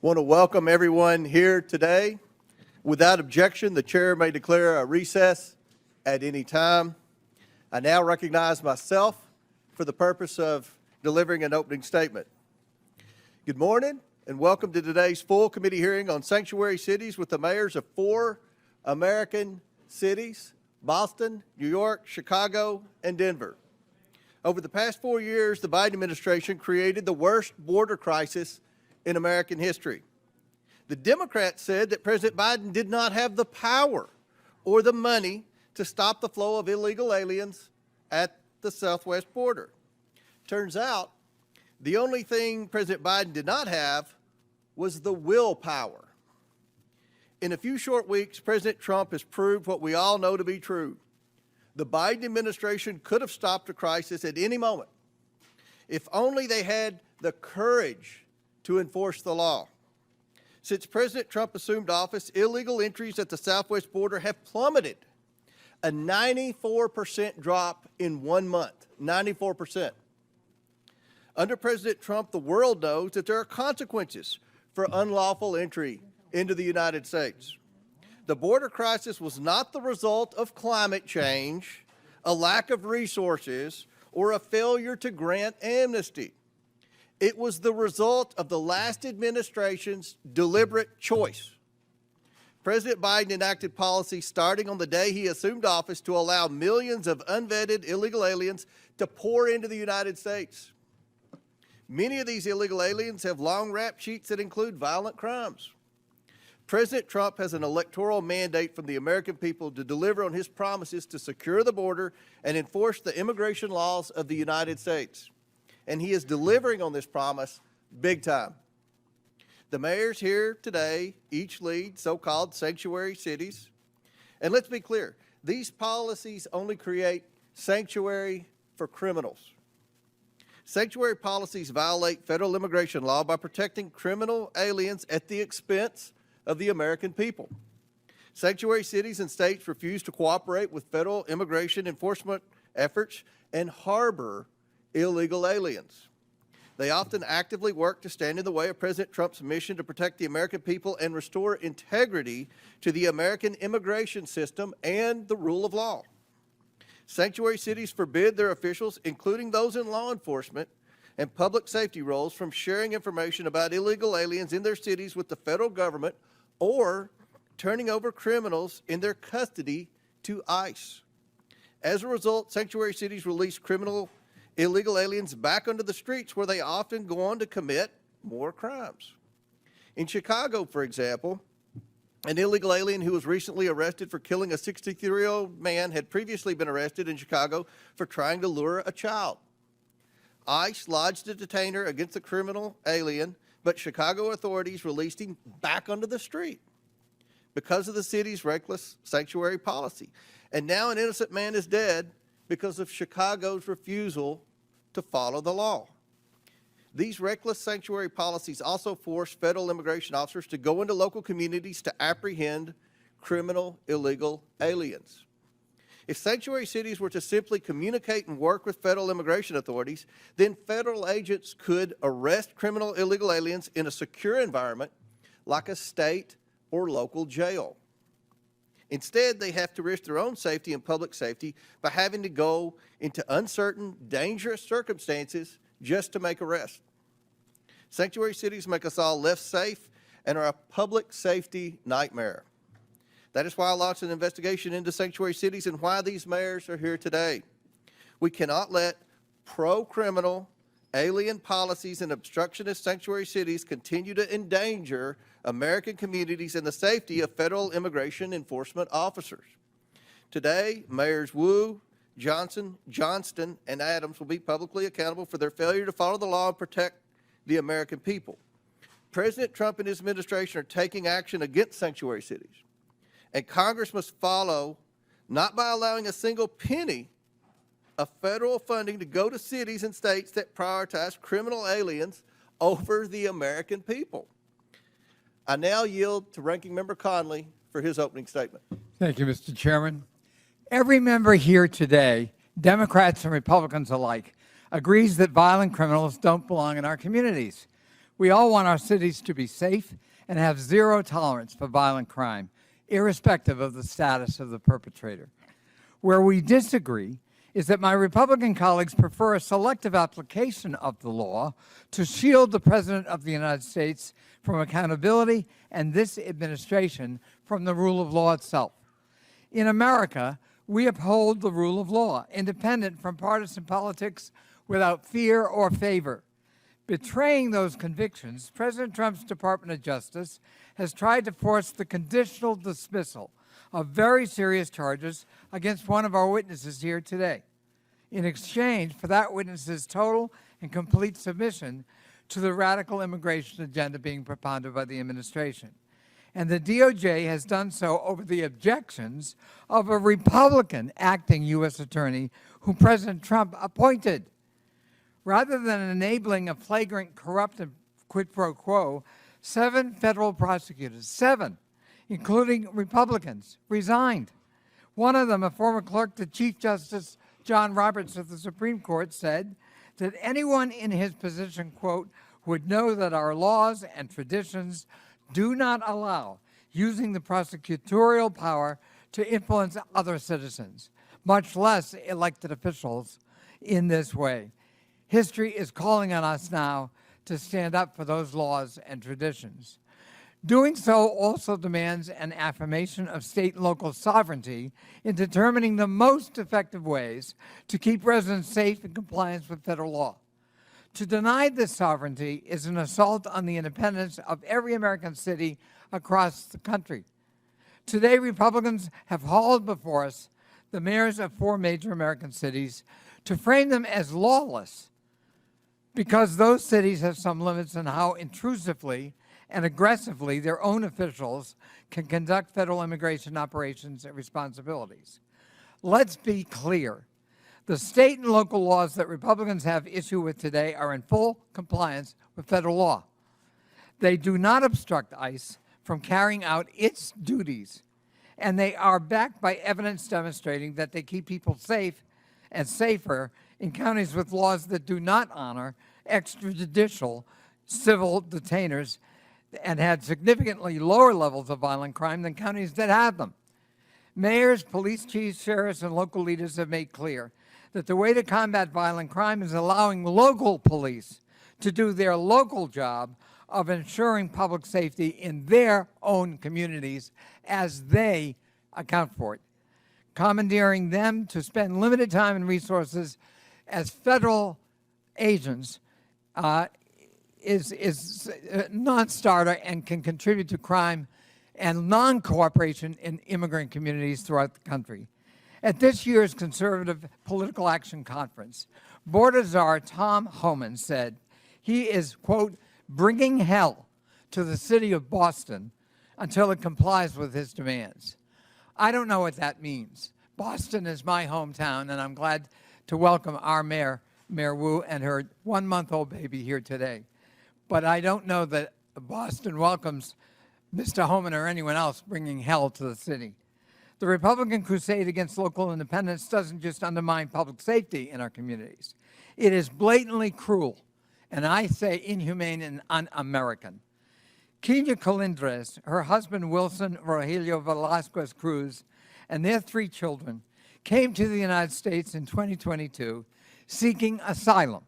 Want to welcome everyone here today. Without objection, the chair may declare a recess at any time. I now recognize myself for the purpose of delivering an opening statement. Good morning and welcome to today's full committee hearing on sanctuary cities with the mayors of 4 American cities: Boston, New York, Chicago, and Denver. Over the past 4 years, the Biden administration created the worst border crisis in American history. The Democrats said that President Biden did not have the power or the money to stop the flow of illegal aliens at the southwest border. Turns out, the only thing President Biden did not have was the willpower. In a few short weeks, President Trump has proved what we all know to be true. The Biden administration could have stopped the crisis at any moment if only they had the courage to enforce the law. Since President Trump assumed office, illegal entries at the southwest border have plummeted, a 94% drop in 1 month, 94%. Under President Trump, the world knows that there are consequences for unlawful entry into the United States. The border crisis was not the result of climate change, a lack of resources, or a failure to grant amnesty. It was the result of the last administration's deliberate choice. President Biden enacted policies starting on the day he assumed office to allow millions of unvetted illegal aliens to pour into the United States. Many of these illegal aliens have long rap sheets that include violent crimes. President Trump has an electoral mandate from the American people to deliver on his promises to secure the border and enforce the immigration laws of the United States. And he is delivering on this promise big time. The mayors here today each lead so-called sanctuary cities. And let's be clear, these policies only create sanctuary for criminals. Sanctuary policies violate federal immigration law by protecting criminal aliens at the expense of the American people. Sanctuary cities and states refuse to cooperate with federal immigration enforcement efforts and harbor illegal aliens. They often actively work to stand in the way of President Trump's mission to protect the American people and restore integrity to the American immigration system and the rule of law. Sanctuary cities forbid their officials, including those in law enforcement and public safety roles, from sharing information about illegal aliens in their cities with the federal government or turning over criminals in their custody to ICE. As a result, sanctuary cities release illegal aliens back onto the streets where they often go on to commit more crimes. In Chicago, for example, an illegal alien who was recently arrested for killing a 63-year-old man had previously been arrested in Chicago for trying to lure a child. ICE lodged a detainer against the criminal alien, but Chicago authorities released him back onto the street because of the city's reckless sanctuary policy. And now an innocent man is dead because of Chicago's refusal to follow the law. These reckless sanctuary policies also force federal immigration officers to go into local communities to apprehend criminal illegal aliens. If sanctuary cities were to simply communicate and work with federal immigration authorities, then federal agents could arrest criminal illegal aliens in a secure environment like a state or local jail. Instead, they have to risk their own safety and public safety by having to go into uncertain, dangerous circumstances just to make arrests. Sanctuary cities make us all less safe and are a public safety nightmare. That is why I launched an investigation into sanctuary cities and why these mayors are here today. We cannot let pro-criminal, alien policies and obstructionist sanctuary cities continue to endanger American communities and the safety of federal immigration enforcement officers. Today, Mayors Wu, Johnson, Johnston, and Adams will be publicly accountable for their failure to follow the law and protect the American people. President Trump and his administration are taking action against sanctuary cities. And Congress must follow, not by allowing a single penny of federal funding to go to cities and states that prioritize criminal aliens over the American people. I now yield to Ranking Member Conley for his opening statement. Thank you, Mr. Chairman. Every member here today, Democrats and Republicans alike, agrees that violent criminals don't belong in our communities. We all want our cities to be safe and have zero tolerance for violent crime, irrespective of the status of the perpetrator. Where we disagree is that my Republican colleagues prefer a selective application of the law to shield the President of the United States from accountability and this administration from the rule of law itself. In America, we uphold the rule of law, independent from partisan politics, without fear or favor. Betraying those convictions, President Trump's Department of Justice has tried to force the conditional dismissal of very serious charges against one of our witnesses here today, in exchange for that witness's total and complete submission to the radical immigration agenda being propounded by the administration. And the DOJ has done so over the objections of a Republican acting U.S. attorney who President Trump appointed. Rather than enabling a flagrant corrupt and quid pro quo, 7 federal prosecutors, 7, including Republicans, resigned. One of them, a former clerk to Chief Justice John Roberts of the Supreme Court, said that anyone in his position, quote, would know that our laws and traditions do not allow using the prosecutorial power to influence other citizens, much less elected officials, in this way. History is calling on us now to stand up for those laws and traditions. Doing so also demands an affirmation of state and local sovereignty in determining the most effective ways to keep residents safe in compliance with federal law. To deny this sovereignty is an assault on the independence of every American city across the country. Today, Republicans have hauled before us the mayors of 4 major American cities to frame them as lawless because those cities have some limits on how intrusively and aggressively their own officials can conduct federal immigration operations and responsibilities. Let's be clear. The state and local laws that Republicans have issue with today are in full compliance with federal law. They do not obstruct ICE from carrying out its duties, and they are backed by evidence demonstrating that they keep people safe and safer in counties with laws that do not honor extrajudicial civil detainers and had significantly lower levels of violent crime than counties that had them. Mayors, police chiefs, sheriffs, and local leaders have made clear that the way to combat violent crime is allowing local police to do their local job of ensuring public safety in their own communities as they account for it. Commandeering them to spend limited time and resources as federal agents is a non-starter and can contribute to crime and non-cooperation in immigrant communities throughout the country. At this year's Conservative Political Action Conference, Board Czar Tom Homan said he is, quote, bringing hell to the city of Boston until it complies with his demands. I don't know what that means. Boston is my hometown, and I'm glad to welcome our mayor, Mayor Wu, and her 1-month-old baby here today. But I don't know that Boston welcomes Mr. Homan or anyone else bringing hell to the city. The Republican crusade against local independence doesn't just undermine public safety in our communities. It is blatantly cruel, and I say inhumane and un-American. Kenya Colindres, her husband Wilson Rogelio Velasquez Cruz, and their 3 children came to the United States in 2022 seeking asylum,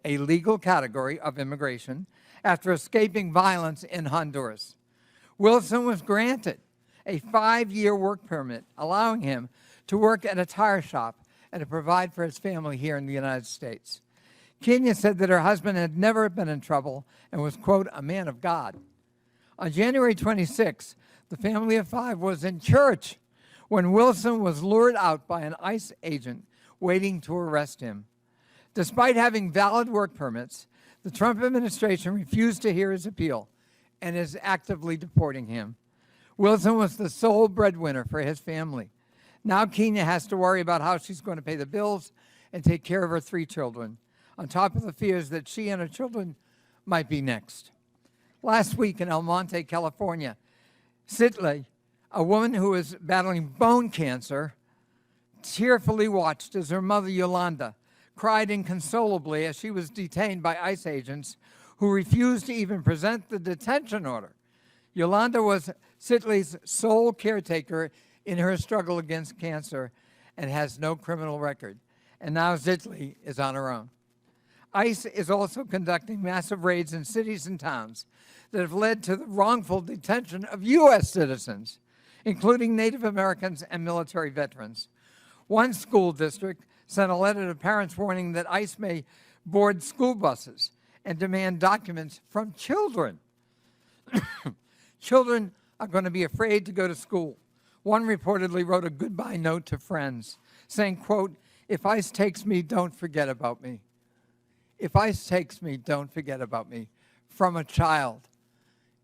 a legal category of immigration, after escaping violence in Honduras. Wilson was granted a 5-year work permit, allowing him to work at a tire shop and to provide for his family here in the United States. Kenya said that her husband had never been in trouble and was, quote, a man of God. On January 26, the family of 5 was in church when Wilson was lured out by an ICE agent waiting to arrest him. Despite having valid work permits, the Trump administration refused to hear his appeal and is actively deporting him. Wilson was the sole breadwinner for his family. Now Kenya has to worry about how she's going to pay the bills and take care of her 3 children, on top of the fears that she and her children might be next. Last week in El Monte, California, Sitley, a woman who is battling bone cancer, tearfully watched as her mother, Yolanda, cried inconsolably as she was detained by ICE agents who refused to even present the detention order. Yolanda was Sitley's sole caretaker in her struggle against cancer and has no criminal record. And now Sitley is on her own. ICE is also conducting massive raids in cities and towns that have led to the wrongful detention of U.S. citizens, including Native Americans and military veterans. One school district sent a letter to parents warning that ICE may board school buses and demand documents from children. Children are going to be afraid to go to school. One reportedly wrote a goodbye note to friends saying, quote, "If ICE takes me, don't forget about me." If ICE takes me, don't forget about me. From a child.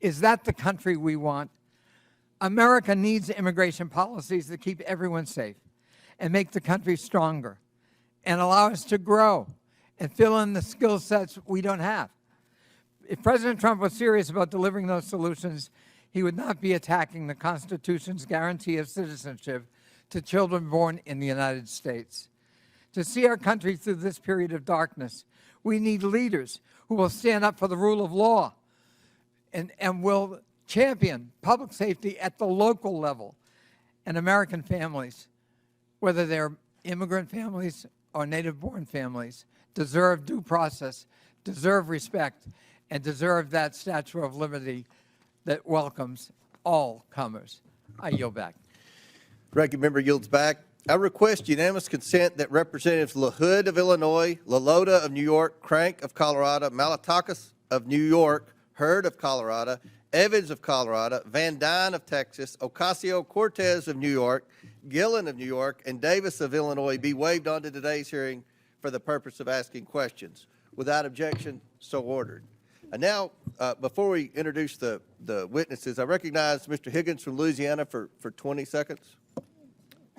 Is that the country we want? America needs immigration policies that keep everyone safe and make the country stronger and allow us to grow and fill in the skill sets we don't have. If President Trump was serious about delivering those solutions, he would not be attacking the Constitution's guarantee of citizenship to children born in the United States. To see our country through this period of darkness, we need leaders who will stand up for the rule of law and will champion public safety at the local level. And American families, whether they're immigrant families or native-born families, deserve due process, deserve respect, and deserve that Statue of Liberty that welcomes all comers. I yield back. Ranking member yields back. I request unanimous consent that Representatives LaHood of Illinois, LaLota of New York, Crank of Colorado, Malatakis of New York, Hurd of Colorado, Evans of Colorado, Van Dyne of Texas, Ocasio-Cortez of New York, Gillen of New York, and Davis of Illinois be waived onto today's hearing for the purpose of asking questions. Without objection, so ordered. And now, before we introduce the witnesses, I recognize Mr. Higgins from Louisiana for 20 seconds.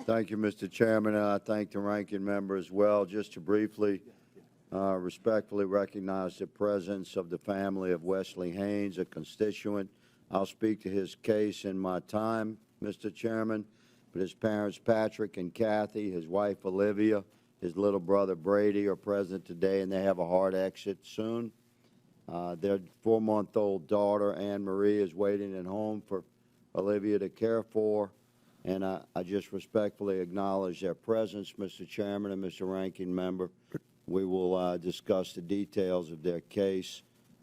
Thank you, Mr. Chairman, and I thank the ranking member as well. Just to briefly, respectfully recognize the presence of the family of Wesley Haynes, a constituent. I'll speak to his case in my time, Mr. Chairman, but his parents, Patrick and Kathy, his wife, Olivia, his little brother, Brady, are present today, and they have a hard exit soon. Their 4-month-old daughter, Anne Marie, is waiting at home for Olivia to care for. And I just respectfully acknowledge their presence, Mr. Chairman and Mr. Ranking Member. We will discuss the details of their case.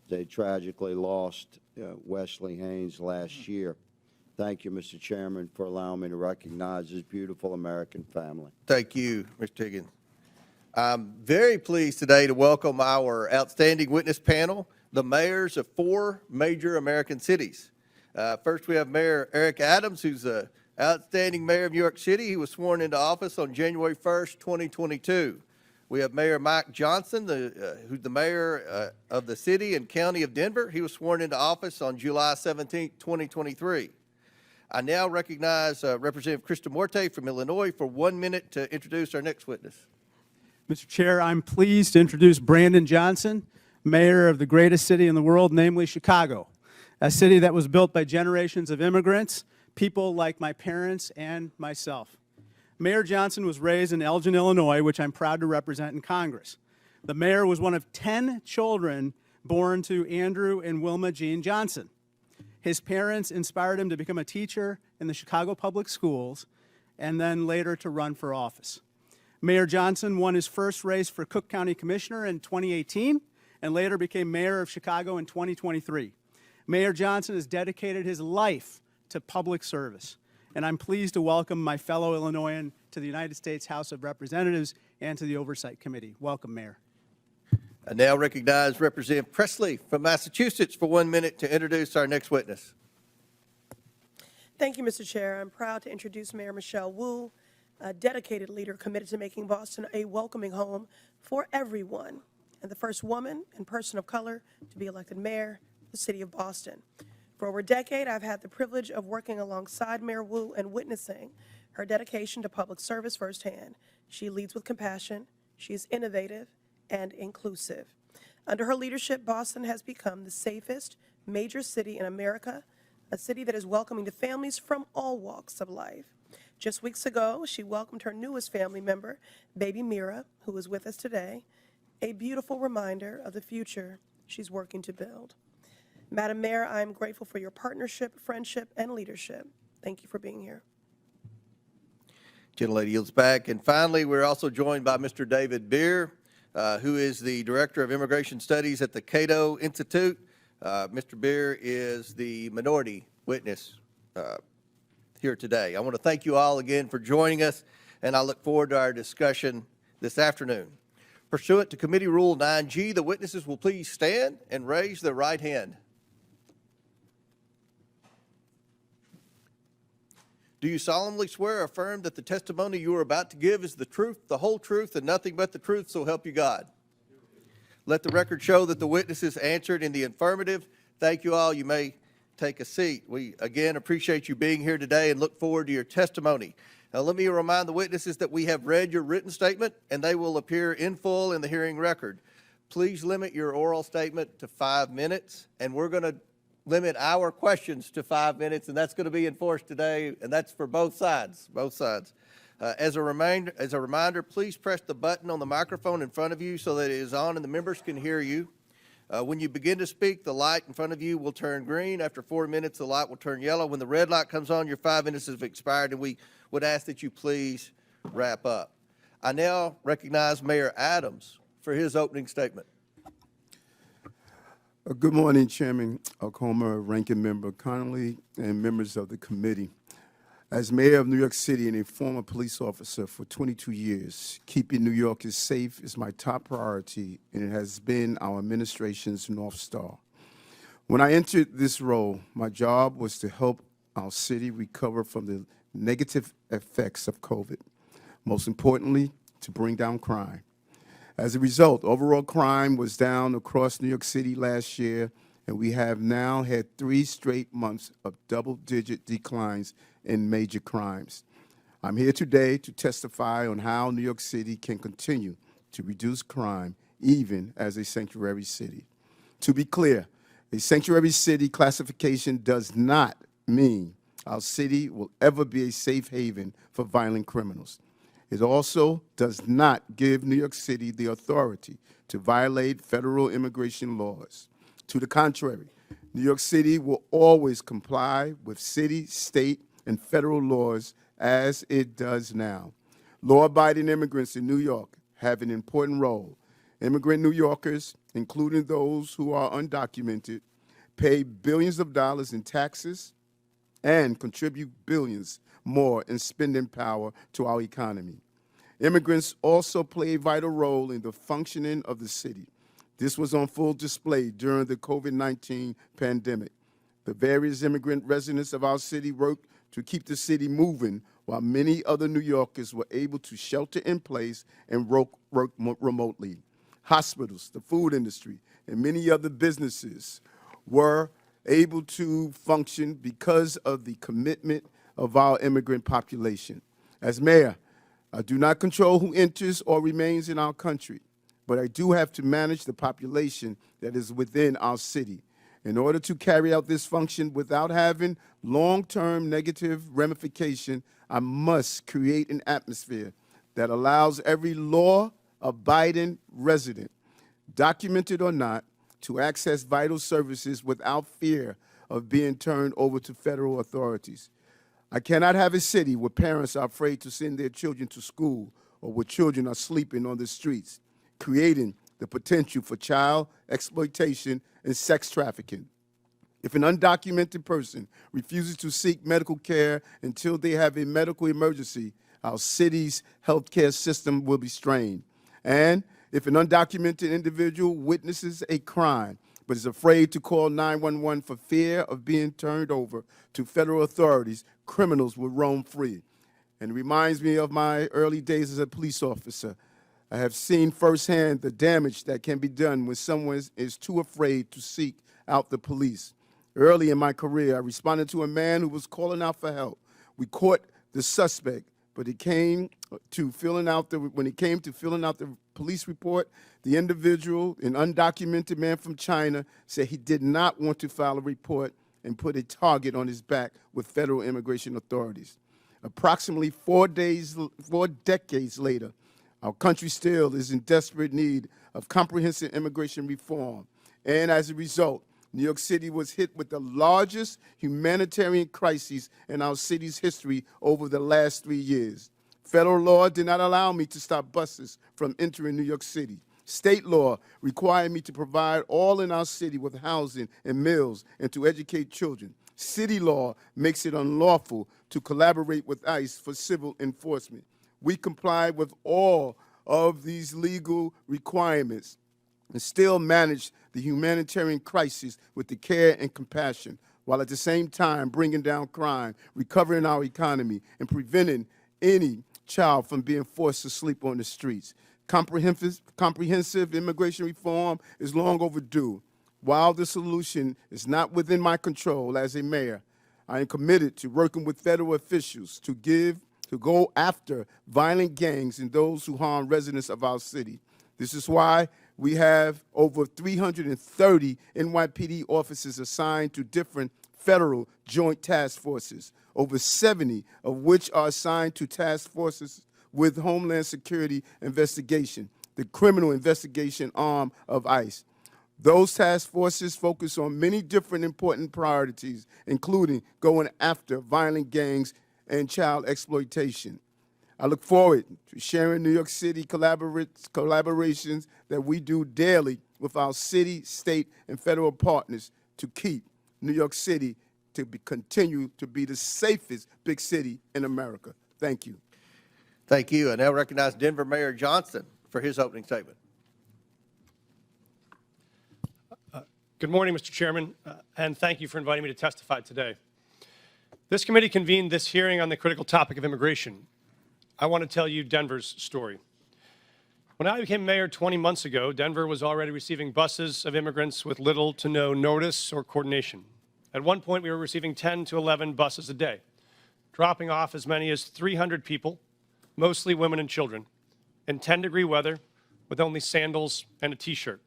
They tragically lost Wesley Haynes last year. Thank you, Mr. Chairman, for allowing me to recognize this beautiful American family. Thank you, Mr. Higgins. I'm very pleased today to welcome our outstanding witness panel, the mayors of 4 major American cities. First, we have Mayor Eric Adams, who's the outstanding mayor of New York City. He was sworn into office on January 1st, 2022. We have Mayor Mike Johnson, who's the mayor of the city and county of Denver. He was sworn into office on July 17th, 2023. I now recognize Representative Krista Morte from Illinois for 1 minute to introduce our next witness. Mr. Chair, I'm pleased to introduce Brandon Johnson, mayor of the greatest city in the world, namely Chicago, a city that was built by generations of immigrants, people like my parents and myself. Mayor Johnson was raised in Elgin, Illinois, which I'm proud to represent in Congress. The mayor was one of 10 children born to Andrew and Wilma Jean Johnson. His parents inspired him to become a teacher in the Chicago Public Schools and then later to run for office. Mayor Johnson won his first race for Cook County Commissioner in 2018 and later became mayor of Chicago in 2023. Mayor Johnson has dedicated his life to public service, and I'm pleased to welcome my fellow Illinoisan to the United States House of Representatives and to the Oversight Committee. Welcome, Mayor. I now recognize Representative Presley from Massachusetts for 1 minute to introduce our next witness. Thank you, Mr. Chair. I'm proud to introduce Mayor Michelle Wu, a dedicated leader committed to making Boston a welcoming home for everyone, and the first woman and person of color to be elected mayor of the city of Boston. For over a decade, I've had the privilege of working alongside Mayor Wu and witnessing her dedication to public service firsthand. She leads with compassion, she is innovative and inclusive. Under her leadership, Boston has become the safest major city in America, a city that is welcoming to families from all walks of life. Just weeks ago, she welcomed her newest family member, baby Mira, who is with us today, a beautiful reminder of the future she's working to build. Madam Mayor, I am grateful for your partnership, friendship, and leadership. Thank you for being here. Gentlelady yields back. And finally, we're also joined by Mr. David Beer, who is the Director of Immigration Studies at the Cato Institute. Mr. Beer is the minority witness here today. I want to thank you all again for joining us, and I look forward to our discussion this afternoon. Pursuant to Committee Rule 9G, the witnesses will please stand and raise their right hand. Do you solemnly swear or affirm that the testimony you are about to give is the truth, the whole truth, and nothing but the truth, so help you God? Let the record show that the witnesses answered in the affirmative. Thank you all. You may take a seat. We, again, appreciate you being here today and look forward to your testimony. Now, let me remind the witnesses that we have read your written statement, and they will appear in full in the hearing record. Please limit your oral statement to 5 minutes, and we're going to limit our questions to 5 minutes, and that's going to be enforced today, and that's for both sides, As a reminder, please press the button on the microphone in front of you so that it is on and the members can hear you. When you begin to speak, the light in front of you will turn green. After 4 minutes, the light will turn yellow. When the red light comes on, your 5 minutes have expired, and we would ask that you please wrap up. I now recognize Mayor Adams for his opening statement. Good morning, Chairman Comer, Ranking Member Connolly, and members of the committee. As mayor of New York City and a former police officer for 22 years, keeping New Yorkers safe is my top priority, and it has been our administration's North Star. When I entered this role, my job was to help our city recover from the negative effects of COVID. Most importantly, to bring down crime. As a result, overall crime was down across New York City last year, and we have now had 3 straight months of double-digit declines in major crimes. I'm here today to testify on how New York City can continue to reduce crime, even as a sanctuary city. To be clear, a sanctuary city classification does not mean our city will ever be a safe haven for violent criminals. It also does not give New York City the authority to violate federal immigration laws. To the contrary, New York City will always comply with city, state, and federal laws as it does now. Law-abiding immigrants in New York have an important role. Immigrant New Yorkers, including those who are undocumented, pay billions of dollars in taxes and contribute billions more in spending power to our economy. Immigrants also play a vital role in the functioning of the city. This was on full display during the COVID-19 pandemic. The various immigrant residents of our city worked to keep the city moving, while many other New Yorkers were able to shelter in place and work remotely. Hospitals, the food industry, and many other businesses were able to function because of the commitment of our immigrant population. As mayor, I do not control who enters or remains in our country, but I do have to manage the population that is within our city. In order to carry out this function without having long-term negative ramification, I must create an atmosphere that allows every law-abiding resident, documented or not, to access vital services without fear of being turned over to federal authorities. I cannot have a city where parents are afraid to send their children to school or where children are sleeping on the streets, creating the potential for child exploitation and sex trafficking. If an undocumented person refuses to seek medical care until they have a medical emergency, our city's healthcare system will be strained. And if an undocumented individual witnesses a crime but is afraid to call 911 for fear of being turned over to federal authorities, criminals will roam free. And it reminds me of my early days as a police officer. I have seen firsthand the damage that can be done when someone is too afraid to seek out the police. Early in my career, I responded to a man who was calling out for help. We caught the suspect, but when it came to filling out the police report, the individual, an undocumented man from China, said he did not want to file a report and put a target on his back with federal immigration authorities. Approximately 4 decades later, our country still is in desperate need of comprehensive immigration reform. And as a result, New York City was hit with the largest humanitarian crisis in our city's history over the last 3 years. Federal law did not allow me to stop buses from entering New York City. State law required me to provide all in our city with housing and meals and to educate children. City law makes it unlawful to collaborate with ICE for civil enforcement. We complied with all of these legal requirements and still managed the humanitarian crisis with the care and compassion, while at the same time bringing down crime, recovering our economy, and preventing any child from being forced to sleep on the streets. Comprehensive immigration reform is long overdue. While the solution is not within my control as a mayor, I am committed to working with federal officials to go after violent gangs and those who harm residents of our city. This is why we have over 330 NYPD officers assigned to different federal joint task forces, over 70 of which are assigned to task forces with Homeland Security investigation, the criminal investigation arm of ICE. Those task forces focus on many different important priorities, including going after violent gangs and child exploitation. I look forward to sharing New York City collaborations that we do daily with our city, state, and federal partners to keep New York City to continue to be the safest big city in America. Thank you. Thank you. I now recognize Denver Mayor Johnson for his opening statement. Good morning, Mr. Chairman, and thank you for inviting me to testify today. This committee convened this hearing on the critical topic of immigration. I want to tell you Denver's story. When I became mayor 20 months ago, Denver was already receiving buses of immigrants with little to no notice or coordination. At one point, we were receiving 10 to 11 buses a day, dropping off as many as 300 people, mostly women and children, in 10-degree weather with only sandals and a T-shirt,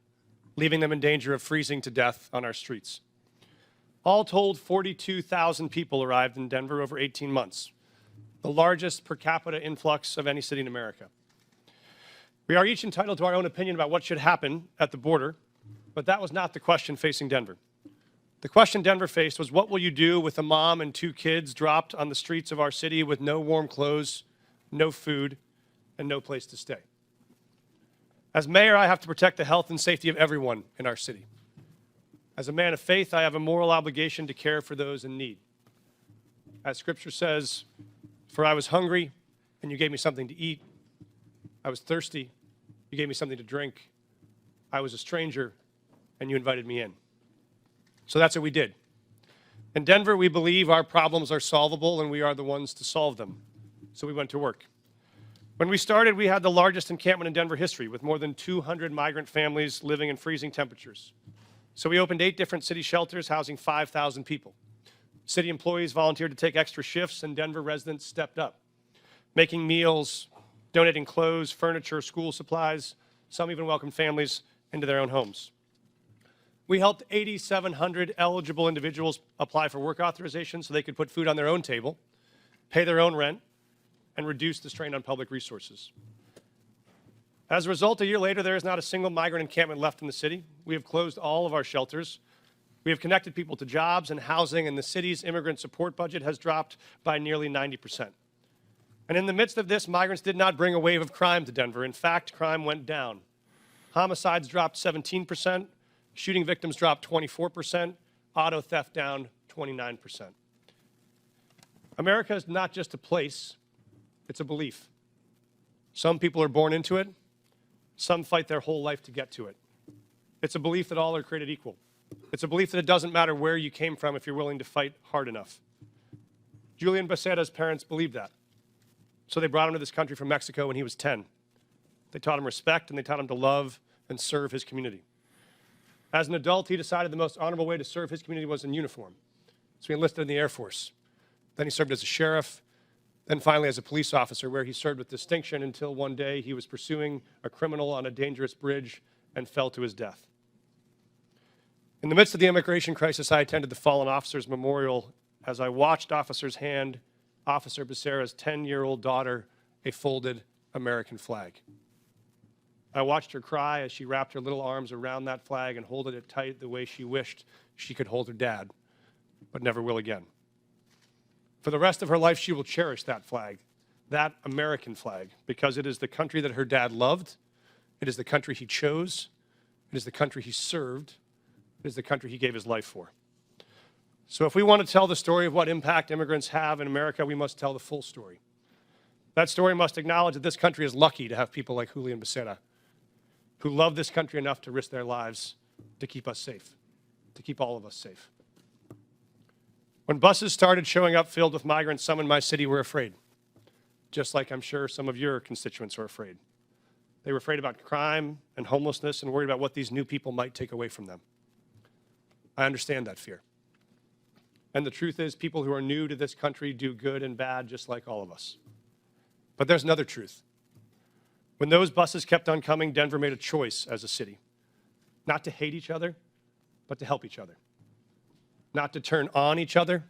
leaving them in danger of freezing to death on our streets. All told, 42,000 people arrived in Denver over 18 months, the largest per capita influx of any city in America. We are each entitled to our own opinion about what should happen at the border, but that was not the question facing Denver. The question Denver faced was, what will you do with a mom and 2 kids dropped on the streets of our city with no warm clothes, no food, and no place to stay? As mayor, I have to protect the health and safety of everyone in our city. As a man of faith, I have a moral obligation to care for those in need. As Scripture says, for I was hungry, and you gave me something to eat. I was thirsty, you gave me something to drink. I was a stranger, and you invited me in. So that's what we did. In Denver, we believe our problems are solvable, and we are the ones to solve them. So we went to work. When we started, we had the largest encampment in Denver history, with more than 200 migrant families living in freezing temperatures. So we opened 8 different city shelters housing 5,000 people. City employees volunteered to take extra shifts, and Denver residents stepped up, making meals, donating clothes, furniture, school supplies. Some even welcomed families into their own homes. We helped 8,700 eligible individuals apply for work authorization so they could put food on their own table, pay their own rent, and reduce the strain on public resources. As a result, a year later, there is not a single migrant encampment left in the city. We have closed all of our shelters. We have connected people to jobs and housing, and the city's immigrant support budget has dropped by nearly 90%. And in the midst of this, migrants did not bring a wave of crime to Denver. In fact, crime went down. Homicides dropped 17%, shooting victims dropped 24%, auto theft down 29%. America is not just a place, it's a belief. Some people are born into it. Some fight their whole life to get to it. It's a belief that all are created equal. It's a belief that it doesn't matter where you came from if you're willing to fight hard enough. Julian Becerra's parents believed that. So they brought him to this country from Mexico when he was 10. They taught him respect, and they taught him to love and serve his community. As an adult, he decided the most honorable way to serve his community was in uniform. So he enlisted in the Air Force. Then he served as a sheriff, then finally as a police officer, where he served with distinction until one day he was pursuing a criminal on a dangerous bridge and fell to his death. In the midst of the immigration crisis, I attended the Fallen Officers Memorial as I watched officers hand Officer Becerra's 10-year-old daughter a folded American flag. I watched her cry as she wrapped her little arms around that flag and holded it tight the way she wished she could hold her dad, but never will again. For the rest of her life, she will cherish that flag, that American flag, because it is the country that her dad loved. It is the country he chose. It is the country he served. It is the country he gave his life for. So if we want to tell the story of what impact immigrants have in America, we must tell the full story. That story must acknowledge that this country is lucky to have people like Julian Becerra, who love this country enough to risk their lives to keep us safe, to keep all of us safe. When buses started showing up filled with migrants, some in my city were afraid, just like I'm sure some of your constituents are afraid. They were afraid about crime and homelessness and worried about what these new people might take away from them. I understand that fear. And the truth is, people who are new to this country do good and bad just like all of us. But there's another truth. When those buses kept on coming, Denver made a choice as a city, not to hate each other, but to help each other. Not to turn on each other,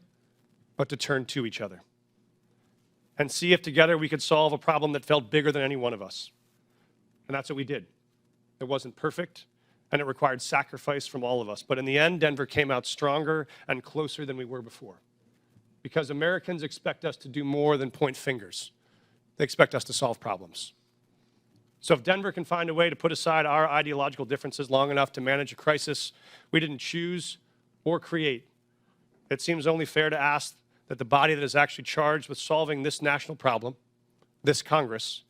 but to turn to each other. And see if together we could solve a problem that felt bigger than any one of us. And that's what we did. It wasn't perfect, and it required sacrifice from all of us. But in the end, Denver came out stronger and closer than we were before. Because Americans expect us to do more than point fingers. They expect us to solve problems. So if Denver can find a way to put aside our ideological differences long enough to manage a crisis we didn't choose or create, it seems only fair to ask that the body that is actually charged with solving this national problem, this Congress,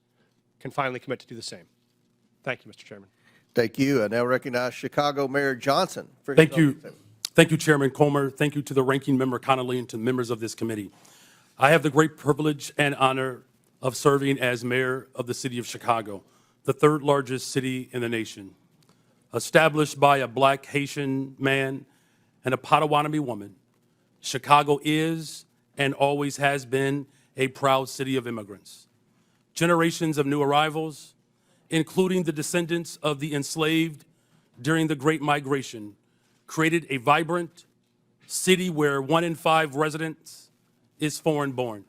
can finally commit to do the same. Thank you, Mr. Chairman. Thank you. I now recognize Chicago Mayor Johnson. For his Thank you. opening statement. Thank you, Chairman Comer. Thank you to the Ranking Member Connolly and to the members of this committee. I have the great privilege and honor of serving as mayor of the city of Chicago, the third largest city in the nation. Established by a Black Haitian man and a Potawatomi woman, Chicago is and always has been a proud city of immigrants. Generations of new arrivals, including the descendants of the enslaved during the Great Migration, created a vibrant city where 1 in 5 residents is foreign-born.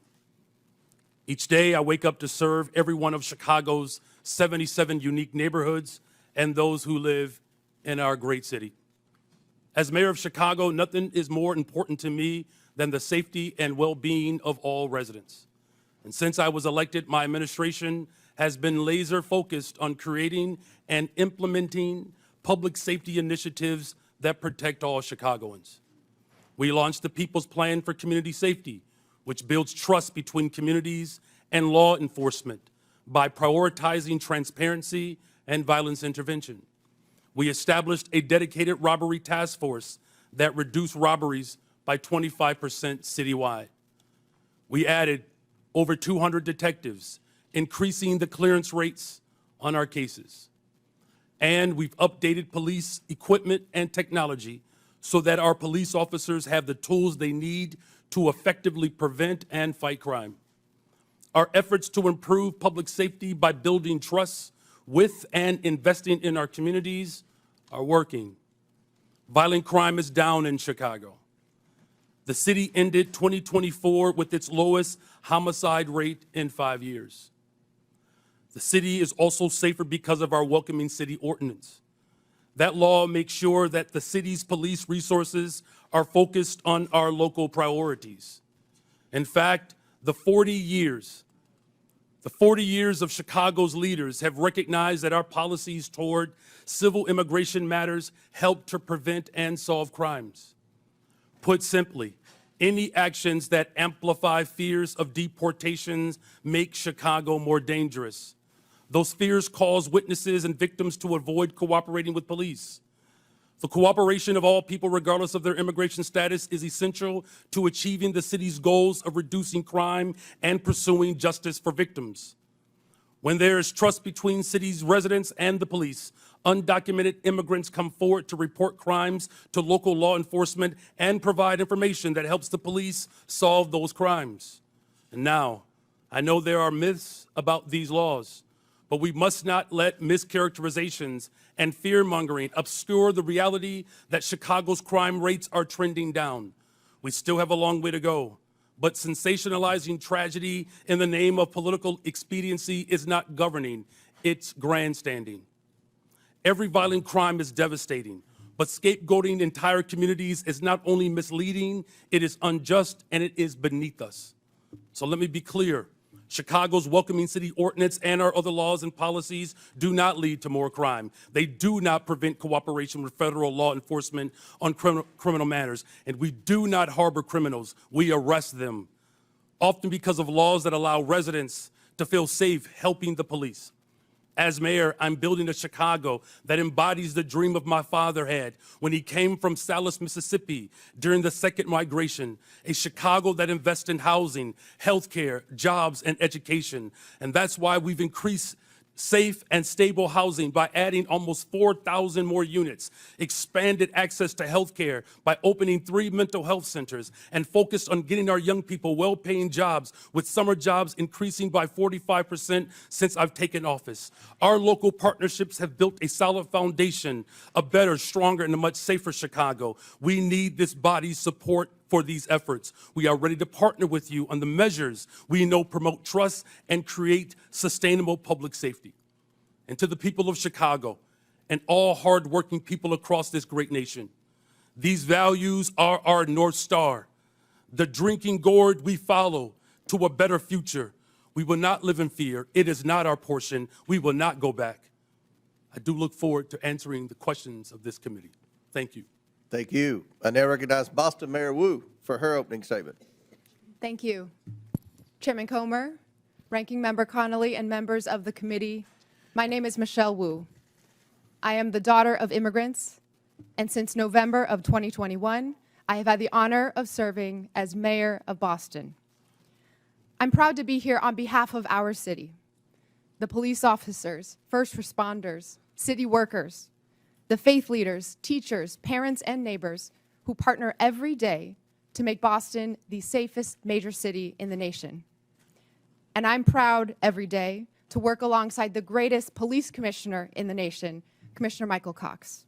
Each day, I wake up to serve every one of Chicago's 77 unique neighborhoods and those who live in our great city. As mayor of Chicago, nothing is more important to me than the safety and well-being of all residents. And since I was elected, my administration has been laser-focused on creating and implementing public safety initiatives that protect all Chicagoans. We launched the People's Plan for Community Safety, which builds trust between communities and law enforcement by prioritizing transparency and violence intervention. We established a dedicated robbery task force that reduced robberies by 25% citywide. We added over 200 detectives, increasing the clearance rates on our cases. And we've updated police equipment and technology so that our police officers have the tools they need to effectively prevent and fight crime. Our efforts to improve public safety by building trust with and investing in our communities are working. Violent crime is down in Chicago. The city ended 2024 with its lowest homicide rate in 5 years. The city is also safer because of our Welcoming City Ordinance. That law makes sure that the city's police resources are focused on our local priorities. In fact, the 40 years of Chicago's leaders have recognized that our policies toward civil immigration matters help to prevent and solve crimes. Put simply, any actions that amplify fears of deportations make Chicago more dangerous. Those fears cause witnesses and victims to avoid cooperating with police. The cooperation of all people, regardless of their immigration status, is essential to achieving the city's goals of reducing crime and pursuing justice for victims. When there is trust between city's residents and the police, undocumented immigrants come forward to report crimes to local law enforcement and provide information that helps the police solve those crimes. And now, I know there are myths about these laws, but we must not let mischaracterizations and fear-mongering obscure the reality that Chicago's crime rates are trending down. We still have a long way to go, but sensationalizing tragedy in the name of political expediency is not governing, it's grandstanding. Every violent crime is devastating, but scapegoating entire communities is not only misleading, it is unjust, and it is beneath us. So let me be clear. Chicago's welcoming city ordinance and our other laws and policies do not lead to more crime. They do not prevent cooperation with federal law enforcement on criminal matters. And we do not harbor criminals. We arrest them, often because of laws that allow residents to feel safe helping the police. As mayor, I'm building a Chicago that embodies the dream of my father had when he came from Salis, Mississippi during the second migration, a Chicago that invests in housing, healthcare, jobs, and education. And that's why we've increased safe and stable housing by adding almost 4,000 more units, expanded access to health care by opening 3 mental health centers, and focused on getting our young people well-paying jobs, with summer jobs increasing by 45% since I've taken office. Our local partnerships have built a solid foundation, a better, stronger, and a much safer Chicago. We need this body's support for these efforts. We are ready to partner with you on the measures we know promote trust and create sustainable public safety. And to the people of Chicago and all hardworking people across this great nation, these values are our North Star, the drinking gourd we follow to a better future. We will not live in fear. It is not our portion. We will not go back. I do look forward to answering the questions of this committee. Thank you. Thank you. I now recognize Boston Mayor Wu for her opening statement. Thank you. Chairman Comer, Ranking Member Connolly, and members of the committee, my name is Michelle Wu. I am the daughter of immigrants, and since November of 2021, I have had the honor of serving as mayor of Boston. I'm proud to be here on behalf of our city, the police officers, first responders, city workers, the faith leaders, teachers, parents, and neighbors who partner every day to make Boston the safest major city in the nation. And I'm proud every day to work alongside the greatest police commissioner in the nation, Commissioner Michael Cox.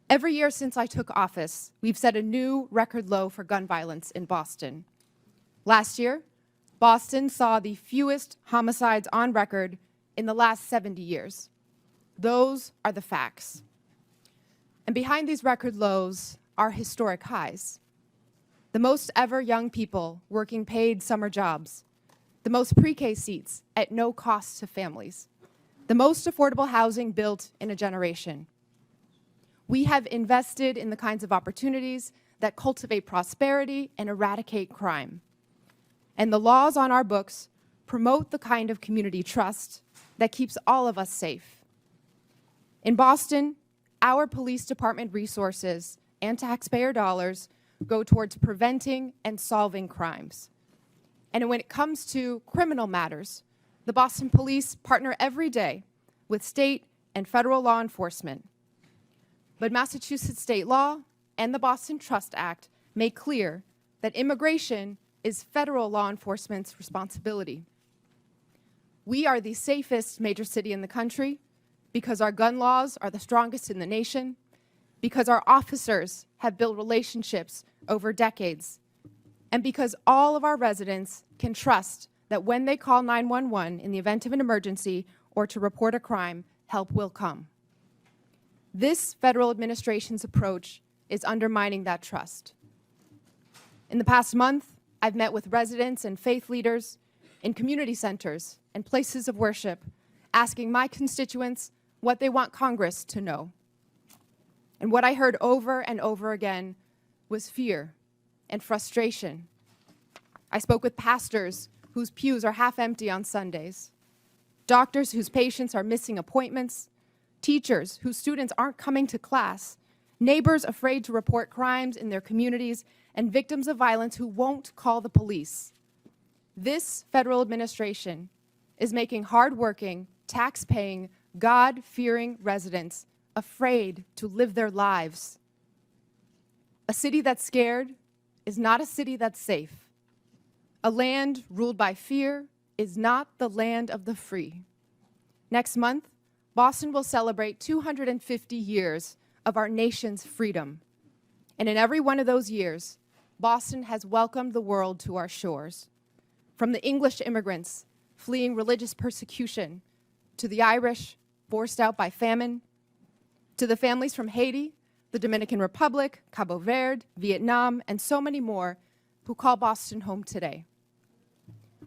Every year since I took office, we've set a new record low for gun violence in Boston. Last year, Boston saw the fewest homicides on record in the last 70 years. Those are the facts. And behind these record lows are historic highs. The most ever young people working paid summer jobs, the most pre-K seats at no cost to families, the most affordable housing built in a generation. We have invested in the kinds of opportunities that cultivate prosperity and eradicate crime. And the laws on our books promote the kind of community trust that keeps all of us safe. In Boston, our police department resources and taxpayer dollars go towards preventing and solving crimes. And when it comes to criminal matters, the Boston Police partner every day with state and federal law enforcement. But Massachusetts state law and the Boston Trust Act make clear that immigration is federal law enforcement's responsibility. We are the safest major city in the country because our gun laws are the strongest in the nation, because our officers have built relationships over decades, and because all of our residents can trust that when they call 911 in the event of an emergency or to report a crime, help will come. This federal administration's approach is undermining that trust. In the past month, I've met with residents and faith leaders in community centers and places of worship, asking my constituents what they want Congress to know. And what I heard over and over again was fear and frustration. I spoke with pastors whose pews are half empty on Sundays, doctors whose patients are missing appointments, teachers whose students aren't coming to class, neighbors afraid to report crimes in their communities, and victims of violence who won't call the police. This federal administration is making hardworking, tax-paying, God-fearing residents afraid to live their lives. A city that's scared is not a city that's safe. A land ruled by fear is not the land of the free. Next month, Boston will celebrate 250 years of our nation's freedom. And in every one of those years, Boston has welcomed the world to our shores. From the English immigrants fleeing religious persecution, to the Irish forced out by famine, To the families from Haiti, the Dominican Republic, Cabo Verde, Vietnam, and so many more who call Boston home today.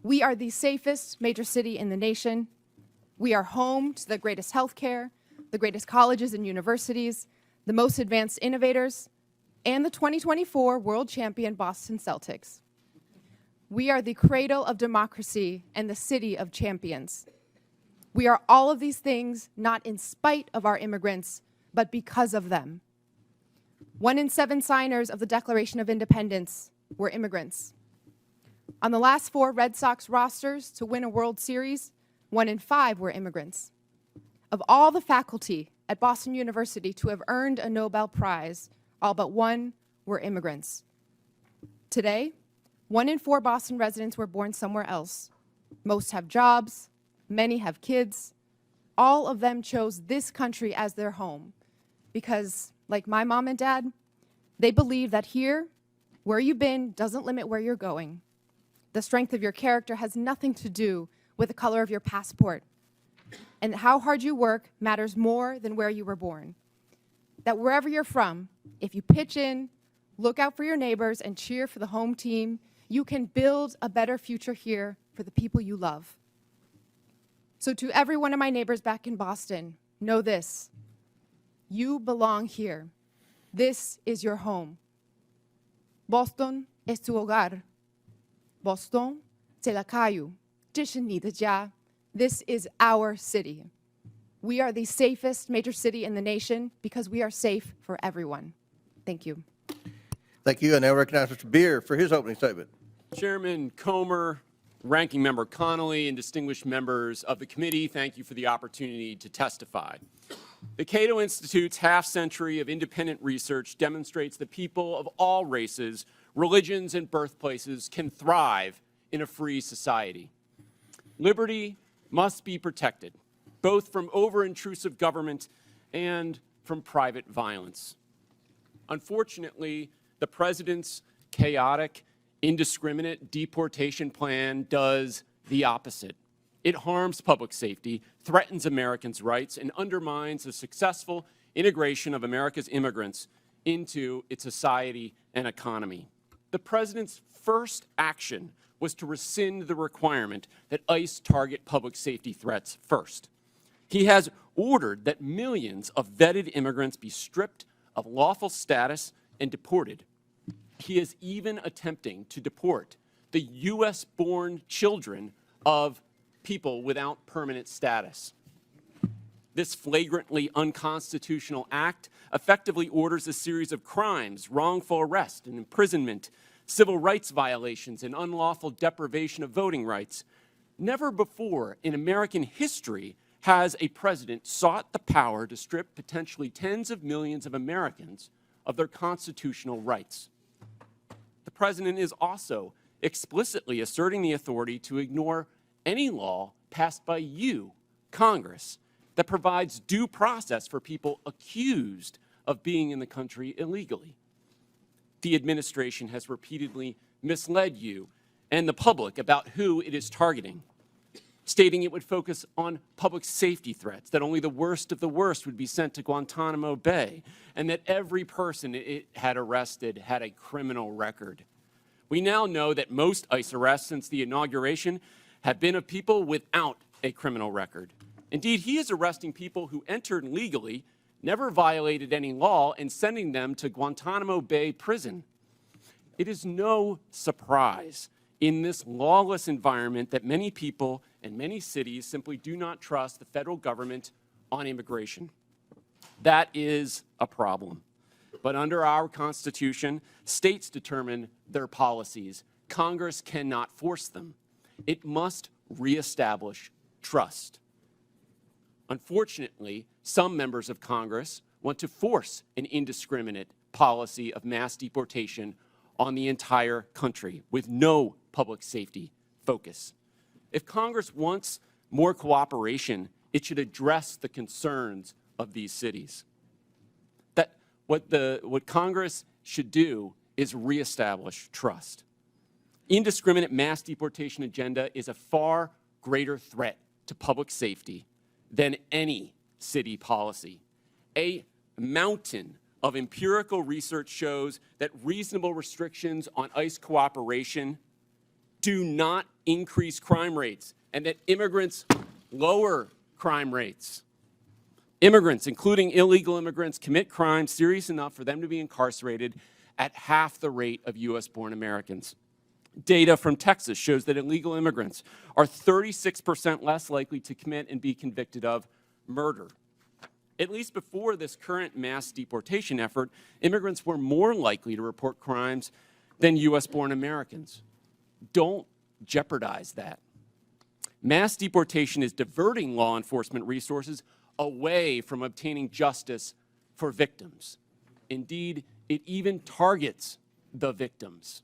We are the safest major city in the nation. We are home to the greatest healthcare, the greatest colleges and universities, the most advanced innovators, and the 2024 world champion Boston Celtics. We are the cradle of democracy and the city of champions. We are all of these things not in spite of our immigrants, but because of them. 1 in 7 signers of the Declaration of Independence were immigrants. On the last 4 Red Sox rosters to win a World Series, 1 in 5 were immigrants. Of all the faculty at Boston University to have earned a Nobel Prize, all but 1 were immigrants. Today, 1 in 4 Boston residents were born somewhere else. Most have jobs, many have kids. All of them chose this country as their home because, like my mom and dad, they believe that here, where you've been doesn't limit where you're going. The strength of your character has nothing to do with the color of your passport. And how hard you work matters more than where you were born. That wherever you're from, if you pitch in, look out for your neighbors, and cheer for the home team, you can build a better future here for the people you love. So to every one of my neighbors back in Boston, know this: you belong here. This is your home. Boston es tu hogar. Boston, c'est la caillou. 这是你的家. This is our city. We are the safest major city in the nation because we are safe for everyone. Thank you. Thank you. I now recognize Mr. Beer for his opening statement. Chairman Comer, Ranking Member Connolly, and distinguished members of the committee, thank you for the opportunity to testify. The Cato Institute's half-century of independent research demonstrates that people of all races, religions, and birthplaces can thrive in a free society. Liberty must be protected, both from over-intrusive government and from private violence. Unfortunately, the president's chaotic, indiscriminate deportation plan does the opposite. It harms public safety, threatens Americans' rights, and undermines the successful integration of America's immigrants into its society and economy. The president's first action was to rescind the requirement that ICE target public safety threats first. He has ordered that millions of vetted immigrants be stripped of lawful status and deported. He is even attempting to deport the U.S.-born children of people without permanent status. This flagrantly unconstitutional act effectively orders a series of crimes, wrongful arrest and imprisonment, civil rights violations, and unlawful deprivation of voting rights. Never before in American history has a president sought the power to strip potentially tens of millions of Americans of their constitutional rights. The president is also explicitly asserting the authority to ignore any law passed by you, Congress, that provides due process for people accused of being in the country illegally. The administration has repeatedly misled you and the public about who it is targeting, stating it would focus on public safety threats, that only the worst of the worst would be sent to Guantanamo Bay, and that every person it had arrested had a criminal record. We now know that most ICE arrests since the inauguration have been of people without a criminal record. Indeed, he is arresting people who entered legally, never violated any law, and sending them to Guantanamo Bay prison. It is no surprise in this lawless environment that many people and many cities simply do not trust the federal government on immigration. That is a problem. But under our Constitution, states determine their policies. Congress cannot force them. It must reestablish trust. Unfortunately, some members of Congress want to force an indiscriminate policy of mass deportation on the entire country with no public safety focus. If Congress wants more cooperation, it should address the concerns of these cities. What Congress should do is reestablish trust. Indiscriminate mass deportation agenda is a far greater threat to public safety than any city policy. A mountain of empirical research shows that reasonable restrictions on ICE cooperation do not increase crime rates, and that immigrants lower crime rates. Immigrants, including illegal immigrants, commit crimes serious enough for them to be incarcerated at half the rate of U.S.-born Americans. Data from Texas shows that illegal immigrants are 36% less likely to commit and be convicted of murder. At least before this current mass deportation effort, immigrants were more likely to report crimes than U.S.-born Americans. Don't jeopardize that. Mass deportation is diverting law enforcement resources away from obtaining justice for victims. Indeed, it even targets the victims.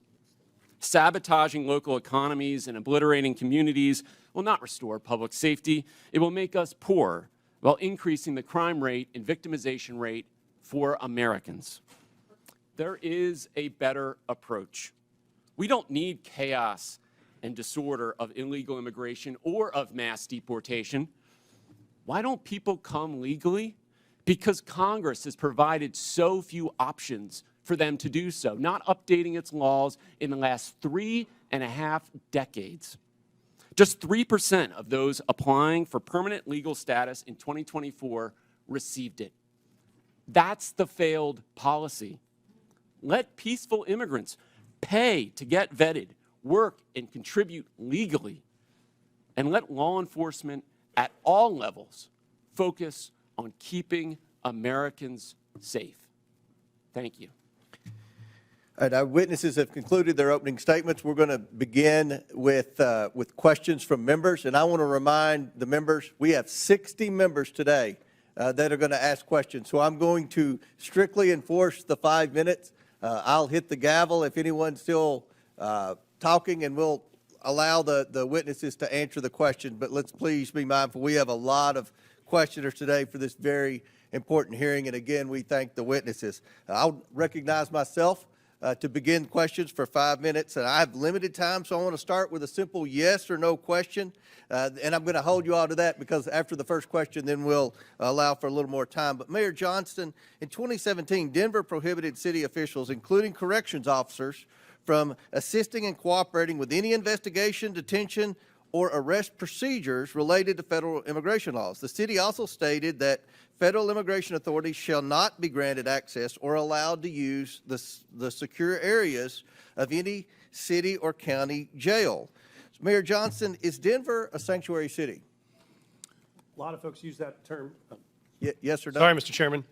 Sabotaging local economies and obliterating communities will not restore public safety. It will make us poor while increasing the crime rate and victimization rate for Americans. There is a better approach. We don't need chaos and disorder of illegal immigration or of mass deportation. Why don't people come legally? Because Congress has provided so few options for them to do so, not updating its laws in the last 3.5 decades. Just 3% of those applying for permanent legal status in 2024 received it. That's the failed policy. Let peaceful immigrants pay to get vetted, work, and contribute legally, and let law enforcement at all levels focus on keeping Americans safe. Thank you. All right, our witnesses have concluded their opening statements. We're going to begin with questions from members, and I want to remind the members we have 60 members today that are going to ask questions. So I'm going to strictly enforce the 5 minutes. I'll hit the gavel if anyone's still talking, and we'll allow the witnesses to answer the question. But let's please be mindful. We have a lot of questioners today for this very important hearing, and again, we thank the witnesses. I'll recognize myself to begin questions for 5 minutes, and I have limited time, so I want to start with a simple yes or no question, and I'm going to hold you all to that because after the first question, then we'll allow for a little more time. But Mayor Johnston, in 2017, Denver prohibited city officials, including corrections officers, from assisting and cooperating with any investigation, detention, or arrest procedures related to federal immigration laws. The city also stated that federal immigration authorities shall not be granted access or allowed to use the secure areas of any city or county jail. Mayor Johnston, is Denver a sanctuary city? A lot of folks use that term. Yes or no? Sorry, Mr. Chairman.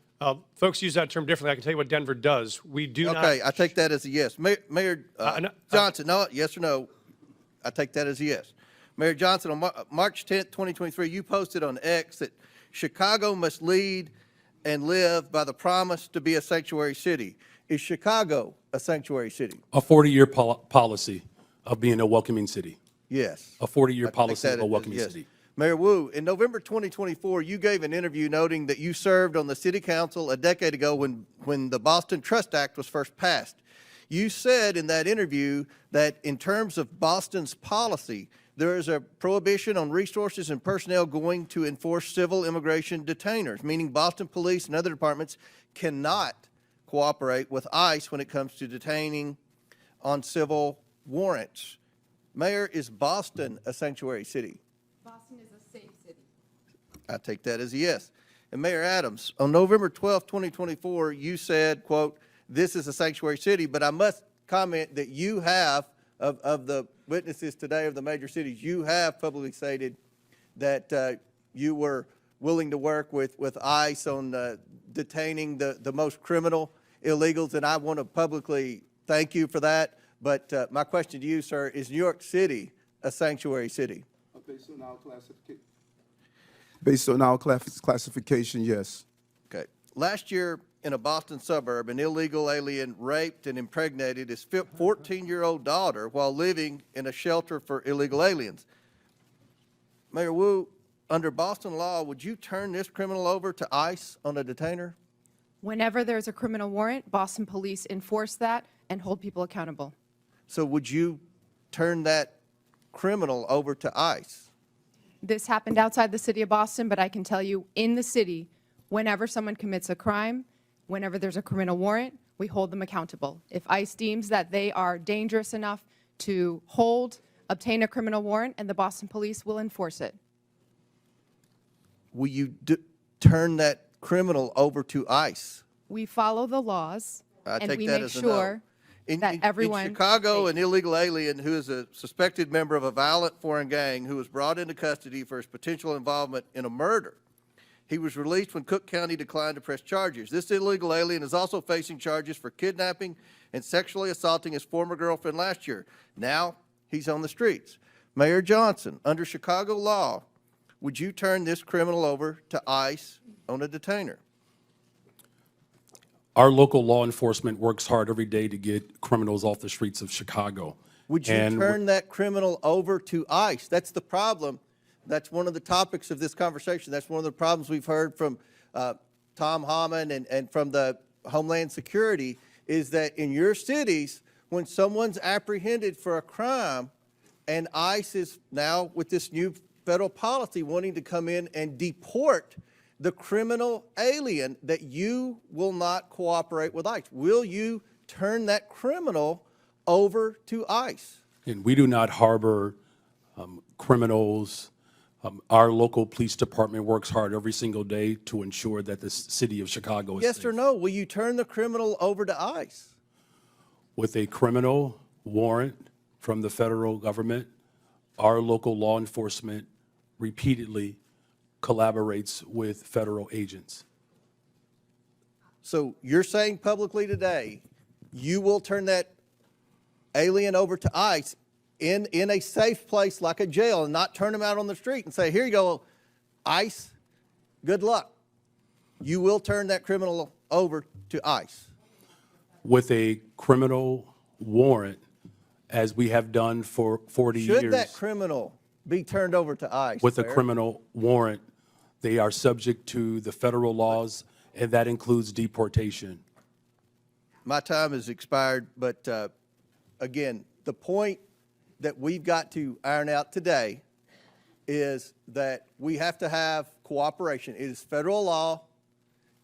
Folks use that term differently. I can tell you what Denver does. We do not. Okay, I take that as a yes. Mayor Johnson, no, yes or no? I take that as a yes. Mayor Johnson, on March 10th, 2023, you posted on X that Chicago must lead and live by the promise to be a sanctuary city. Is Chicago a sanctuary city? A 40-year policy of being a welcoming city. Yes. A 40-year I take policy that of a as welcoming yes. city. Mayor Wu, in November 2024, you gave an interview noting that you served on the city council a decade ago when the Boston Trust Act was first passed. You said in that interview that in terms of Boston's policy, there is a prohibition on resources and personnel going to enforce civil immigration detainers, meaning Boston police and other departments cannot cooperate with ICE when it comes to detaining on civil warrants. Mayor, is Boston a sanctuary city? Boston is a safe city. I take that as a yes. And Mayor Adams, on November 12, 2024, you said, quote, this is a sanctuary city, but I must comment that you have, of the witnesses today of the major cities, you have publicly stated that you were willing to work with ICE on detaining the most criminal illegals, and I want to publicly thank you for that. But my question to you, sir, is New York City a sanctuary city? Based on our classification, yes. Okay. Last year, in a Boston suburb, an illegal alien raped and impregnated his 14-year-old daughter while living in a shelter for illegal aliens. Mayor Wu, under Boston law, would you turn this criminal over to ICE on a detainer? Whenever there's a criminal warrant, Boston police enforce that and hold people accountable. So would you turn that criminal over to ICE? This happened outside the city of Boston, but I can tell you in the city, Whenever someone commits a crime, whenever there's a criminal warrant, we hold them accountable. If ICE deems that they are dangerous enough to hold, obtain a criminal warrant, and the Boston Police will enforce it. Will you turn that criminal over to ICE? We follow the laws, I and take we that make as a sure no. that everyone. In Chicago, is an safe. illegal alien who is a suspected member of a violent foreign gang who was brought into custody for his potential involvement in a murder. He was released when Cook County declined to press charges. This illegal alien is also facing charges for kidnapping and sexually assaulting his former girlfriend last year. Now he's on the streets. Mayor Johnson, under Chicago law, would you turn this criminal over to ICE on a detainer? Our local law enforcement works hard every day to get criminals off the streets of Chicago. Would you And turn that criminal over to ICE? That's the problem. That's one of the topics of this conversation. That's one of the problems we've heard from Tom Hammond and from the Homeland Security is that in your cities, when someone's apprehended for a crime and ICE is now with this new federal policy wanting to come in and deport the criminal alien, that you will not cooperate with ICE. Will you turn that criminal over to ICE? And we do not harbor criminals. Our local police department works hard every single day to ensure that the city of Chicago is Yes safe. or no? Will you turn the criminal over to ICE? With a criminal warrant from the federal government, our local law enforcement repeatedly collaborates with federal agents. So you're saying publicly today, you will turn that alien over to ICE in a safe place like a jail and not turn him out on the street and say, here you go, ICE, good luck. You will turn that criminal over to ICE. With a criminal warrant, as we have done for 40 years. Should that criminal be turned over to ICE? With a Mayor? criminal warrant, they are subject to the federal laws, and that includes deportation. My time has expired, but again, the point that we've got to iron out today is that we have to have cooperation. It is federal law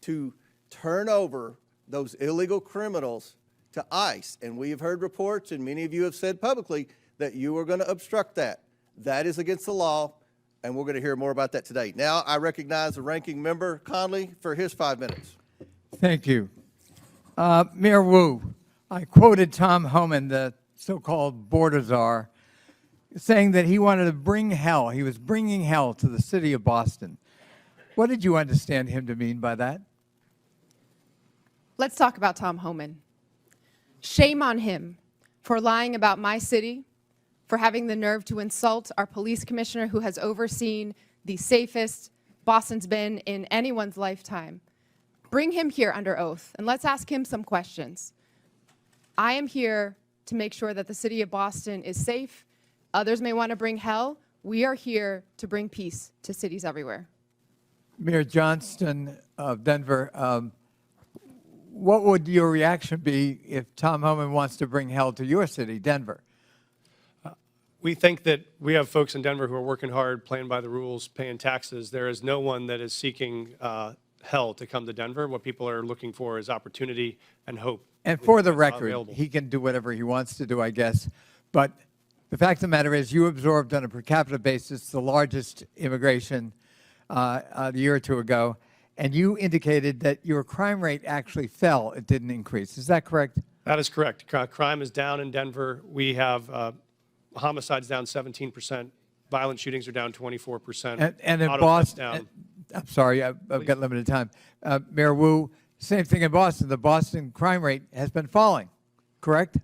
to turn over those illegal criminals to ICE. And we have heard reports, and many of you have said publicly, that you are going to obstruct that. That is against the law, and we're going to hear more about that today. Now I recognize the ranking member, Conley, for his 5 minutes. Thank you. Mayor Wu, I quoted Tom Homan, the so-called border czar, saying that he wanted to bring hell. He was bringing hell to the city of Boston. What did you understand him to mean by that? Let's talk about Tom Homan. Shame on him for lying about my city, for having the nerve to insult our police commissioner who has overseen the safest Boston's been in anyone's lifetime. Bring him here under oath, and let's ask him some questions. I am here to make sure that the city of Boston is safe. Others may want to bring hell. We are here to bring peace to cities everywhere. Mayor Johnston of Denver, what would your reaction be if Tom Homan wants to bring hell to your city, Denver? We think that we have folks in Denver who are working hard, playing by the rules, paying taxes. There is no one that is seeking hell to come to Denver. What people are looking for is opportunity and hope. And for the It's record, available. he can do whatever he wants to do, I guess. But the fact of the matter is you absorbed on a per capita basis the largest immigration a year or two ago, and you indicated that your crime rate actually fell. It didn't increase. Is that correct? That is correct. Crime is down in Denver. We have homicides down 17%. Violent shootings are down 24%. And in Auto theft Boston, down. I'm sorry, I've got limited time. Mayor Wu, same thing in Boston. The Boston crime rate has been falling, correct?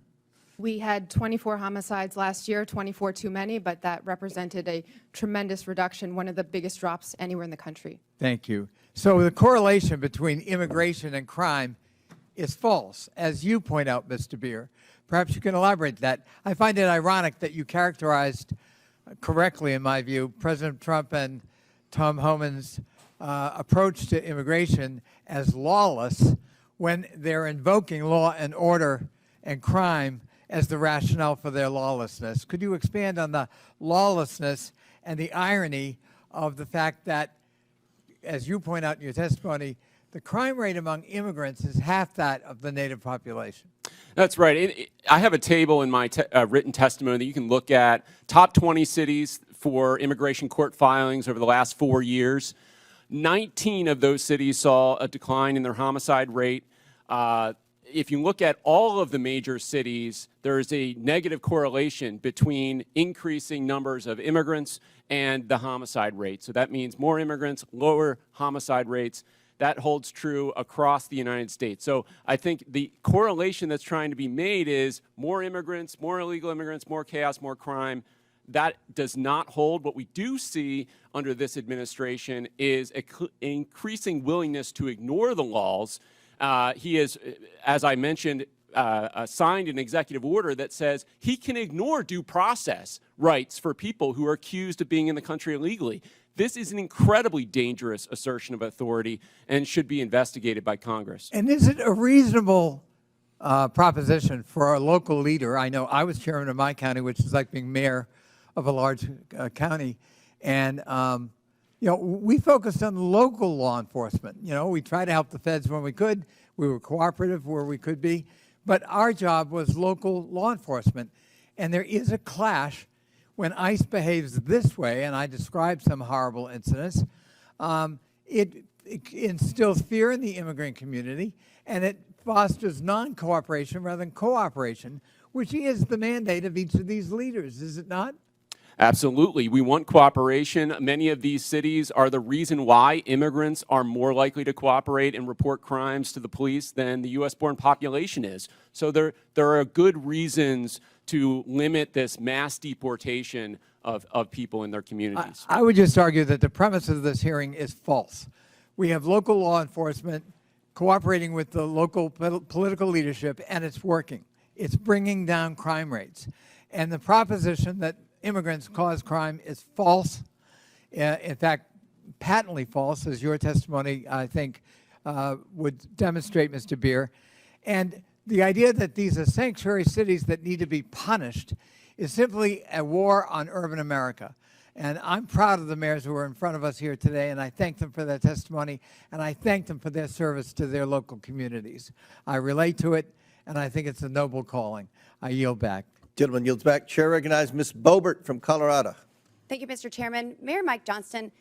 We had 24 homicides last year, 24 too many, but that represented a tremendous reduction, one of the biggest drops anywhere in the country. Thank you. So the correlation between immigration and crime is false, as you point out, Mr. Beer. Perhaps you can elaborate that. I find it ironic that you characterized correctly, in my view, President Trump and Tom Homan's approach to immigration as lawless when they're invoking law and order and crime as the rationale for their lawlessness. Could you expand on the lawlessness and the irony of the fact that as you point out in your testimony, the crime rate among immigrants is half that of the native population. That's right. I have a table in my written testimony that you can look at. Top 20 cities for immigration court filings over the last 4 years. 19 of those cities saw a decline in their homicide rate. If you look at all of the major cities, there is a negative correlation between increasing numbers of immigrants and the homicide rate. So that means more immigrants, lower homicide rates. That holds true across the United States. So I think the correlation that's trying to be made is more immigrants, more illegal immigrants, more chaos, more crime. That does not hold. What we do see under this administration is an increasing willingness to ignore the laws. He has, as I mentioned, signed an executive order that says he can ignore due process rights for people who are accused of being in the country illegally. This is an incredibly dangerous assertion of authority and should be investigated by Congress. And is it a reasonable proposition for a local leader? I know I was chairman of my county, which is like being mayor of a large county, and we focused on local law enforcement. We tried to help the feds when we could. We were cooperative where we could be, but our job was local law enforcement. And there is a clash when ICE behaves this way, and I described some horrible incidents. It instills fear in the immigrant community, and it fosters non-cooperation rather than cooperation, which is the mandate of each of these leaders, is it not? Absolutely. We want cooperation. Many of these cities are the reason why immigrants are more likely to cooperate and report crimes to the police than the U.S.-born population is. So there are good reasons to limit this mass deportation of people in their communities. I would just argue that the premise of this hearing is false. We have local law enforcement cooperating with the local political leadership, and it's working. It's bringing down crime rates. And the proposition that immigrants cause crime is false, in fact, patently false, as your testimony, I think, would demonstrate, Mr. Beer. And the idea that these are sanctuary cities that need to be punished is simply a war on urban America. And I'm proud of the mayors who are in front of us here today, and I thank them for their testimony, and I thank them for their service to their local communities. I relate to it, and I think it's a noble calling. I yield back. Gentleman yields back. Chair recognizes Ms. Boebert from Colorado. Thank you, Mr. Chairman. Mayor Mike Johnston,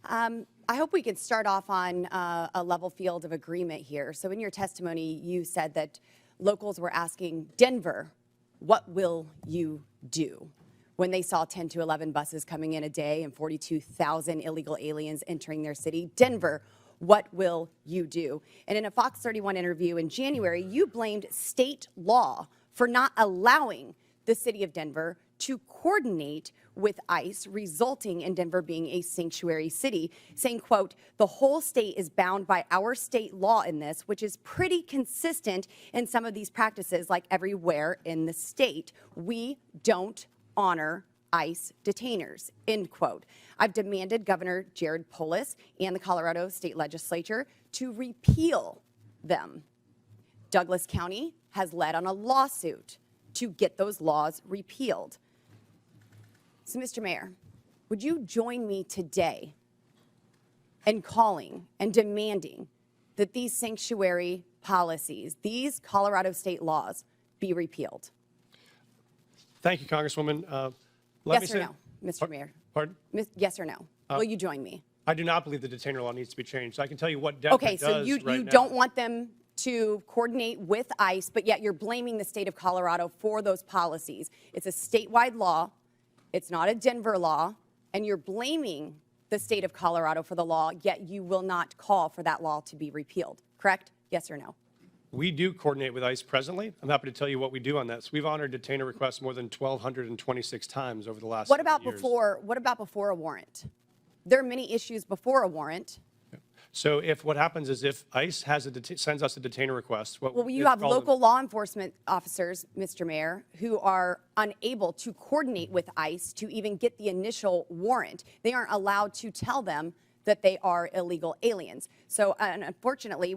I hope we could start off on a level field of agreement here. So in your testimony, you said that locals were asking Denver, what will you do? When they saw 10 to 11 buses coming in a day and 42,000 illegal aliens entering their city. Denver, what will you do? And in a Fox 31 interview in January, you blamed state law for not allowing the city of Denver to coordinate with ICE, resulting in Denver being a sanctuary city, saying, quote, the whole state is bound by our state law in this, which is pretty consistent in some of these practices, like everywhere in the state. We don't honor ICE detainers, end quote. I've demanded Governor Jared Polis and the Colorado State Legislature to repeal them. Douglas County has led on a lawsuit to get those laws repealed. So, Mr. Mayor, would you join me today in calling and demanding that these sanctuary policies, these Colorado state laws, be repealed? Thank you, Congresswoman. Yes or no, Mr. Mayor? Pardon? Yes or no? Will you join me? I do not believe the detainer law needs to be changed. I can tell you what Denver Okay, does so you right now. don't want them to coordinate with ICE, but yet you're blaming the state of Colorado for those policies. It's a statewide law. It's not a Denver law. And you're blaming the state of Colorado for the law, yet you will not call for that law to be repealed. Correct? Yes or no? We do coordinate with ICE presently. I'm happy to tell you what we do on that. So we've honored detainer requests more than 1,226 times over the last What about years. before a warrant? There are many issues before a warrant. So if what happens is if ICE has sends us a detainer request, Well, you have local law enforcement officers, Mr. Mayor, who are unable to coordinate with ICE to even get the initial warrant. They aren't allowed to tell them that they are illegal aliens. So unfortunately,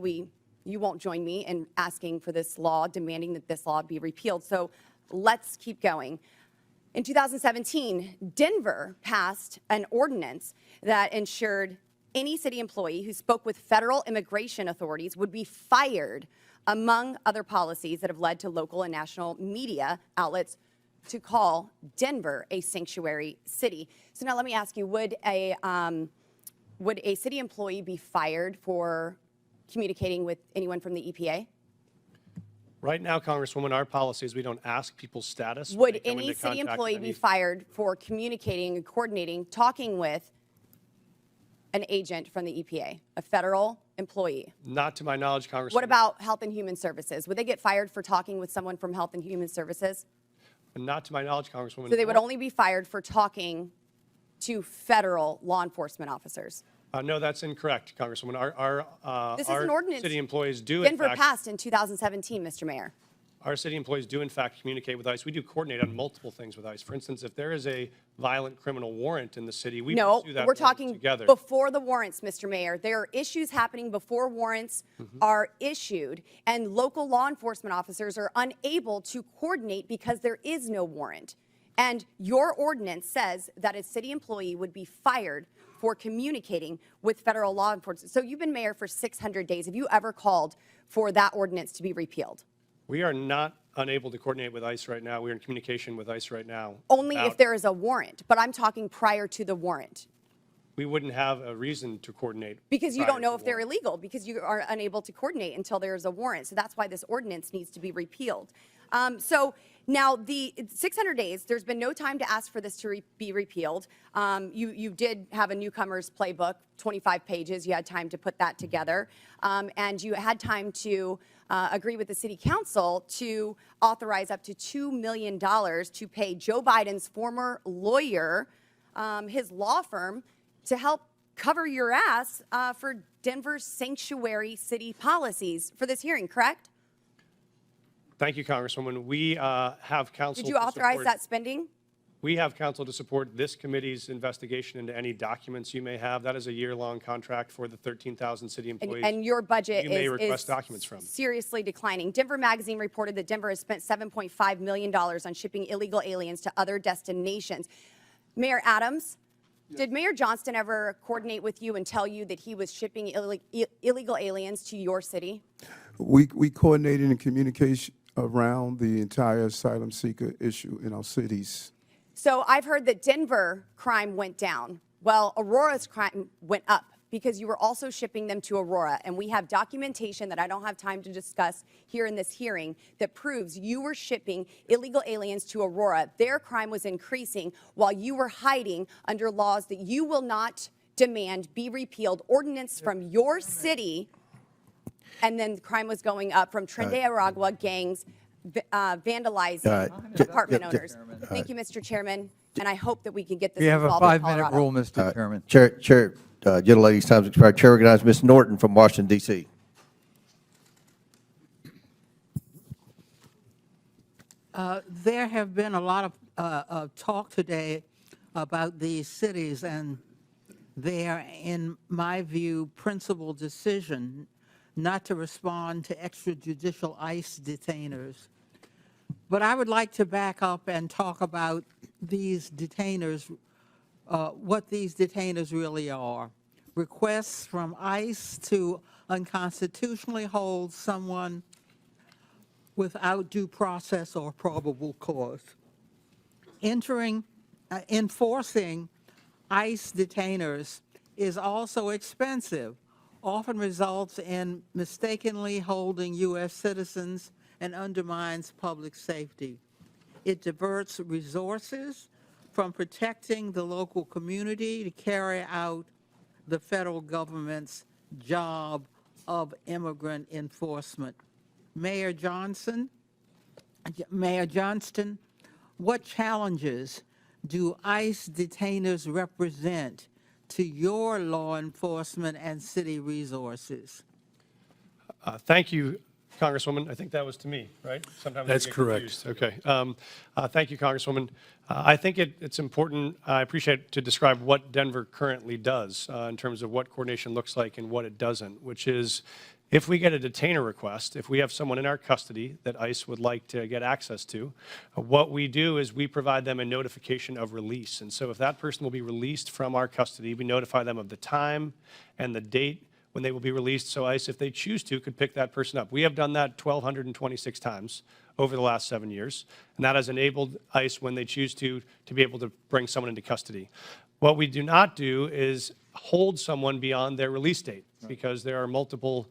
you won't join me in asking for this law, demanding that this law be repealed. So let's keep going. In 2017, Denver passed an ordinance that ensured any city employee who spoke with federal immigration authorities would be fired, among other policies that have led to local and national media outlets to call Denver a sanctuary city. So now let me ask you, would a city employee be fired for communicating with anyone from the EPA? Right now, Congresswoman, our policy is we don't ask people's status. when Would they come any into city contact employee with be any- fired for communicating and coordinating, talking with an agent from the EPA, a federal employee? Not to my knowledge, Congresswoman. What about Health and Human Services? Would they get fired for talking with someone from Health and Human Services? Not to my knowledge, Congresswoman. So they would only be fired for talking to federal law enforcement officers. No, that's incorrect, Congresswoman. This is an ordinance city employees do, in Denver fact, passed in 2017, Mr. Mayor. our city employees do, in fact, communicate with ICE. We do coordinate on multiple things with ICE. For instance, if there is a violent criminal warrant in the city, we No, pursue that we're warrant talking together. before the warrants, Mr. Mayor. There are issues happening before warrants are issued, and local law enforcement officers are unable to coordinate because there is no warrant. And your ordinance says that a city employee would be fired for communicating with federal law enforcement. So you've been mayor for 600 days. Have you ever called for that ordinance to be repealed? We are not unable to coordinate with ICE right now. We are in communication with ICE right now. Only if about- there is a warrant, but I'm talking prior to the warrant. We wouldn't have a reason to coordinate. Because you prior don't know to if they're warrant. illegal, because you are unable to coordinate until there is a warrant. So that's why this ordinance needs to be repealed. So now the 600 days, there's been no time to ask for this to be repealed. You did have a newcomer's playbook, 25 pages. You had time to put that together. And you had time to agree with the city council to authorize up to $2 million to pay Joe Biden's former lawyer, his law firm, to help cover your ass for Denver's sanctuary city policies for this hearing, correct? Thank you, Congresswoman. We have counsel. Did you to authorize support- that spending? We have counsel to support this committee's investigation into any documents you may have. That is a year-long contract for the 13,000 city employees. And your budget you may is request documents from. seriously declining. Denver Magazine reported that Denver has spent $7.5 million on shipping illegal aliens to other destinations. Mayor Adams, did Mayor Johnston ever coordinate with you and tell you that he was shipping illegal aliens to your city? We coordinated in communication around the entire asylum seeker issue in our cities. So I've heard that Denver crime went down. Well, Aurora's crime went up because you were also shipping them to Aurora. And we have documentation that I don't have time to discuss here in this hearing that proves you were shipping illegal aliens to Aurora. Their crime was increasing while you were hiding under laws that you will not demand be repealed, ordinance from your city. And then crime was going up from Trinidad Aragua gangs vandalizing apartment owners. Thank you, Mr. Chairman, and I hope that we can get this We have a resolved in 5-minute Colorado. rule, Mr. Chairman. Chair, gentlelady's time's expired. Chair recognizes Ms. Norton from Washington, D.C. There have been a lot of talk today about these cities and their, in my view, principal decision not to respond to extrajudicial ICE detainers. But I would like to back up and talk about these detainers, what these detainers really are. Requests from ICE to unconstitutionally hold someone without due process or probable cause. Enforcing ICE detainers is also expensive, often results in mistakenly holding U.S. citizens and undermines public safety. It diverts resources from protecting the local community to carry out the federal government's job of immigrant enforcement. Mayor Johnston, what challenges do ICE detainers represent to your law enforcement and city resources? Thank you, Congresswoman. I think that was to me, right? Sometimes I That's get correct. confused. Okay. Thank you, Congresswoman. I think it's important, I appreciate to describe what Denver currently does in terms of what coordination looks like and what it doesn't, which is If we get a detainer request, if we have someone in our custody that ICE would like to get access to, what we do is we provide them a notification of release. And so if that person will be released from our custody, we notify them of the time and the date when they will be released. So ICE, if they choose to, could pick that person up. We have done that 1,226 times over the last 7 years. And that has enabled ICE, when they choose to be able to bring someone into custody. What we do not do is hold someone beyond their release date, because there are multiple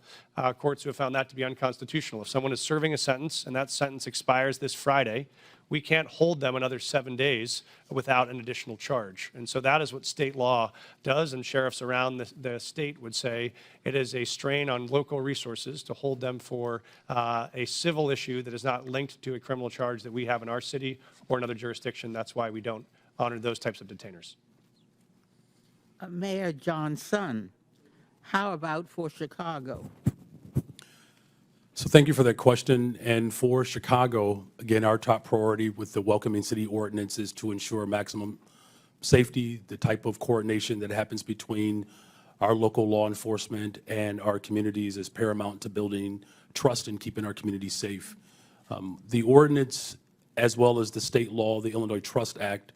courts who have found that to be unconstitutional. If someone is serving a sentence and that sentence expires this Friday, we can't hold them another 7 days without an additional charge. And so that is what state law does, and sheriffs around the state would say it is a strain on local resources to hold them for a civil issue that is not linked to a criminal charge that we have in our city or another jurisdiction. That's why we don't honor those types of detainers. Mayor Johnson, how about for Chicago? So thank you for that question. And for Chicago, again, our top priority with the Welcoming City Ordinance is to ensure maximum safety, the type of coordination that happens between our local law enforcement and our communities is paramount to building trust and keeping our communities safe. The ordinance, as well as the state law, the Illinois Trust Act,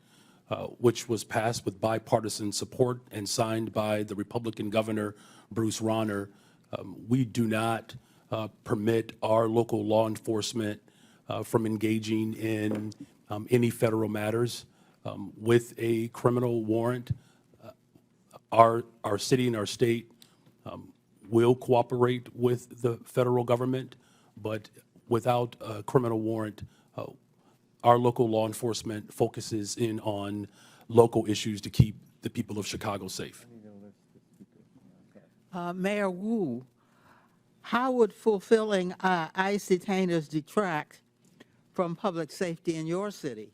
which was passed with bipartisan support and signed by the Republican Governor, Bruce Rauner, we do not permit our local law enforcement from engaging in any federal matters. With a criminal warrant, our city and our state will cooperate with the federal government, but without a criminal warrant, our local law enforcement focuses in on local issues to keep the people of Chicago safe. Mayor Wu, how would fulfilling ICE detainers detract from public safety in your city?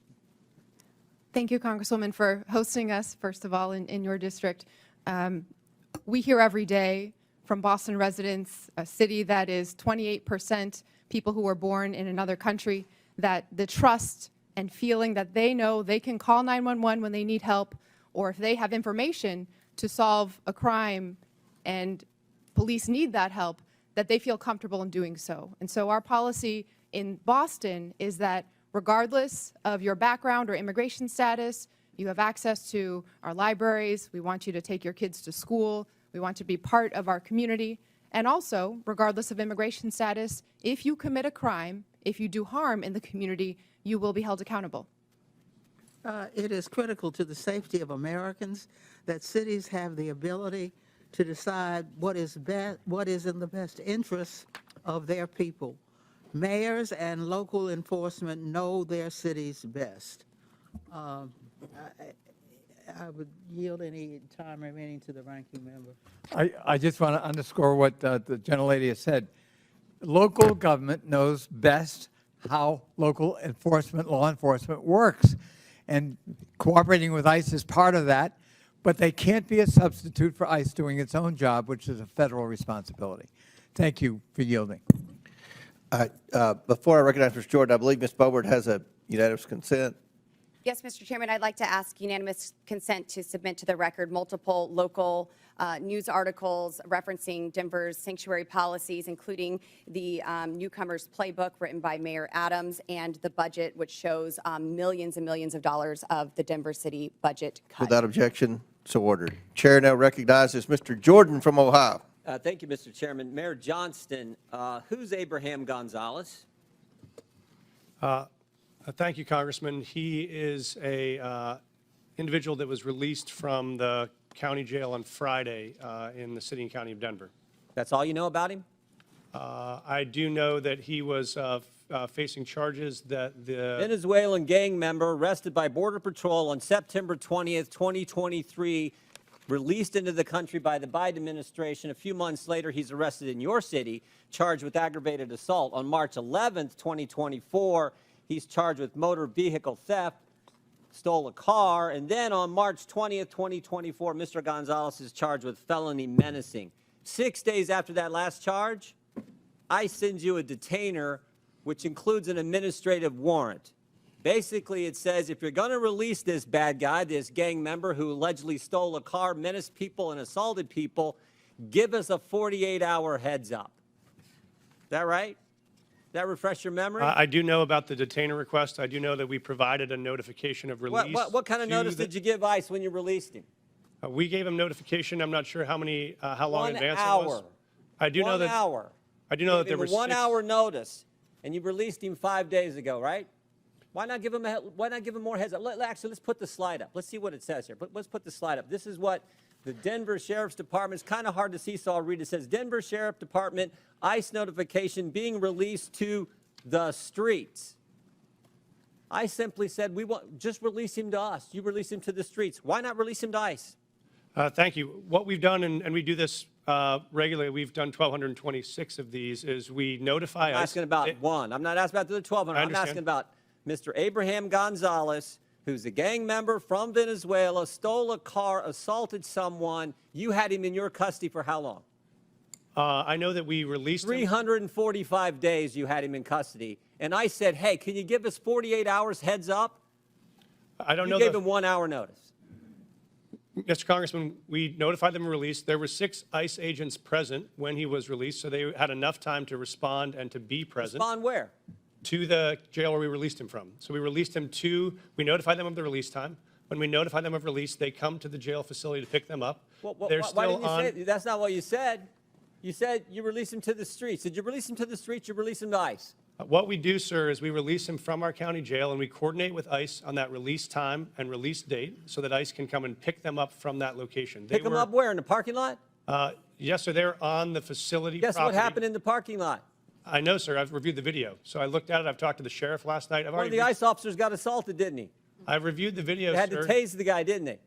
Thank you, Congresswoman, for hosting us, first of all, in your district. We hear every day from Boston residents, a city that is 28% people who were born in another country, that the trust and feeling that they know they can call 911 when they need help, or if they have information to solve a crime and police need that help, that they feel comfortable in doing so. And so our policy in Boston is that regardless of your background or immigration status, you have access to our libraries. We want you to take your kids to school. We want you to be part of our community. And also, regardless of immigration status, if you commit a crime, if you do harm in the community, you will be held accountable. It is critical to the safety of Americans that cities have the ability to decide what is in the best interest of their people. Mayors and local enforcement know their cities best. I would yield any time remaining to the ranking member. I just want to underscore what the gentlelady has said. Local government knows best how local enforcement, law enforcement works. And cooperating with ICE is part of that, but they can't be a substitute for ICE doing its own job, which is a federal responsibility. Thank you for yielding. Before I recognize Mr. Jordan, I believe Ms. Boebert has a unanimous consent. Yes, Mr. Chairman, I'd like to ask unanimous consent to submit to the record multiple local news articles referencing Denver's sanctuary policies, including the Newcomers Playbook written by Mayor Adams and the budget, which shows millions and millions of dollars of the Denver city budget cut. Without objection, so ordered. Chair now recognizes Mr. Jordan from Ohio. Thank you, Mr. Chairman. Mayor Johnston, who's Abraham Gonzalez? Thank you, Congressman. He is a individual that was released from the county jail on Friday in the city and county of Denver. That's all you know about him? I do know that he was facing charges that the Venezuelan gang member arrested by Border Patrol on September 20th, 2023, released into the country by the Biden administration. A few months later, he's arrested in your city, charged with aggravated assault. On March 11th, 2024, he's charged with motor vehicle theft, stole a car, and then on March 20th, 2024, Mr. Gonzalez is charged with felony menacing. 6 days after that last charge, ICE sends you a detainer, which includes an administrative warrant. Basically, it says if you're going to release this bad guy, this gang member who allegedly stole a car, menaced people, and assaulted people, give us a 48-hour heads up. Is that right? Does that refresh your memory? I do know about the detainer request. I do know that we provided a notification of release. What kind of to notice the- did you give ICE when you released him? We gave him notification. I'm not sure how long in 1 advance it hour. was. I do know 1 that. hour. I do know that there Give were him a 1 six- hour notice, and you released him 5 days ago, right? Why not give him more heads up? Actually, let's put the slide up. Let's see what it says here. Let's put the slide up. This is what the Denver Sheriff's Department, it's kind of hard to see, so I'll read it. It says, Denver Sheriff Department, ICE notification being released to the streets. I simply said, just release him to us. You release him to the streets. Why not release him to ICE? Thank you. What we've done, and we do this regularly, we've done 1,226 of these, is we notify I'm us. asking about one. I'm not asking about the other 1,200. I I'm understand. asking about Mr. Abraham Gonzalez, who's a gang member from Venezuela, stole a car, assaulted someone. You had him in your custody for how long? I know that we released him. 345 days you had him in custody. And I said, hey, can you give us 48 hours heads up? I don't You know. gave him 1 hour notice. Mr. Congressman, we notified them of release. There were 6 ICE agents present when he was released, so they had enough time to respond and to be present. Respond where? To the jail where we released him from. So we released him we notified them of the release time. When we notify them of release, they come to the jail facility to pick them up. They're Why still didn't you on. say that's not what you said. You said you release him to the streets. Did you release him to the streets? You release him to ICE? What we do, sir, is we release him from our county jail and we coordinate with ICE on that release time and release date so that ICE can come and pick them up from that location. Pick him up where? In the parking lot? Yes, sir. They're on the facility Guess property. what happened in the parking lot? I know, sir. I've reviewed the video. So I looked at it. I've talked to the sheriff last night. One of the ICE officers got assaulted, didn't he? I've reviewed the video, They had sir. to tase the guy, didn't they?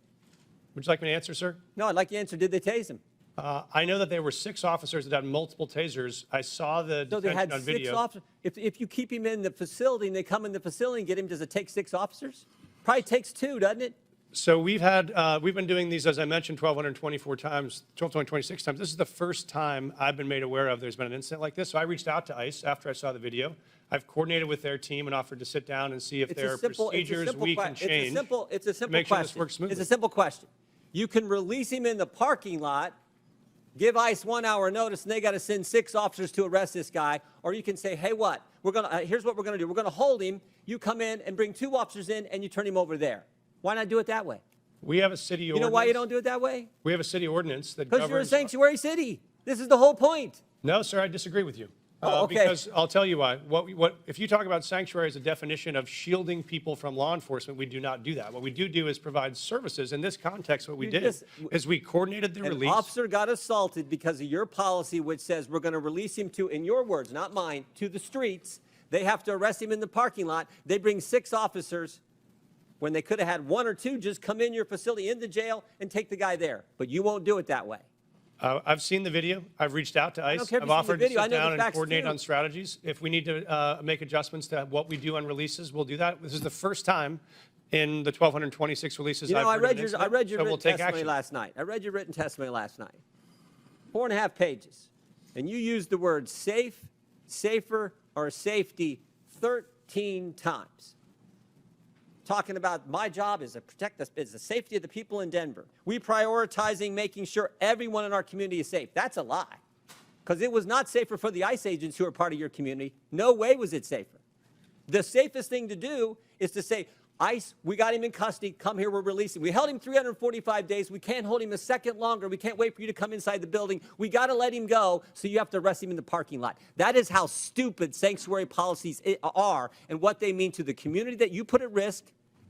Would you like me to answer, sir? No, I'd like you to answer. Did they tase him? I know that there were 6 officers that had multiple tasers. I saw the So they detention had on 6 video. officers. If you keep him in the facility and they come in the facility and get him, does it take 6 officers? Probably takes 2, doesn't it? So we've been doing these, as I mentioned, 1,224 times, 1,226 times. This is the first time I've been made aware of there's been an incident like this. So I reached out to ICE after I saw the video. I've coordinated with their team and offered to sit down and see if there are procedures we can change It's a simple to make sure this question. works smoothly. It's a simple question. You can release him in the parking lot, give ICE 1 hour notice, and they got to send 6 officers to arrest this guy. Or you can say, hey, what? Here's what we're going to do. We're going to hold him. You come in and bring 2 officers in, and you turn him over there. Why not do it that way? We have a city You ordinance. know why you don't do it that way? We have a city ordinance that Because governs. you're a sanctuary city. This is the whole point. No, sir, I disagree with you. Oh, okay. Because I'll tell you why. If you talk about sanctuary as a definition of shielding people from law enforcement, we do not do that. What we do is provide services. In this context, what we did is we coordinated the An release. officer got assaulted because of your policy, which says we're going to release him to, in your words, not mine, to the streets. They have to arrest him in the parking lot. They bring 6 officers when they could have had 1 or 2 just come in your facility, in the jail, and take the guy there. But you won't do it that way. I've seen the video. I've reached out to ICE. care if I've you've seen the offered to video. I sit know the down and facts, coordinate too. on strategies. If we need to make adjustments to what we do on releases, we'll do that. This is the first time in the 1,226 releases You know, I've I heard of read an your, incident, I read your so written we'll take testimony action. last night. I read your written testimony last night. 4.5 pages. And you used the words safe, safer, or safety 13 times. Talking about my job is to protect the safety of the people in Denver. We prioritizing making sure everyone in our community is safe. That's a lie. Because it was not safer for the ICE agents who are part of your community. No way was it safer. The safest thing to do is to say, ICE, we got him in custody. Come here, we're releasing. We held him 345 days. We can't hold him a second longer. We can't wait for you to come inside the building. We got to let him go, so you have to arrest him in the parking lot. That is how stupid sanctuary policies are and what they mean to the community that you put at risk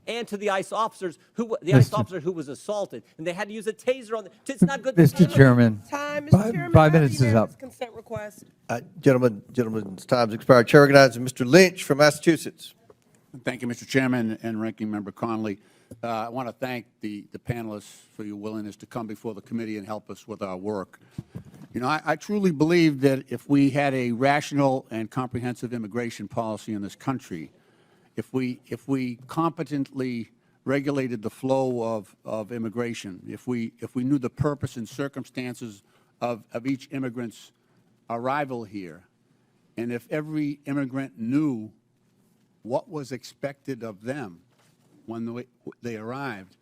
and to the ICE officers ICE officer who was assaulted, and they had to use a taser on them. It's not good. Mr. Chairman, Time, Mr. Five- Chairman. 5 I have minutes is unanimous up. Consent request. Gentlemen's time's expired. Chair recognizes Mr. Lynch from Massachusetts. Thank you, Mr. Chairman and Ranking Member Connolly. I want to thank the panelists for your willingness to come before the committee and help us with our work. You know, I truly believe that if we had a rational and comprehensive immigration policy in this country, if we competently regulated the flow of immigration, if we knew the purpose and circumstances of each immigrant's arrival here, and if every immigrant knew what was expected of them when they arrived,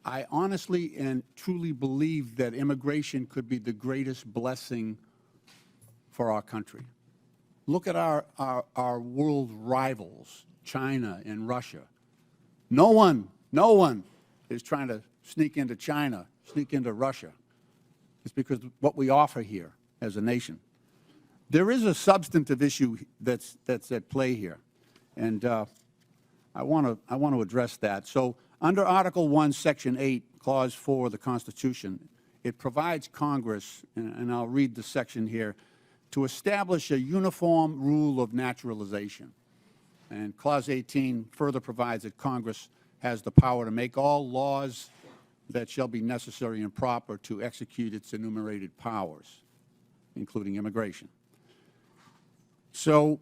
I honestly and truly believe that immigration could be the greatest blessing for our country. look at our world rivals, China and Russia. No one is trying to sneak into China, sneak into Russia. It's because of what we offer here as a nation. There is a substantive issue that's at play here, and I want to address that. So under Article 1, Section 8, Clause 4 of the Constitution, it provides Congress, and I'll read the section here, to establish a uniform rule of naturalization. And Clause 18 further provides that Congress has the power to make all laws that shall be necessary and proper to execute its enumerated powers, including immigration. So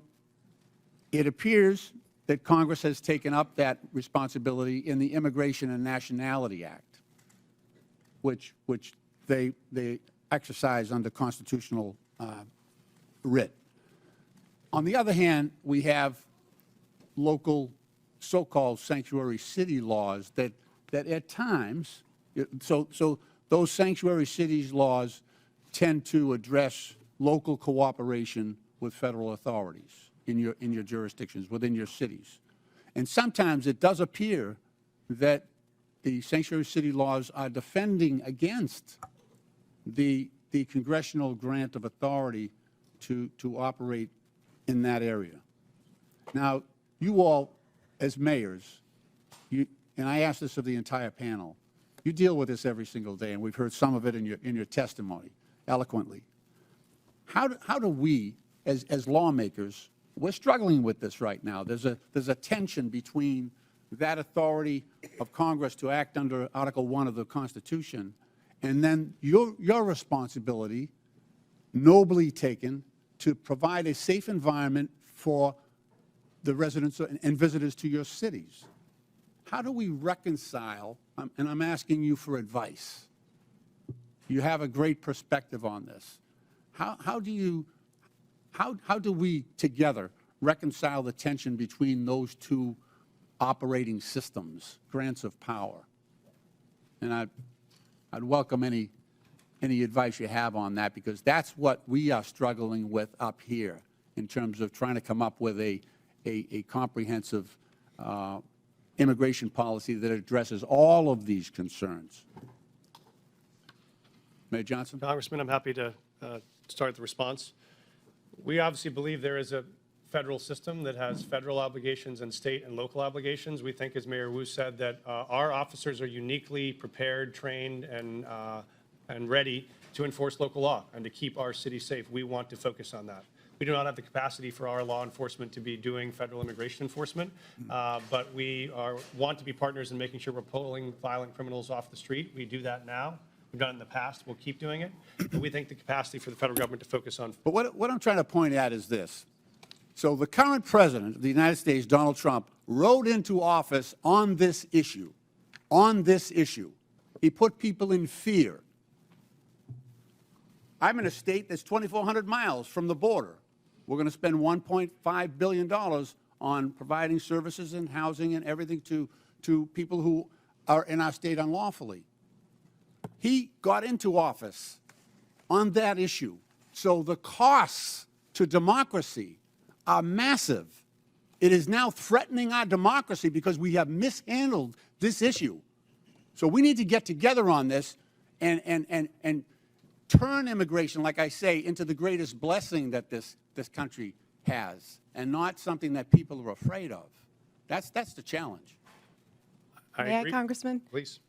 it appears that Congress has taken up that responsibility in the Immigration and Nationality Act, which they exercise under constitutional writ. On the other hand, we have local so-called sanctuary city laws that at times, so those sanctuary cities laws tend to address local cooperation with federal authorities in your jurisdictions, within your cities. And sometimes it does appear that the sanctuary city laws are defending against the congressional grant of authority to operate in that area. Now, you all, as mayors, and I ask this of the entire panel, you deal with this every single day, and we've heard some of it in your testimony eloquently. How do we, as lawmakers, we're struggling with this right now. There's a tension between that authority of Congress to act under Article 1 of the Constitution and then your responsibility, nobly taken, to provide a safe environment for the residents and visitors to your cities. How do we reconcile, and I'm asking you for advice. You have a great perspective on this. How do we together reconcile the tension between those two operating systems, grants of power? And I'd welcome any advice you have on that, because that's what we are struggling with up here in terms of trying to come up with a comprehensive immigration policy that addresses all of these concerns. Mayor Johnson? Congressman, I'm happy to start the response. We obviously believe there is a federal system that has federal obligations and state and local obligations. We think, as Mayor Wu said, that our officers are uniquely prepared, trained, and ready to enforce local law and to keep our city safe. We want to focus on that. We do not have the capacity for our law enforcement to be doing federal immigration enforcement, but we want to be partners in making sure we're pulling violent criminals off the street. We do that now. We've done it in the past. We'll keep doing it. And we think the capacity for the federal government to focus on. But what I'm trying to point at is this. So the current president of the United States, Donald Trump, rode into office on this issue. On this issue. He put people in fear. I'm in a state that's 2,400 miles from the border. We're going to spend $1.5 billion on providing services and housing and everything to people who are in our state unlawfully. He got into office on that issue. So the costs to democracy are massive. It is now threatening our democracy because we have mishandled this issue. So we need to get together on this and turn immigration, like I say, into the greatest blessing that this country has, and not something that people are afraid of. That's the challenge. May I, Congressman? Please.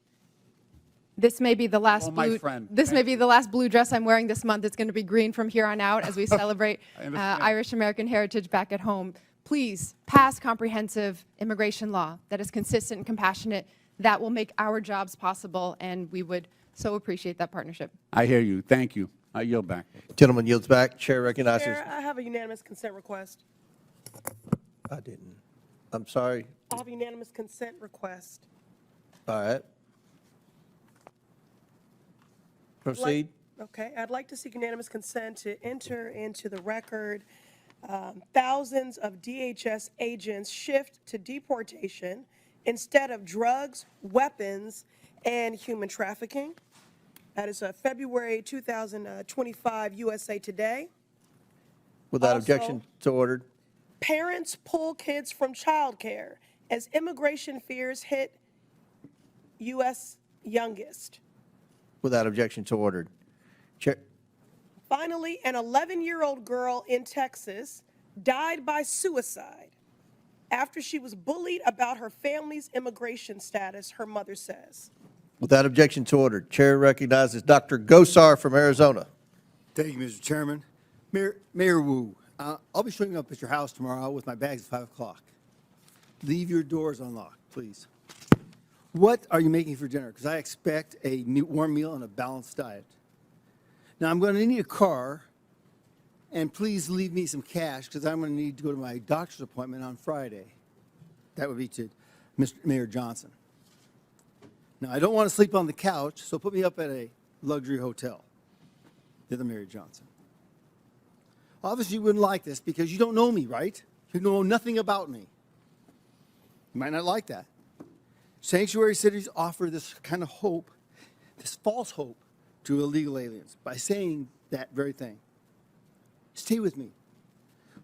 This may be the last my blue. friend. This may be the last blue dress I'm wearing this month. It's going to be green from here on out as we celebrate Irish American heritage back at home. Please pass comprehensive immigration law that is consistent and compassionate. That will make our jobs possible, and we would so appreciate that partnership. I hear you. Thank you. I yield back. Gentleman yields back. Chair recognizes. Chair, I have a unanimous consent request. I didn't. I'm sorry. I have a unanimous consent request. All right. Proceed. Okay, I'd like to seek unanimous consent to enter into the record thousands of DHS agents shift to deportation instead of drugs, weapons, and human trafficking. That is February 2025 USA Today. Without Also, objection, so ordered. Parents pull kids from childcare as immigration fears hit U.S. youngest. Without objection, so ordered. Chair, Finally, an 11-year-old girl in Texas died by suicide after she was bullied about her family's immigration status, her mother says. without objection, so ordered. Chair recognizes Dr. Gosar from Arizona. Thank you, Mr. Chairman. Mayor Wu, I'll be showing up at your house tomorrow with my bags at 5 o'clock. Leave your doors unlocked, please. What are you making for dinner? Because I expect a warm meal and a balanced diet. Now, I'm going to need a car, and please leave me some cash because I'm going to need to go to my doctor's appointment on Friday. That would be to Mr. Mayor Johnson. Now, I don't want to sleep on the couch, so put me up at a luxury hotel. The other Mayor Johnson. Obviously, you wouldn't like this because you don't know me, right? You know nothing about me. You might not like that. Sanctuary cities offer this kind of hope, this false hope, to illegal aliens by saying that very thing. Stay with me.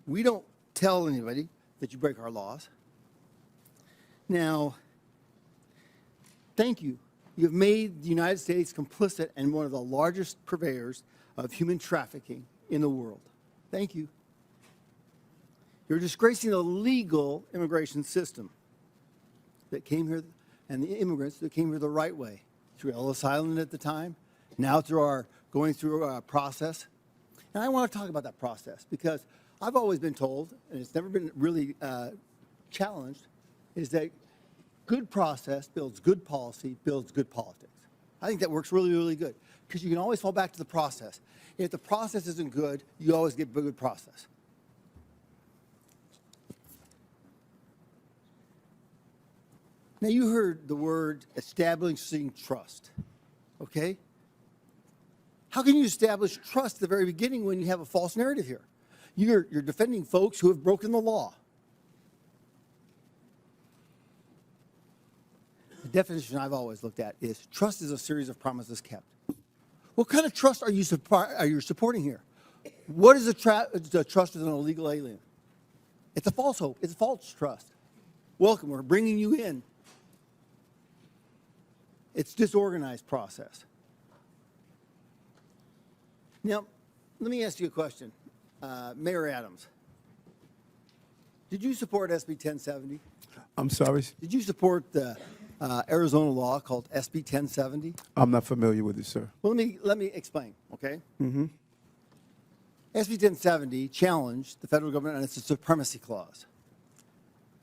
We don't tell anybody that you break our laws. Now, thank you. You've made the United States complicit and one of the largest purveyors of human trafficking in the world. Thank you. You're disgracing the legal immigration system that came here and the immigrants that came here the right way, through Ellis Island at the time, now through our going through a process. And I want to talk about that process because I've always been told, and it's never been really challenged, is that good process builds good policy, builds good politics. I think that works really, really good because you can always fall back to the process. If the process isn't good, you always get good process. Now, you heard the word establishing trust, okay? How can you establish trust at the very beginning when you have a false narrative here? You're defending folks who have broken the law. The definition I've always looked at is trust is a series of promises kept. What kind of trust are you supporting here? What is the trust of an illegal alien? It's a false hope. It's a false trust. Welcome. We're bringing you in. It's disorganized process. Now, let me ask you a question. Mayor Adams, did you support SB 1070? I'm sorry? Did you support the Arizona law called SB 1070? I'm not familiar with it, sir. Well, let me explain, okay? SB 1070 challenged the federal government on its supremacy clause.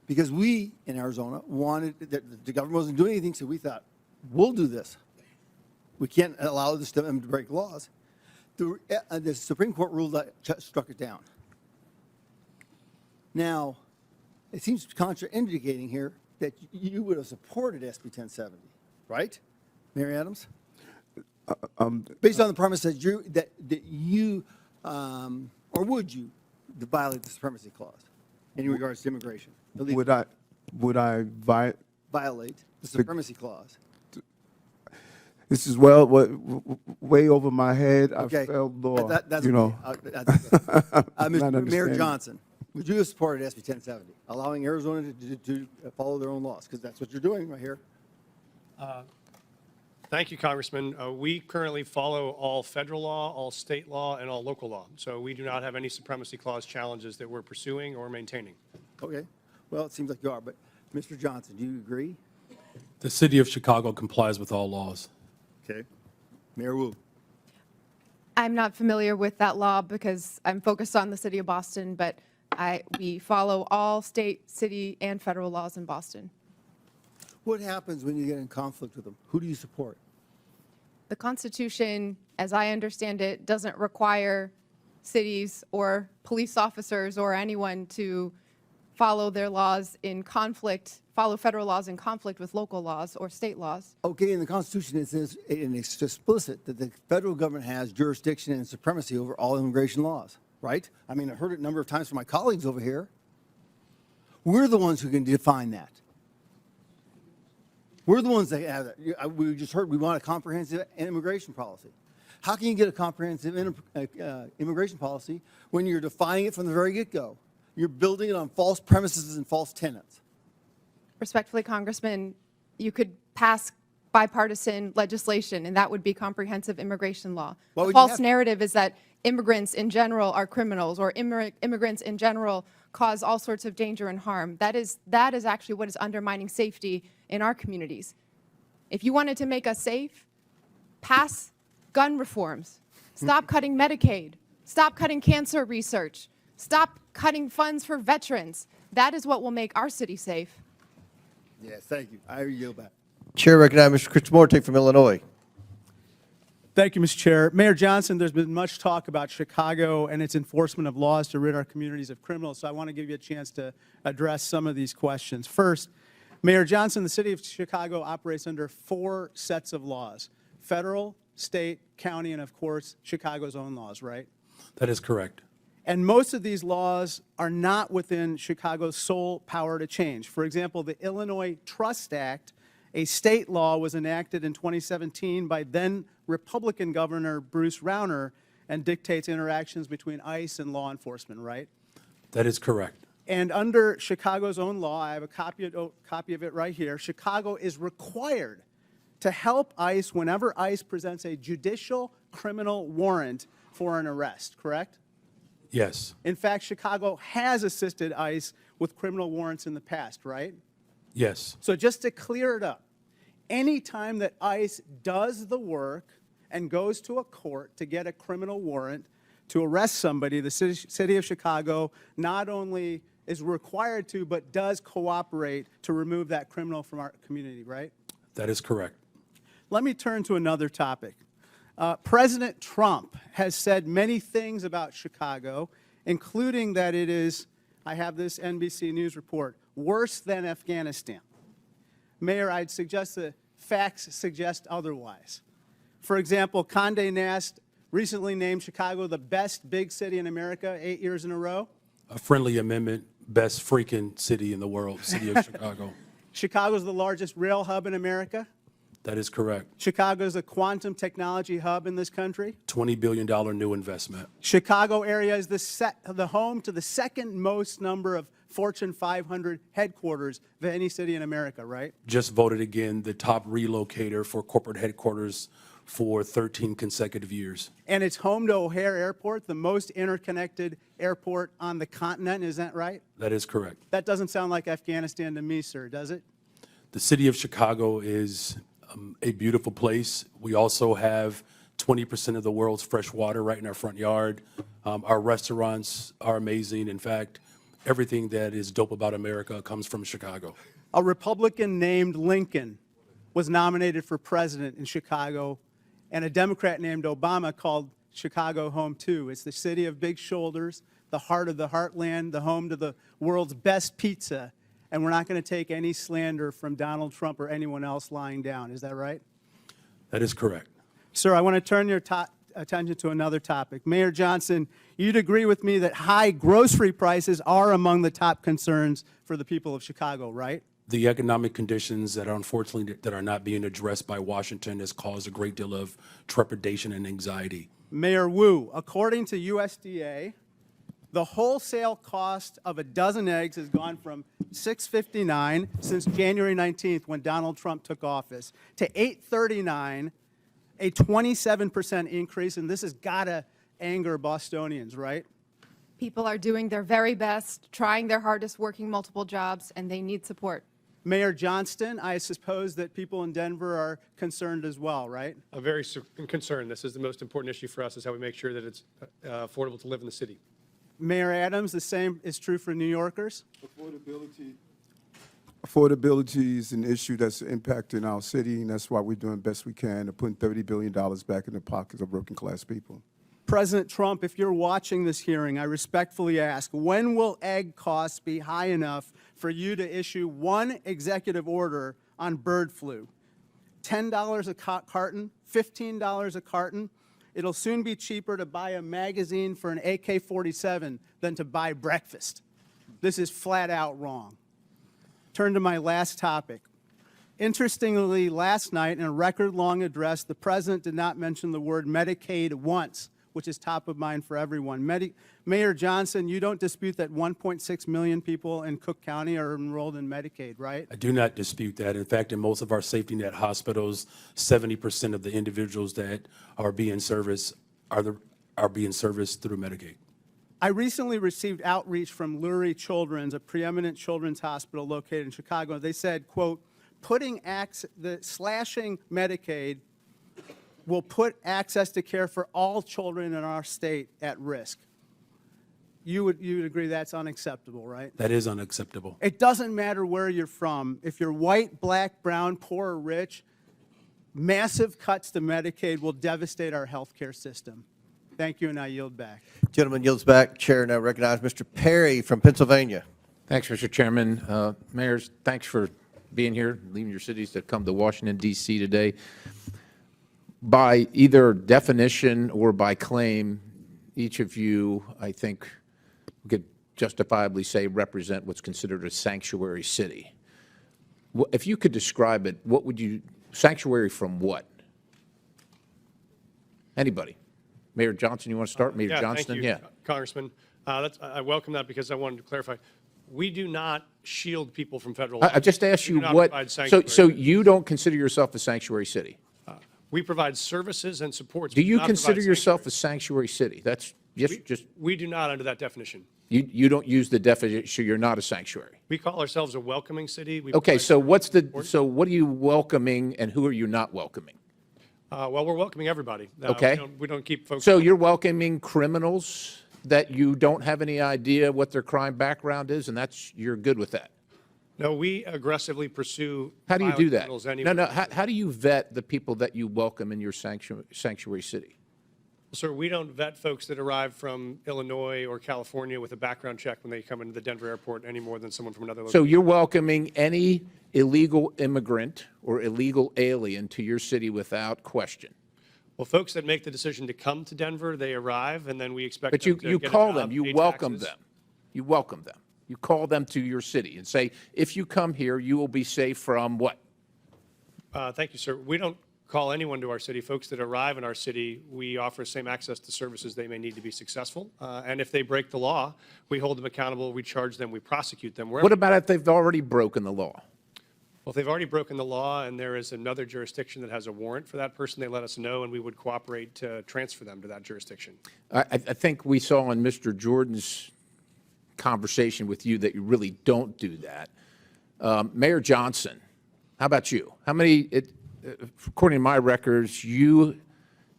Because we, in Arizona, wanted, the government wasn't doing anything, so we thought, we'll do this. We can't allow them to break laws. The Supreme Court ruled that struck it down. Now, it seems contraindicating here that you would have supported SB 1070, right, Mayor Adams? Based on the premise that you or would you violate the supremacy clause in regards to immigration? Would I violate the supremacy clause? This is way over my head. Okay. I felt law. That's you know. okay. Mr. Mayor understanding. Johnson, would you have supported SB 1070, allowing Arizona to follow their own laws? Because that's what you're doing right here. Thank you, Congressman. We currently follow all federal law, all state law, and all local law. So we do not have any supremacy clause challenges that we're pursuing or maintaining. Okay. Well, it seems like you are. But, Mr. Johnson, do you agree? The city of Chicago complies with all laws. Okay. Mayor Wu. I'm not familiar with that law because I'm focused on the city of Boston, but we follow all state, city, and federal laws in Boston. What happens when you get in conflict with them? Who do you support? The Constitution, as I understand it, doesn't require cities or police officers or anyone to follow their laws in conflict, follow federal laws in conflict with local laws or state laws. Okay, in the Constitution it says, and it's explicit, that the federal government has jurisdiction and supremacy over all immigration laws, right? I mean, I've heard it a number of times from my colleagues over here. We're the ones who can define that. We're the ones that have that. We just heard we want a comprehensive immigration policy. How can you get a comprehensive immigration policy when you're defining it from the very get-go? You're building it on false premises and false tenets. Respectfully, Congressman, you could pass bipartisan legislation, and that would be comprehensive immigration law. Why The would you false have- narrative is that immigrants in general are criminals, or immigrants in general cause all sorts of danger and harm. That is actually what is undermining safety in our communities. If you wanted to make us safe, pass gun reforms. Stop cutting Medicaid. Stop cutting cancer research. Stop cutting funds for veterans. That is what will make our city safe. Yes, thank you. I yield back. Chair recognizes Mr. Chris Morte from Illinois. Thank you, Mr. Chair. Mayor Johnson, there's been much talk about Chicago and its enforcement of laws to rid our communities of criminals, so I want to give you a chance to address some of these questions. First, Mayor Johnson, the city of Chicago operates under 4 sets of laws: federal, state, county, and of course, Chicago's own laws, right? That is correct. And most of these laws are not within Chicago's sole power to change. For example, the Illinois Trust Act, a state law, was enacted in 2017 by then Republican Governor Bruce Rauner and dictates interactions between ICE and law enforcement, right? That is correct. And under Chicago's own law, I have a copy of it right here, Chicago is required to help ICE whenever ICE presents a judicial criminal warrant for an arrest, correct? Yes. In fact, Chicago has assisted ICE with criminal warrants in the past, right? Yes. So just to clear it up, any time that ICE does the work and goes to a court to get a criminal warrant to arrest somebody, the city of Chicago not only is required to, but does cooperate to remove that criminal from our community, right? That is correct. Let me turn to another topic. President Trump has said many things about Chicago, including that it is, I have this NBC News report, worse than Afghanistan. Mayor, I'd suggest the facts suggest otherwise. For example, Condé Nast recently named Chicago the best big city in America 8 years in a row. A friendly amendment, best freaking city in the world, city of Chicago. Chicago's the largest rail hub in America. That is correct. Chicago's a quantum technology hub in this country. $20 billion new investment. Chicago area is the home to the second most number of Fortune 500 headquarters of any city in America, right? Just voted again the top relocator for corporate headquarters for 13 consecutive years. And it's home to O'Hare Airport, the most interconnected airport on the continent, is that right? That is correct. That doesn't sound like Afghanistan to me, sir, does it? The city of Chicago is a beautiful place. We also have 20% of the world's fresh water right in our front yard. Our restaurants are amazing. In fact, everything that is dope about America comes from Chicago. A Republican named Lincoln was nominated for president in Chicago, and a Democrat named Obama called Chicago home too. It's the city of big shoulders, the heart of the heartland, the home to the world's best pizza. And we're not going to take any slander from Donald Trump or anyone else lying down. Is that right? That is correct. Sir, I want to turn your attention to another topic. Mayor Johnson, you'd agree with me that high grocery prices are among the top concerns for the people of Chicago, right? The economic conditions that are unfortunately that are not being addressed by Washington has caused a great deal of trepidation and anxiety. Mayor Wu, according to USDA, the wholesale cost of a dozen eggs has gone from $6.59 since January 19th when Donald Trump took office to $8.39, a 27% increase, and this has got to anger Bostonians, right? People are doing their very best, trying their hardest, working multiple jobs, and they need support. Mayor Johnston, I suppose that people in Denver are concerned as well, right? I'm very concerned. This is the most important issue for us, is how we make sure that it's affordable to live in the city. Mayor Adams, the same is true for New Yorkers? Affordability is an issue that's impacting our city, and that's why we're doing the best we can to put $30 billion back in the pockets of working-class people. President Trump, if you're watching this hearing, I respectfully ask, when will egg costs be high enough for you to issue one executive order on bird flu? $10 a carton, $15 a carton? It'll soon be cheaper to buy a magazine for an AK-47 than to buy breakfast. This is flat out wrong. Turn to my last topic. Interestingly, last night in a record-long address, the president did not mention the word Medicaid once, which is top of mind for everyone. Mayor Johnson, you don't dispute that 1.6 million people in Cook County are enrolled in Medicaid, right? I do not dispute that. In fact, in most of our safety net hospitals, 70% of the individuals that are being serviced are being serviced through Medicaid. I recently received outreach from Lurie Children's, a preeminent children's hospital located in Chicago. They said, quote, slashing Medicaid will put access to care for all children in our state at risk. You would agree that's unacceptable, right? That is unacceptable. It doesn't matter where you're from. If you're white, black, brown, poor, or rich, massive cuts to Medicaid will devastate our health care system. Thank you, and I yield back. Gentleman yields back. Chair now recognizes Mr. Perry from Pennsylvania. Thanks, Mr. Chairman. Mayors, thanks for being here, leaving your cities to come to Washington, D.C. today. By either definition or by claim, each of you, I think, could justifiably say represent what's considered a sanctuary city. If you could describe it, what would you, sanctuary from what? Anybody? Mayor Johnson, you want to start? Mayor Johnston? Thank you, Congressman. I welcome that because I wanted to clarify. We do not shield people from federal law. I just asked you what, so you don't consider yourself a sanctuary city? We provide services and supports. Do you consider yourself a sanctuary city? That's just. We do not under that definition. You don't use the definition, you're not a sanctuary. We call ourselves a welcoming city. Okay, so what are you welcoming and who are you not welcoming? Well, we're welcoming everybody. Okay. We don't keep folks. So you're welcoming criminals that you don't have any idea what their crime background is, and you're good with that? No, we aggressively pursue. How do you do that? No. How do you vet the people that you welcome in your sanctuary city? Well, sir, we don't vet folks that arrive from Illinois or California with a background check when they come into the Denver airport any more than someone from another location. So you're welcoming any illegal immigrant or illegal alien to your city without question? Well, folks that make the decision to come to Denver, they arrive, and then we expect But them to you get a call job, them, you pay welcome taxes. them. You welcome them. You call them to your city and say, if you come here, you will be safe from what? Thank you, sir. We don't call anyone to our city. Folks that arrive in our city, we offer same access to services they may need to be successful. And if they break the law, we hold them accountable, we charge them, we prosecute them. What about if they've already broken the law? Well, if they've already broken the law and there is another jurisdiction that has a warrant for that person, they let us know and we would cooperate to transfer them to that jurisdiction. I think we saw in Mr. Jordan's conversation with you that you really don't do that. Mayor Johnson, how about you? How many, according to my records, you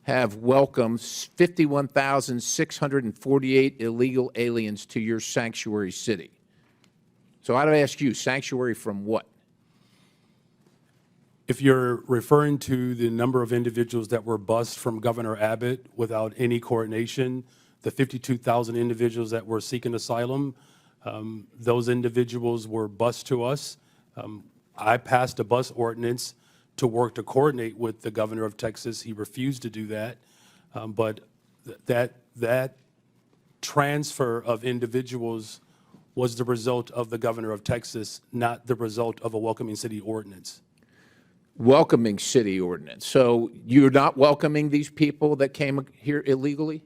have welcomed 51,648 illegal aliens to your sanctuary city. So I'd ask you, sanctuary from what? If you're referring to the number of individuals that were bused from Governor Abbott without any coordination, the 52,000 individuals that were seeking asylum, those individuals were bused to us. I passed a bus ordinance to work to coordinate with the governor of Texas. He refused to do that. But that transfer of individuals was the result of the governor of Texas, not the result of a welcoming city ordinance. Welcoming city ordinance. So you're not welcoming these people that came here illegally?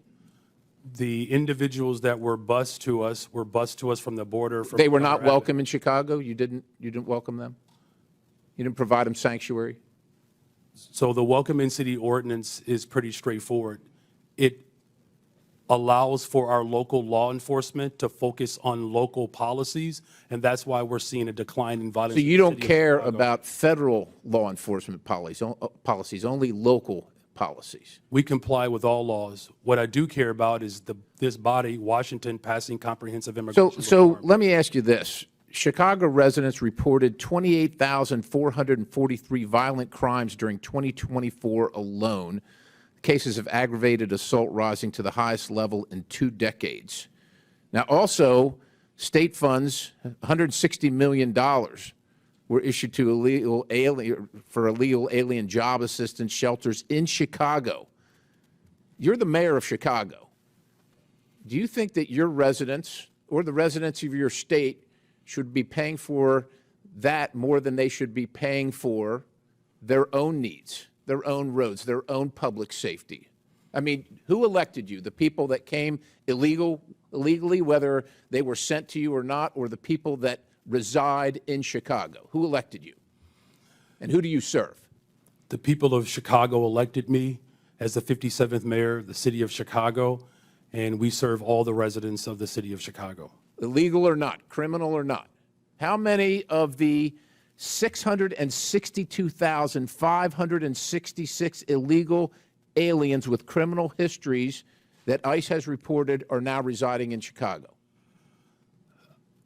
The individuals that were bused to us from the border. From They were not Governor welcome in Chicago? You didn't welcome them? You didn't provide them sanctuary? So the welcoming city ordinance is pretty straightforward. It allows for our local law enforcement to focus on local policies, and that's why we're seeing a decline in violence. So you don't care about federal law enforcement policies, only local policies? We comply with all laws. What I do care about is this body, Washington, passing comprehensive immigration So let me ask you this. Chicago residents reported 28,443 violent crimes during 2024 alone, cases of aggravated assault rising to the highest level in 2 decades. Now, also, state funds, $160 million, were issued to illegal alien job assistance shelters in Chicago. You're the mayor of Chicago. Do you think that your residents or the residents of your state should be paying for that more than they should be paying for their own needs, their own roads, their own public safety? I mean, who elected you? The people that came illegally, whether they were sent to you or not, or the people that reside in Chicago? Who elected you? And who do you serve? The people of Chicago elected me as the 57th mayor of the city of Chicago, and we serve all the residents of the city of Chicago. Illegal or not, criminal or not? How many of the 662,566 illegal aliens with criminal histories that ICE has reported are now residing in Chicago?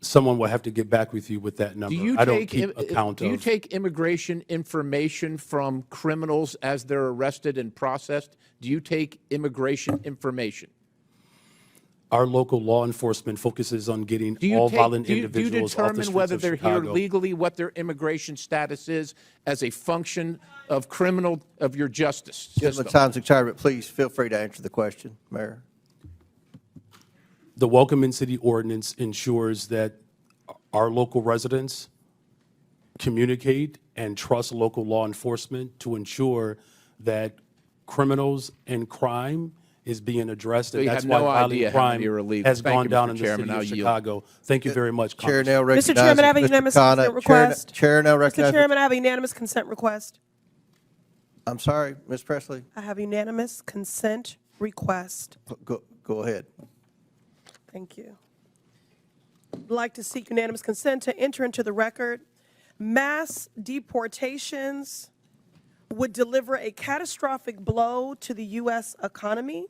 Someone will have to get back with you with that number. I don't keep account do you of. take immigration information from criminals as they're arrested and processed? Do you take immigration information? Our local law enforcement focuses on getting all violent individuals off the determine streets whether of they're here Chicago. legally, what their immigration status is, as a function of your justice Gentlemen, system? time's expired, but please feel free to answer the question, Mayor. The Welcome in City ordinance ensures that our local residents communicate and trust local law enforcement to ensure that criminals and crime is being addressed, and you that's have why no violent idea how many crime are illegal. has Thank gone you, down Mr. in the Chairman. city I'll of yield. Chicago. Thank you very much, Chair Congressman. now recognizes Mr. Chairman, I have a Mr. unanimous Khanna. consent request. Chair now Mr. recognizes. Chairman, I have a unanimous consent request. I'm sorry, Ms. Presley. I have a unanimous consent request. Go ahead. Thank you. I'd like to seek unanimous consent to enter into the record mass deportations would deliver a catastrophic blow to the U.S. economy.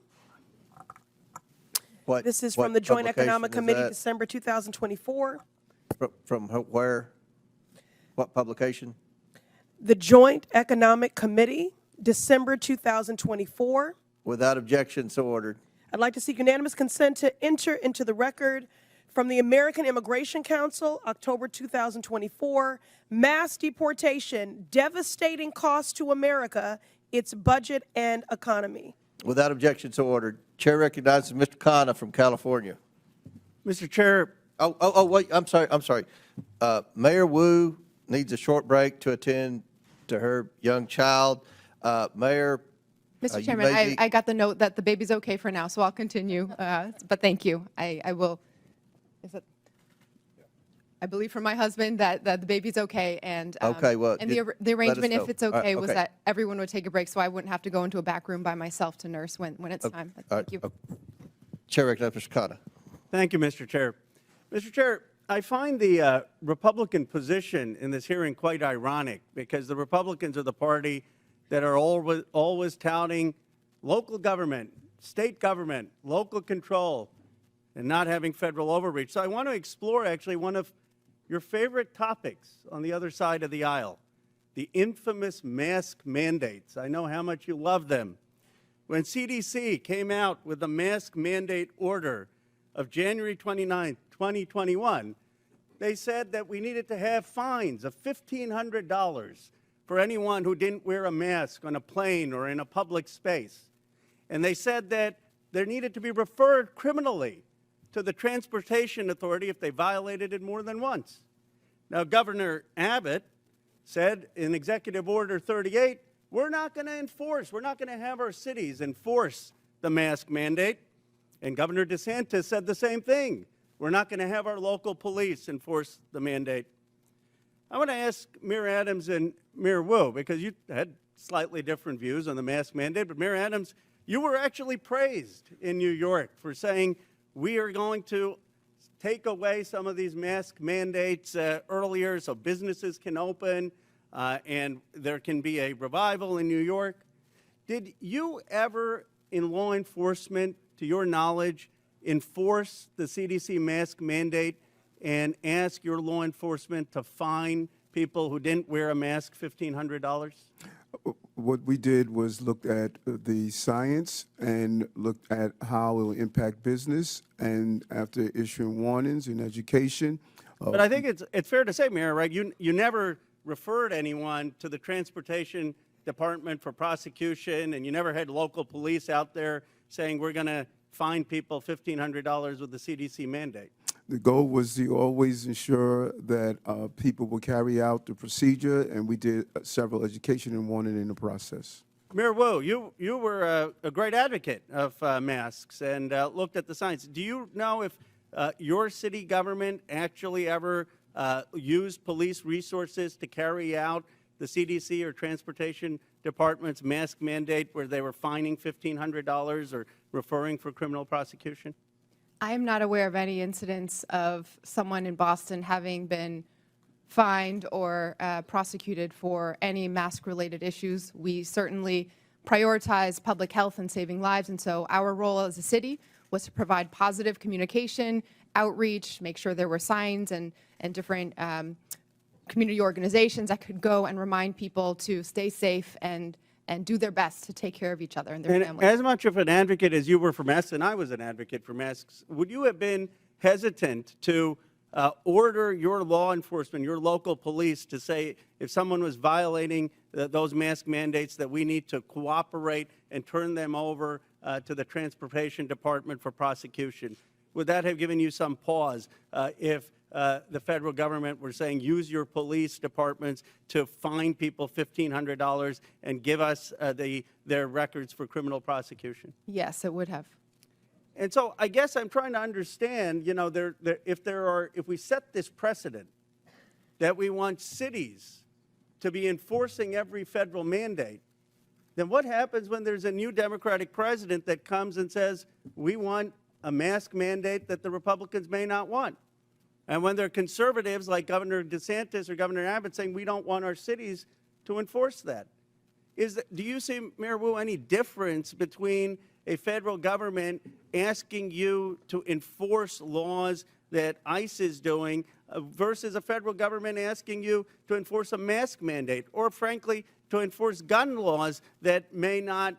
This is from the Joint Economic Committee, December 2024. From where? What publication? The Joint Economic Committee, December 2024. Without objection, so ordered. I'd like to seek unanimous consent to enter into the record from the American Immigration Council, October 2024, mass deportation, devastating cost to America, its budget and economy. Without objection, so ordered. Chair recognizes Mr. Khanna from California. Mr. Chair. Wait, I'm sorry. Mayor Wu needs a short break to attend to her young child. Mayor. Mr. Chairman, I got the note that the baby's okay for now, so I'll continue. But thank you. I will. I believe from my husband that the baby's okay, and Okay, well, and let the us arrangement, know. if it's okay, was okay. that everyone would take a break, so I wouldn't have to go into a back room by myself to nurse when it's time. But thank you. Chair recognizes Mr. Khanna. Thank you, Mr. Chair. Mr. Chair, I find the Republican position in this hearing quite ironic, because the Republicans are the party that are always touting local government, state government, local control, and not having federal overreach. So I want to explore actually one of your favorite topics on the other side of the aisle, the infamous mask mandates. I know how much you love them. When CDC came out with the mask mandate order of January 29, 2021, they said that we needed to have fines of $1,500 for anyone who didn't wear a mask on a plane or in a public space. And they said that there needed to be referred criminally to the Transportation Authority if they violated it more than once. Now, Governor Abbott said in Executive Order 38, we're not going to enforce, we're not going to have our cities enforce the mask mandate. And Governor DeSantis said the same thing. We're not going to have our local police enforce the mandate. I want to ask Mayor Adams and Mayor Wu, because you had slightly different views on the mask mandate, but Mayor Adams, you were actually praised in New York for saying we are going to take away some of these mask mandates earlier so businesses can open and there can be a revival in New York. Did you ever, in law enforcement, to your knowledge, enforce the CDC mask mandate and ask your law enforcement to fine people who didn't wear a mask $1,500? What we did was looked at the science and looked at how it will impact business, and after issuing warnings in education. But I think it's fair to say, Mayor, right, you never referred anyone to the Transportation Department for prosecution, and you never had local police out there saying we're going to fine people $1,500 with the CDC mandate. The goal was to always ensure that people will carry out the procedure, and we did several education and warning in the process. Mayor Wu, you were a great advocate of masks and looked at the science. Do you know if your city government actually ever used police resources to carry out the CDC or Transportation Department's mask mandate where they were fining $1,500 or referring for criminal prosecution? I am not aware of any incidents of someone in Boston having been fined or prosecuted for any mask-related issues. We certainly prioritize public health and saving lives, and so our role as a city was to provide positive communication, outreach, make sure there were signs and different community organizations that could go and remind people to stay safe and do their best to take care of each other and their families. As much of an advocate as you were for masks, and I was an advocate for masks, would you have been hesitant to order your law enforcement, your local police, to say if someone was violating those mask mandates that we need to cooperate and turn them over to the Transportation Department for prosecution? Would that have given you some pause if the federal government were saying use your police departments to fine people $1,500 and give us their records for criminal prosecution? Yes, it would have. And so I guess I'm trying to understand, you know, if we set this precedent that we want cities to be enforcing every federal mandate, then what happens when there's a new Democratic president that comes and says, we want a mask mandate that the Republicans may not want? And when there are conservatives like Governor DeSantis or Governor Abbott saying we don't want our cities to enforce that. Do you see, Mayor Wu, any difference between a federal government asking you to enforce laws that ICE is doing versus a federal government asking you to enforce a mask mandate or, frankly, to enforce gun laws that may not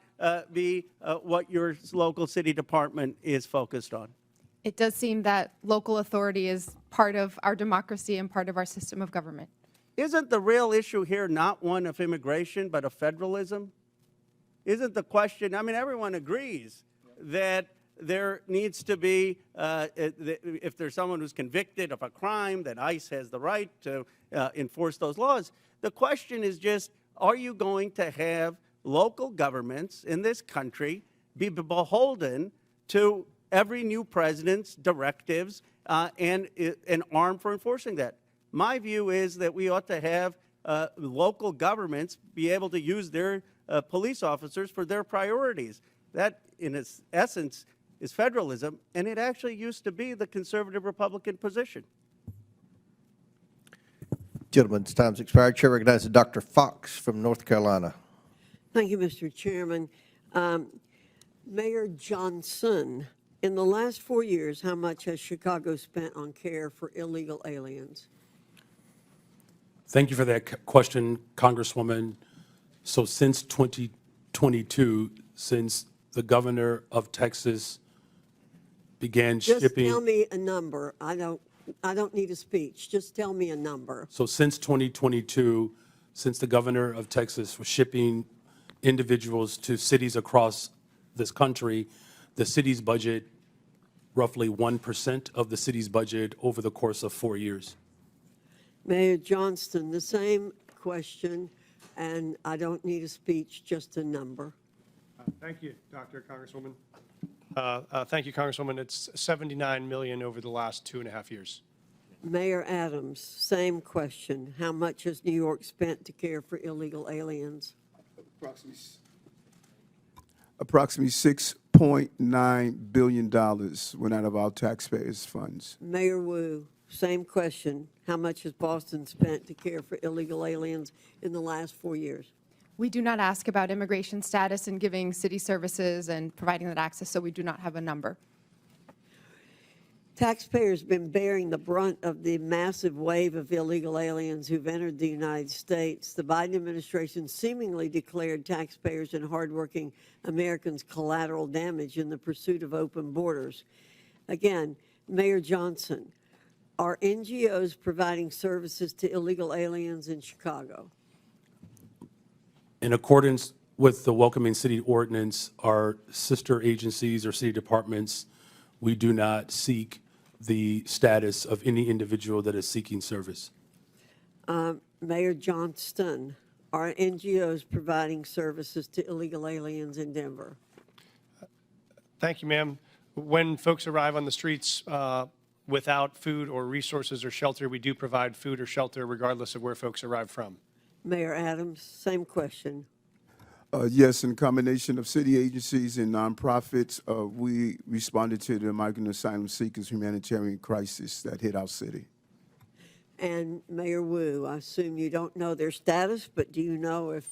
be what your local city department is focused on? It does seem that local authority is part of our democracy and part of our system of government. Isn't the real issue here not one of immigration, but of federalism? Isn't the question, I mean, everyone agrees that there needs to be, if there's someone who's convicted of a crime, that ICE has the right to enforce those laws. The question is just, are you going to have local governments in this country be beholden to every new president's directives and armed for enforcing that? My view is that we ought to have local governments be able to use their police officers for their priorities. That, in its essence, is federalism, and it actually used to be the conservative Republican position. Gentlemen's time's expired. Chair recognizes Dr. Fox from North Carolina. Thank you, Mr. Chairman. Mayor Johnson, in the last 4 years, how much has Chicago spent on care for illegal aliens? Thank you for that question, Congresswoman. So since 2022, since the governor of Texas began shipping. Just tell me a number. I don't need a speech. Just tell me a number. So since 2022, since the governor of Texas was shipping individuals to cities across this country, the city's budget, roughly 1% of the city's budget over the course of 4 years. Mayor Johnston, the same question, and I don't need a speech, just a number. Thank you, Dr. Congresswoman. Thank you, Congresswoman. It's $79 million over the last 2.5 years. Mayor Adams, same question. How much has New York spent to care for illegal aliens? Approximately $6.9 billion went out of our taxpayers' funds. Mayor Wu, same question. How much has Boston spent to care for illegal aliens in the last 4 years? We do not ask about immigration status and giving city services and providing that access, so we do not have a number. Taxpayers have been bearing the brunt of the massive wave of illegal aliens who've entered the United States. The Biden administration seemingly declared taxpayers and hardworking Americans collateral damage in the pursuit of open borders. Again, Mayor Johnson, are NGOs providing services to illegal aliens in Chicago? In accordance with the Welcoming City Ordinance, our sister agencies or city departments, we do not seek the status of any individual that is seeking service. Mayor Johnston, are NGOs providing services to illegal aliens in Denver? Thank you, ma'am. When folks arrive on the streets without food or resources or shelter, we do provide food or shelter regardless of where folks arrive from. Mayor Adams, same question. Yes, in combination of city agencies and nonprofits, we responded to the migrant asylum seekers humanitarian crisis that hit our city. And Mayor Wu, I assume you don't know their status, but do you know if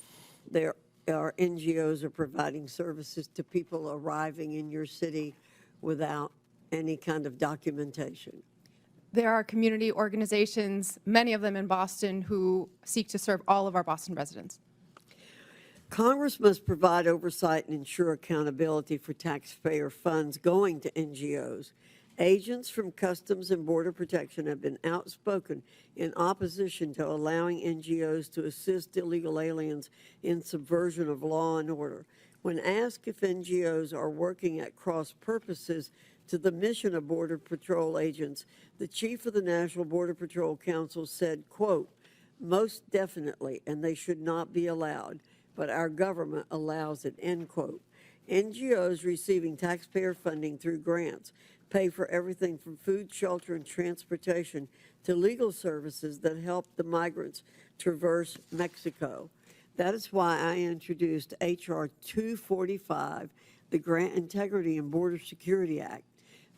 there are NGOs are providing services to people arriving in your city without any kind of documentation? There are community organizations, many of them in Boston, who seek to serve all of our Boston residents. Congress must provide oversight and ensure accountability for taxpayer funds going to NGOs. Agents from Customs and Border Protection have been outspoken in opposition to allowing NGOs to assist illegal aliens in subversion of law and order. When asked if NGOs are working at cross purposes to the mission of Border Patrol agents, the chief of the National Border Patrol Council said, quote, "Most definitely, and they should not be allowed, but our government allows it," end quote. NGOs receiving taxpayer funding through grants pay for everything from food, shelter, and transportation to legal services that help the migrants traverse Mexico. That is why I introduced H.R. 245, the Grant Integrity and Border Security Act.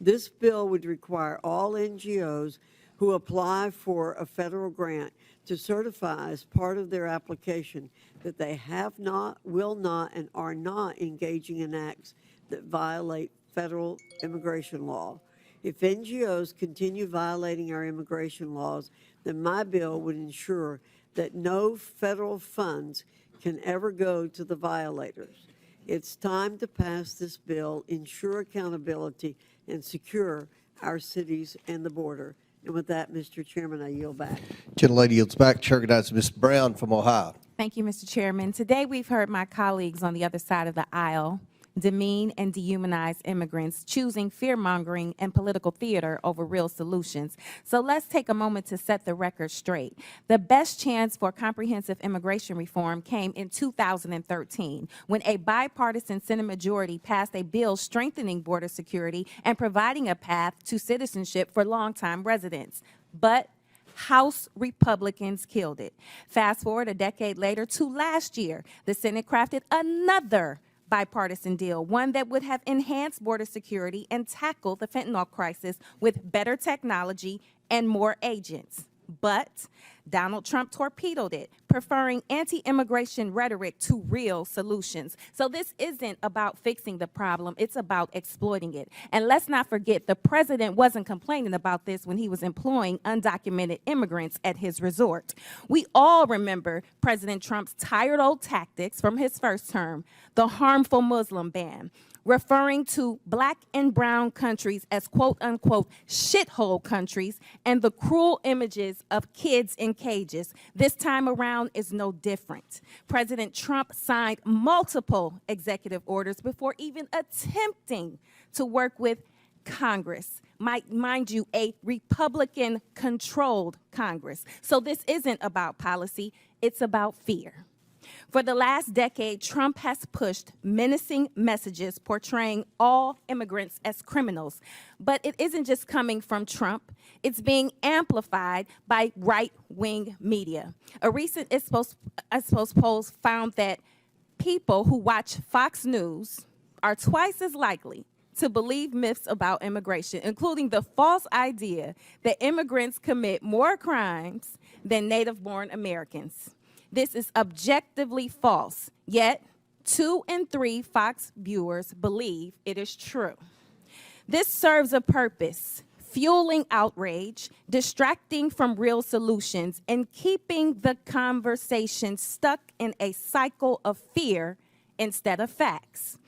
This bill would require all NGOs who apply for a federal grant to certify as part of their application that they have not, will not, and are not engaging in acts that violate federal immigration law. If NGOs continue violating our immigration laws, then my bill would ensure that no federal funds can ever go to the violators. It's time to pass this bill, ensure accountability, and secure our cities and the border. And with that, Mr. Chairman, I yield back. Gentlelady yields back. Chair recognizes Ms. Brown from Ohio. Thank you, Mr. Chairman. Today we've heard my colleagues on the other side of the aisle demean and dehumanize immigrants, choosing fear-mongering and political theater over real solutions. So let's take a moment to set the record straight. The best chance for comprehensive immigration reform came in 2013, when a bipartisan Senate majority passed a bill strengthening border security and providing a path to citizenship for longtime residents. But House Republicans killed it. Fast forward a decade later to last year, the Senate crafted another bipartisan deal, one that would have enhanced border security and tackled the fentanyl crisis with better technology and more agents. But Donald Trump torpedoed it, preferring anti-immigration rhetoric to real solutions. So this isn't about fixing the problem, it's about exploiting it. And let's not forget, the president wasn't complaining about this when he was employing undocumented immigrants at his resort. We all remember President Trump's tired old tactics from his first term, the harmful Muslim ban, referring to black and brown countries as quote-unquote shithole countries, and the cruel images of kids in cages. This time around is no different. President Trump signed multiple executive orders before even attempting to work with Congress. Mind you, a Republican-controlled Congress. So this isn't about policy, it's about fear. For the last decade, Trump has pushed menacing messages portraying all immigrants as criminals. But it isn't just coming from Trump. It's being amplified by right-wing media. A recent Ipsos poll found that people who watch Fox News are twice as likely to believe myths about immigration, including the false idea that immigrants commit more crimes than native-born Americans. This is objectively false, yet 2 in 3 Fox viewers believe it is true. This serves a purpose: fueling outrage, distracting from real solutions, and keeping the conversation stuck in a cycle of fear instead of facts.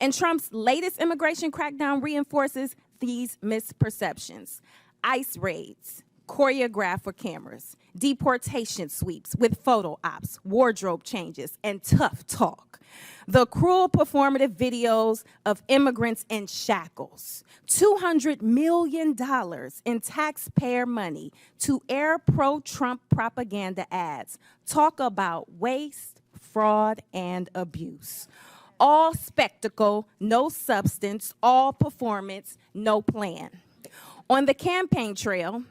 And Trump's latest immigration crackdown reinforces these misperceptions. ICE raids, choreographed for cameras, deportation sweeps with photo ops, wardrobe changes, and tough talk. The cruel performative videos of immigrants in shackles, $200 million in taxpayer money to air pro-Trump propaganda ads. Talk about waste, fraud, and abuse. All spectacle, no substance, all performance, no plan. On the campaign trail,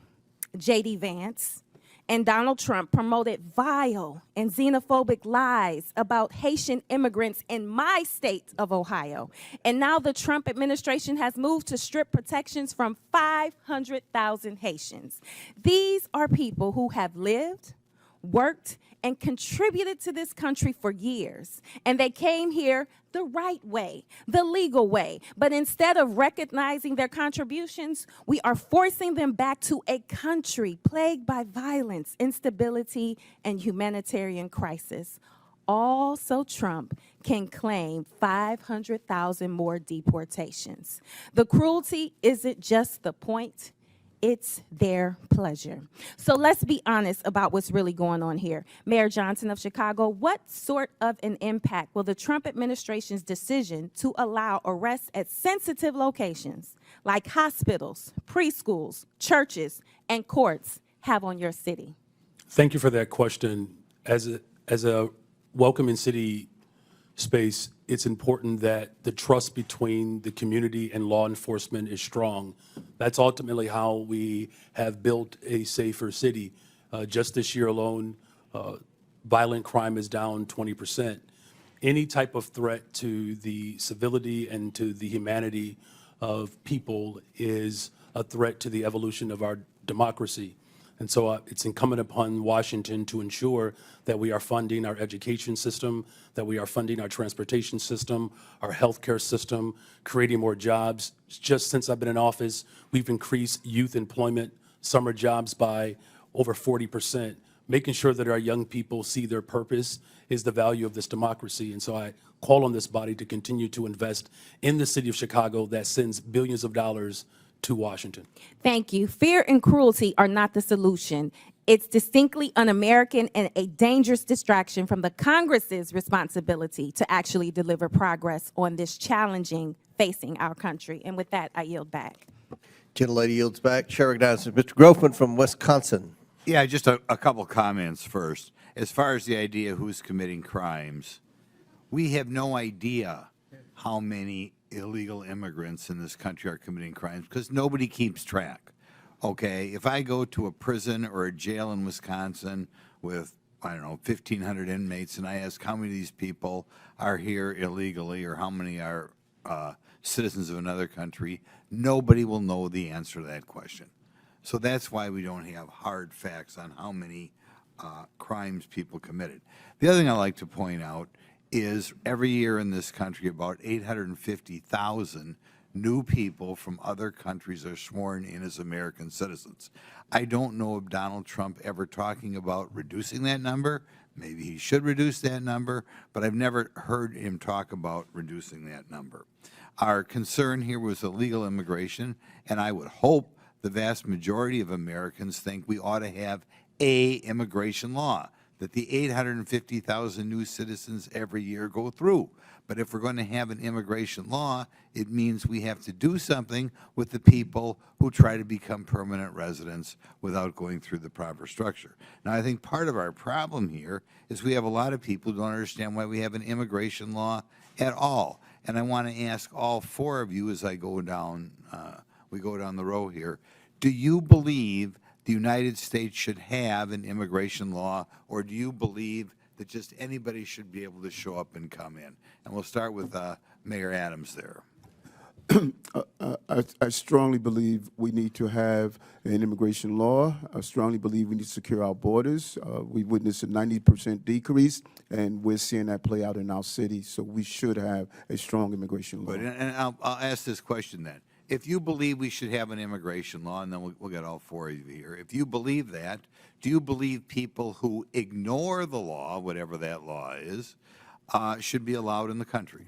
J.D. Vance and Donald Trump promoted vile and xenophobic lies about Haitian immigrants in my state of Ohio. And now the Trump administration has moved to strip protections from 500,000 Haitians. These are people who have lived, worked, and contributed to this country for years. And they came here the right way, the legal way. But instead of recognizing their contributions, we are forcing them back to a country plagued by violence, instability, and humanitarian crisis. All so Trump can claim 500,000 more deportations. The cruelty isn't just the point. It's their pleasure. So let's be honest about what's really going on here. Mayor Johnson of Chicago, what sort of an impact will the Trump administration's decision to allow arrests at sensitive locations like hospitals, preschools, churches, and courts have on your city? Thank you for that question. As a welcoming city space, it's important that the trust between the community and law enforcement is strong. That's ultimately how we have built a safer city. Just this year alone, violent crime is down 20%. Any type of threat to the civility and to the humanity of people is a threat to the evolution of our democracy. And so it's incumbent upon Washington to ensure that we are funding our education system, that we are funding our transportation system, our healthcare system, creating more jobs. Just since I've been in office, we've increased youth employment, summer jobs by over 40%. Making sure that our young people see their purpose is the value of this democracy. And so I call on this body to continue to invest in the city of Chicago that sends billions of dollars to Washington. Thank you. Fear and cruelty are not the solution. It's distinctly un-American and a dangerous distraction from the Congress's responsibility to actually deliver progress on this challenging facing our country. And with that, I yield back. Gentlelady yields back. Chair recognizes Mr. Groffman from Wisconsin. Yeah, just a couple comments first. As far as the idea of who's committing crimes, we have no idea how many illegal immigrants in this country are committing crimes because nobody keeps track. Okay, if I go to a prison or a jail in Wisconsin with, I don't know, 1,500 inmates, and I ask how many of these people are here illegally or how many are citizens of another country, nobody will know the answer to that question. So that's why we don't have hard facts on how many crimes people committed. The other thing I like to point out is every year in this country, about 850,000 new people from other countries are sworn in as American citizens. I don't know of Donald Trump ever talking about reducing that number. Maybe he should reduce that number, but I've never heard him talk about reducing that number. Our concern here was illegal immigration, and I would hope the vast majority of Americans think we ought to have an immigration law that the 850,000 new citizens every year go through. But if we're going to have an immigration law, it means we have to do something with the people who try to become permanent residents without going through the proper structure. Now, I think part of our problem here is we have a lot of people who don't understand why we have an immigration law at all. And I want to ask all four of you as I go down, we go down the row here, do you believe the United States should have an immigration law, or do you believe that just anybody should be able to show up and come in? And we'll start with Mayor Adams there. I strongly believe we need to have an immigration law. I strongly believe we need to secure our borders. We've witnessed a 90% decrease, and we're seeing that play out in our city. So we should have a strong immigration law. Good. And I'll ask this question then. If you believe we should have an immigration law, and then we'll get all four of you here, if you believe that, do you believe people who ignore the law, whatever that law is, should be allowed in the country?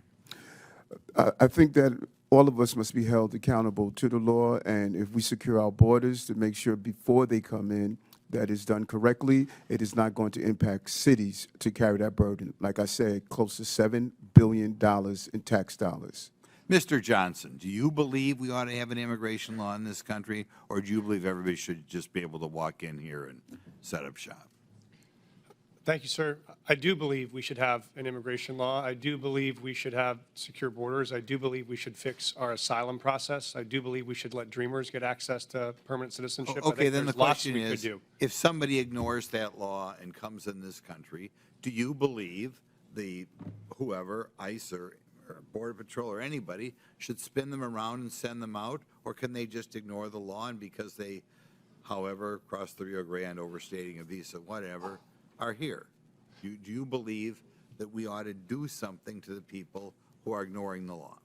I think that all of us must be held accountable to the law, and if we secure our borders to make sure before they come in that is done correctly, it is not going to impact cities to carry that burden. Like I said, close to $7 billion in tax dollars. Mr. Johnson, do you believe we ought to have an immigration law in this country, or do you believe everybody should just be able to walk in here and set up shop? Thank you, sir. I do believe we should have an immigration law. I do believe we should have secure borders. I do believe we should fix our asylum process. I do believe we should let dreamers get access to permanent citizenship. I Okay, think then the there's lots question we could is, do. if somebody ignores that law and comes in this country, do you believe whoever, ICE or Border Patrol or anybody, should spin them around and send them out? Or can they just ignore the law, and because they, however, crossed the Rio Grande, overstating a visa, whatever, are here? Do you believe that we ought to do something to the people who are ignoring the law?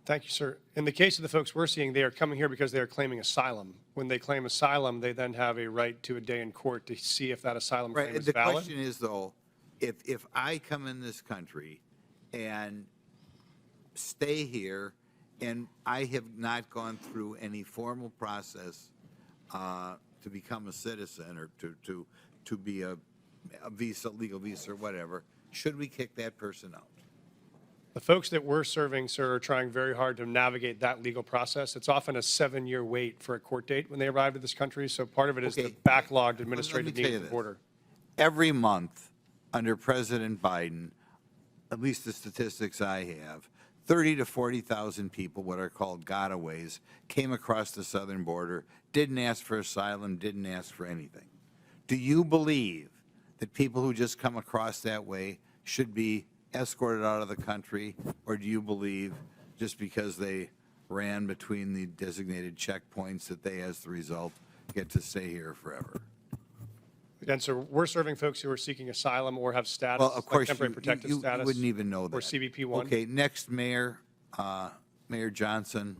Thank you, sir. In the case of the folks we're seeing, they are coming here because they are claiming asylum. When they claim asylum, they then have a right to a day in court to see if that asylum claim is The valid. question is, though, if I come in this country and stay here and I have not gone through any formal process to become a citizen or to be a visa, legal visa or whatever, should we kick that person out? The folks that we're serving, sir, are trying very hard to navigate that legal process. It's often a 7-year wait for a court date when they arrive to this country, so part of it is the backlogged administrative needs of the border. Every month under President Biden, at least the statistics I have, 30 to 40,000 people, what are called gotaways, came across the southern border, didn't ask for asylum, didn't ask for anything. Do you believe that people who just come across that way should be escorted out of the country, or do you believe just because they ran between the designated checkpoints that they, as the result, get to stay here forever? And so we're serving folks who are seeking asylum or have status, Well, of course, like temporary protective status. you wouldn't even know that. Or CBP-1. Okay, next mayor, Mayor Johnson,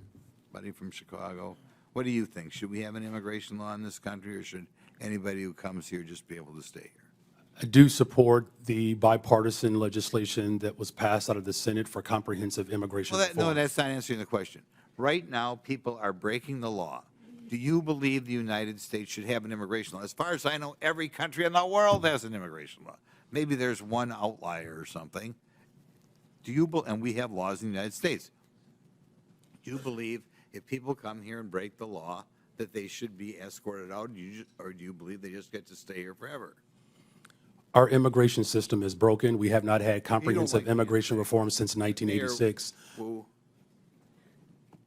buddy from Chicago. What do you think? Should we have an immigration law in this country, or should anybody who comes here just be able to stay here? I do support the bipartisan legislation that was passed out of the Senate for comprehensive immigration Well, reform. no, that's not answering the question. Right now, people are breaking the law. Do you believe the United States should have an immigration law? As far as I know, every country in the world has an immigration law. Maybe there's one outlier or something. And we have laws in the United States. Do you believe if people come here and break the law that they should be escorted out, or do you believe they just get to stay here forever? Our immigration system is broken. We have not had comprehensive immigration reform since 1986.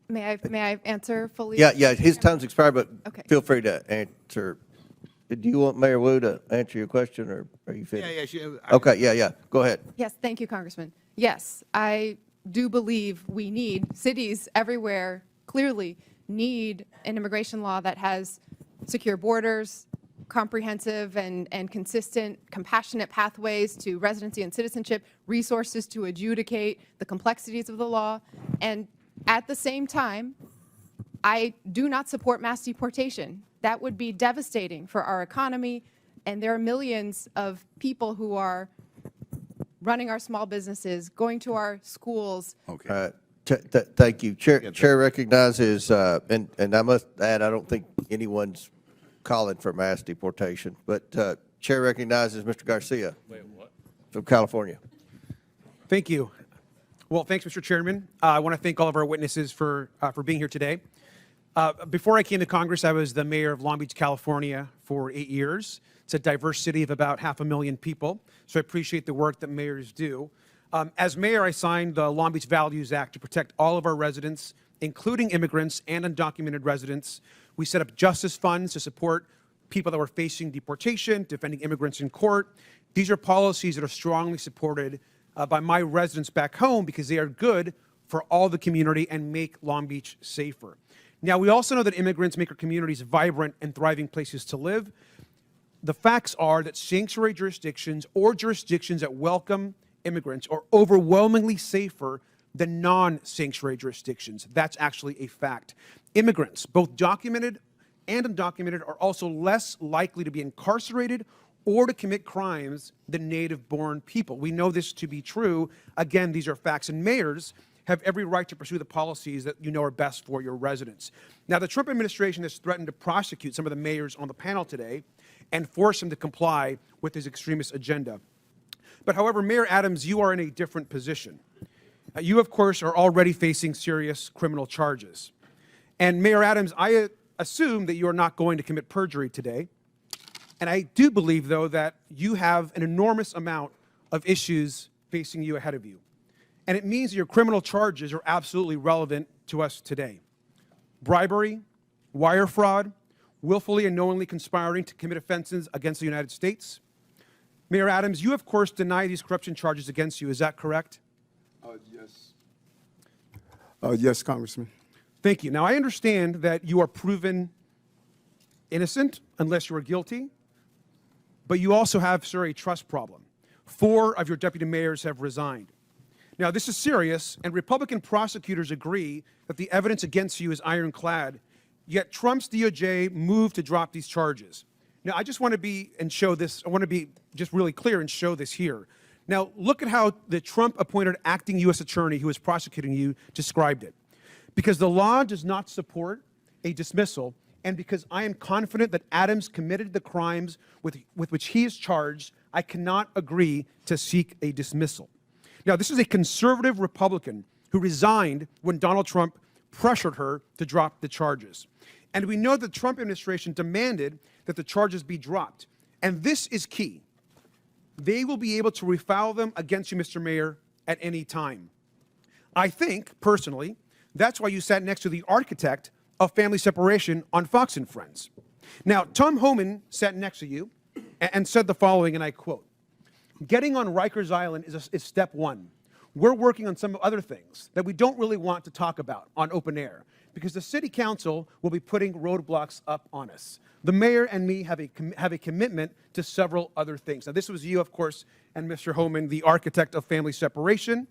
May I answer fully? Yeah, his time's expired, but Okay. feel free to answer. Do you want Mayor Wu to answer your question, or are you finished? Yeah. Okay, yeah, go ahead. Yes, thank you, Congressman. Yes, I do believe we need, cities everywhere clearly need an immigration law that has secure borders, comprehensive and consistent, compassionate pathways to residency and citizenship, resources to adjudicate the complexities of the law. And at the same time, I do not support mass deportation. That would be devastating for our economy, and there are millions of people who are running our small businesses, going to our schools. Okay. Thank you. Chair recognizes, and I must add, I don't think anyone's calling for mass deportation, but Chair recognizes Mr. Garcia. From California. Thank you. Well, thanks, Mr. Chairman. I want to thank all of our witnesses for being here today. Before I came to Congress, I was the mayor of Long Beach, California for 8 years. It's a diverse city of about 500,000 people, so I appreciate the work that mayors do. As mayor, I signed the Long Beach Values Act to protect all of our residents, including immigrants and undocumented residents. We set up justice funds to support people that were facing deportation, defending immigrants in court. These are policies that are strongly supported by my residents back home because they are good for all the community and make Long Beach safer. Now, we also know that immigrants make our communities vibrant and thriving places to live. The facts are that sanctuary jurisdictions or jurisdictions that welcome immigrants are overwhelmingly safer than non-sanctuary jurisdictions. That's actually a fact. Immigrants, both documented and undocumented, are also less likely to be incarcerated or to commit crimes than native-born people. We know this to be true. Again, these are facts. And mayors, have every right to pursue the policies that you know are best for your residents. Now, the Trump administration has threatened to prosecute some of the mayors on the panel today and force them to comply with his extremist agenda. But however, Mayor Adams, you are in a different position. You, of course, are already facing serious criminal charges. And Mayor Adams, I assume that you are not going to commit perjury today. And I do believe, though, that you have an enormous amount of issues facing you ahead of you. And it means that your criminal charges are absolutely relevant to us today. Bribery, wire fraud, willfully and knowingly conspiring to commit offenses against the United States. Mayor Adams, you, of course, deny these corruption charges against you. Is that correct? Yes. Yes, Congressman. Thank you. Now, I understand that you are proven innocent unless you are guilty, but you also have, sir, a trust problem. 4 of your deputy mayors have resigned. Now, this is serious, and Republican prosecutors agree that the evidence against you is ironclad, yet Trump's DOJ moved to drop these charges. Now, I just want to be and show this, I want to be just really clear and show this here. Now, look at how the Trump-appointed acting U.S. attorney who is prosecuting you described it. Because the law does not support a dismissal, and because I am confident that Adams committed the crimes with which he is charged, I cannot agree to seek a dismissal. Now, this is a conservative Republican who resigned when Donald Trump pressured her to drop the charges. And we know the Trump administration demanded that the charges be dropped. And this is key. They will be able to refile them against you, Mr. Mayor, at any time. I think, personally, that's why you sat next to the architect of family separation on Fox and Friends. Now, Tom Homan sat next to you and said the following, and I quote, "Getting on Rikers Island is step one. We're working on some other things that we don't really want to talk about on open air because the city council will be putting roadblocks up on us. The mayor and me have a commitment to several other things." Now, this was you, of course, and Mr. Homan, the architect of family separation.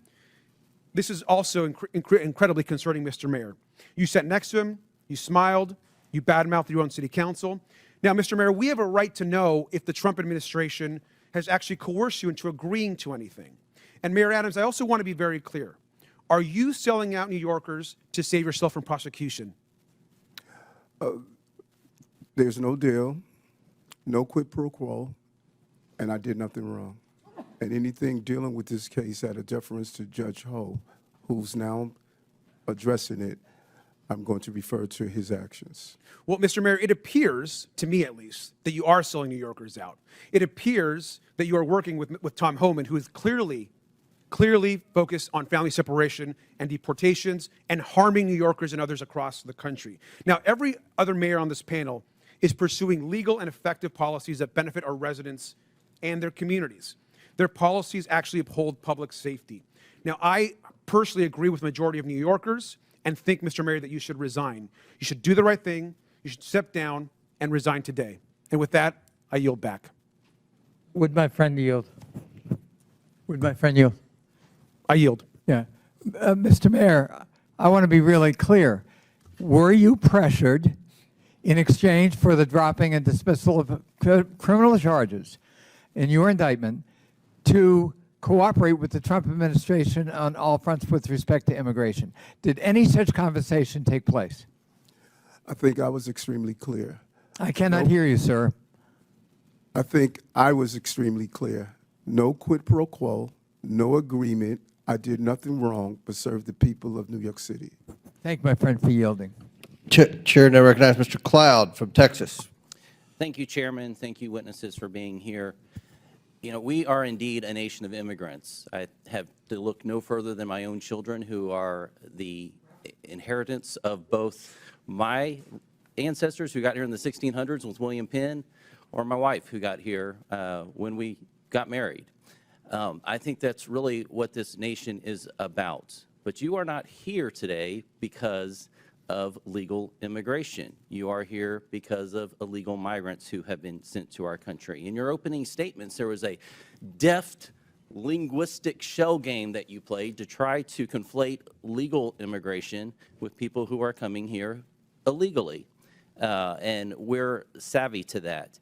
This is also incredibly concerning, Mr. Mayor. You sat next to him, you smiled, you badmouthed your own city council. Now, Mr. Mayor, we have a right to know if the Trump administration has actually coerced you into agreeing to anything. And Mayor Adams, I also want to be very clear. Are you selling out New Yorkers to save yourself from prosecution? There's no deal, no quid pro quo, and I did nothing wrong. And anything dealing with this case out of deference to Judge Ho, who's now addressing it, I'm going to refer to his actions. Well, Mr. Mayor, it appears, to me at least, that you are selling New Yorkers out. It appears that you are working with Tom Homan, who is clearly focused on family separation and deportations and harming New Yorkers and others across the country. Now, every other mayor on this panel is pursuing legal and effective policies that benefit our residents and their communities. Their policies actually uphold public safety. Now, I personally agree with the majority of New Yorkers and think, Mr. Mayor, that you should resign. You should do the right thing. You should step down and resign today. And with that, I yield back. Would my friend yield? Would my friend yield? I yield. Yeah. Mr. Mayor, I want to be really clear. Were you pressured in exchange for the dropping and dismissal of criminal charges in your indictment to cooperate with the Trump administration on all fronts with respect to immigration? Did any such conversation take place? I think I was extremely clear. I cannot hear you, sir. I think I was extremely clear. No quid pro quo, no agreement. I did nothing wrong but serve the people of New York City. Thank my friend for yielding. Chair now recognize Mr. Cloud from Texas. Thank you, Chairman. Thank you, witnesses, for being here. You know, we are indeed a nation of immigrants. I have to look no further than my own children, who are the inheritance of both my ancestors who got here in the 1600s with William Penn, or my wife who got here when we got married. I think that's really what this nation is about. But you are not here today because of legal immigration. You are here because of illegal migrants who have been sent to our country. In your opening statements, there was a deft linguistic shell game that you played to try to conflate legal immigration with people who are coming here illegally. and we're savvy to that.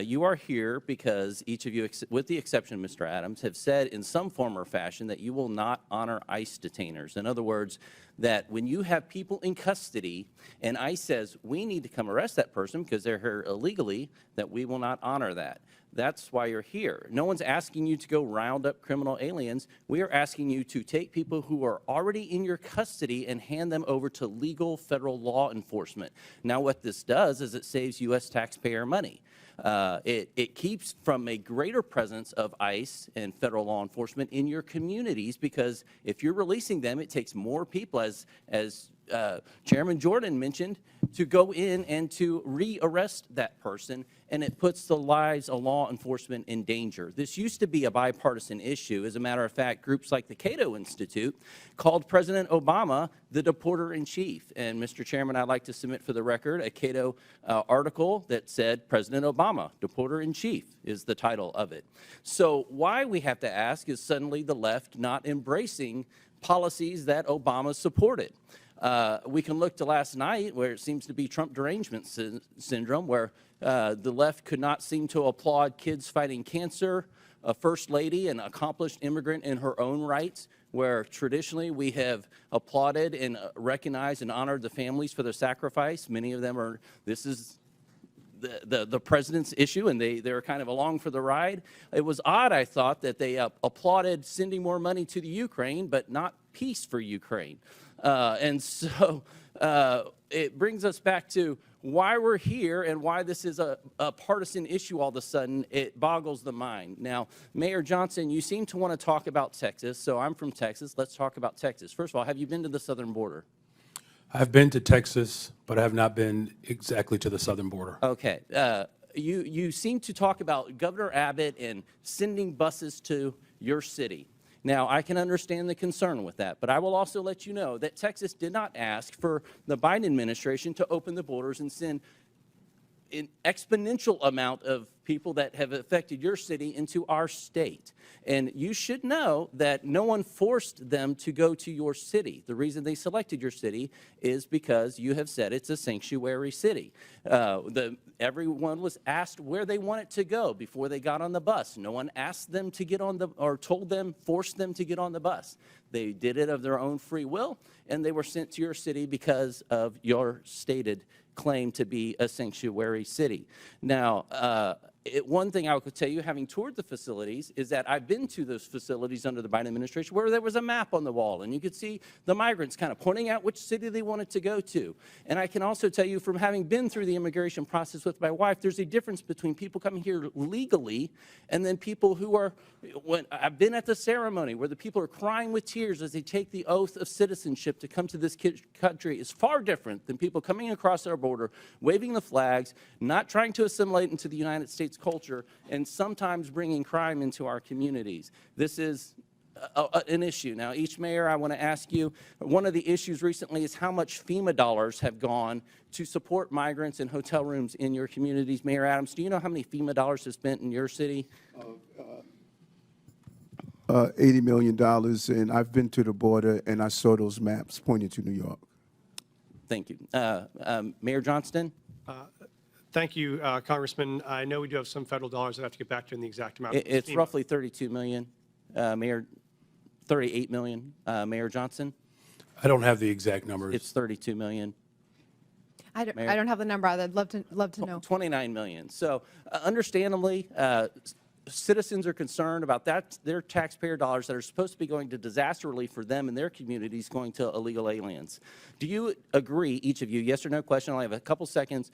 You are here because each of you, with the exception of Mr. Adams, have said in some form or fashion that you will not honor ICE detainers. In other words, that when you have people in custody and ICE says, we need to come arrest that person because they're here illegally, that we will not honor that. That's why you're here. No one's asking you to go round up criminal aliens. We are asking you to take people who are already in your custody and hand them over to legal federal law enforcement. Now, what this does is it saves U.S. taxpayer money. It keeps from a greater presence of ICE and federal law enforcement in your communities, because if you're releasing them, it takes more people, as Chairman Jordan mentioned, to go in and to re-arrest that person, and it puts the lives of law enforcement in danger. This used to be a bipartisan issue. As a matter of fact, groups like the Cato Institute called President Obama the deporter-in-chief. And Mr. Chairman, I'd like to submit for the record a Cato article that said President Obama, deporter-in-chief, is the title of it. So why we have to ask is suddenly the left not embracing policies that Obama supported. We can look to last night, where it seems to be Trump derangement syndrome, where the left could not seem to applaud kids fighting cancer, a first lady, an accomplished immigrant in her own rights, where traditionally we have applauded and recognized and honored the families for their sacrifice. Many of them are, this is the president's issue, and they're kind of along for the ride. It was odd, I thought, that they applauded sending more money to the Ukraine, but not peace for Ukraine. And so it brings us back to why we're here and why this is a partisan issue all of a sudden. It boggles the mind. Now, Mayor Johnson, you seem to want to talk about Texas, so I'm from Texas. Let's talk about Texas. First of all, have you been to the southern border? I've been to Texas, but I have not been exactly to the southern border. Okay. You seem to talk about Governor Abbott and sending buses to your city. Now, I can understand the concern with that, but I will also let you know that Texas did not ask for the Biden administration to open the borders and send an exponential amount of people that have affected your city into our state. And you should know that no one forced them to go to your city. The reason they selected your city is because you have said it's a sanctuary city. Everyone was asked where they wanted to go before they got on the bus. No one asked them to get on the, or told them, forced them to get on the bus. They did it of their own free will, and they were sent to your city because of your stated claim to be a sanctuary city. Now, one thing I could tell you, having toured the facilities, is that I've been to those facilities under the Biden administration where there was a map on the wall, and you could see the migrants kind of pointing out which city they wanted to go to. And I can also tell you, from having been through the immigration process with my wife, there's a difference between people coming here legally and then people who are, when I've been at the ceremony where the people are crying with tears as they take the oath of citizenship to come to this country, is far different than people coming across our border, waving the flags, not trying to assimilate into the United States culture, and sometimes bringing crime into our communities. This is an issue. Now, each mayor, I want to ask you, one of the issues recently is how much FEMA dollars have gone to support migrants and hotel rooms in your communities. Mayor Adams, do you know how many FEMA dollars have spent in your city? $80 million, and I've been to the border, and I saw those maps pointing to New York. Thank you. Mayor Johnston? Thank you, Congressman. I know we do have some federal dollars that I have to get back to in the exact amount. It's roughly 32 million, Mayor, 38 million, Mayor Johnson? I don't have the exact numbers. It's 32 million. I don't have the number. I'd love to know. 29 million. So understandably, citizens are concerned about that, their taxpayer dollars that are supposed to be going to disaster relief for them and their communities going to illegal aliens. Do you agree, each of you, yes or no question, I only have a couple seconds,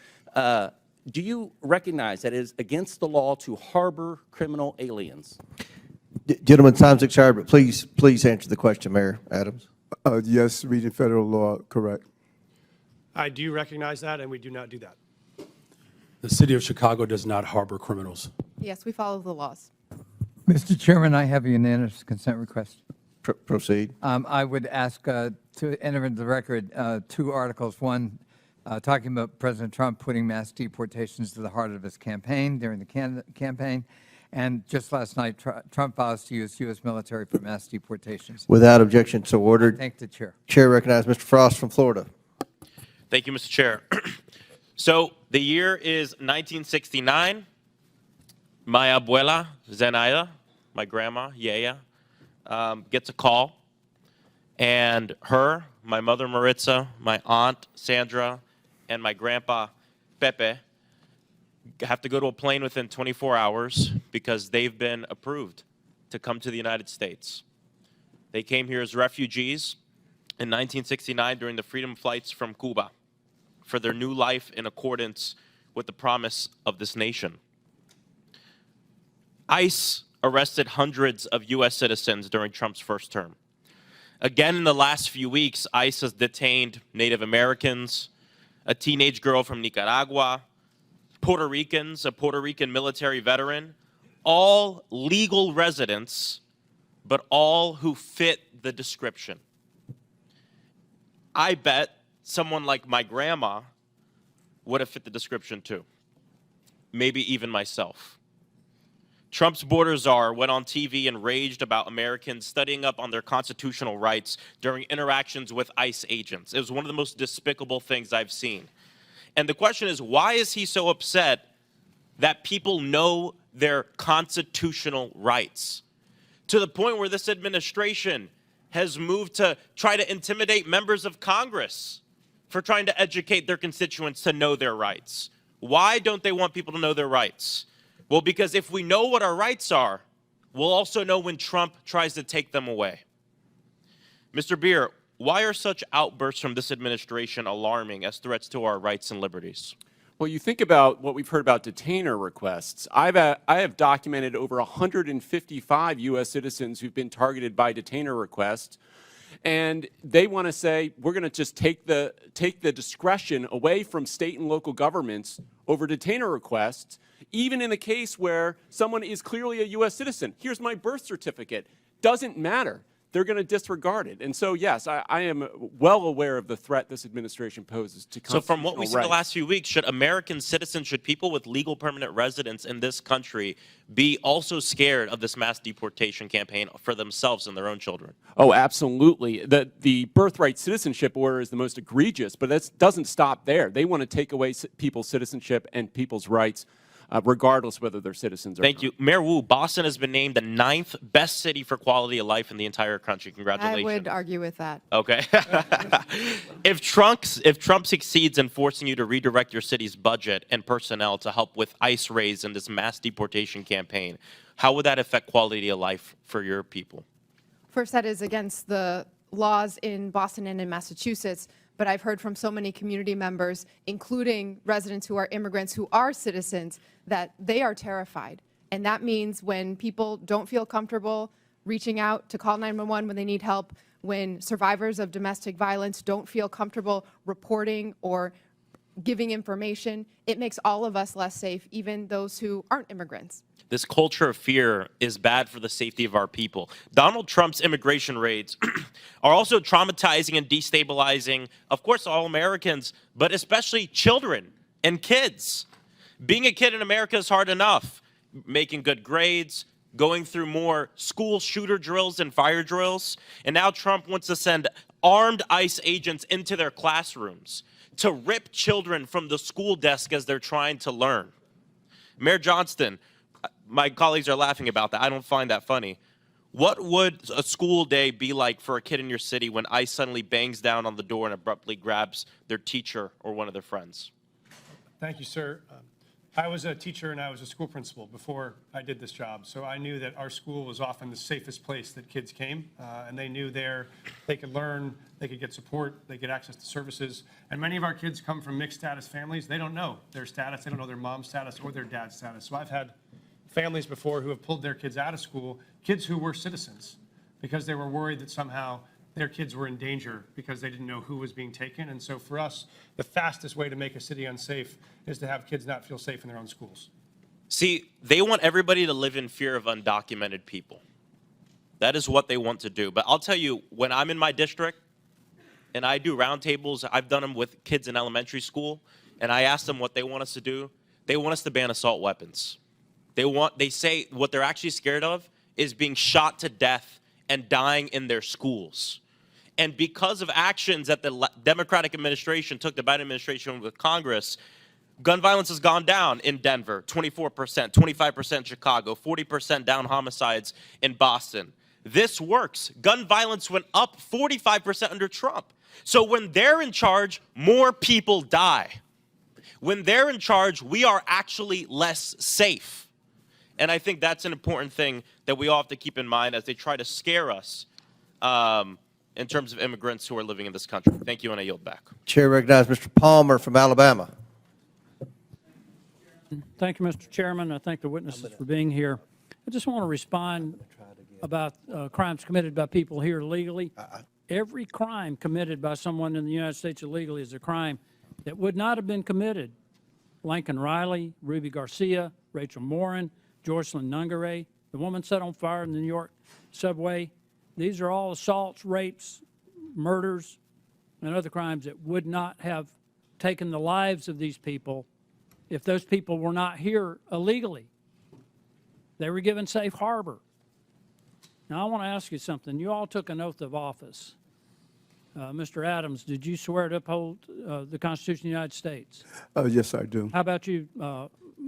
do you recognize that it is against the law to harbor criminal aliens? Gentlemen, time's expired, but please answer the question, Mayor Adams. Yes, reading federal law, correct. I do recognize that, and we do not do that. The city of Chicago does not harbor criminals. Yes, we follow the laws. Mr. Chairman, I have a unanimous consent request. Proceed. I would ask to enter into the record two articles. One, talking about President Trump putting mass deportations to the heart of his campaign during the campaign. And just last night, Trump vows to use U.S. military for mass deportations. Without objection, so ordered. Thank the chair. Chair recognizes Mr. Frost from Florida. Thank you, Mr. Chair. So the year is 1969. My abuela, Zenaida, my grandma, Yaya, gets a call. And her, my mother, Maritza, my aunt, Sandra, and my grandpa, Pepe, have to go to a plane within 24 hours because they've been approved to come to the United States. They came here as refugees in 1969 during the freedom flights from Cuba for their new life in accordance with the promise of this nation. ICE arrested hundreds of U.S. citizens during Trump's first term. Again, in the last few weeks, ICE has detained Native Americans, a teenage girl from Nicaragua, Puerto Ricans, a Puerto Rican military veteran, all legal residents, but all who fit the description. I bet someone like my grandma would have fit the description too. Maybe even myself. Trump's border czar went on TV and raged about Americans studying up on their constitutional rights during interactions with ICE agents. It was one of the most despicable things I've seen. And the question is, why is he so upset that people know their constitutional rights? To the point where this administration has moved to try to intimidate members of Congress for trying to educate their constituents to know their rights. Why don't they want people to know their rights? Well, because if we know what our rights are, we'll also know when Trump tries to take them away. Mr. Beer, why are such outbursts from this administration alarming as threats to our rights and liberties? Well, you think about what we've heard about detainer requests. I have documented over 155 U.S. citizens who've been targeted by detainer requests, and they want to say, we're going to just take the discretion away from state and local governments over detainer requests, even in the case where someone is clearly a U.S. citizen. Here's my birth certificate. Doesn't matter. They're going to disregard it. And so, yes, I am well aware of the threat this administration poses to constitutional rights. So from what we've seen the last few weeks, should American citizens, should people with legal permanent residence in this country be also scared of this mass deportation campaign for themselves and their own children? Oh, absolutely. The birthright citizenship order is the most egregious, but that doesn't stop there. They want to take away people's citizenship and people's rights, regardless whether they're citizens or not. Thank you. Mayor Wu, Boston has been named the 9th best city for quality of life in the entire country. Congratulations. I would argue with that. Okay. If Trump succeeds in forcing you to redirect your city's budget and personnel to help with ICE raids in this mass deportation campaign, how would that affect quality of life for your people? First, that is against the laws in Boston and in Massachusetts, but I've heard from so many community members, including residents who are immigrants who are citizens, that they are terrified. And that means when people don't feel comfortable reaching out to call 911 when they need help, when survivors of domestic violence don't feel comfortable reporting or giving information, it makes all of us less safe, even those who aren't immigrants. This culture of fear is bad for the safety of our people. Donald Trump's immigration raids are also traumatizing and destabilizing, of course, all Americans, but especially children and kids. Being a kid in America is hard enough. Making good grades, going through more school shooter drills and fire drills. And now Trump wants to send armed ICE agents into their classrooms to rip children from the school desk as they're trying to learn. Mayor Johnston, my colleagues are laughing about that. I don't find that funny. What would a school day be like for a kid in your city when ICE suddenly bangs down on the door and abruptly grabs their teacher or one of their friends? Thank you, sir. I was a teacher and I was a school principal before I did this job, so I knew that our school was often the safest place that kids came, and they knew there they could learn, they could get support, they get access to services. And many of our kids come from mixed status families. They don't know their status, they don't know their mom's status or their dad's status. So I've had families before who have pulled their kids out of school, kids who were citizens, because they were worried that somehow their kids were in danger because they didn't know who was being taken. And so for us, the fastest way to make a city unsafe is to have kids not feel safe in their own schools. See, they want everybody to live in fear of undocumented people. That is what they want to do. But I'll tell you, when I'm in my district and I do roundtables, I've done them with kids in elementary school, and I ask them what they want us to do. They want us to ban assault weapons. They say what they're actually scared of is being shot to death and dying in their schools. And because of actions that the Democratic administration took, the Biden administration with Congress, Gun violence has gone down in Denver, 24%, 25% in Chicago, 40% down homicides in Boston. This works. Gun violence went up 45% under Trump. So when they're in charge, more people die. When they're in charge, we are actually less safe. And I think that's an important thing that we all have to keep in mind as they try to scare us in terms of immigrants who are living in this country. Thank you, and I yield back. Chair recognizes Mr. Palmer from Alabama. Thank you, Mr. Chairman. I thank the witnesses for being here. I just want to respond about crimes committed by people here illegally. Every crime committed by someone in the United States illegally is a crime that would not have been committed. Lincoln Riley, Ruby Garcia, Rachel Morin, Joycelyn Nungaray, the woman set on fire in the New York subway. These are all assaults, rapes, murders, and other crimes that would not have taken the lives of these people if those people were not here illegally. They were given safe harbor. Now, I want to ask you something. You all took an oath of office. Mr. Adams, did you swear to uphold the Constitution of the United States? Yes, I do. How about you,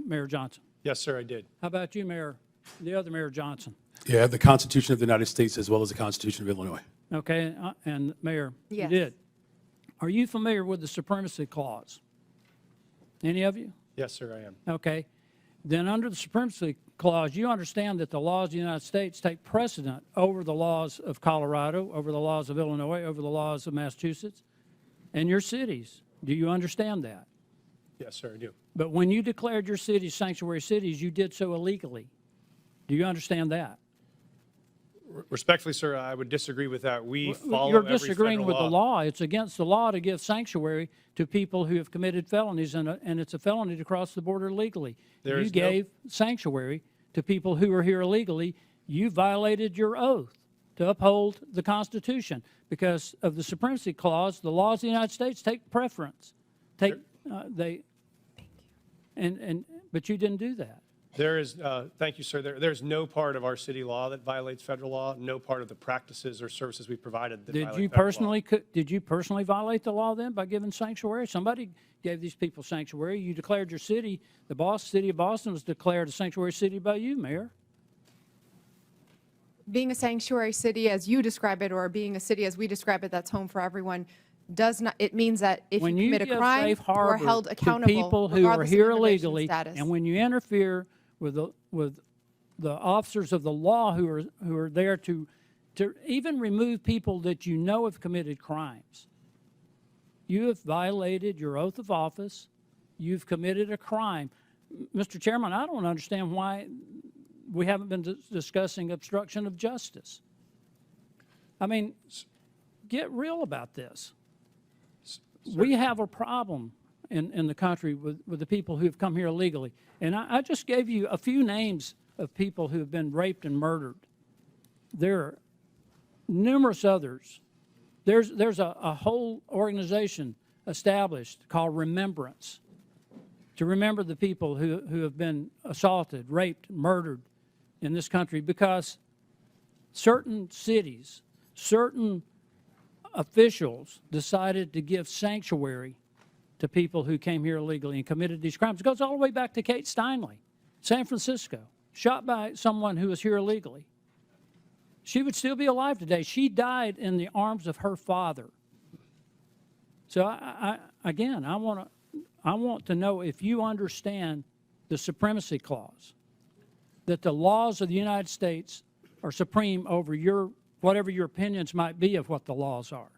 Mayor Johnson? Yes, sir, I did. How about you, the other Mayor Johnson? Yeah, the Constitution of the United States as well as the Constitution of Illinois. Okay, and Mayor, Yes. you did. Are you familiar with the Supremacy Clause? Any of you? Yes, sir, I am. Okay. Then under the Supremacy Clause, you understand that the laws of the United States take precedent over the laws of Colorado, over the laws of Illinois, over the laws of Massachusetts, and your cities. Do you understand that? Yes, sir, I do. But when you declared your cities sanctuary cities, you did so illegally. Do you understand that? Respectfully, sir, I would disagree with that. We follow You're every disagreeing federal with law. the law. It's against the law to give sanctuary to people who have committed felonies, and it's a felony to cross the border illegally. There You is no- gave sanctuary to people who are here illegally. You violated your oath to uphold the Constitution because of the Supremacy Clause. The laws of the United States take preference. But you didn't do that. There is, thank you, sir. There's no part of our city law that violates federal law, no part of the practices or services we provided that violate federal law. Did you personally violate the law then by giving sanctuary? Somebody gave these people sanctuary. You declared your city, city of Boston was declared a sanctuary city by you, Mayor. Being a sanctuary city, as you describe it, or being a city as we describe it, that's home for everyone, does not, it means that if When you you commit a give crime, safe you are harbor held to accountable people who are regardless of here immigration illegally, status. and when you interfere with the officers of the law who are there to even remove people that you know have committed crimes, you have violated your oath of office. You've committed a crime. Mr. Chairman, I don't understand why we haven't been discussing obstruction of justice. I mean, get real about this. We have a problem in the country with the people who have come here illegally. And I just gave you a few names of people who have been raped and murdered. There are numerous others. There's a whole organization established called Remembrance to remember the people who have been assaulted, raped, murdered in this country because certain cities, certain officials decided to give sanctuary to people who came here illegally and committed these crimes. It goes all the way back to Kate Steinle, San Francisco, shot by someone who was here illegally. She would still be alive today. She died in the arms of her father. So again, I want to know if you understand the Supremacy Clause, that the laws of the United States are supreme over whatever your opinions might be of what the laws are.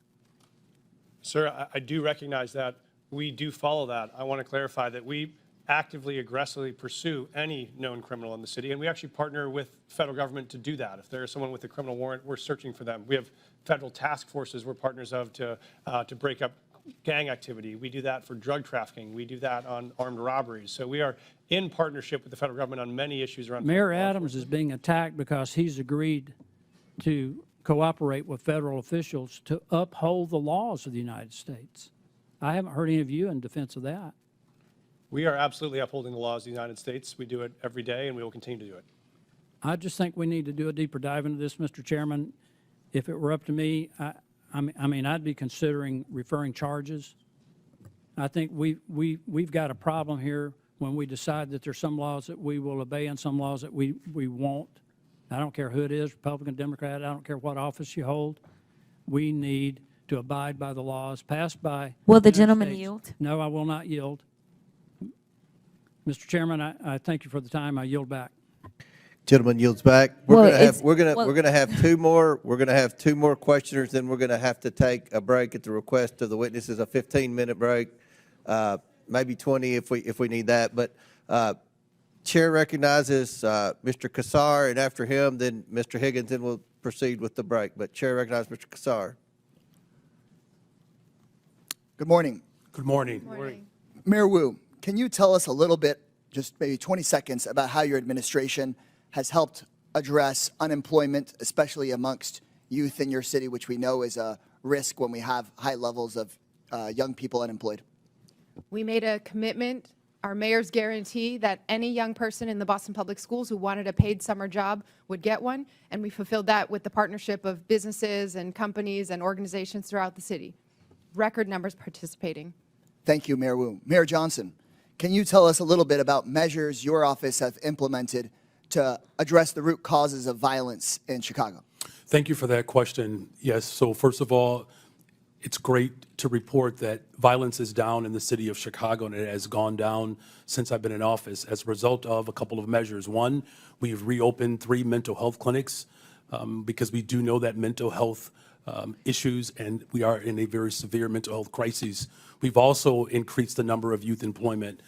Sir, I do recognize that. We do follow that. I want to clarify that we actively, aggressively pursue any known criminal in the city, and we actually partner with federal government to do that. If there is someone with a criminal warrant, we're searching for them. We have federal task forces we're partners of to break up gang activity. We do that for drug trafficking. We do that on armed robberies. So we are in partnership with the federal government on many issues around. Mayor Adams is being attacked because he's agreed to cooperate with federal officials to uphold the laws of the United States. I haven't heard any of you in defense of that. We are absolutely upholding the laws of the United States. We do it every day, and we will continue to do it. I just think we need to do a deeper dive into this, Mr. Chairman. If it were up to me, I mean, I'd be considering referring charges I think we've got a problem here when we decide that there's some laws that we will obey and some laws that we won't. I don't care who it is, Republican, Democrat, I don't care what office you hold. We need to abide by the laws passed by. Will the United gentleman States. yield? No, I will not yield. Mr. Chairman, I thank you for the time. I yield back. Gentleman yields back. Well, We're gonna have two more. We're gonna have two more questioners. Then we're gonna have to take a break at the request of the witnesses, a 15-minute break, maybe 20 if we need that. But Chair recognizes Mr. Kassar, and after him, then Mr. Higgins, and we'll proceed with the break. But Chair recognizes Mr. Kassar. Good morning. Good morning. Good morning. Mayor Wu, can you tell us a little bit, just maybe 20 seconds, about how your administration has helped address unemployment, especially amongst youth in your city, which we know is a risk when we have high levels of young people unemployed? We made a commitment, our mayor's guarantee, that any young person in the Boston Public Schools who wanted a paid summer job would get one, and we fulfilled that with the partnership of businesses and companies and organizations throughout the city. Record numbers participating. Thank you, Mayor Wu. Mayor Johnson, can you tell us a little bit about measures your office has implemented to address the root causes of violence in Chicago? Thank you for that question. Yes, so first of all, it's great to report that violence is down in the city of Chicago, and it has gone down since I've been in office as a result of a couple of measures. One, we've reopened 3 mental health clinics because we do know that mental health issues, and we are in a very severe mental health crisis. We've also increased the number of youth employment.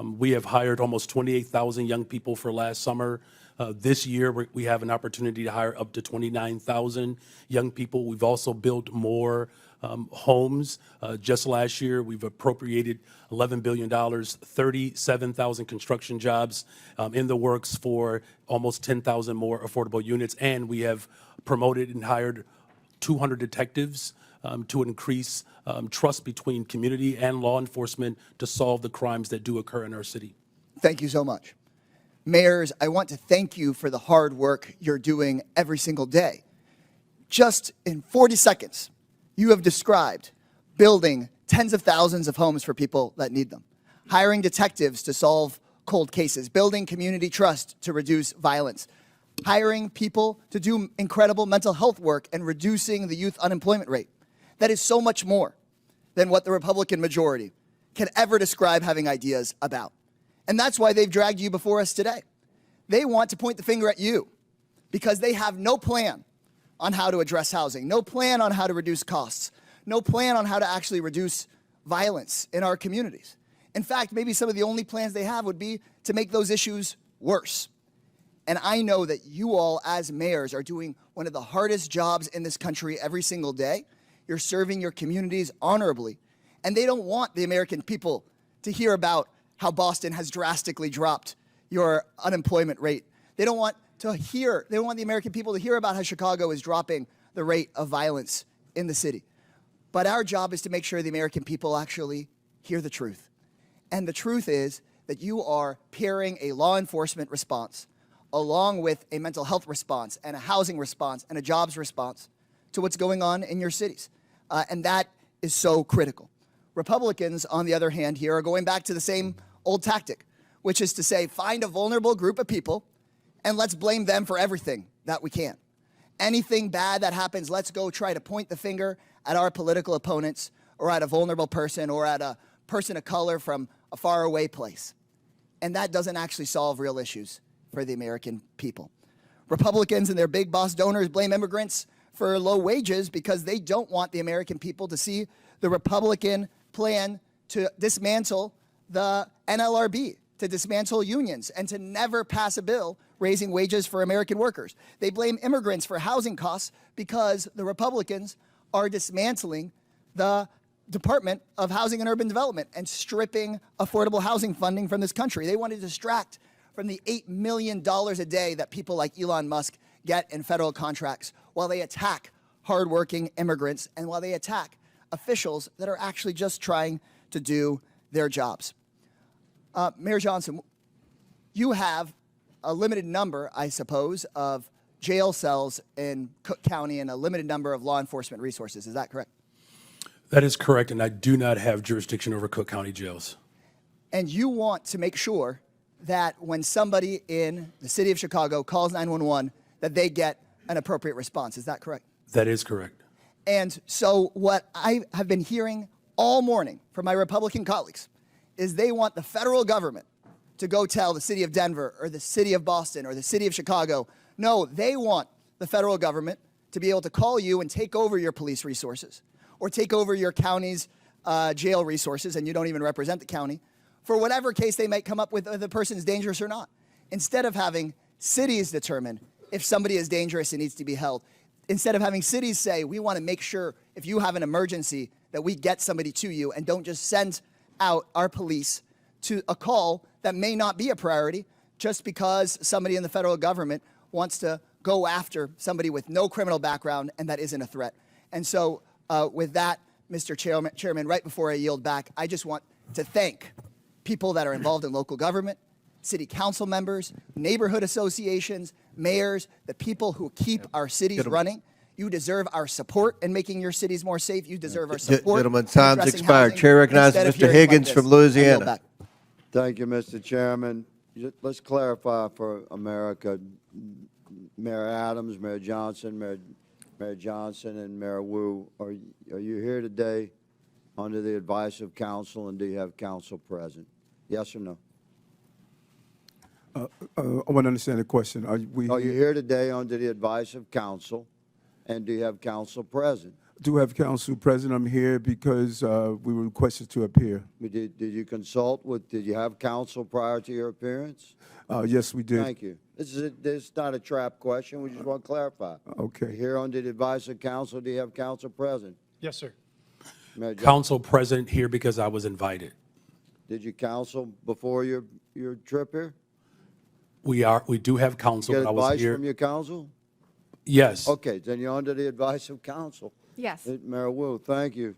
We have hired almost 28,000 young people for last summer. This year, we have an opportunity to hire up to 29,000 young people. We've also built more homes. Just last year, we've appropriated $11 billion, 37,000 construction jobs in the works for almost 10,000 more affordable units. And we have promoted and hired 200 detectives to increase trust between community and law enforcement to solve the crimes that do occur in our city. Thank you so much. Mayors, I want to thank you for the hard work you're doing every single day. Just in 40 seconds, you have described building tens of thousands of homes for people that need them, hiring detectives to solve cold cases, building community trust to reduce violence, hiring people to do incredible mental health work, and reducing the youth unemployment rate. That is so much more than what the Republican majority can ever describe having ideas about. And that's why they've dragged you before us today. They want to point the finger at you because they have no plan on how to address housing, no plan on how to reduce costs, no plan on how to actually reduce violence in our communities. In fact, maybe some of the only plans they have would be to make those issues worse. And I know that you all, as mayors, are doing one of the hardest jobs in this country every single day. You're serving your communities honorably. And they don't want the American people to hear about how Boston has drastically dropped your unemployment rate. They don't want the American people to hear about how Chicago is dropping the rate of violence in the city. But our job is to make sure the American people actually hear the truth. And the truth is that you are pairing a law enforcement response along with a mental health response and a housing response and a jobs response to what's going on in your cities. And that is so critical. Republicans, on the other hand, here are going back to the same old tactic, which is to say, find a vulnerable group of people and let's blame them for everything that we can. Anything bad that happens, let's go try to point the finger at our political opponents or at a vulnerable person or at a person of color from a faraway place. And that doesn't actually solve real issues for the American people. Republicans and their big boss donors blame immigrants for low wages because they don't want the American people to see the Republican plan to dismantle the NLRB, to dismantle unions, and to never pass a bill raising wages for American workers. They blame immigrants for housing costs because the Republicans are dismantling the Department of Housing and Urban Development and stripping affordable housing funding from this country. They want to distract from the $8 million a day that people like Elon Musk get in federal contracts while they attack hardworking immigrants and while they attack officials that are actually just trying to do their jobs. Mayor Johnson, you have a limited number, I suppose, of jail cells in Cook County and a limited number of law enforcement resources. Is that correct? That is correct, and I do not have jurisdiction over Cook County jails. And you want to make sure that when somebody in the city of Chicago calls 911, that they get an appropriate response. Is that correct? That is correct. And so what I have been hearing all morning from my Republican colleagues is they want the federal government to go tell the city of Denver or the city of Boston or the city of Chicago. No, they want the federal government to be able to call you and take over your police resources or take over your county's jail resources, and you don't even represent the county, for whatever case they might come up with, whether the person is dangerous or not. Instead of having cities determine if somebody is dangerous and needs to be held, instead of having cities say, we want to make sure if you have an emergency that we get somebody to you and don't just send out our police to a call that may not be a priority just because somebody in the federal government wants to go after somebody with no criminal background and that isn't a threat. And so with that, Mr. Chairman, right before I yield back, I just want to thank people that are involved in local government, city council members, neighborhood associations, mayors, the people who keep our cities running. You deserve our support in making your cities more safe. You deserve our support. Gentlemen, in time's addressing expired. housing Chair recognizes instead of Mr. hearings Higgins like from this. I yield Louisiana. back. Thank you, Mr. Chairman. Let's clarify for America. Mayor Adams, Mayor Johnson, and Mayor Wu, are you here today under the advice of counsel, and do you have counsel present? Yes or no? I want to understand the question. Are you here today under the advice of counsel, and do you have counsel present? do have counsel present. I'm here because we were requested to appear. Did you consult with, did you have counsel prior to your appearance? Yes, we did. Thank you. This is not a trap question. We just want to clarify. Okay. Here under the advice of counsel, do you have counsel present? Yes, sir. Mayor Johnson, Counsel present here because I was invited. did you counsel before your trip here? We do have counsel, Get but I was advice here. from your counsel? Yes. Okay, then you're under the advice of counsel. Yes. Mayor Wu, thank you.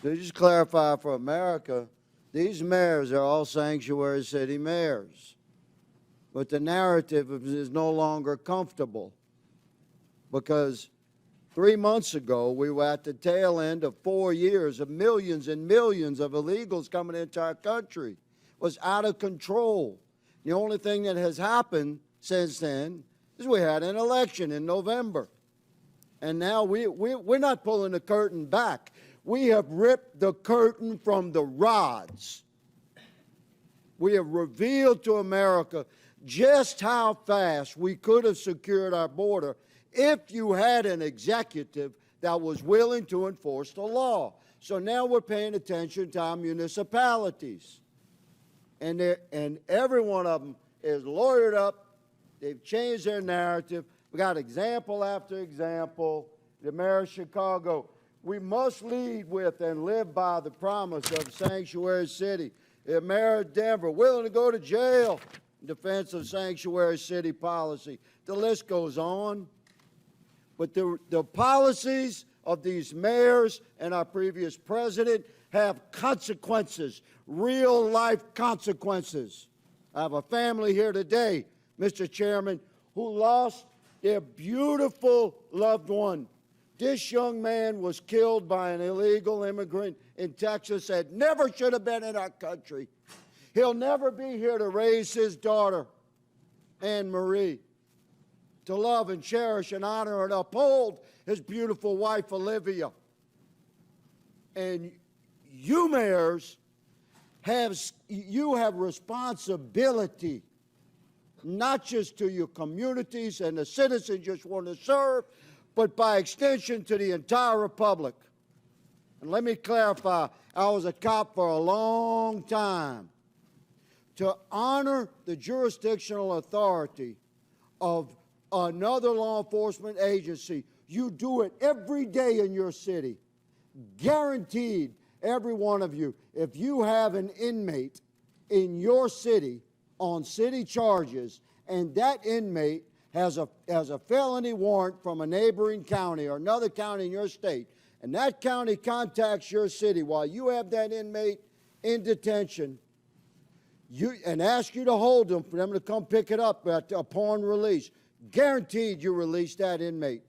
To just clarify for America, these mayors are all sanctuary city mayors. But the narrative is no longer comfortable because 3 months ago, we were at the tail end of 4 years of millions and millions of illegals coming into our country. It was out of control. The only thing that has happened since then is we had an election in November. And now we're not pulling the curtain back. We have ripped the curtain from the rods. We have revealed to America just how fast we could have secured our border if you had an executive that was willing to enforce the law. So now we're paying attention to our municipalities. And every one of them is lawyered up. They've changed their narrative. We got example after example. The mayor of Chicago, we must lead with and live by the promise of sanctuary city. The mayor of Denver, willing to go to jail in defense of sanctuary city policy. The list goes on. But the policies of these mayors and our previous president have consequences, real life consequences. I have a family here today, Mr. Chairman, who lost their beautiful loved one. This young man was killed by an illegal immigrant in Texas that never should have been in our country. He'll never be here to raise his daughter, Anne Marie, to love and cherish and honor and uphold his beautiful wife, Olivia. And you mayors have responsibility, not just to your communities and the citizens you just want to serve, but by extension to the entire republic. And let me clarify, I was a cop for a long time. To honor the jurisdictional authority of another law enforcement agency, you do it every day in your city. Guaranteed, every one of you, if you have an inmate in your city on city charges, and that inmate has a felony warrant from a neighboring county or another county in your state, and that county contacts your city while you have that inmate in detention, and ask you to hold them for them to come pick it up upon release, guaranteed you release that inmate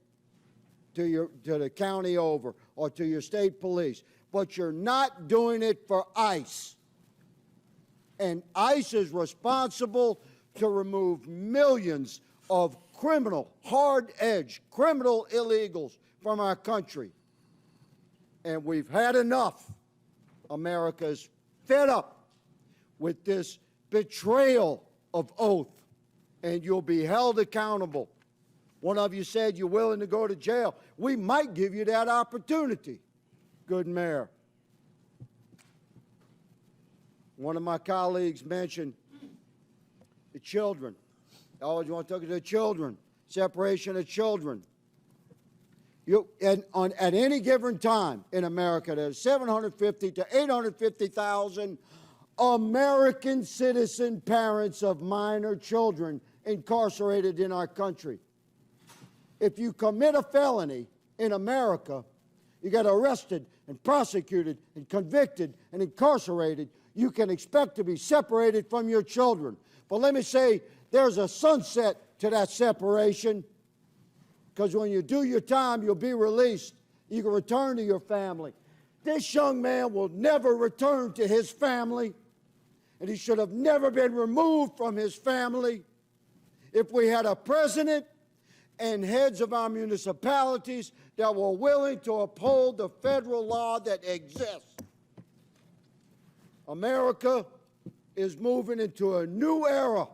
to the county over or to your state police. but you're not doing it for ICE. And ICE is responsible to remove millions of criminal, hard-edged, criminal illegals from our country. And we've had enough. America's fed up with this betrayal of oath, and you'll be held accountable. One of you said you're willing to go to jail. We might give you that opportunity, good mayor. One of my colleagues mentioned the children. I always want to talk to the children, separation of children. At any given time in America, there's 750 to 850,000 American citizen parents of minor children incarcerated in our country. If you commit a felony in America, you get arrested and prosecuted and convicted and incarcerated, you can expect to be separated from your children. But let me say, there's a sunset to that separation, because when you do your time, you'll be released. You can return to your family. This young man will never return to his family, and he should have never been removed from his family. If we had a president and heads of our municipalities that were willing to uphold the federal law that exists. America is moving into a new era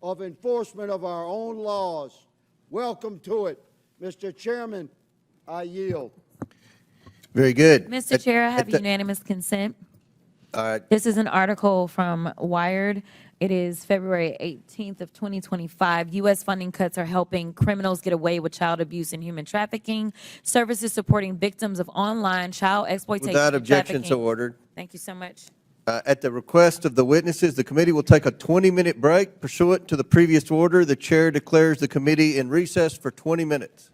of enforcement of our own laws. Welcome to it. Mr. Chairman, I yield. Very good. Mr. Chair, I have unanimous consent. This is an article from Wired. It is February 18th of 2025. U.S. funding cuts are helping criminals get away with child abuse and human trafficking. Services supporting victims of online child exploitation Without and objection, trafficking. so ordered. Thank you so much. At the request of the witnesses, the committee will take a 20-minute break pursuant to the previous order. The chair declares the committee in recess for 20 minutes.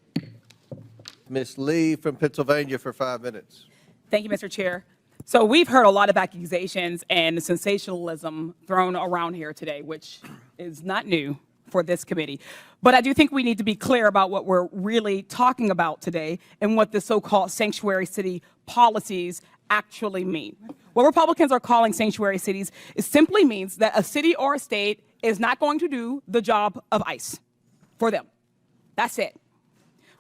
Ms. Lee from Pennsylvania for 5 minutes. Thank you, Mr. Chair. So we've heard a lot of accusations and sensationalism thrown around here today, which is not new for this committee. But I do think we need to be clear about what we're really talking about today and what the so-called sanctuary city policies actually mean. What Republicans are calling sanctuary cities simply means that a city or a state is not going to do the job of ICE for them. That's it.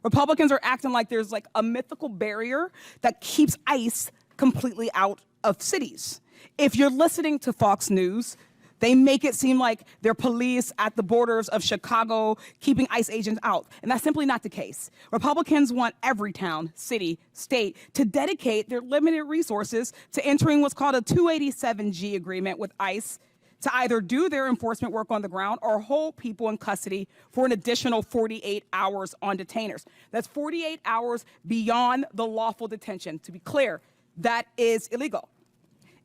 Republicans are acting like there's like a mythical barrier that keeps ICE completely out of cities. If you're listening to Fox News, they make it seem like they're police at the borders of Chicago keeping ICE agents out, and that's simply not the case. Republicans want every town, city, state to dedicate their limited resources to entering what's called a 287G agreement with ICE to either do their enforcement work on the ground or hold people in custody for an additional 48 hours on detainers. That's 48 hours beyond the lawful detention. To be clear, that is illegal.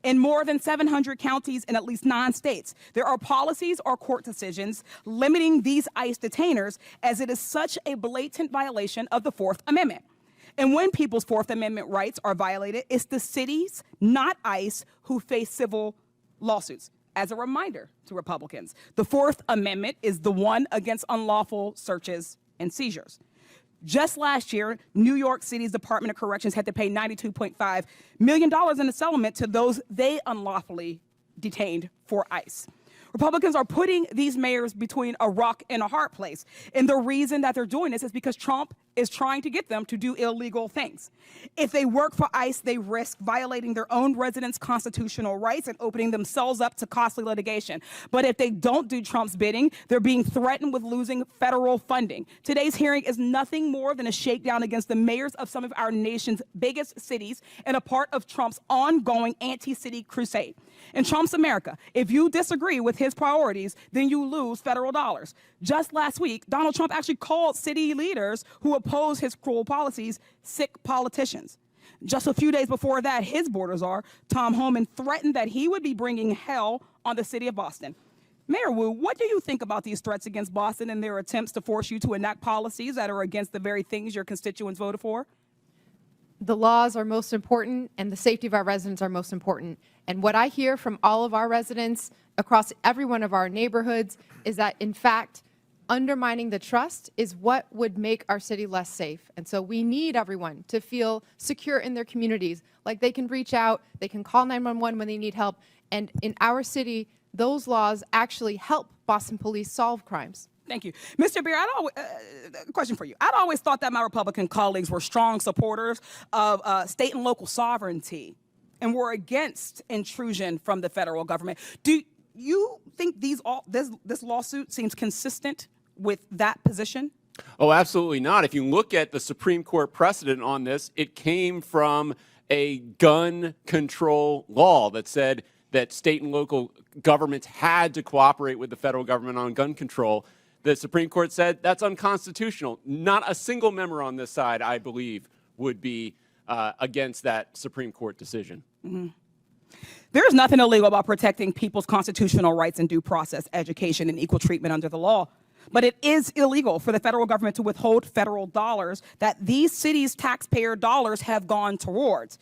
In more than 700 counties in at least 9 states, there are policies or court decisions limiting these ICE detainers, as it is such a blatant violation of the Fourth Amendment. And when people's Fourth Amendment rights are violated, it's the cities, not ICE, who face civil lawsuits. As a reminder to Republicans, the Fourth Amendment is the one against unlawful searches and seizures. Just last year, New York City's Department of Corrections had to pay $92.5 million in a settlement to those they unlawfully detained for ICE. Republicans are putting these mayors between a rock and a hard place. And the reason that they're doing this is because Trump is trying to get them to do illegal things. If they work for ICE, they risk violating their own residents' constitutional rights and opening themselves up to costly litigation. But if they don't do Trump's bidding, they're being threatened with losing federal funding. Today's hearing is nothing more than a shakedown against the mayors of some of our nation's biggest cities and a part of Trump's ongoing anti-city crusade. In Trump's America, if you disagree with his priorities, then you lose federal dollars. Just last week, Donald Trump actually called city leaders who oppose his cruel policies sick politicians. Just a few days before that, his border czar, Tom Homan, threatened that he would be bringing hell on the city of Boston. Mayor Wu, what do you think about these threats against Boston and their attempts to force you to enact policies that are against the very things your constituents voted for? The laws are most important and the safety of our residents are most important. And what I hear from all of our residents across every one of our neighborhoods is that, in fact, undermining the trust is what would make our city less safe. And so we need everyone to feel secure in their communities, like they can reach out, they can call 911 when they need help. And in our city, those laws actually help Boston police solve crimes. Thank you. Mr. Beer, question for you. I'd always thought that my Republican colleagues were strong supporters of state and local sovereignty and were against intrusion from the federal government. Do you think this lawsuit seems consistent with that position? Oh, absolutely not. If you look at the Supreme Court precedent on this, it came from a gun control law that said that state and local governments had to cooperate with the federal government on gun control. The Supreme Court said that's unconstitutional. Not a single member on this side, I believe, would be against that Supreme Court decision. Mm-hmm. There is nothing illegal about protecting people's constitutional rights and due process, education, and equal treatment under the law. But it is illegal for the federal government to withhold federal dollars that these cities' taxpayer dollars have gone towards.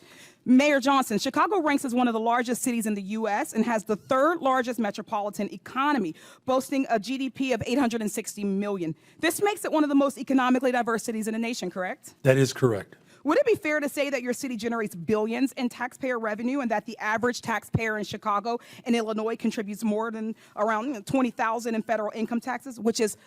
Mayor Johnson, Chicago ranks as one of the largest cities in the U.S. and has the third largest metropolitan economy, boasting a GDP of $860 million. This makes it one of the most economically diverse cities in the nation, correct? That is correct. Would it be fair to say that your city generates billions in taxpayer revenue and that the average taxpayer in Chicago and Illinois contributes more than around $20,000 in federal income taxes, which is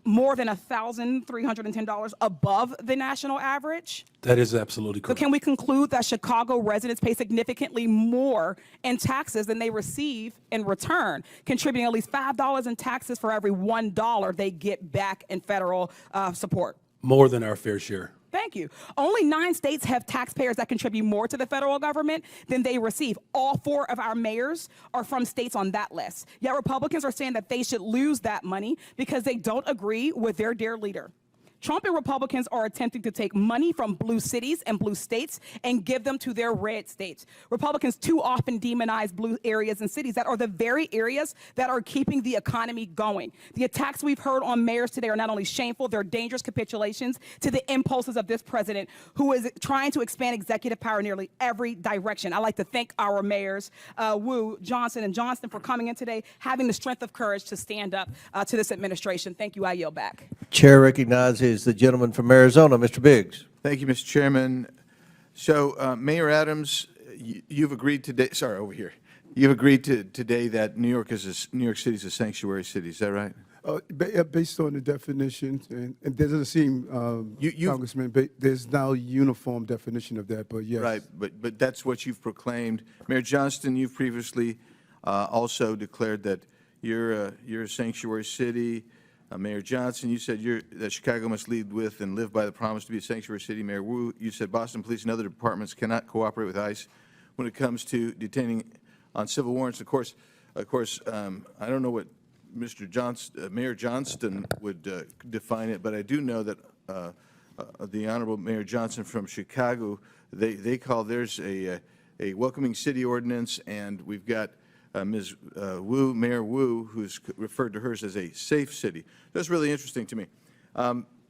more than $1,310 above the national average? That is absolutely So correct. can we conclude that Chicago residents pay significantly more in taxes than they receive in return, contributing at least $5 in taxes for every $1 they get back in federal support? More than our fair share. Thank you. Only 9 states have taxpayers that contribute more to the federal government than they receive. All 4 of our mayors are from states on that list. Yet Republicans are saying that they should lose that money because they don't agree with their dear leader. Trump and Republicans are attempting to take money from blue cities and blue states and give them to their red states. Republicans too often demonize blue areas and cities that are the very areas that are keeping the economy going. The attacks we've heard on mayors today are not only shameful, they're dangerous capitulations to the impulses of this president who is trying to expand executive power in nearly every direction. I'd like to thank our mayors, Wu, Johnson, and Johnston for coming in today, having the strength of courage to stand up to this administration. Thank you. I yield back. Chair recognizes the gentleman from Arizona, Mr. Biggs. Thank you, Mr. Chairman. So, Mayor Adams, you've agreed today. Sorry, over here. You've agreed today that New York City is a sanctuary city. Is that right? Based on the definitions, and it doesn't seem, Congressman, there's now a uniform definition of that, but yes. Right, but that's what you've proclaimed. Mayor Johnston, you've previously also declared that you're a sanctuary city. Mayor Johnson, you said that Chicago must lead with and live by the promise to be a sanctuary city. Mayor Wu, you said Boston Police and other departments cannot cooperate with ICE when it comes to detaining on civil warrants. Of course, I don't know what Mayor Johnston would define it, but I do know that the Honorable Mayor Johnson from Chicago, they call theirs a welcoming city ordinance, and we've got Ms. Wu, Mayor Wu, who's referred to hers as a safe city. That's really interesting to me.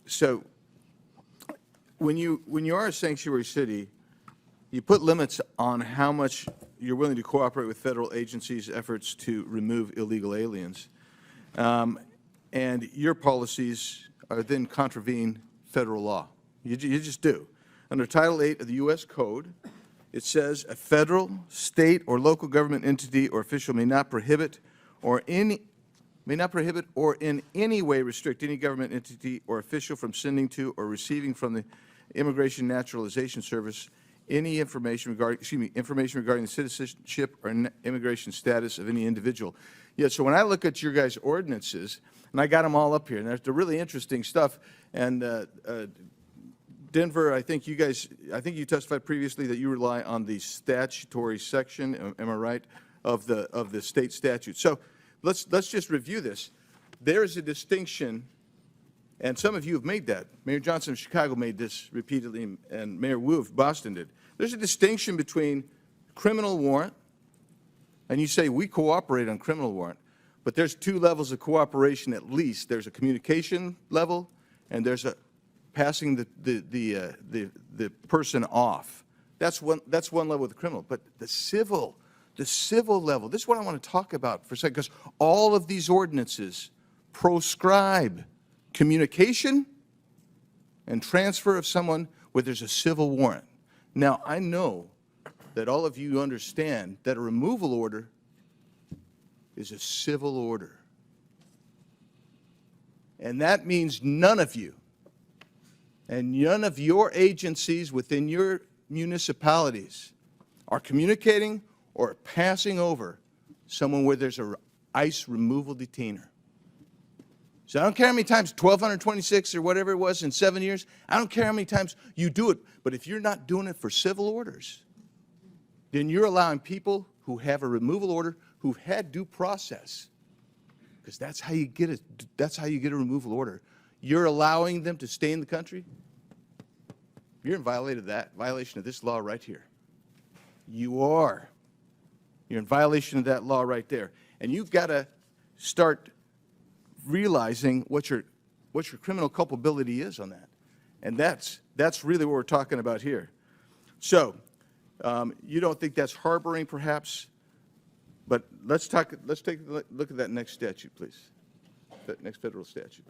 So when you are a sanctuary city, you put limits on how much you're willing to cooperate with federal agencies' efforts to remove illegal aliens. And your policies are then contravene federal law. You just do. Under Title 8 of the U.S. Code, it says a federal, state, or local government entity or official may not prohibit or in any way restrict any government entity or official from sending to or receiving from the Immigration Naturalization Service any information regarding the citizenship or immigration status of any individual. Yeah, so when I look at your guys' ordinances, and I got them all up here, and they're really interesting stuff, and Denver, I think you testified previously that you rely on the statutory section, am I right, of the state statute. So let's just review this. There is a distinction, and some of you have made that. Mayor Johnson of Chicago made this repeatedly, and Mayor Wu of Boston did. There's a distinction between criminal warrant, and you say we cooperate on criminal warrant, but there's 2 levels of cooperation at least. There's a communication level, and there's a passing the person off. That's one level with the criminal. But the civil level, this is what I want to talk about for a second, because all of these ordinances proscribe communication and transfer of someone where there's a civil warrant. Now, I know that all of you understand that a removal order is a civil order. And that means none of you and none of your agencies within your municipalities are communicating or passing over someone where there's a ICE removal detainer. So I don't care how many times, 1,226 or whatever it was in 7 years, I don't care how many times you do it, but if you're not doing it for civil orders, then you're allowing people who have a removal order, who've had due process, because that's how you get a removal order. You're allowing them to stay in the country. You're in violation of this law right here. You are. You're in violation of that law right there. And you've got to start realizing what your criminal culpability is on that. And that's really what we're talking about here. So you don't think that's harboring, perhaps? But let's take a look at that next statute, please. That next federal statute.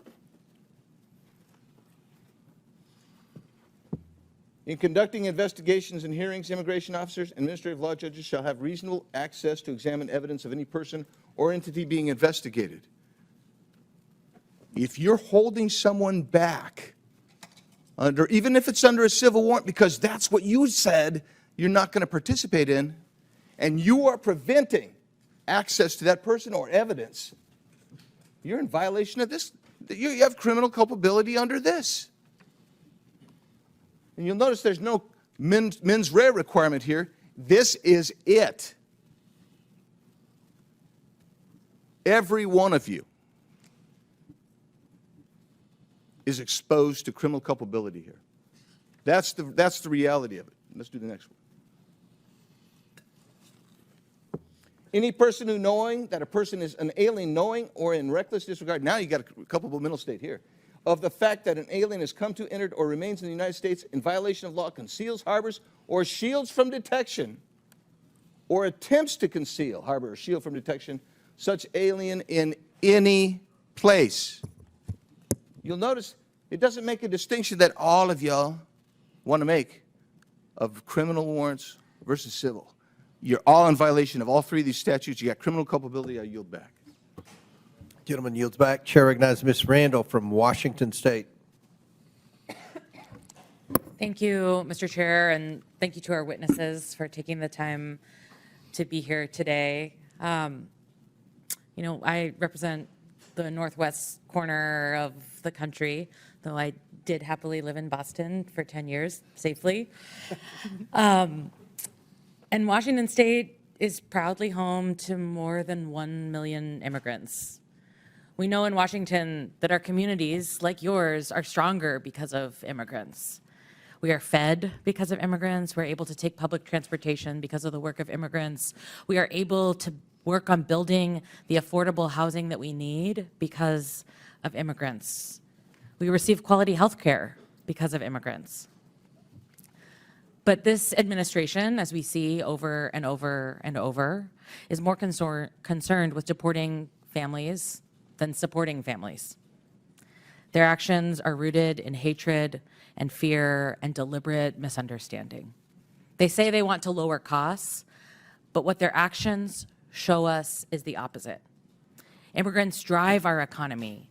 In conducting investigations and hearings, immigration officers and administrative law judges shall have reasonable access to examine evidence of any person or entity being investigated. If you're holding someone back, even if it's under a civil warrant, because that's what you said you're not going to participate in, and you are preventing access to that person or evidence, you're in violation of this. You have criminal culpability under this. And you'll notice there's no mens rea requirement here. This is it. Every one of you is exposed to criminal culpability here. That's the reality of it. Let's do the next one. Any person who knowing that a person is an alien, knowing or in reckless disregard, now you got a culpable mental state here, of the fact that an alien has come to, entered, or remains in the United States in violation of law, conceals, harbors, or shields from detection, or attempts to conceal, harbor, or shield from detection, such alien in any place. You'll notice it doesn't make a distinction that all of y'all want to make of criminal warrants versus civil. You're all in violation of all three of these statutes. You got criminal culpability. I yield back. Gentleman yields back. Chair recognizes Ms. Randall from Washington State. Thank you, Mr. Chair, and thank you to our witnesses for taking the time to be here today. I represent the northwest corner of the country, though I did happily live in Boston for 10 years safely. And Washington State is proudly home to more than 1 million immigrants. We know in Washington that our communities, like yours, are stronger because of immigrants. We are fed because of immigrants. We're able to take public transportation because of the work of immigrants. We are able to work on building the affordable housing that we need because of immigrants. We receive quality health care because of immigrants. But this administration, as we see over and over and over, is more concerned with deporting families than supporting families. Their actions are rooted in hatred and fear and deliberate misunderstanding. They say they want to lower costs, but what their actions show us is the opposite. Immigrants drive our economy.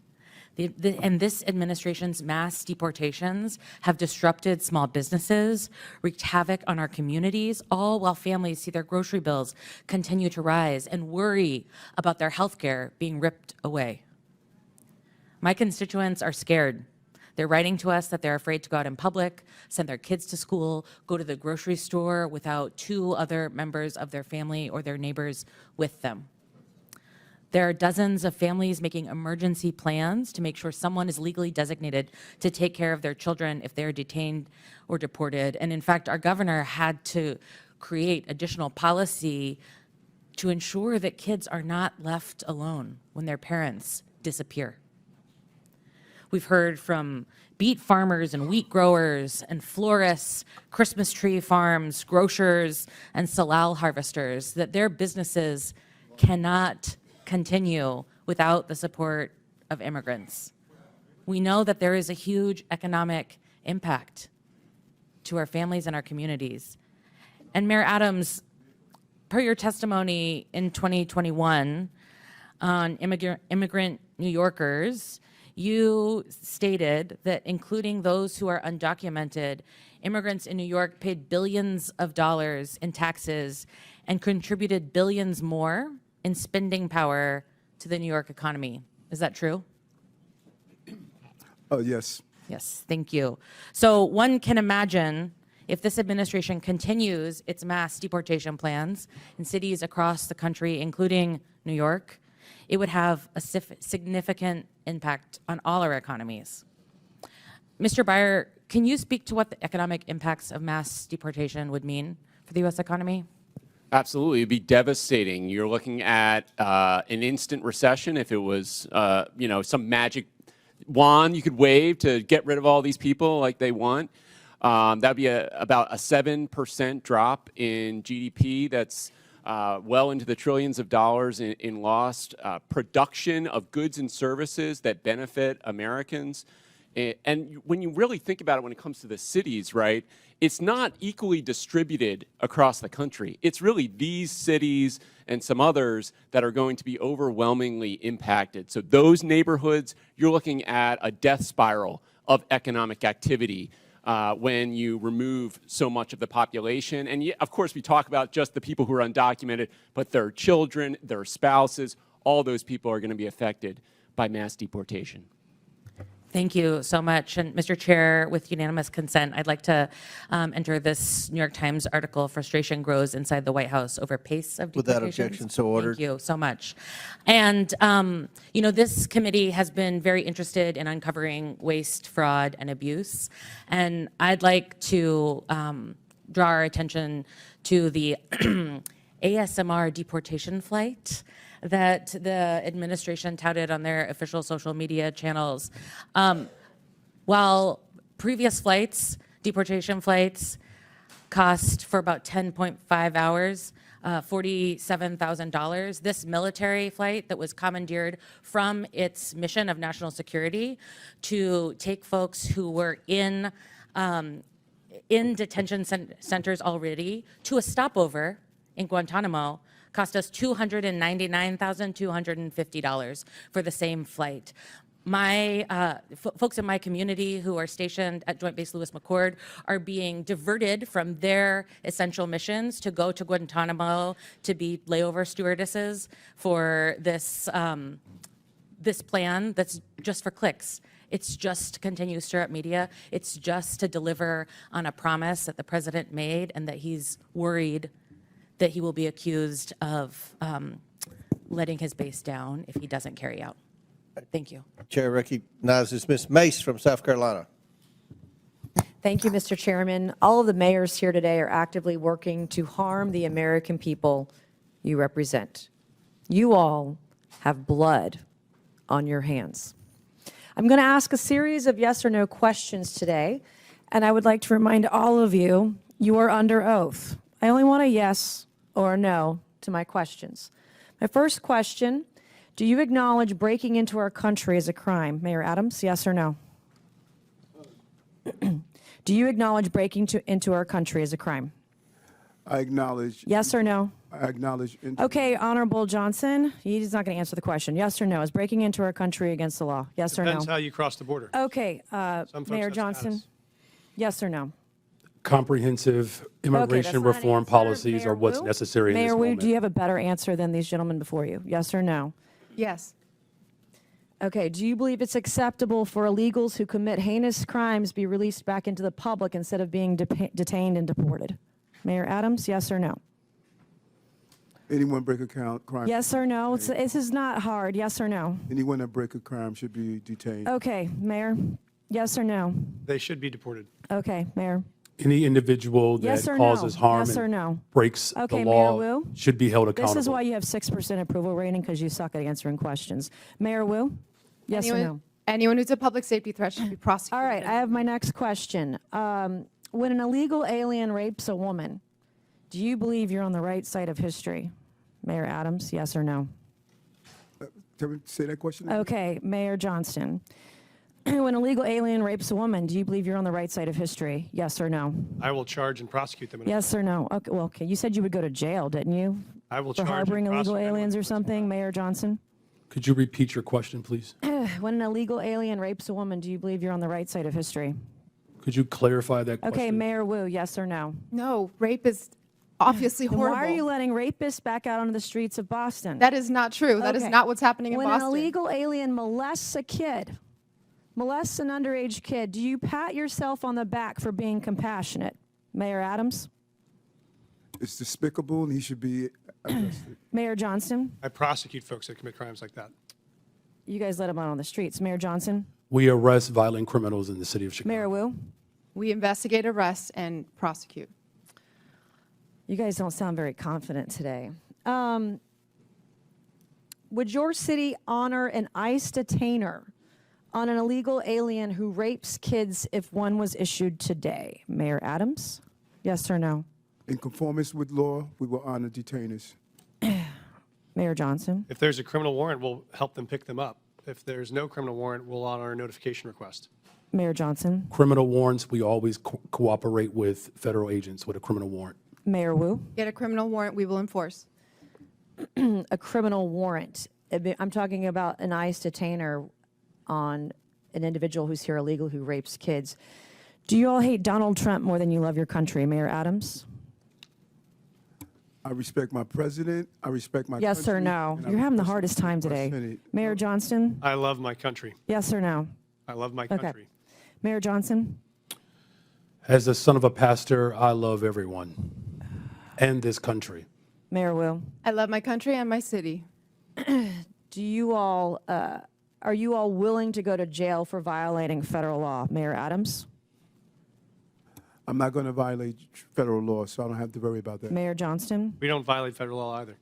And this administration's mass deportations have disrupted small businesses, wreaked havoc on our communities, all while families see their grocery bills continue to rise and worry about their health care being ripped away. My constituents are scared. They're writing to us that they're afraid to go out in public, send their kids to school, go to the grocery store without 2 other members of their family or their neighbors with them. There are dozens of families making emergency plans to make sure someone is legally designated to take care of their children if they're detained or deported. And in fact, our governor had to create additional policy to ensure that kids are not left alone when their parents disappear. We've heard from beet farmers and wheat growers and florists, Christmas tree farms, grocers, and salal harvesters that their businesses cannot continue without the support of immigrants. We know that there is a huge economic impact to our families and our communities. And Mayor Adams, per your testimony in 2021 on immigrant New Yorkers, you stated that including those who are undocumented, immigrants in New York paid billions of dollars in taxes and contributed billions more in spending power to the New York economy. Is that true? Oh, yes. Yes, thank you. So one can imagine if this administration continues its mass deportation plans in cities across the country, including New York, it would have a significant impact on all our economies. Mr. Byer, can you speak to what the economic impacts of mass deportation would mean for the U.S. economy? Absolutely, it'd be devastating. You're looking at an instant recession if it was, some magic wand you could wave to get rid of all these people like they want. That'd be about a 7% drop in GDP. That's well into the trillions of dollars in lost production of goods and services that benefit Americans. And when you really think about it when it comes to the cities, right, it's not equally distributed across the country. It's really these cities and some others that are going to be overwhelmingly impacted. So those neighborhoods, you're looking at a death spiral of economic activity when you remove so much of the population. And of course, we talk about just the people who are undocumented, but their children, their spouses, all those people are going to be affected by mass deportation. Thank you so much. And Mr. Chair, with unanimous consent, I'd like to enter this New York Times article, Frustration Grows Inside the White House Over Pace of Deportations. Without objection, so ordered. Thank you so much. And, this committee has been very interested in uncovering waste, fraud, and abuse. And I'd like to draw our attention to the ASMR deportation flight that the administration touted on their official social media channels. While previous flights, deportation flights, cost for about 10.5 hours, $47,000. This military flight that was commandeered from its mission of national security to take folks who were in detention centers already to a stopover in Guantanamo cost us $299,250 for the same flight. My folks in my community who are stationed at Joint Base Lewis McChord are being diverted from their essential missions to go to Guantanamo to be layover stewardesses for this this plan that's just for clicks. It's just to continue to stir up media. It's just to deliver on a promise that the president made and that he's worried that he will be accused of letting his base down if he doesn't carry out. Thank you. Chair recognizes Ms. Mace from South Carolina. Thank you, Mr. Chairman. All of the mayors here today are actively working to harm the American people you represent. You all have blood on your hands. I'm going to ask a series of yes or no questions today, and I would like to remind all of you, you are under oath. I only want a yes or a no to my questions. My first question, do you acknowledge breaking into our country as a crime? Mayor Adams, yes or no? Do you acknowledge breaking into our country as a crime? I acknowledge. Yes or no? I acknowledge. Okay, Honorable Johnson, he's not going to answer the question. Yes or no? Is breaking into our country against the law? Yes or no? Depends how you cross the border. Okay, Some folks Mayor have Johnson, status. yes or no? Comprehensive immigration not an reform answer. policies Mayor are what's Wu? necessary in this Mayor Wu, moment. do you have a better answer than these gentlemen before you? Yes or no? Yes. Okay, do you believe it's acceptable for illegals who commit heinous crimes be released back into the public instead of being detained and deported? Mayor Adams, yes or no? Anyone break a crime? Yes or no? This is not hard. Yes or no? Anyone that break a crime should be detained. Okay, Mayor, yes or no? They should be deported. Okay, Mayor. Any individual that Yes or causes no? harm Yes or and no? breaks Okay, the Mayor law Wu? should be held accountable. This is why you have 6% approval rating, because you suck at answering questions. Mayor Wu? Yes or no? Anyone who's a public safety threat should be prosecuted. All right, I have my next question. When an illegal alien rapes a woman, do you believe you're on the right side of history? Mayor Adams, yes or no? Can we say that question again? Okay, Mayor Johnston. When a legal alien rapes a woman, do you believe you're on the right side of history? Yes or no? I will charge and prosecute them. Yes or no? Okay, well, okay. You said you would go to jail, didn't you? I will For charge and harboring illegal prosecute aliens or something, Mayor Johnson? Could you repeat your question, please? When an illegal alien rapes a woman, do you believe you're on the right side of history? Could you clarify that question? Okay, Mayor Wu, yes or no? No, rape is obviously Then horrible. why are you letting rapists back out onto the streets of Boston? That is not true. That is Okay. not what's happening in When Boston. an illegal alien molests a kid, molests an underage kid, do you pat yourself on the back for being compassionate? Mayor Adams? It's despicable, and he should be arrested. Mayor Johnston? I prosecute folks that commit crimes like that. You guys let him out on the streets. Mayor Johnson? We arrest violent criminals in the city of Chicago. Mayor Wu? We investigate, arrest, and prosecute. You guys don't sound very confident today. Would your city honor an ICE detainer on an illegal alien who rapes kids if one was issued today? Mayor Adams? Yes or no? In conformance with law, we will honor detainers. Mayor Johnson? If there's a criminal warrant, we'll help them pick them up. If there's no criminal warrant, we'll honor a notification request. Mayor Johnson? Criminal warrants, we always cooperate with federal agents with a criminal warrant. Mayor Wu? Get a criminal warrant, we will enforce. A criminal warrant. I'm talking about an ICE detainer on an individual who's here illegal who rapes kids. Do you all hate Donald Trump more than you love your country? Mayor Adams? I respect my president. I respect my Yes or country, no? and I You're having the respect hardest time my today. Senate. Mayor Johnston? I love my country. Yes or no? I love my Okay. country. Mayor Johnson? As the son of a pastor, I love everyone and this country. Mayor Wu? I love my country and my city. Do you all, are you all willing to go to jail for violating federal law? Mayor Adams? I'm not going to violate federal law, so I don't have to worry about that. Mayor Johnston? We don't violate federal law either.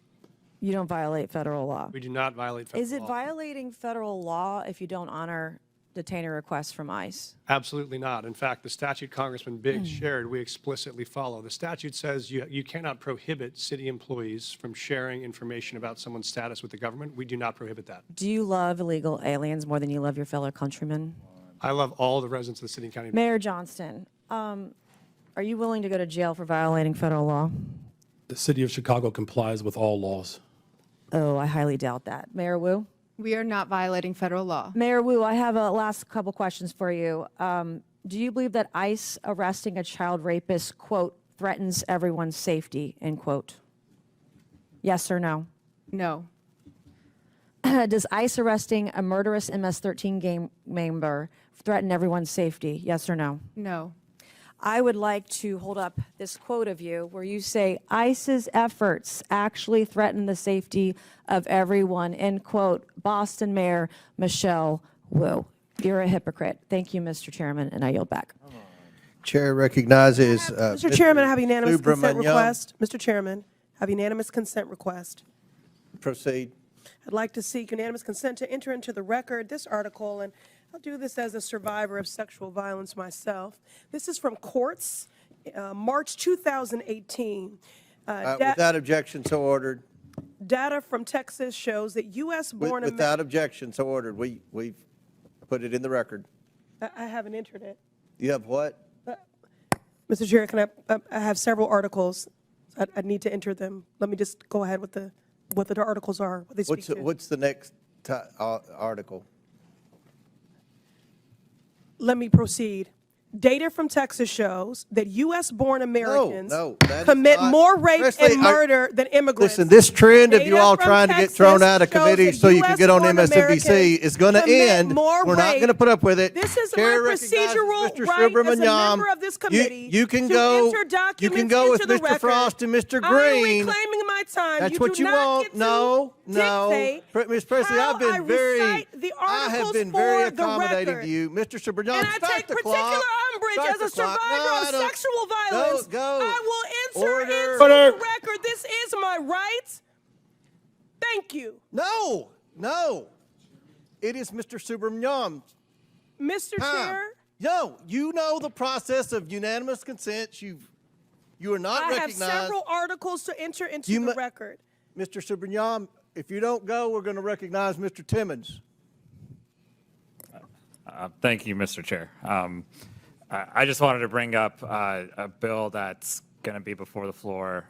You don't violate federal law. We do not violate federal law. Is it violating federal law if you don't honor detainer requests from ICE? Absolutely not. In fact, the statute Congressman Biggs shared, we explicitly follow. The statute says you cannot prohibit city employees from sharing information about someone's status with the government. We do not prohibit that. Do you love illegal aliens more than you love your fellow countrymen? I love all the residents of the city and county. Mayor Johnston, are you willing to go to jail for violating federal law? The city of Chicago complies with all laws. Oh, I highly doubt that. Mayor Wu? We are not violating federal law. Mayor Wu, I have a last couple questions for you. Do you believe that ICE arresting a child rapist, quote, threatens everyone's safety, end quote? Yes or no? No. Does ICE arresting a murderous MS-13 gang member threaten everyone's safety? Yes or no? No. I would like to hold up this quote of you where you say, ICE's efforts actually threaten the safety of everyone, end quote, Boston Mayor Michelle Wu. You're a hypocrite. Thank you, Mr. Chairman, and I yield back. Chair recognizes Mr. Chairman, I have unanimous consent Subramaniam. request. Mr. Chairman, I have unanimous consent request. Proceed. I'd like to seek unanimous consent to enter into the record this article, and I'll do this as a survivor of sexual violence myself. This is from Courts, March 2018. Without objection, so ordered. Data from Texas shows that U.S.-born Without objection, so ordered. We've put it in the record. I haven't entered it. You have what? Mr. Chair, can I have several articles. I need to enter them. Let me just go ahead with what the articles are. What they speak to. What's the next article? Let me proceed. Data from Texas shows that U.S.-born Americans that is commit not- more rape Presley, and murder than immigrants. Listen, this trend of you Data all from trying to get Texas thrown out of shows committee that so you can get on US-born MSNBC Americans is going to commit end. more We're not rape. going to put up with it. This is Chair my recognizes procedural Mr. right as a Subramaniam. member of this committee You can to go. enter You documents can go with into the Mr. record. Frost and Mr. I'm Green. reclaiming my time. That's what do you not want. get to No. dictate Ms. Presley, how I've been I very. recite the I have articles been very for the accommodating record. to you, Mr. Subramaniam. And I Start take the particular clock. umbrage Start as a the clock. survivor No, I of don't. sexual violence. Go. I will enter Order. into the record. This is my right. Thank you. No. It is Mr. Subramaniam. Mr. Chair, No, you know the process of unanimous consent. You are not I have recognized. several articles to enter into the record. Mr. Subramaniam, if you don't go, we're going to recognize Mr. Timmons. Thank you, Mr. Chair. I just wanted to bring up a bill that's going to be before the floor,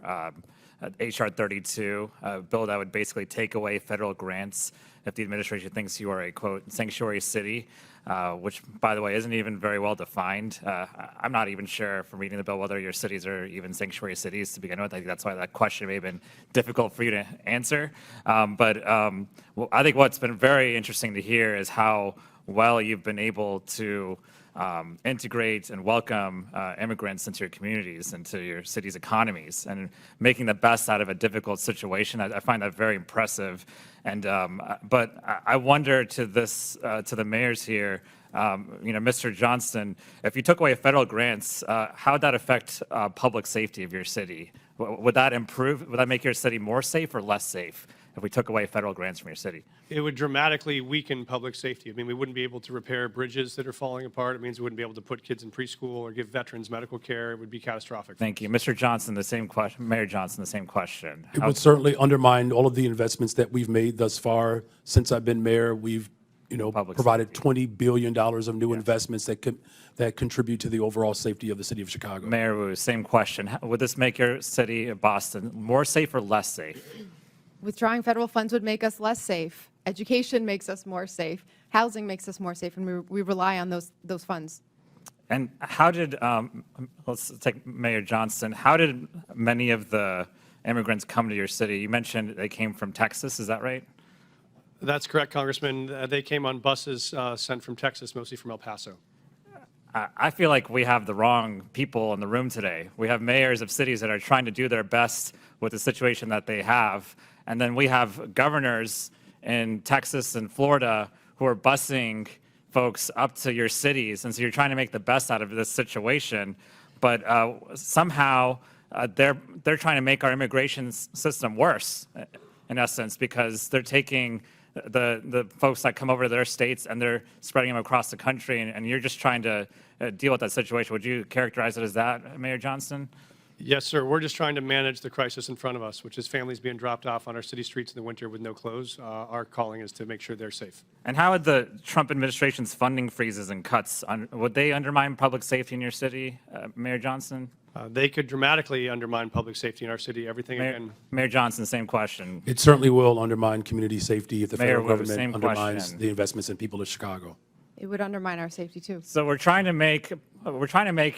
H.R. 32, a bill that would basically take away federal grants if the administration thinks you are a, quote, sanctuary city, which, by the way, isn't even very well defined. I'm not even sure from reading the bill whether your cities are even sanctuary cities to begin with. I think that's why that question may have been difficult for you to answer. Well, I think what's been very interesting to hear is how well you've been able to integrate and welcome immigrants into your communities, into your city's economies, and making the best out of a difficult situation. I find that very impressive. And but I wonder to the mayors here, Mr. Johnston, if you took away federal grants, how would that affect public safety of your city? Would that improve? Would that make your city more safe or less safe if we took away federal grants from your city? It would dramatically weaken public safety. I mean, we wouldn't be able to repair bridges that are falling apart. It means we wouldn't be able to put kids in preschool or give veterans medical care. It would be catastrophic. Thank you. Mr. Johnson, the same question. Mayor Johnson, the same question. It would certainly undermine all of the investments that we've made thus far. Since I've been mayor, we've provided $20 billion of new investments that contribute to the overall safety of the city of Chicago. Mayor Wu, same question. Would this make your city, Boston, more safe or less safe? Withdrawing federal funds would make us less safe. Education makes us more safe. Housing makes us more safe, and we rely on those funds. And how did, let's take Mayor Johnston, how did many of the immigrants come to your city? You mentioned they came from Texas, is that right? That's correct, Congressman. They came on buses sent from Texas, mostly from El Paso. I feel like we have the wrong people in the room today. We have mayors of cities that are trying to do their best with the situation that they have. And then we have governors in Texas and Florida who are busing folks up to your cities. And so you're trying to make the best out of this situation. But somehow they're trying to make our immigration system worse, in essence, because they're taking the folks that come over to their states and they're spreading them across the country. And you're just trying to deal with that situation. Would you characterize it as that, Mayor Johnston? Yes, sir. We're just trying to manage the crisis in front of us, which is families being dropped off on our city streets in the winter with no clothes. Our calling is to make sure they're safe. And how would the Trump administration's funding freezes and cuts, would they undermine public safety in your city, Mayor Johnston? They could dramatically undermine public safety in our city. Everything again. Mayor Johnson, same question. It certainly will undermine community safety if the Mayor federal Wu, government same undermines question. the investments in people of Chicago. It would undermine our safety, too. So we're trying to make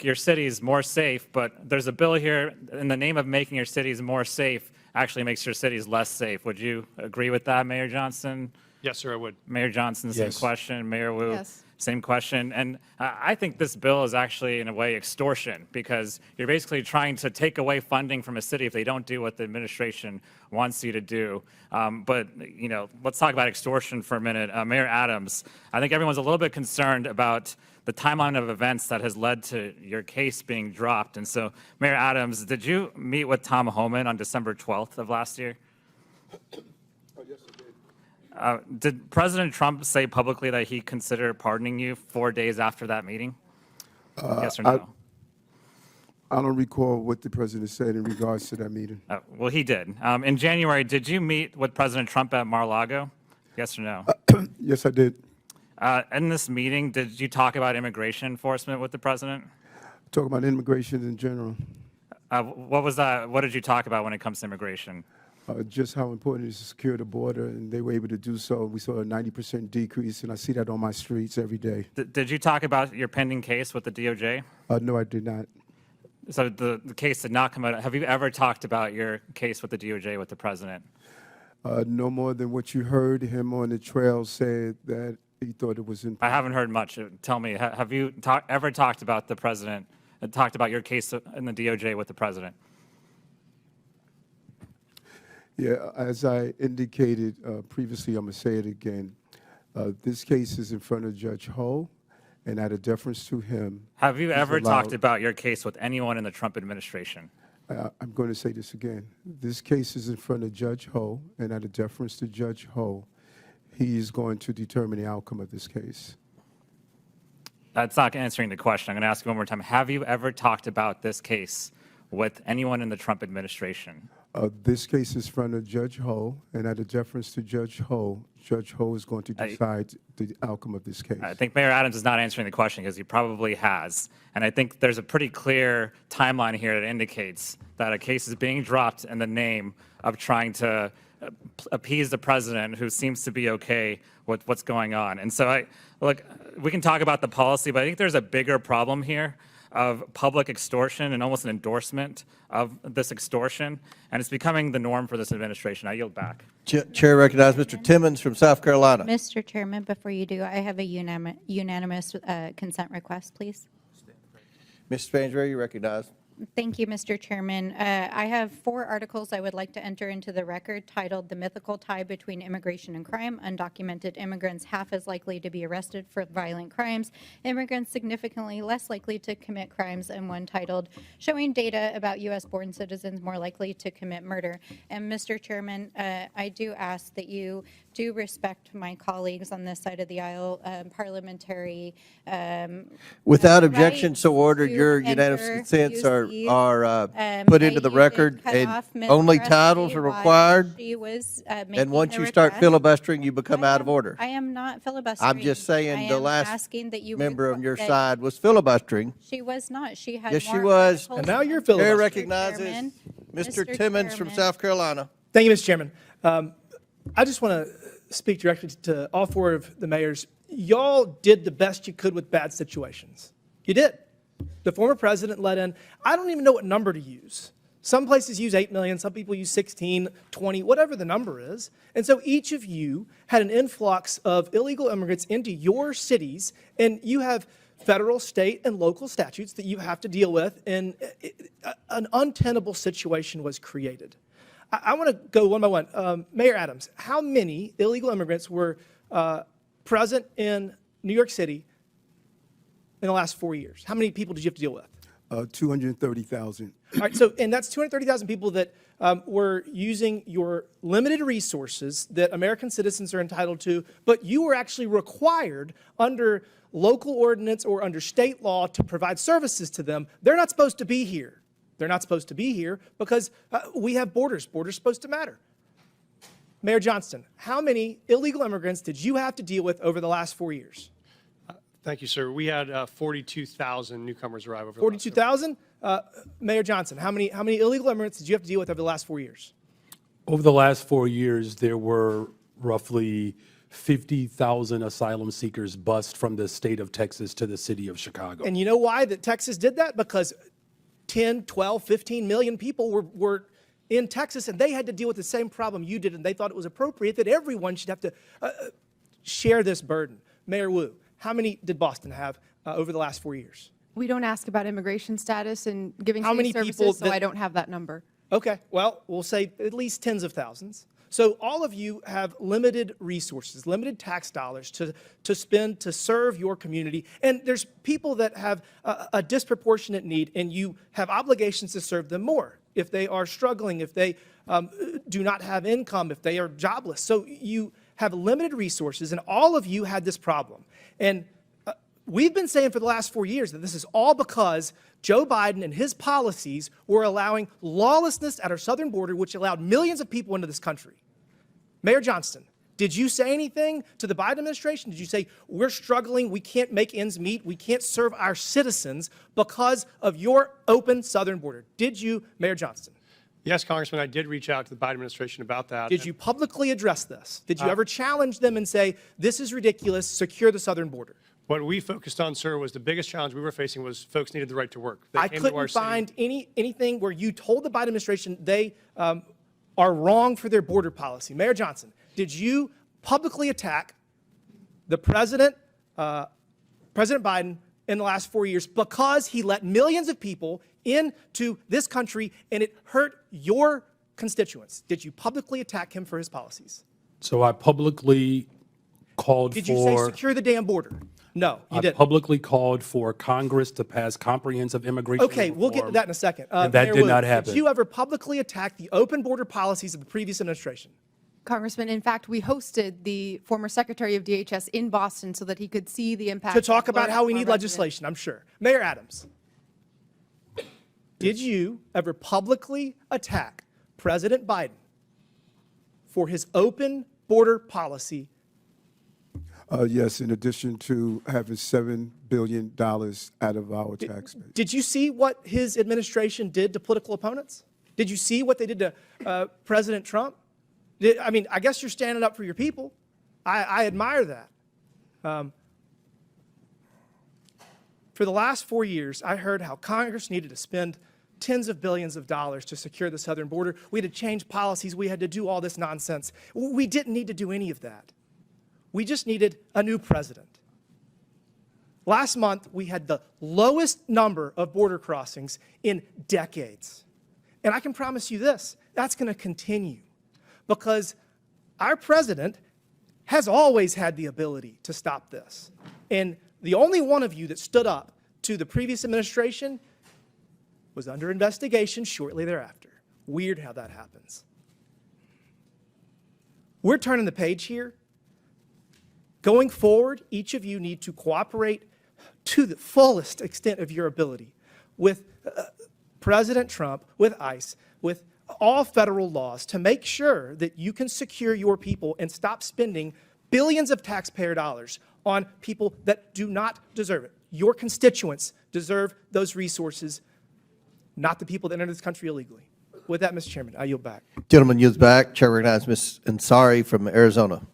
your cities more safe, but there's a bill here in the name of making your cities more safe actually makes your cities less safe. Would you agree with that, Mayor Johnston? Yes, sir, I would. Mayor Johnson, same question. Mayor Wu, Yes. same question. And I think this bill is actually, in a way, extortion, because you're basically trying to take away funding from a city if they don't do what the administration wants you to do. But let's talk about extortion for a minute. Mayor Adams, I think everyone's a little bit concerned about the timeline of events that has led to your case being dropped. And so, Mayor Adams, did you meet with Tom Homan on December 12th of last year? Did President Trump say publicly that he considered pardoning you 4 days after that meeting? Yes or no? I don't recall what the president said in regards to that meeting. Well, he did. In January, did you meet with President Trump at Mar-a-Lago? Yes or no? Yes, I did. In this meeting, did you talk about immigration enforcement with the president? Talk about immigration in general. What was that? What did you talk about when it comes to immigration? Just how important it is to secure the border, and they were able to do so. We saw a 90% decrease, and I see that on my streets every day. Did you talk about your pending case with the DOJ? No, I did not. So the case did not come out. Have you ever talked about your case with the DOJ with the president? No more than what you heard him on the trail say that he thought it was important. I haven't heard much. Tell me, have you ever talked about the president, talked about your case in the DOJ with the president? Yeah, as I indicated previously, I'm going to say it again. This case is in front of Judge Ho, and out of deference to him. Have you ever talked about your case with anyone in the Trump administration? I'm going to say this again. This case is in front of Judge Ho, and out of deference to Judge Ho, he is going to determine the outcome of this case. That's not answering the question. I'm going to ask you one more time. Have you ever talked about this case with anyone in the Trump administration? This case is from Judge Ho, and out of deference to Judge Ho is going to decide the outcome of this case. I think Mayor Adams is not answering the question because he probably has. And I think there's a pretty clear timeline here that indicates that a case is being dropped in the name of trying to appease the president, who seems to be okay with what's going on. And so look, we can talk about the policy, but I think there's a bigger problem here of public extortion and almost an endorsement of this extortion, and it's becoming the norm for this administration. I yield back. Chair recognizes Mr. Timmons from South Carolina. Mr. Chairman, before you do, I have a unanimous consent request, please. Mr. Spansbury, you recognize. Thank you, Mr. Chairman. I have 4 articles I would like to enter into the record titled "The Mythical Tie Between Immigration and Crime. Undocumented immigrants half as likely to be arrested for violent crimes. Immigrants significantly less likely to commit crimes," and one titled "Showing Data About U.S.-Born Citizens More Likely to Commit Murder." And Mr. Chairman, I do ask that you do respect my colleagues on this side of the aisle, parliamentary. Without objection, rights so ordered. to Your unanimous enter, consents use are these. put into the You did record, cut and off Ms. only Presley titles are while required. she was And making once her you start request. filibustering, you become out of order. I am not filibustering. I'm just saying I the am last asking that you member on your that side was filibustering. She was not. She had Yes, she more was. articles And now you're than filibustering. Chair Mr. recognizes Chairman. Mr. Timmons from Chairman. South Carolina. Thank you, Mr. Chairman. I just want to speak directly to all 4 of the mayors. Y'all did the best you could with bad situations. You did. The former president let in, I don't even know what number to use. Some places use 8 million, some people use 16, 20, whatever the number is. And so each of you had an influx of illegal immigrants into your cities, and you have federal, state, and local statutes that you have to deal with, and an untenable situation was created. I want to go one by one. Mayor Adams, how many illegal immigrants were present in New York City in the last 4 years? How many people did you have to deal with? 230,000. All right, so, and that's 230,000 people that were using your limited resources that American citizens are entitled to, but you were actually required under local ordinance or under state law to provide services to them. They're not supposed to be here. They're not supposed to be here because we have borders. Borders are supposed to matter. Mayor Johnston, how many illegal immigrants did you have to deal with over the last 4 years? Thank you, sir. We had 42,000 newcomers arrive over. 42,000. Mayor Johnson, how many illegal immigrants did you have to deal with over the last 4 years? Over the last 4 years, there were roughly 50,000 asylum seekers bused from the state of Texas to the city of Chicago. And you know why that Texas did that? Because 10, 12, 15 million people were in Texas, and they had to deal with the same problem you did, and they thought it was appropriate that everyone should have to share this burden. Mayor Wu, how many did Boston have over the last 4 years? We don't ask about immigration status and giving How many services, people so that- I don't have that number. Okay, well, we'll say at least tens of thousands. So all of you have limited resources, limited tax dollars to spend to serve your community. And there's people that have a disproportionate need, and you have obligations to serve them more if they are struggling, if they do not have income, if they are jobless. So you have limited resources, and all of you had this problem. And we've been saying for the last 4 years that this is all because Joe Biden and his policies were allowing lawlessness at our southern border, which allowed millions of people into this country. Mayor Johnston, did you say anything to the Biden administration? Did you say, we're struggling, we can't make ends meet, we can't serve our citizens because of your open southern border? Did you, Mayor Johnston? Yes, Congressman, I did reach out to the Biden administration about that. Did you publicly address this? Did you Uh, ever challenge them and say, this is ridiculous, secure the southern border? What we focused on, sir, was the biggest challenge we were facing was folks needed the right to work. They I came to our couldn't city. find anything where you told the Biden administration they are wrong for their border policy. Mayor Johnson, did you publicly attack the president, President Biden, in the last 4 years because he let millions of people into this country and it hurt your constituents? Did you publicly attack him for his policies? So I publicly called Did for... you say secure the damn border? No, you I didn't. publicly called for Congress to pass comprehensive immigration Okay, we'll get to reform, that in a second. and that Mayor did Wu, not happen. Did you ever publicly attack the open border policies of the previous administration? Congressman, in fact, we hosted the former Secretary of DHS in Boston so that he could see the impact. To talk of about how we our need residents. legislation, I'm sure. Mayor Adams, did you ever publicly attack President Biden for his open border policy. Yes, in addition to having $7 billion out of our tax base. Did you see what his administration did to political opponents? Did you see what they did to President Trump? I mean, I guess you're standing up for your people. I admire that. For the last 4 years, I heard how Congress needed to spend tens of billions of dollars to secure the southern border. We had to change policies. We had to do all this nonsense. We didn't need to do any of that. We just needed a new president. Last month, we had the lowest number of border crossings in decades. And I can promise you this, that's going to continue because our president has always had the ability to stop this. And the only one of you that stood up to the previous administration was under investigation shortly thereafter. Weird how that happens. We're turning the page here. Going forward, each of you need to cooperate to the fullest extent of your ability with President Trump, with ICE, with all federal laws to make sure that you can secure your people and stop spending billions of taxpayer dollars on people that do not deserve it. Your constituents deserve those resources, not the people that enter this country illegally. With that, Mr. Chairman, I yield back. Gentleman yields back. Chair recognizes Ms. Ansari from Arizona.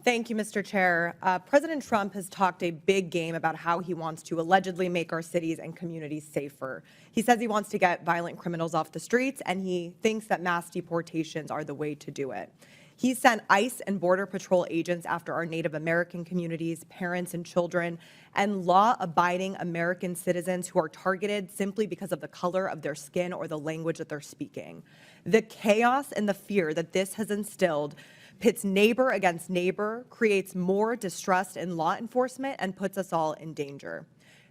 Thank you, Mr. Chair. President Trump has talked a big game about how he wants to allegedly make our cities and communities safer. He says he wants to get violent criminals off the streets, and he thinks that mass deportations are the way to do it. He sent ICE and Border Patrol agents after our Native American communities, parents and children, and law-abiding American citizens who are targeted simply because of the color of their skin or the language that they're speaking. The chaos and the fear that this has instilled pits neighbor against neighbor, creates more distrust in law enforcement, and puts us all in danger.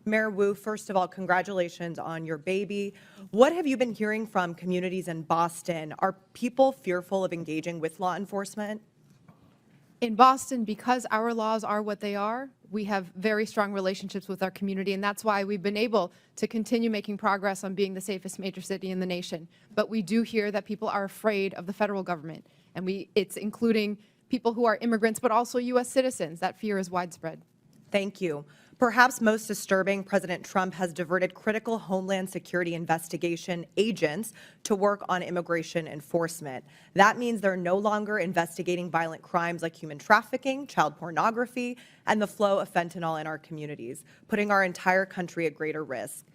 Mayor Wu, first of all, congratulations on your baby. What have you been hearing from communities in Boston? Are people fearful of engaging with law enforcement? In Boston, because our laws are what they are, we have very strong relationships with our community, and that's why we've been able to continue making progress on being the safest major city in the nation. But we do hear that people are afraid of the federal government, and it's including people who are immigrants, but also U.S. citizens. That fear is widespread. Thank you. Perhaps most disturbing, President Trump has diverted critical Homeland Security investigation agents to work on immigration enforcement. That means they're no longer investigating violent crimes like human trafficking, child pornography, and the flow of fentanyl in our communities, putting our entire country at greater risk.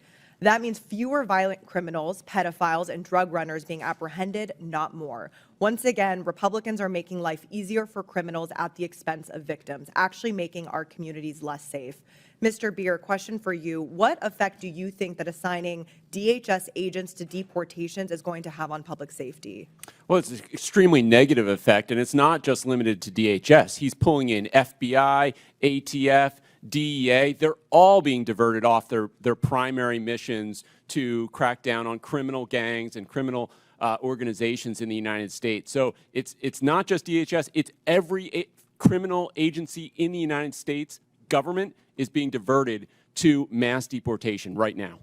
That means fewer violent criminals, pedophiles, and drug runners being apprehended, not more. Once again, Republicans are making life easier for criminals at the expense of victims, actually making our communities less safe. Mr. Beer, question for you. What effect do you think that assigning DHS agents to deportations is going to have on public safety? Well, it's an extremely negative effect, and it's not just limited to DHS. He's pulling in FBI, ATF, DEA. They're all being diverted off their primary missions to crack down on criminal gangs and criminal organizations in the United States. So it's not just DHS, it's every criminal agency in the United States government is being diverted to mass deportation right now.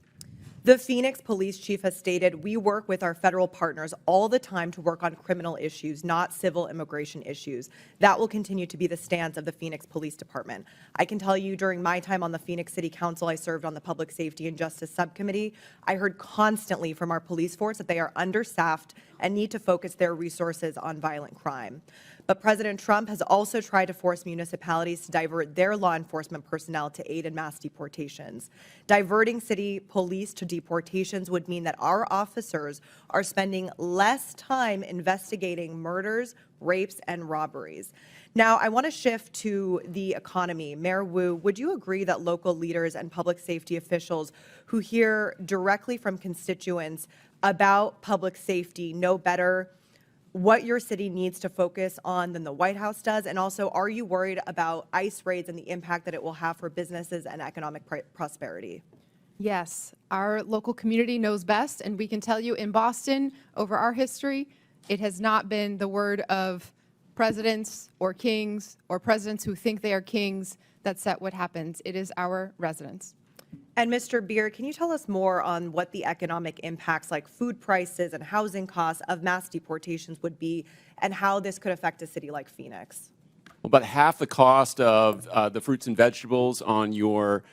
The Phoenix police chief has stated, we work with our federal partners all the time to work on criminal issues, not civil immigration issues. That will continue to be the stance of the Phoenix Police Department. I can tell you during my time on the Phoenix City Council, I served on the Public Safety and Justice Subcommittee. I heard constantly from our police force that they are understaffed and need to focus their resources on violent crime. But President Trump has also tried to force municipalities to divert their law enforcement personnel to aid in mass deportations. Diverting city police to deportations would mean that our officers are spending less time investigating murders, rapes, and robberies. Now, I want to shift to the economy. Mayor Wu, would you agree that local leaders and public safety officials who hear directly from constituents about public safety know better what your city needs to focus on than the White House does? And also, are you worried about ICE raids and the impact that it will have for businesses and economic prosperity? Yes, our local community knows best, and we can tell you in Boston, over our history, it has not been the word of presidents or kings or presidents who think they are kings that set what happens. It is our residents. And Mr. Beer, can you tell us more on what the economic impacts like food prices and housing costs of mass deportations would be and how this could affect a city like Phoenix? About half the cost of the fruits and vegetables on your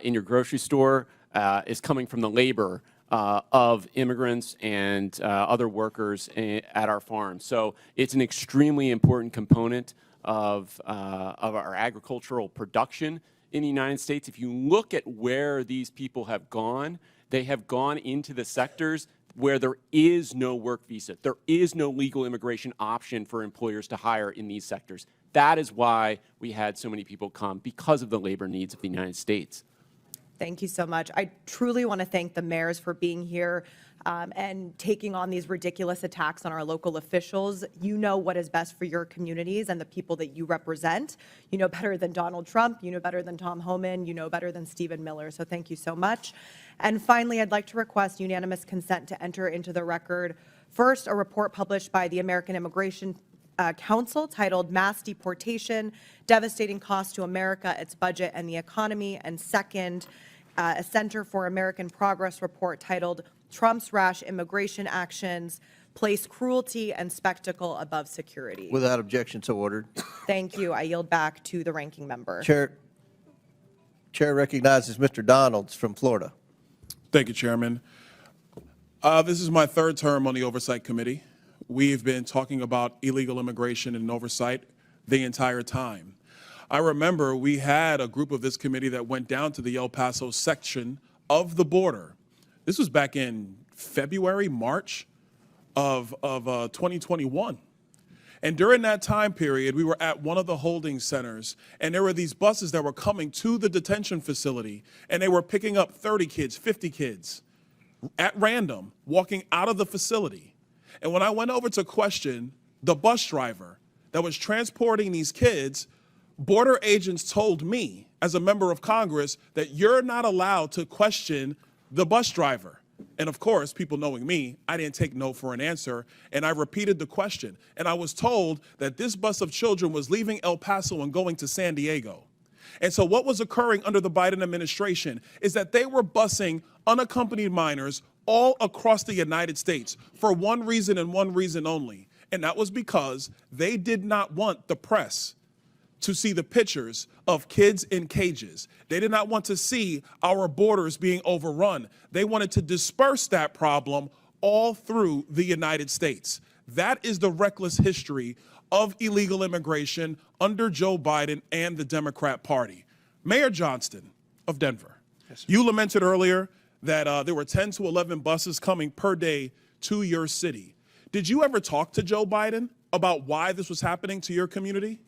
in your grocery store is coming from the labor of immigrants and other workers at our farms. So it's an extremely important component of our agricultural production in the United States. If you look at where these people have gone, they have gone into the sectors where there is no work visa. There is no legal immigration option for employers to hire in these sectors. That is why we had so many people come, because of the labor needs of the United States. Thank you so much. I truly want to thank the mayors for being here and taking on these ridiculous attacks on our local officials. You know what is best for your communities and the people that you represent. You know better than Donald Trump. You know better than Tom Homan. You know better than Stephen Miller. So thank you so much. And finally, I'd like to request unanimous consent to enter into the record, first, a report published by the American Immigration Council titled Mass Deportation, Devastating Cost to America, Its Budget, and the Economy, and second, a Center for American Progress report titled Trump's Rash Immigration Actions, Place Cruelty and Spectacle Above Security. Without objection, so ordered. Thank you. I yield back to the ranking member. Chair recognizes Mr. Donalds from Florida. Thank you, Chairman. This is my third term on the Oversight Committee. We've been talking about illegal immigration and oversight the entire time. I remember we had a group of this committee that went down to the El Paso section of the border. This was back in February, March of 2021. And during that time period, we were at one of the holding centers, and there were these buses that were coming to the detention facility, and they were picking up 30 kids, 50 kids at random, walking out of the facility. And when I went over to question the bus driver that was transporting these kids, border agents told me, as a member of Congress, that you're not allowed to question the bus driver. And of course, people knowing me, I didn't take no for an answer, and I repeated the question. And I was told that this bus of children was leaving El Paso and going to San Diego. And so what was occurring under the Biden administration is that they were busing unaccompanied minors all across the United States for one reason and one reason only. And that was because they did not want the press to see the pictures of kids in cages. They did not want to see our borders being overrun. They wanted to disperse that problem all through the United States. That is the reckless history of illegal immigration under Joe Biden and the Democrat Party. Mayor Johnston of Denver, you lamented earlier that there were 10 to 11 buses coming per day to your city. Did you ever talk to Joe Biden about why this was happening to your community?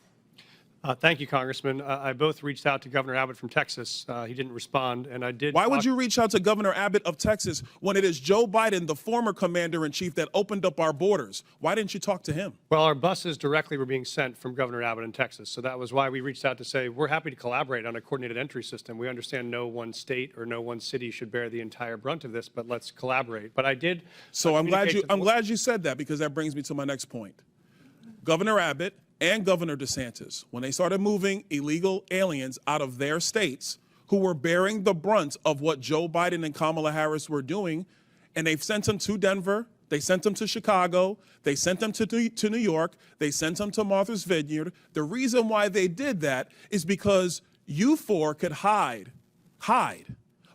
Thank you, Congressman. I both reached out to Governor Abbott from Texas. He didn't respond, and I did. Why would you reach out to Governor Abbott of Texas when it is Joe Biden, the former commander-in-chief, that opened up our borders? Why didn't you talk to him? Well, our buses directly were being sent from Governor Abbott in Texas, so that was why we reached out to say we're happy to collaborate on a coordinated entry system. We understand no one state or no one city should bear the entire brunt of this, but let's collaborate. But I did. So I'm glad you said that, because that brings me to my next point. Governor Abbott and Governor DeSantis, when they started moving illegal aliens out of their states who were bearing the brunt of what Joe Biden and Kamala Harris were doing, and they've sent them to Denver, they sent them to Chicago, they sent them to New York, they sent them to Martha's Vineyard. The reason why they did that is because you four could hide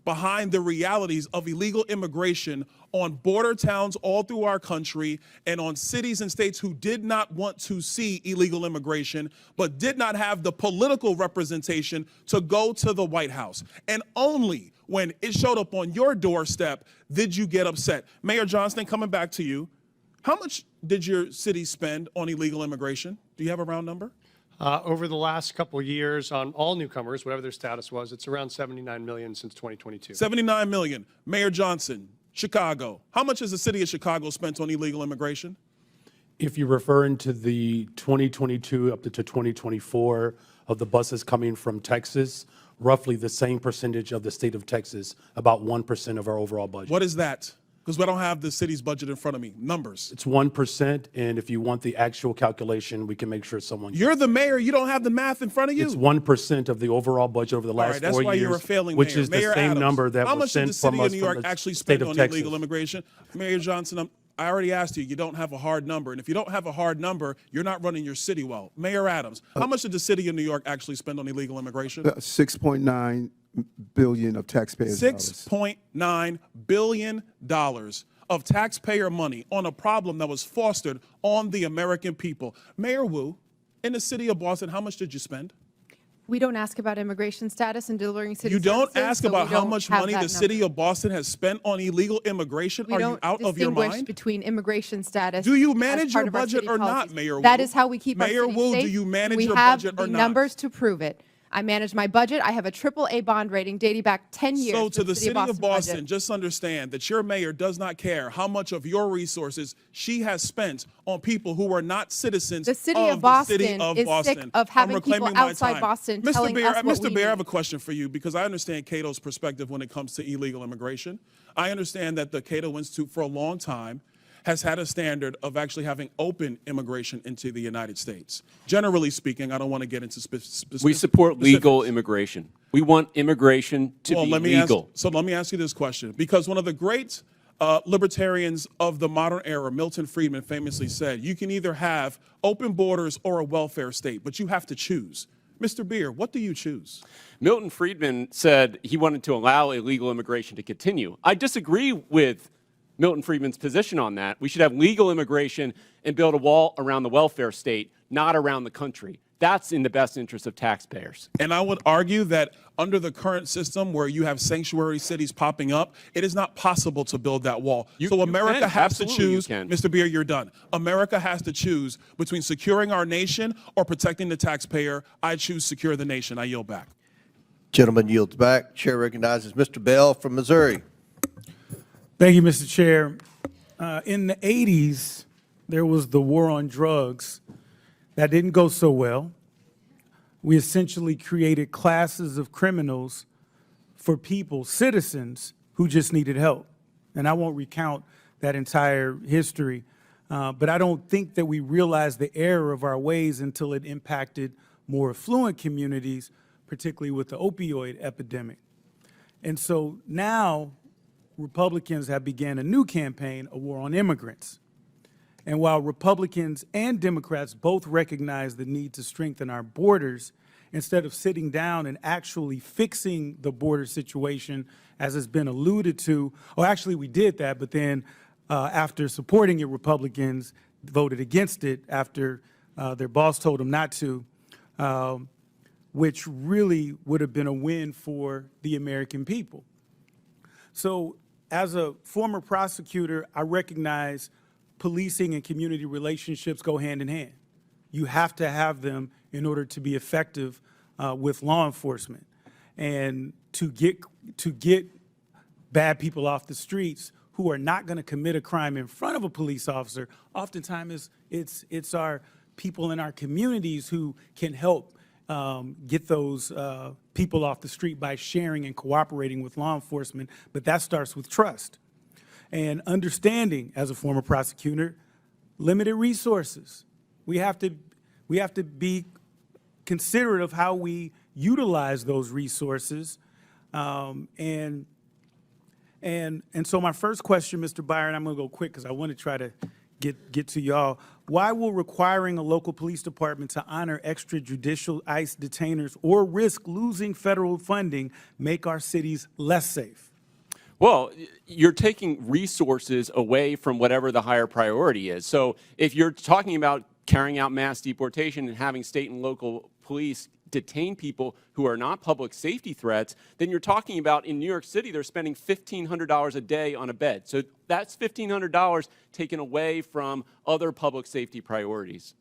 behind the realities of illegal immigration on border towns all through our country and on cities and states who did not want to see illegal immigration, but did not have the political representation to go to the White House. And only when it showed up on your doorstep did you get upset. Mayor Johnston, coming back to you, how much did your city spend on illegal immigration? Do you have a round number? Over the last couple of years on all newcomers, whatever their status was, it's around $79 million since 2022. $79 million. Mayor Johnson, Chicago. How much has the city of Chicago spent on illegal immigration? If you're referring to the 2022 up to 2024 of the buses coming from Texas, roughly the same percentage of the state of Texas, about 1% of our overall budget. What is that? Because I don't have the city's budget in front of me. Numbers. It's 1%, and if you want the actual calculation, we can make sure someone. You're the mayor. You don't have the math in front of you. It's 1% of the overall budget over the All last right, that's 4 why years, you're a failing which mayor. is Mayor the same Adams, number that how was much did sent the city from of us New from York the actually state spend of on Texas. illegal immigration? Mayor Johnson, I already asked you. You don't have a hard number, and if you don't have a hard number, you're not running your city well. Mayor Adams, how much did the city of New York actually spend on illegal immigration? 6.9 billion of taxpayers' dollars. $6.9 billion of taxpayer money on a problem that was fostered on the American people. Mayor Wu, in the city of Boston, how much did you spend? We don't ask about immigration status and delivering city You don't services, ask so about we how don't much have money that the city number. of Boston has spent on illegal immigration. We Are you don't out of your distinguish mind? between immigration status. Do you as manage part your of our budget city or not, policies. Mayor That Wu? is how we keep Mayor our city Wu, safe. do you manage we your have budget or the not? numbers to prove it. I manage my budget. I have a AAA bond rating dating back 10 years. So for to the city of Boston, budget. just understand that your mayor does not care how much of your resources she has spent on people who are not citizens The city of of Boston the city of is Boston. sick of having I'm people reclaiming my outside time. Boston Mr. telling Bear, us what Mr. we Bear, I have need. a question for you because I understand Cato's perspective when it comes to illegal immigration. I understand that the Cato Institute for a long time has had a standard of actually having open immigration into the United States. Generally speaking, I don't want to get into specifics. We support legal immigration. We want immigration to be legal. So let me ask you this question, because one of the great libertarians of the modern era, Milton Friedman, famously said, you can either have open borders or a welfare state, but you have to choose. Mr. Beer, what do you choose? Milton Friedman said he wanted to allow illegal immigration to continue. I disagree with Milton Friedman's position on that. We should have legal immigration and build a wall around the welfare state, not around the country. That's in the best interest of taxpayers. And I would argue that under the current system where you have sanctuary cities popping up, it is not possible to build that wall. So America can. has to Absolutely you choose, can. Mr. Beer, you're done. America has to choose between securing our nation or protecting the taxpayer. I choose secure the nation. I yield back. Gentleman yields back. Chair recognizes Mr. Bell from Missouri. Thank you, Mr. Chair. In the 80s, there was the war on drugs. That didn't go so well. We essentially created classes of criminals for people, citizens, who just needed help. And I won't recount that entire history, but I don't think that we realized the error of our ways until it impacted more affluent communities, particularly with the opioid epidemic. And so now Republicans have began a new campaign, a war on immigrants. And while Republicans and Democrats both recognize the need to strengthen our borders, instead of sitting down and actually fixing the border situation, as has been alluded to, or actually we did that, but then after supporting it, Republicans voted against it after their boss told them not to, which really would have been a win for the American people. So as a former prosecutor, I recognize policing and community relationships go hand in hand. You have to have them in order to be effective with law enforcement. And to get bad people off the streets who are not going to commit a crime in front of a police officer, oftentimes it's our people in our communities who can help get those people off the street by sharing and cooperating with law enforcement, but that starts with trust. And understanding, as a former prosecutor, limited resources. We have to be considerate of how we utilize those resources. And so my first question, Mr. Byron, I'm going to go quick because I want to try to get to y'all. Why will requiring a local police department to honor extrajudicial ICE detainers or risk losing federal funding make our cities less safe? Well, you're taking resources away from whatever the higher priority is. So if you're talking about carrying out mass deportation and having state and local police detain people who are not public safety threats, then you're talking about in New York City, they're spending $1,500 a day on a bed. So that's $1,500 taken away from other public safety priorities.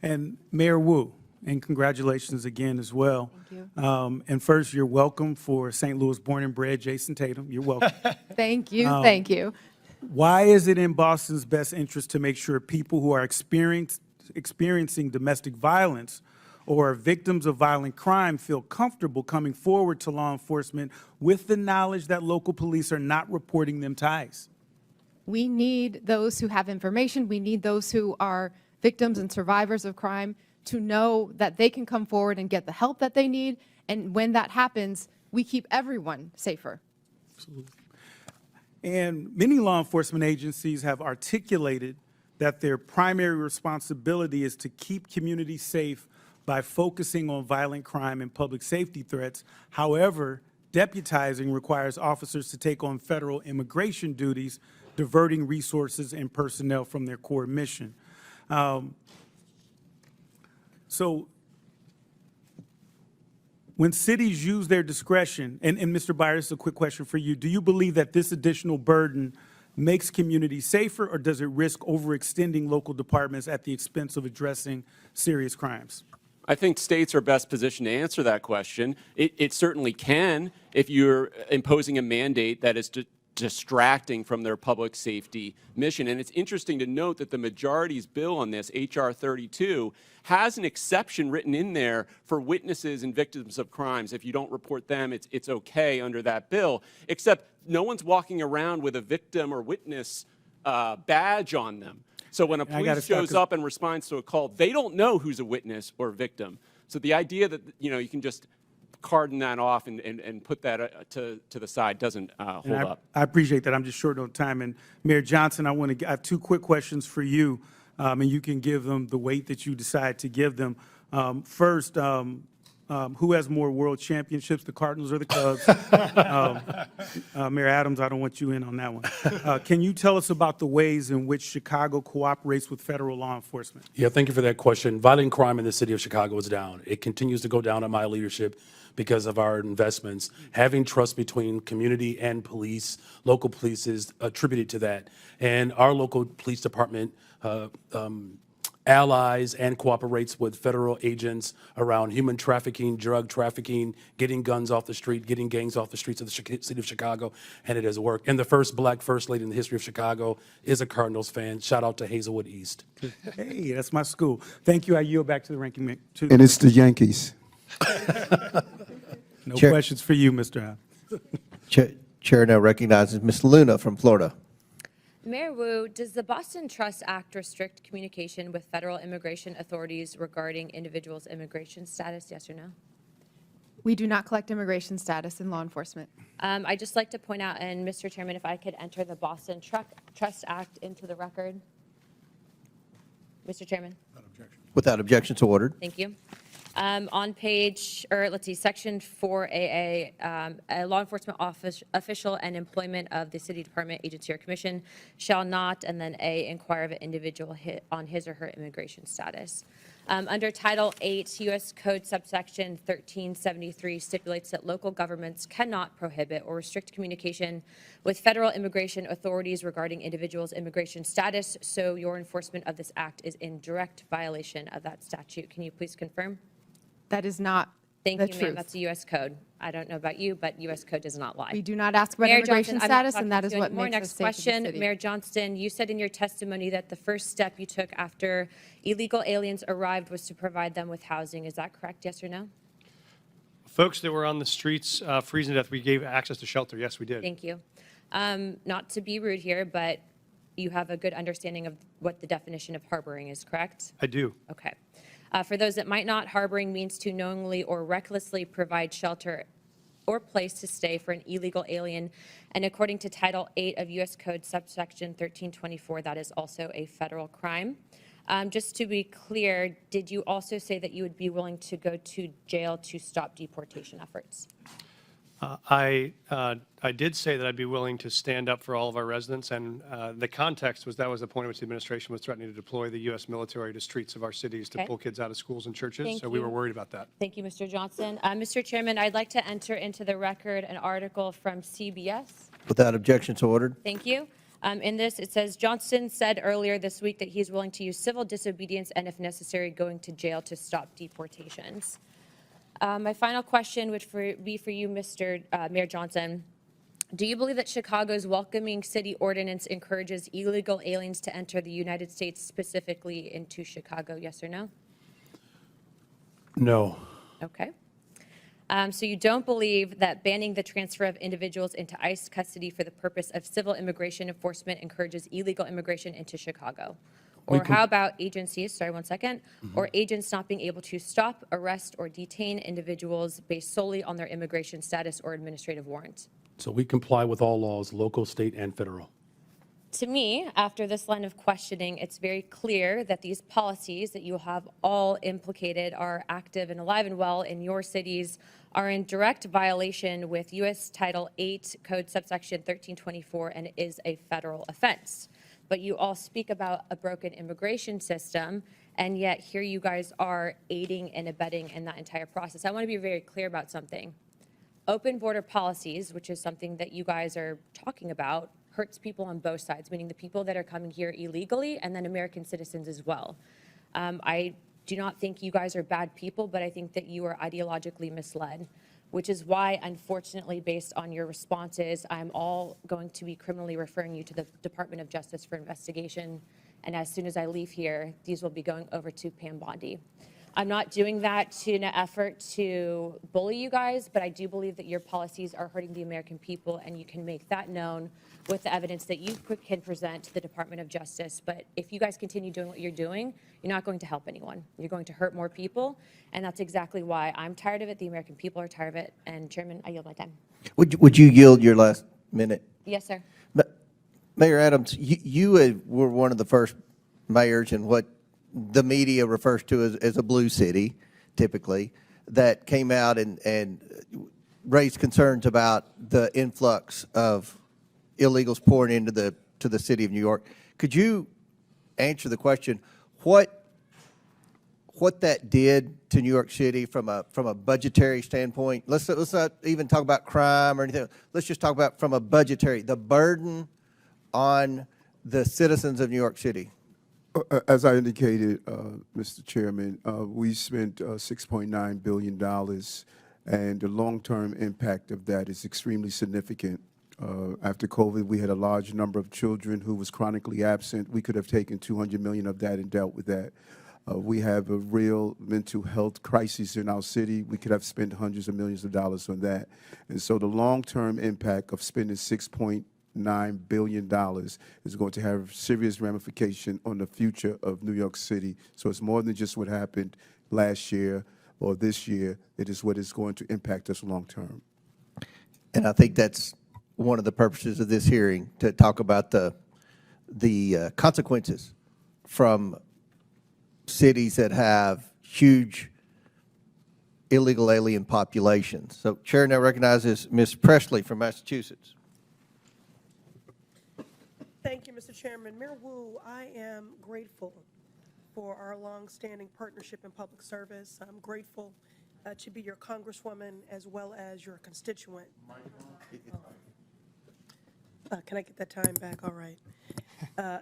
And Mayor Wu, and congratulations again as well. Thank you. And first, you're welcome for St. Louis born and bred Jason Tatum. You're welcome. Thank you. Thank you. Why is it in Boston's best interest to make sure people who are experiencing domestic violence or are victims of violent crime feel comfortable coming forward to law enforcement with the knowledge that local police are not reporting them to ICE? We need those who have information. We need those who are victims and survivors of crime to know that they can come forward and get the help that they need. And when that happens, we keep everyone safer. And many law enforcement agencies have articulated that their primary responsibility is to keep communities safe by focusing on violent crime and public safety threats. However, deputizing requires officers to take on federal immigration duties, diverting resources and personnel from their core mission. So when cities use their discretion, and Mr. Byers, a quick question for you, do you believe that this additional burden makes communities safer, or does it risk overextending local departments at the expense of addressing serious crimes? I think states are best positioned to answer that question. It certainly can if you're imposing a mandate that is distracting from their public safety mission. And it's interesting to note that the majority's bill on this, H.R. 32, has an exception written in there for witnesses and victims of crimes. If you don't report them, it's okay under that bill, except no one's walking around with a victim or witness badge on them. So when a police shows up and responds to a call, they don't know who's a witness or victim. So the idea that, you can just cordon that off and put that to the side doesn't hold up. I appreciate that. I'm just short on time. And Mayor Johnson, I have two quick questions for you, and you can give them the weight that you decide to give them. First, who has more world championships, the Cardinals or the Cubs? Mayor Adams, I don't want you in on that one. Can you tell us about the ways in which Chicago cooperates with federal law enforcement? Yeah, thank you for that question. Violent crime in the city of Chicago is down. It continues to go down under my leadership because of our investments. Having trust between community and police, local police, is attributed to that. And our local police department allies and cooperates with federal agents around human trafficking, drug trafficking, getting guns off the street, getting gangs off the streets of the city of Chicago, and it has worked. And the first black first lady in the history of Chicago is a Cardinals fan. Shout out to Hazelwood East. Hey, that's my school. Thank you. I yield back to the ranking member. And it's the Yankees. No questions for you, Mr. Chair now recognizes Ms. Luna from Florida. Mayor Wu, does the Boston Trust Act restrict communication with federal immigration authorities regarding individuals' immigration status, yes or no? We do not collect immigration status in law enforcement. I'd just like to point out, and Mr. Chairman, if I could enter the Boston Trust Act into the record. Mr. Chairman. Without objection, so ordered. Thank you. On page, or let's see, section 4AA, a law enforcement official and employment of the city department, agency, or commission shall not, and then A, inquire of an individual on his or her immigration status. Under Title 8, U.S. Code subsection 1373 stipulates that local governments cannot prohibit or restrict communication with federal immigration authorities regarding individuals' immigration status, so your enforcement of this act is in direct violation of that statute. Can you please confirm? That is not Thank the you, truth. ma'am. That's a U.S. code. I don't know about you, but U.S. code does not lie. We do not ask about Mayor immigration Johnson, I'm not status, and that talking is to you what anymore. makes us Next safe in the question, city. Mayor Johnston, you said in your testimony that the first step you took after illegal aliens arrived was to provide them with housing. Is that correct, yes or no? Folks that were on the streets freezing to death, we gave access to shelter. Yes, we did. Thank you. Not to be rude here, but you have a good understanding of what the definition of harboring is, correct? I do. Okay. For those that might not, harboring means to knowingly or recklessly provide shelter or place to stay for an illegal alien. And according to Title 8 of U.S. Code subsection 1324, that is also a federal crime. Just to be clear, did you also say that you would be willing to go to jail to stop deportation efforts? I did say that I'd be willing to stand up for all of our residents, and the context was that was the point at which the administration was threatening to deploy the U.S. military to streets of our cities to pull kids out of schools and churches, Thank so we you. were worried about that. Thank you, Mr. Johnson. Mr. Chairman, I'd like to enter into the record an article from CBS. Without objection, so ordered. Thank you. In this, it says, Johnson said earlier this week that he's willing to use civil disobedience and, if necessary, going to jail to stop deportations. My final question would be for you, Mr. Mayor Johnson. Do you believe that Chicago's welcoming city ordinance encourages illegal aliens to enter the United States, specifically into Chicago, yes or no? No. Okay. So you don't believe that banning the transfer of individuals into ICE custody for the purpose of civil immigration enforcement encourages illegal immigration into Chicago? Or how about agencies, sorry, one second, or agents not being able to stop, arrest, or detain individuals based solely on their immigration status or administrative warrant? So we comply with all laws, local, state, and federal. To me, after this line of questioning, it's very clear that these policies that you have all implicated are active and alive and well in your cities, are in direct violation with U.S. Title 8 Code subsection 1324, and is a federal offense. But you all speak about a broken immigration system, and yet here you guys are aiding and abetting in that entire process. I want to be very clear about something. Open border policies, which is something that you guys are talking about, hurts people on both sides, meaning the people that are coming here illegally and then American citizens as well. I do not think you guys are bad people, but I think that you are ideologically misled, which is why, unfortunately, based on your responses, I'm all going to be criminally referring you to the Department of Justice for investigation. And as soon as I leave here, these will be going over to Pam Bondi. I'm not doing that in an effort to bully you guys, but I do believe that your policies are hurting the American people, and you can make that known with the evidence that you can present to the Department of Justice. But if you guys continue doing what you're doing, you're not going to help anyone. You're going to hurt more people, and that's exactly why I'm tired of it. The American people are tired of it. And Chairman, I yield my time. Would you yield your last minute? Yes, sir. Mayor Adams, you were one of the first mayors in what the media refers to as a blue city, typically, that came out and raised concerns about the influx of illegals pouring into the city of New York. Could you answer the question, what that did to New York City from a budgetary standpoint? Let's not even talk about crime or anything. Let's just talk about from a budgetary, the burden on the citizens of New York City. As I indicated, Mr. Chairman, we spent $6.9 billion, and the long-term impact of that is extremely significant. After COVID, we had a large number of children who was chronically absent. We could have taken $200 million of that and dealt with that. We have a real mental health crisis in our city. We could have spent hundreds of millions of dollars on that. And so the long-term impact of spending $6.9 billion is going to have serious ramification on the future of New York City. So it's more than just what happened last year or this year. It is what is going to impact us long term. And I think that's one of the purposes of this hearing, to talk about the consequences from cities that have huge illegal alien populations. So Chair now recognizes Ms. Presley from Massachusetts. Thank you, Mr. Chairman. Mayor Wu, I am grateful for our longstanding partnership in public service. I'm grateful to be your congresswoman as well as your constituent. Can I get that time back? All right.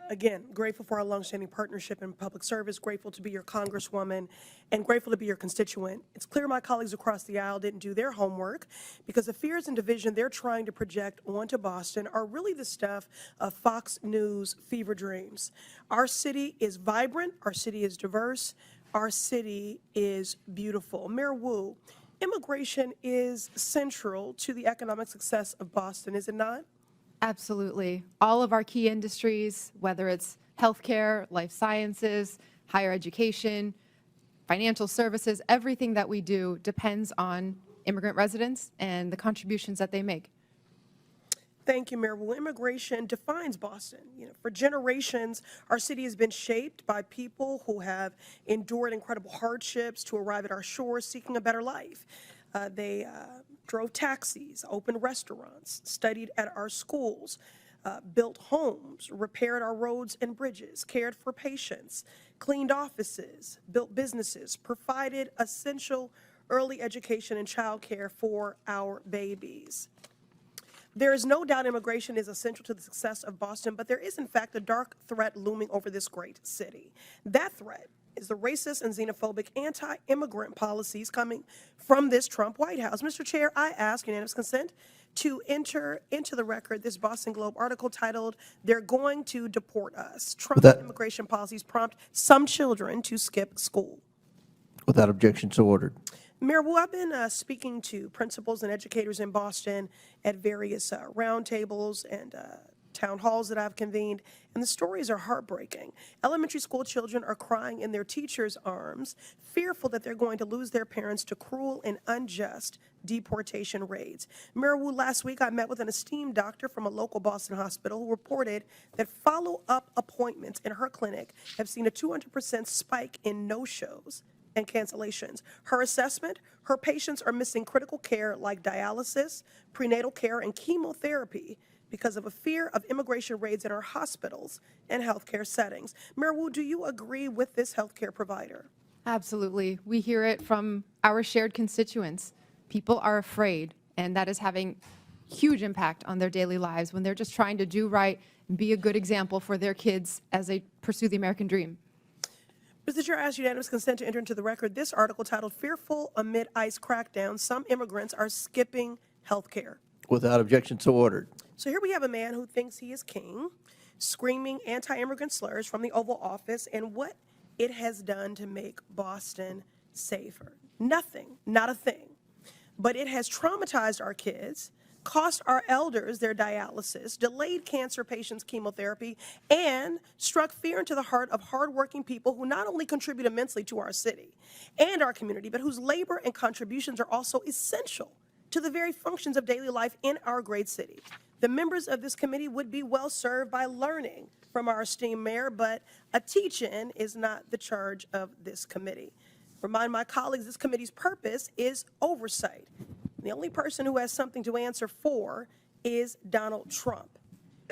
Again, grateful for our longstanding partnership in public service, grateful to be your congresswoman, and grateful to be your constituent. It's clear my colleagues across the aisle didn't do their homework, because the fears and division they're trying to project onto Boston are really the stuff of Fox News fever dreams. Our city is vibrant, our city is diverse, our city is beautiful. Mayor Wu, immigration is central to the economic success of Boston, is it not? Absolutely. All of our key industries, whether it's healthcare, life sciences, higher education, financial services, everything that we do depends on immigrant residents and the contributions that they make. Thank you, Mayor. Well, immigration defines Boston. For generations, our city has been shaped by people who have endured incredible hardships to arrive at our shores seeking a better life. They drove taxis, opened restaurants, studied at our schools, built homes, repaired our roads and bridges, cared for patients, cleaned offices, built businesses, provided essential early education and childcare for our babies. There is no doubt immigration is essential to the success of Boston, but there is, in fact, a dark threat looming over this great city. That threat is the racist and xenophobic anti-immigrant policies coming from this Trump White House. Mr. Chair, I ask unanimous consent to enter into the record this Boston Globe article titled, "They're Going to Deport Us. Trump's immigration policies prompt some children to skip school." Without objection, so ordered. Mayor Wu, I've been speaking to principals and educators in Boston at various roundtables and town halls that I've convened, and the stories are heartbreaking. Elementary school children are crying in their teachers' arms, fearful that they're going to lose their parents to cruel and unjust deportation raids. Mayor Wu, last week I met with an esteemed doctor from a local Boston hospital who reported that follow-up appointments in her clinic have seen a 200% spike in no-shows and cancellations. Her assessment, her patients are missing critical care like dialysis, prenatal care, and chemotherapy because of a fear of immigration raids in our hospitals and healthcare settings. Mayor Wu, do you agree with this healthcare provider? Absolutely. We hear it from our shared constituents. People are afraid, and that is having huge impact on their daily lives when they're just trying to do right and be a good example for their kids as they pursue the American dream. Mr. Chair, I ask unanimous consent to enter into the record this article titled "Fearful Amid ICE Crackdown, Some Immigrants Are Skipping Healthcare." Without objection, so ordered. So here we have a man who thinks he is king, screaming anti-immigrant slurs from the Oval Office and what it has done to make Boston safer. Nothing, not a thing. But it has traumatized our kids, cost our elders their dialysis, delayed cancer patients' chemotherapy, and struck fear into the heart of hardworking people who not only contribute immensely to our city and our community, but whose labor and contributions are also essential to the very functions of daily life in our great city. The members of this committee would be well served by learning from our esteemed mayor, but a teach-in is not the charge of this committee. Remind my colleagues, this committee's purpose is oversight. The only person who has something to answer for is Donald Trump.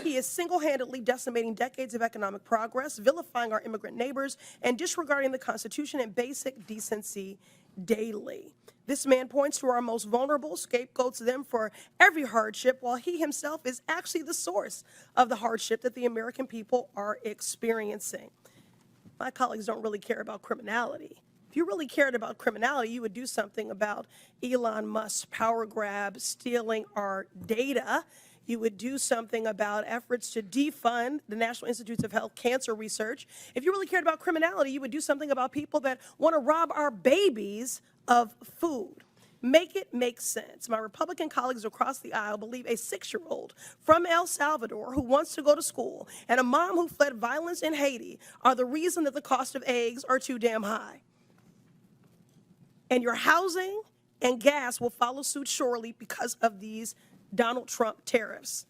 He is single-handedly decimating decades of economic progress, vilifying our immigrant neighbors, and disregarding the Constitution and basic decency daily. This man points to our most vulnerable, scapegoats them for every hardship, while he himself is actually the source of the hardship that the American people are experiencing. My colleagues don't really care about criminality. If you really cared about criminality, you would do something about Elon Musk's power grab, stealing our data. You would do something about efforts to defund the National Institutes of Health cancer research. If you really cared about criminality, you would do something about people that want to rob our babies of food. Make it make sense. My Republican colleagues across the aisle believe a 6-year-old from El Salvador who wants to go to school and a mom who fled violence in Haiti are the reason that the cost of eggs are too damn high. And your housing and gas will follow suit surely because of these Donald Trump tariffs.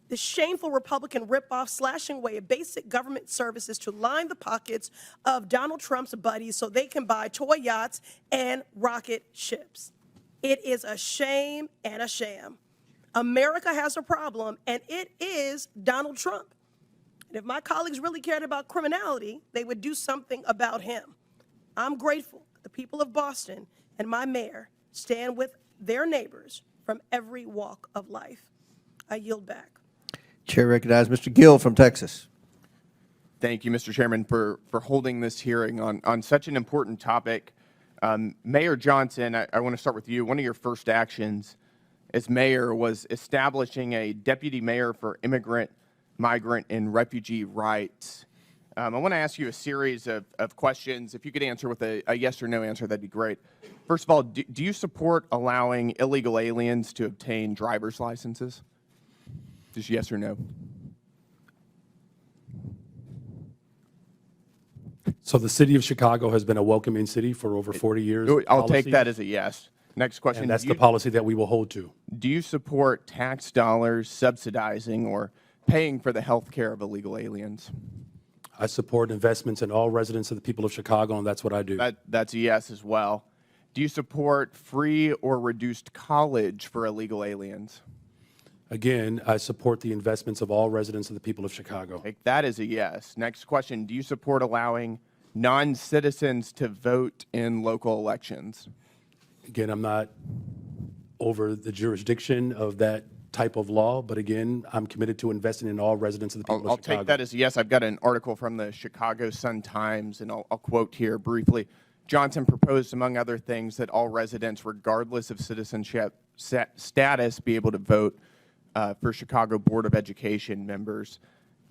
The shameful Republican ripoff slashing away at basic government services to line the pockets of Donald Trump's buddies so they can buy toy yachts and rocket ships. It is a shame and a sham. America has a problem, and it is Donald Trump. And if my colleagues really cared about criminality, they would do something about him. I'm grateful that the people of Boston and my mayor stand with their neighbors from every walk of life. I yield back. Chair recognizes Mr. Gill from Texas. Thank you, Mr. Chairman, for holding this hearing on such an important topic. Mayor Johnson, I want to start with you. One of your first actions as mayor was establishing a deputy mayor for immigrant, migrant, and refugee rights. I want to ask you a series of questions. If you could answer with a yes or no answer, that'd be great. First of all, do you support allowing illegal aliens to obtain driver's licenses? Just yes or no? So the city of Chicago has been a welcoming city for over 40 years. I'll take that as a yes. Next question. And that's the policy that we will hold to. Do you support tax dollars subsidizing or paying for the health care of illegal aliens? I support investments in all residents of the people of Chicago, and that's what I do. That's a yes as well. Do you support free or reduced college for illegal aliens? Again, I support the investments of all residents of the people of Chicago. Take that as a yes. Next question. Do you support allowing non-citizens to vote in local elections? Again, I'm not over the jurisdiction of that type of law, but again, I'm committed to investing in all residents of the people of Chicago. I'll take that as a yes. I've got an article from the Chicago Sun-Times, and I'll quote here briefly. Johnson proposed, among other things, that all residents, regardless of citizenship status, be able to vote for Chicago Board of Education members.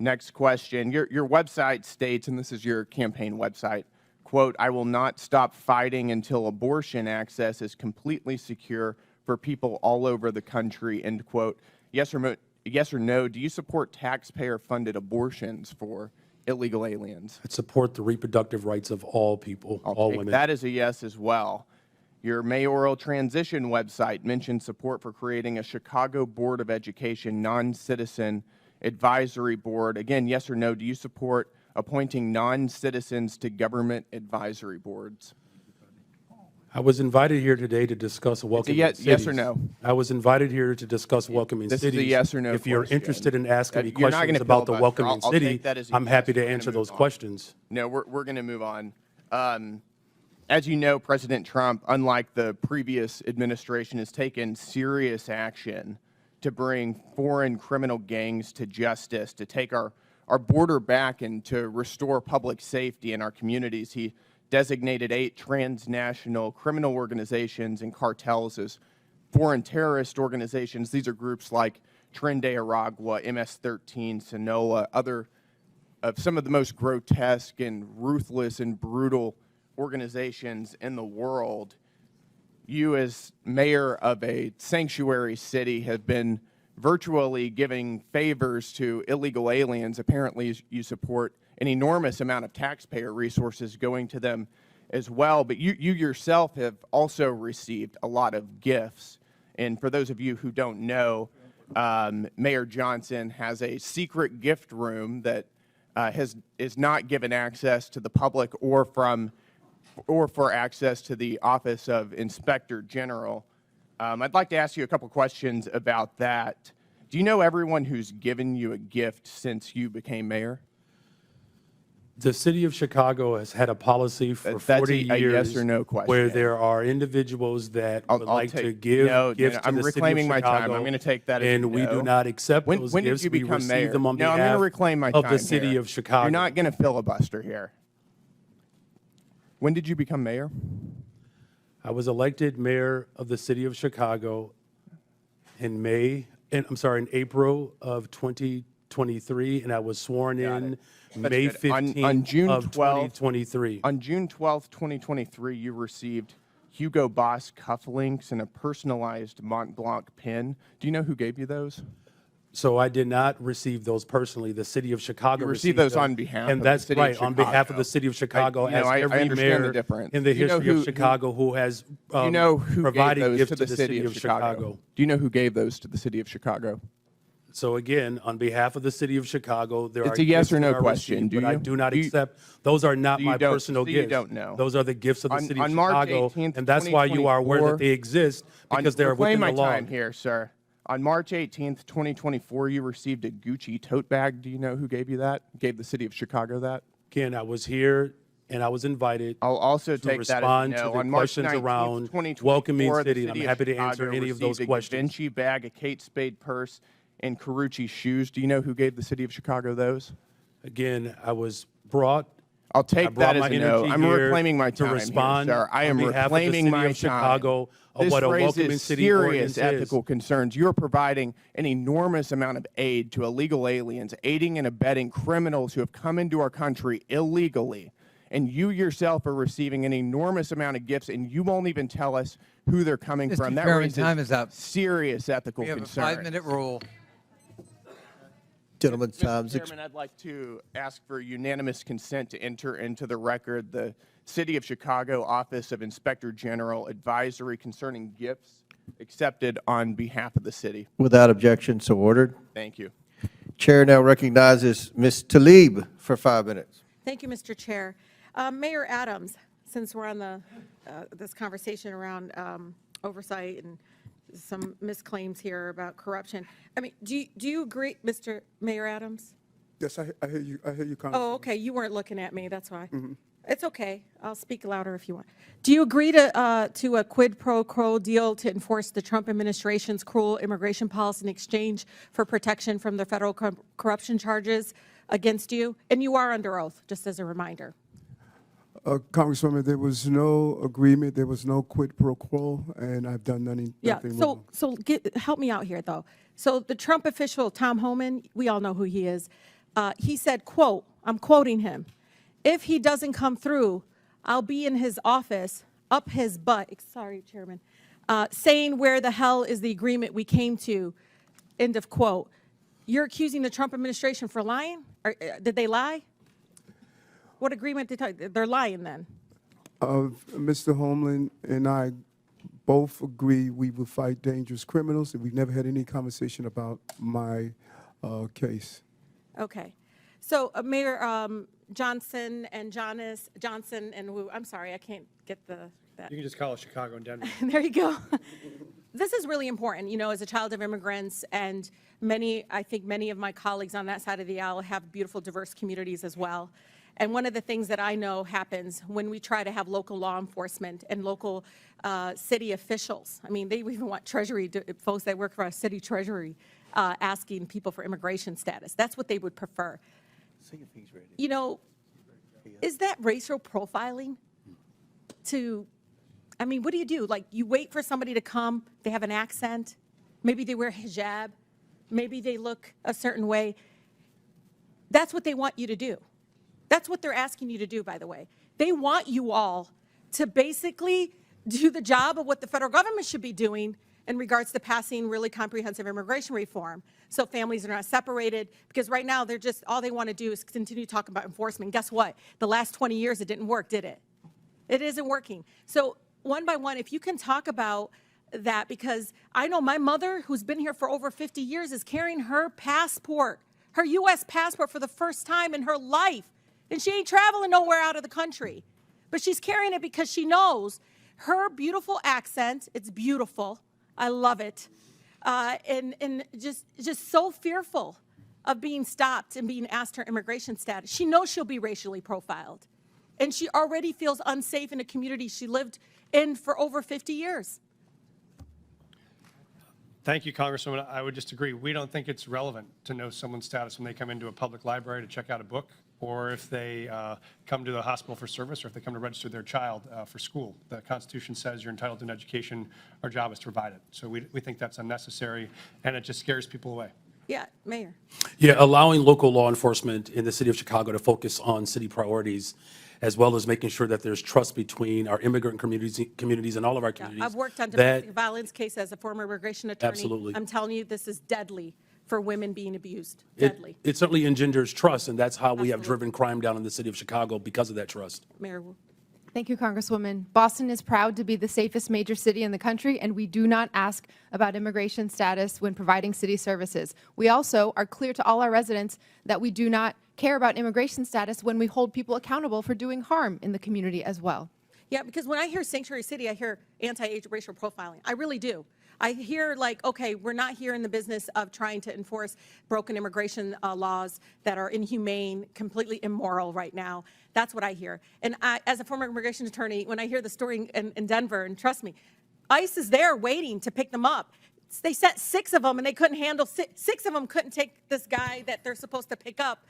Next question. Your website states, and this is your campaign website, quote, "I will not stop fighting until abortion access is completely secure for people all over the country," end quote. Yes or no, do you support taxpayer-funded abortions for illegal aliens? I support the reproductive rights of all people, all Take women. that as a yes as well. Your mayoral transition website mentioned support for creating a Chicago Board of Education non-citizen advisory board. Again, yes or no, do you support appointing non-citizens to government advisory boards? I was invited here today to discuss welcoming cities. yes or no? I was invited here to discuss welcoming This cities. is a yes or no If you're question. interested in asking me You're not questions gonna about the filibuster. welcoming I'll city, take that as a I'm yes. happy to We're gonna answer move those on. questions. No, we're going to move on. As you know, President Trump, unlike the previous administration, has taken serious action to bring foreign criminal gangs to justice, to take our border back and to restore public safety in our communities. He designated 8 transnational criminal organizations and cartels as foreign terrorist organizations. These are groups like Tren de Aragua, MS-13, Sinaloa, other of some of the most grotesque and ruthless and brutal organizations in the world. You, as mayor of a sanctuary city, have been virtually giving favors to illegal aliens. Apparently, you support an enormous amount of taxpayer resources going to them as well. But you yourself have also received a lot of gifts. And for those of you who don't know, Mayor Johnson has a secret gift room that is not given access to the public or for access to the Office of Inspector General. I'd like to ask you a couple questions about that. Do you know everyone who's given you a gift since you became mayor? The city of Chicago has had a policy for That's 40 a years yes or no question. where there are individuals that would like to take- give no, gifts I'm to the city of reclaiming my time. Chicago. I'm gonna take that as a And we no. do not accept those When gifts. did you We become receive mayor? them on No, I'm behalf going to reclaim my of time the city here. of Chicago. You're not going to filibuster here. When did you become mayor? I was elected mayor of the city of Chicago in April of 2023, and I was sworn in May That's good. On 15th June of 12th 2023. On June 12th, 2023, you received Hugo Boss cufflinks and a personalized Mont Blanc pin. Do you know who gave you those? So I did not receive those personally. The city of Chicago You received those them. on behalf and of the that's city of right, on behalf of Chicago. the city of Chicago, I every understand the mayor difference. in the Do you know history who- of Chicago who has Do you know who gave provided those gifts to the city of Chicago? Do you know who gave those to the city of Chicago? So again, on behalf of the city of Chicago, there are It's a yes gifts or no that are question. received, Do but I you? do not Do you- accept. Those are not Do you my don't- personal so you gifts. don't know. Those are the gifts of the city of on March Chicago, 18th, and that's why you are aware 2024 that they exist because they're reclaim within my the law. time here, sir. On March 18th, 2024, you received a Gucci tote bag. Do you know who gave you that? Gave the city of Chicago that? Again, I was here and I was invited. I'll also to take that as a respond no. to the On March questions 19th, around 2024, welcoming the city. I'm city of happy to answer Chicago any of those received questions. A Da Vinci bag, a Kate Spade purse, and Carucci shoes. Do you know who gave the city of Chicago those? Again, I was brought. I'll I take brought that as my a no. energy I'm here reclaiming my time to respond here, sir. I am on behalf of the reclaiming city my of Chicago time. of This what a raises welcoming city serious ordinance ethical is. concerns. You're providing an enormous amount of aid to illegal aliens, aiding and abetting criminals who have come into our country illegally. And you yourself are receiving an enormous amount of gifts, and you won't even tell us who they're coming Mr. from. That Chairman, raises time is up. serious ethical We have a concerns. 5-minute rule. Gentleman's Mr. time's Chairman, I'd like to ask for unanimous consent to enter into the record the City of Chicago Office of Inspector General advisory concerning gifts accepted on behalf of the city. Without objection, so ordered. Thank you. Chair now recognizes Ms. Tlaib for 5 minutes. Thank you, Mr. Chair. Mayor Adams, since we're on this conversation around oversight and some misclaims here about corruption, I mean, do you agree, Mr. Mayor Adams? Yes, I hear you. I hear you, Congresswoman. Oh, okay, you weren't looking at me, that's why. It's okay, I'll speak louder if you want. Do you agree to a quid pro quo deal to enforce the Trump administration's cruel immigration policy in exchange for protection from the federal corruption charges against you? And you are under oath, just as a reminder. Congresswoman, there was no agreement. There was no quid pro quo, and I've done nothing wrong. So help me out here, though. So the Trump official, Tom Homan, we all know who he is, he said, quote, I'm quoting him, if he doesn't come through, I'll be in his office, up his butt, sorry, Chairman, saying where the hell is the agreement we came to, end of quote. You're accusing the Trump administration for lying? Or, did they lie? What agreement they're lying then? Mr. Homeland and I both agree we will fight dangerous criminals, and we've never had any conversation about my case. Okay. So Mayor Johnson and Johnson and Wu, I'm sorry, I can't get that. You can just call it Chicago and Denver. There you go. This is really important, you know, as a child of immigrants, and I think many of my colleagues on that side of the aisle have beautiful, diverse communities as well. And one of the things that I know happens when we try to have local law enforcement and local city officials, I mean, they even want Treasury, folks that work for our city Treasury, asking people for immigration status. That's what they would prefer. You know, is that racial profiling? I mean, what do? Like, you wait for somebody to come, they have an accent, maybe they wear hijab, maybe they look a certain way. That's what they want you to do. That's what they're asking you to do, by the way. They want you all to basically do the job of what the federal government should be doing in regards to passing really comprehensive immigration reform, so families are not separated, because right now they're just, all they want to do is continue to talk about enforcement. Guess what? The last 20 years it didn't work, did it? It isn't working. So one by one, if you can talk about that, because I know my mother, who's been here for over 50 years, is carrying her passport, her U.S. passport, for the first time in her life, and she ain't traveling nowhere out of the country. But she's carrying it because she knows her beautiful accent, it's beautiful, I love it, and just so fearful of being stopped and being asked her immigration status. She knows she'll be racially profiled, and she already feels unsafe in a community she lived in for over 50 years. Thank you, Congresswoman. I would just agree. We don't think it's relevant to know someone's status when they come into a public library to check out a book, or if they come to the hospital for service, or if they come to register their child for school. The Constitution says you're entitled to an education. Our job is to provide it. So we think that's unnecessary, and it just scares people away. Yeah, Mayor. Yeah, allowing local law enforcement in the city of Chicago to focus on city priorities, as well as making sure that there's trust between our immigrant communities and all of our communities. I've worked on domestic violence cases as a former immigration attorney. Absolutely. I'm telling you, this is deadly for women being abused. Deadly. It certainly engenders trust, and that's how we have driven crime down in the city of Chicago, because of that trust. Mayor Wu. Thank you, Congresswoman. Boston is proud to be the safest major city in the country, and we do not ask about immigration status when providing city services. We also are clear to all our residents that we do not care about immigration status when we hold people accountable for doing harm in the community as well. Yeah, because when I hear sanctuary city, I hear anti-racial profiling. I really do. I hear like, okay, we're not here in the business of trying to enforce broken immigration laws that are inhumane, completely immoral right now. That's what I hear. And I, as a former immigration attorney, when I hear the story in Denver, and trust me, ICE is there waiting to pick them up. They sent 6 of them, and they couldn't handle, 6 of them couldn't take this guy that they're supposed to pick up.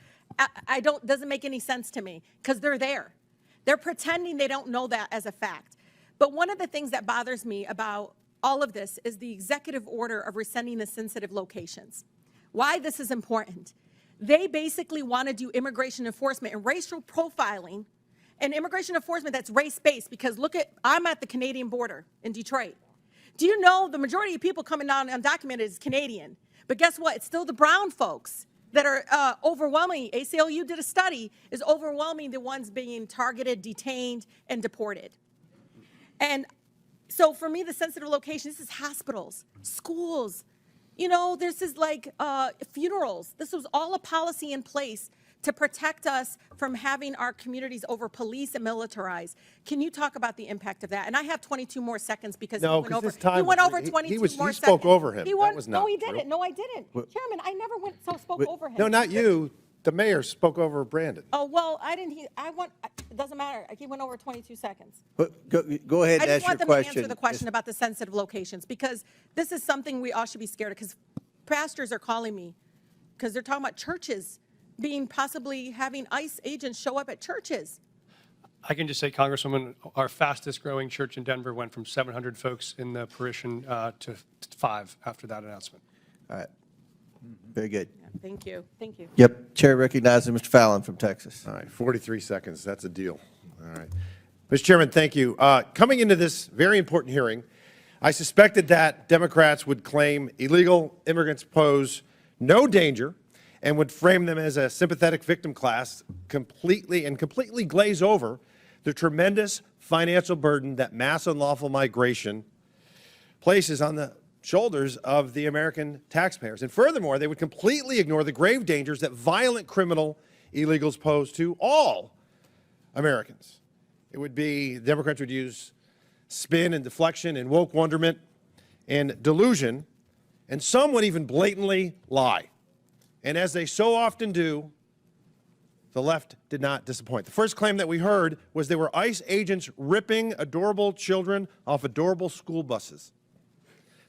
Doesn't make any sense to me, because they're there. They're pretending they don't know that as a fact. But one of the things that bothers me about all of this is the executive order of rescinding the sensitive locations. Why this is important. They basically want to do immigration enforcement and racial profiling, and immigration enforcement that's race-based, because I'm at the Canadian border in Detroit. Do you know the majority of people coming down undocumented is Canadian? But guess what? It's still the brown folks that are overwhelming. ACLU did a study, is overwhelming the ones being targeted, detained, and deported. And so for me, the sensitive location, this is hospitals, schools, you know, this is like funerals. This was all a policy in place to protect us from having our communities over police and militarized. Can you talk about the impact of that? And I have 22 more seconds because he went over 22 more seconds. He spoke over him. No, he didn't. No, I didn't. Chairman, I never spoke over him. No, not you. The mayor spoke over Brandon. Oh, well, I didn't. It doesn't matter. He went over 22 seconds. But go ahead and ask your question. I just want them to answer the question about the sensitive locations, because this is something we all should be scared of, because pastors are calling me because they're talking about churches possibly having ICE agents show up at churches. I can just say, Congresswoman, our fastest growing church in Denver went from 700 folks in the parishon to 5 after that announcement. All right. Very good. Thank you. Thank you. Yep. Chair recognizes Mr. Fallon from Texas. All right, 43 seconds. That's a deal. All right. Mr. Chairman, thank you. Coming into this very important hearing, I suspected that Democrats would claim illegal immigrants pose no danger and would frame them as a sympathetic victim class, completely glaze over the tremendous financial burden that mass unlawful migration places on the shoulders of the American taxpayers. And furthermore, they would completely ignore the grave dangers that violent criminal illegals pose to all Americans. It would be, Democrats would use spin and deflection and woke wonderment and delusion, and some would even blatantly lie. And as they so often do, the left did not disappoint. The first claim that we heard was there were ICE agents ripping adorable children off adorable school buses.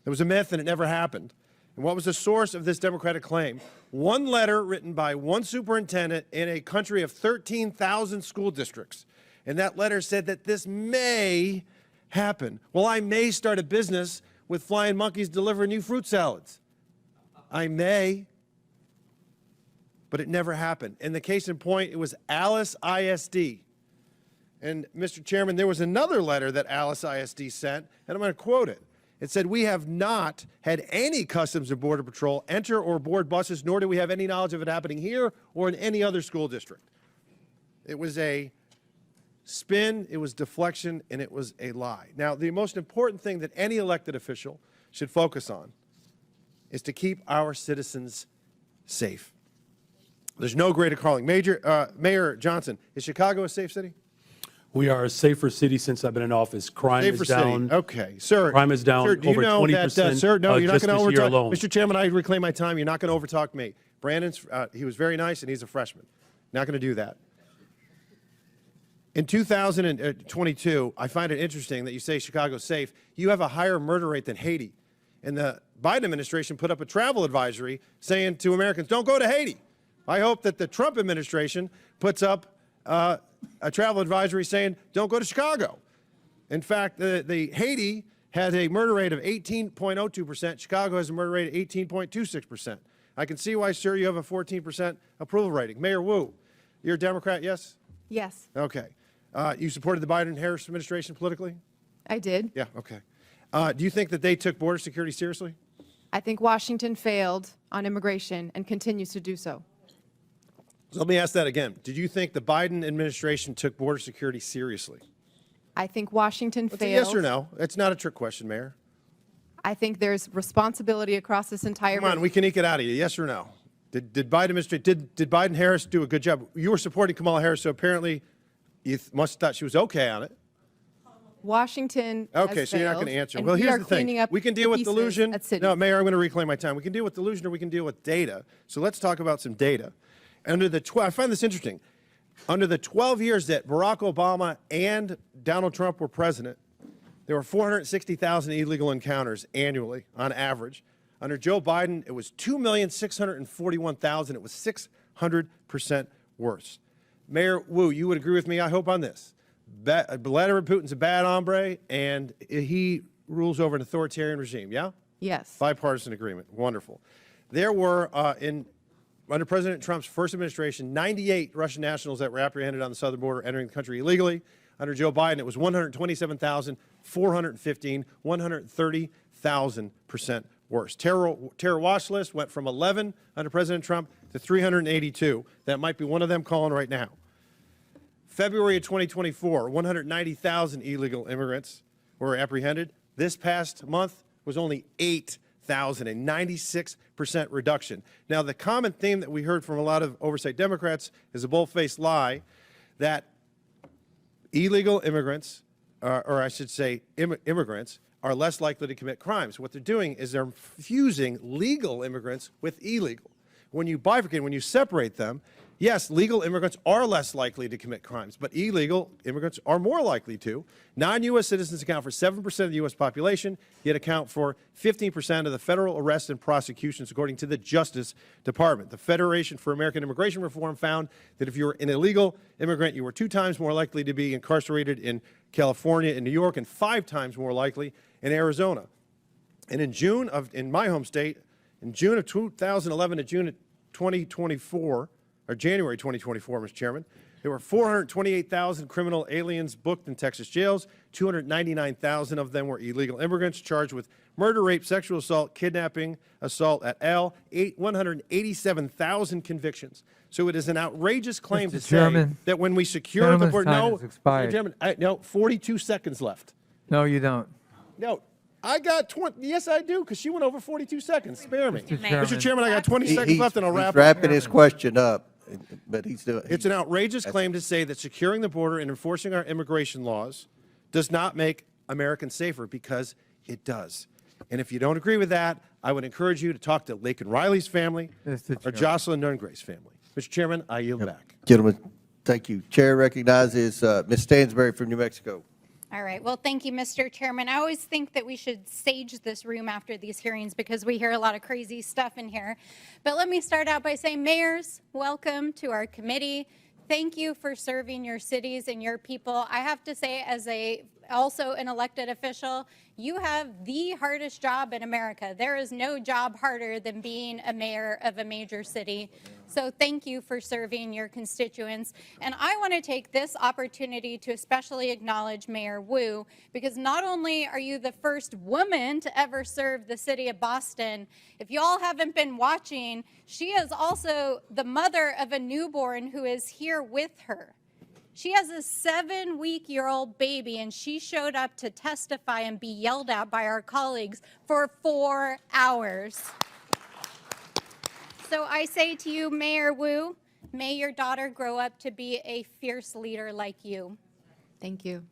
It was a myth and it never happened. And what was the source of this Democratic claim? One letter written by one superintendent in a country of 13,000 school districts. And that letter said that this may happen. Well, I may start a business with flying monkeys delivering you fruit salads. I may. But it never happened. And the case in point, it was Alice ISD. And Mr. Chairman, there was another letter that Alice ISD sent, and I'm going to quote it. It said, "We have not had any Customs and Border Patrol enter or board buses, nor do we have any knowledge of it happening here or in any other school district." It was a spin, it was deflection, and it was a lie. Now, the most important thing that any elected official should focus on is to keep our citizens safe. There's no greater calling. Mayor Johnson, is Chicago a safe city? We are a safer city since I've been in office. Crime Safer is down. city. Okay, sir. Crime is down Sir, do you over know 20%. that, sir, no, you're not just going to this year overtalk. alone. Mr. Chairman, I reclaim my time. You're not going to overtalk me. Brandon's, he was very nice, and he's a freshman. Not going to do that. In 2022, I find it interesting that you say Chicago's safe. You have a higher murder rate than Haiti. And the Biden administration put up a travel advisory saying to Americans, don't go to Haiti. I hope that the Trump administration puts up a travel advisory saying, don't go to Chicago. In fact, the Haiti has a murder rate of 18.02%. Chicago has a murder rate of 18.26%. I can see why, sir, you have a 14% approval rating. Mayor Wu, you're a Democrat, yes? Yes, Okay. You supported the Biden-Harris administration politically? I did. Yeah, okay. Do you think that they took border security seriously? I think Washington failed on immigration and continues to do so. So let me ask that again. Did you think the Biden administration took border security seriously? I think Washington It's a failed. yes or no. It's not a trick question, Mayor. I think there's responsibility across this entire. Come on, we can eke it out of you. Yes or no? Did Biden-Harris do a good job? You were supporting Kamala Harris, so apparently you must have thought she was okay on it. Washington. Okay, has so you're not failed, going to answer. and Well, we here's are the thing. cleaning up We can the deal with pieces delusion. at city. No, Mayor, I'm going to reclaim my time. We can deal with delusion or we can deal with data. So let's talk about some data. I find this interesting. Under the 12 years that Barack Obama and Donald Trump were president, there were 460,000 illegal encounters annually on average. Under Joe Biden, it was 2,641,000. It was 600% worse. Mayor Wu, you would agree with me, I hope, on this. Vladimir Putin's a bad hombre, and he rules over an authoritarian regime, yeah? Yes. Bipartisan agreement. Wonderful. There were, under President Trump's first administration, 98 Russian nationals that were apprehended on the southern border entering the country illegally. Under Joe Biden, it was 127,415, 130,000% worse. Terror watch list went from 11 under President Trump to 382. That might be one of them calling right now. February of 2024, 190,000 illegal immigrants were apprehended. This past month was only 8,000, a 96% reduction. Now, the common theme that we heard from a lot of oversight Democrats is a bold-faced lie that illegal immigrants, or I should say immigrants, are less likely to commit crimes. What they're doing is they're fusing legal immigrants with illegal. When you bifurcate, when you separate them, yes, legal immigrants are less likely to commit crimes, but illegal immigrants are more likely to. Non-U.S. citizens account for 7% of the U.S. population, yet account for 15% of the federal arrests and prosecutions, according to the Justice Department. The Federation for American Immigration Reform found that if you were an illegal immigrant, you were 2 times more likely to be incarcerated in California and New York, and 5 times more likely in Arizona. And in my home state, in June of 2011 to June of 2024, or January 2024, Mr. Chairman, There were 428,000 criminal aliens booked in Texas jails. 299,000 of them were illegal immigrants charged with murder, rape, sexual assault, kidnapping, assault at L. 187,000 convictions. So it is an outrageous claim to say that when we secure the border. No, Mr. Chairman, no, 42 seconds left. No, you don't. No, I got 20. Yes, I do, because she went over 42 seconds. Spare me. Mr. Chairman, I got 20 seconds He's- left, and I'll he's wrap up. wrapping his question up, but he's doing. It's an outrageous claim to say that securing the border and enforcing our immigration laws does not make Americans safer, because it does. And if you don't agree with that, I would encourage you to talk to Laken Riley's family or Jocelyn Nungray's family. Mr. Chairman, I yield back. Gentlemen, thank you. Chair recognizes Ms. Stansberry from New Mexico. All right. Well, thank you, Mr. Chairman. I always think that we should sage this room after these hearings because we hear a lot of crazy stuff in here. But let me start out by saying, mayors, welcome to our committee. Thank you for serving your cities and your people. I have to say, as also an elected official, you have the hardest job in America. There is no job harder than being a mayor of a major city. So thank you for serving your constituents. And I want to take this opportunity to especially acknowledge Mayor Wu, because not only are you the first woman to ever serve the city of Boston, if you all haven't been watching, she is also the mother of a newborn who is here with her. She has a 7-week-old baby, and she showed up to testify and be yelled at by our colleagues for 4 hours. So I say to you, Mayor Wu, may your daughter grow up to be a fierce leader like you. Thank you.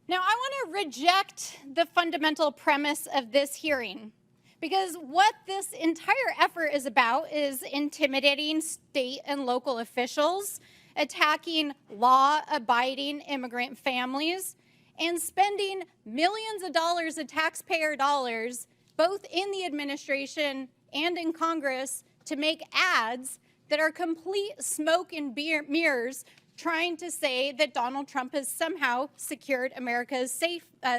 Now, I want to reject the fundamental premise of this hearing, because what this entire effort is about is intimidating state and local officials, attacking law-abiding immigrant families, and spending millions of dollars of taxpayer dollars, both in the administration and in Congress, to make ads that are complete smoke and mirrors, trying to say that Donald Trump has somehow secured America's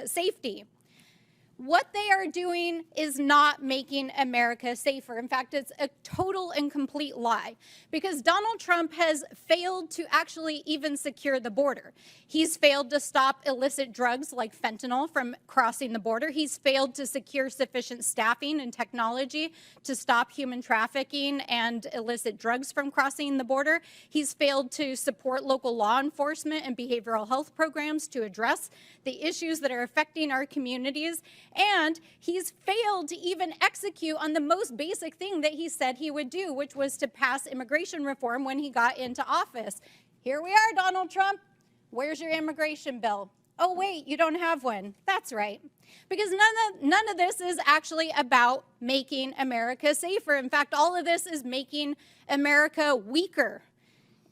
safety. What they are doing is not making America safer. In fact, it's a total and complete lie, because Donald Trump has failed to actually even secure the border. He's failed to stop illicit drugs like fentanyl from crossing the border. He's failed to secure sufficient staffing and technology to stop human trafficking and illicit drugs from crossing the border. He's failed to support local law enforcement and behavioral health programs to address the issues that are affecting our communities. And he's failed to even execute on the most basic thing that he said he would do, which was to pass immigration reform when he got into office. Here we are, Donald Trump. Where's your immigration bill? Oh, wait, you don't have one. That's right. Because none of this is actually about making America safer. In fact, all of this is making America weaker.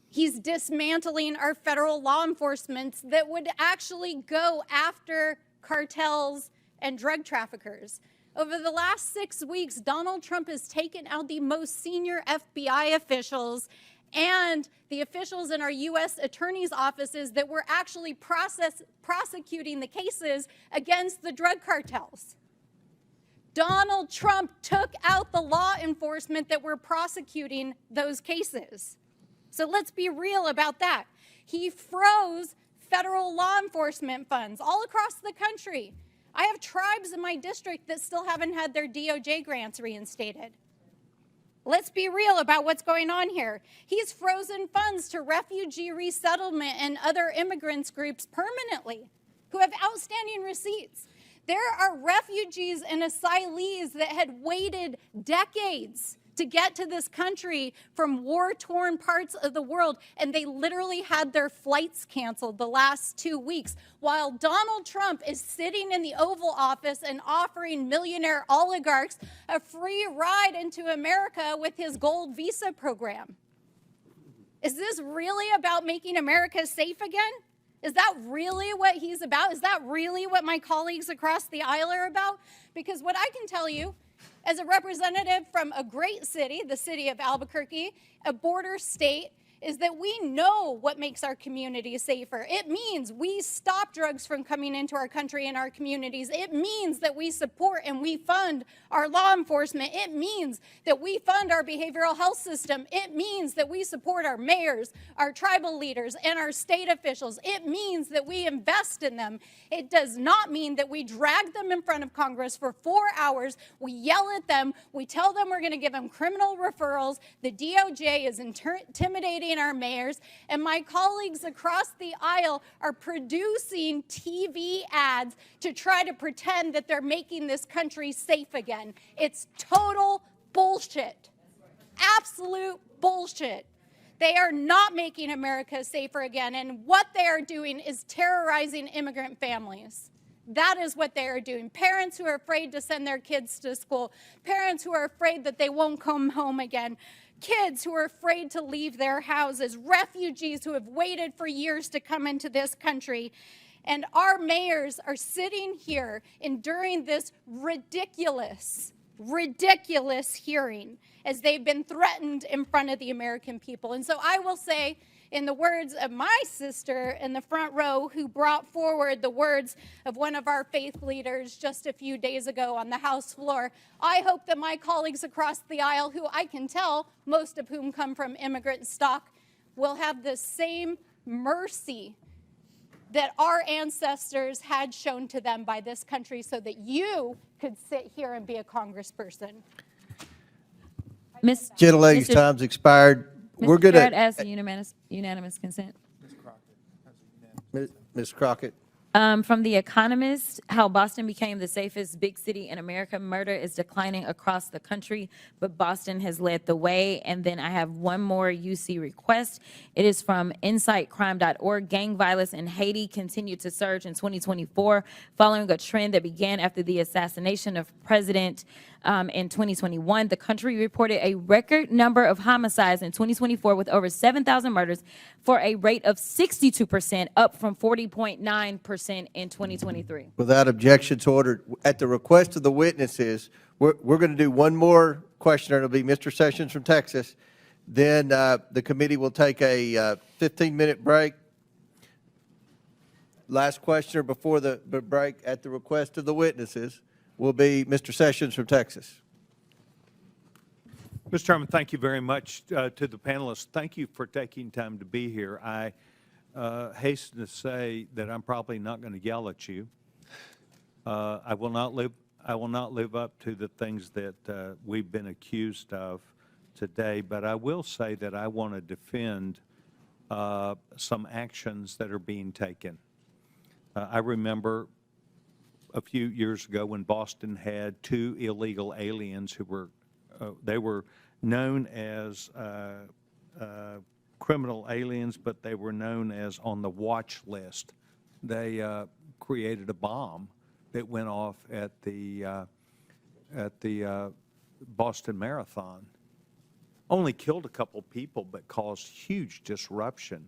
He's dismantling our federal law enforcement that would actually go after cartels and drug traffickers. Over the last 6 weeks, Donald Trump has taken out the most senior FBI officials and the officials in our U.S. attorney's offices that were actually prosecuting the cases against the drug cartels. Donald Trump took out the law enforcement that were prosecuting those cases. So let's be real about that. He froze federal law enforcement funds all across the country. I have tribes in my district that still haven't had their DOJ grants reinstated. Let's be real about what's going on here. He's frozen funds to refugee resettlement and other immigrants groups permanently who have outstanding receipts. There are refugees and asylees that had waited decades to get to this country from war-torn parts of the world, and they literally had their flights canceled the last 2 weeks, while Donald Trump is sitting in the Oval Office and offering millionaire oligarchs a free ride into America with his gold visa program. Is this really about making America safe again? Is that really what he's about? Is that really what my colleagues across the aisle are about? Because what I can tell you, as a representative from a great city, the city of Albuquerque, a border state, is that we know what makes our communities safer. It means we stop drugs from coming into our country and our communities. It means that we support and we fund our law enforcement. It means that we fund our behavioral health system. It means that we support our mayors, our tribal leaders, and our state officials. It means that we invest in them. It does not mean that we drag them in front of Congress for 4 hours. We yell at them. We tell them we're going to give them criminal referrals. The DOJ is intimidating our mayors, and my colleagues across the aisle are producing TV ads to try to pretend that they're making this country safe again. It's total bullshit. Absolute bullshit. They are not making America safer again, and what they are doing is terrorizing immigrant families. That is what they are doing. Parents who are afraid to send their kids to school, parents who are afraid that they won't come home again, kids who are afraid to leave their houses, refugees who have waited for years to come into this country. And our mayors are sitting here enduring this ridiculous hearing as they've been threatened in front of the American people. And so I will say, in the words of my sister in the front row who brought forward the words of one of our faith leaders just a few days ago on the House floor, I hope that my colleagues across the aisle, who I can tell, most of whom come from immigrant stock, will have the same mercy that our ancestors had shown to them by this country so that you could sit here and be a congressperson. Gentlelady's time's expired. We're good Chair, I'd at, ask the unanimous consent. Ms. Crockett. From The Economist, how Boston became the safest big city in America. Murder is declining across the country, but Boston has led the way. And then I have one more UC request. It is from insightcrime.org. Gang violence in Haiti continued to surge in 2024, following a trend that began after the assassination of President in 2021. The country reported a record number of homicides in 2024 with over 7,000 murders for a rate of 62%, up from 40.9% in 2023. Without objections ordered, at the request of the witnesses, we're going to do one more questioner. It'll be Mr. Sessions from Texas. Then the committee will take a 15-minute break. Last questioner before the break, at the request of the witnesses, will be Mr. Sessions from Texas. Mr. Chairman, thank you very much to the panelists. Thank you for taking time to be here. I hasten to say that I'm probably not going to yell at you. I will not live up to the things that we've been accused of today, but I will say that I want to defend some actions that are being taken. I remember a few years ago when Boston had 2 illegal aliens who were, they were known as criminal aliens, but they were known as on the watch list. They created a bomb that went off at the Boston Marathon. Only killed a couple people, but caused huge disruption.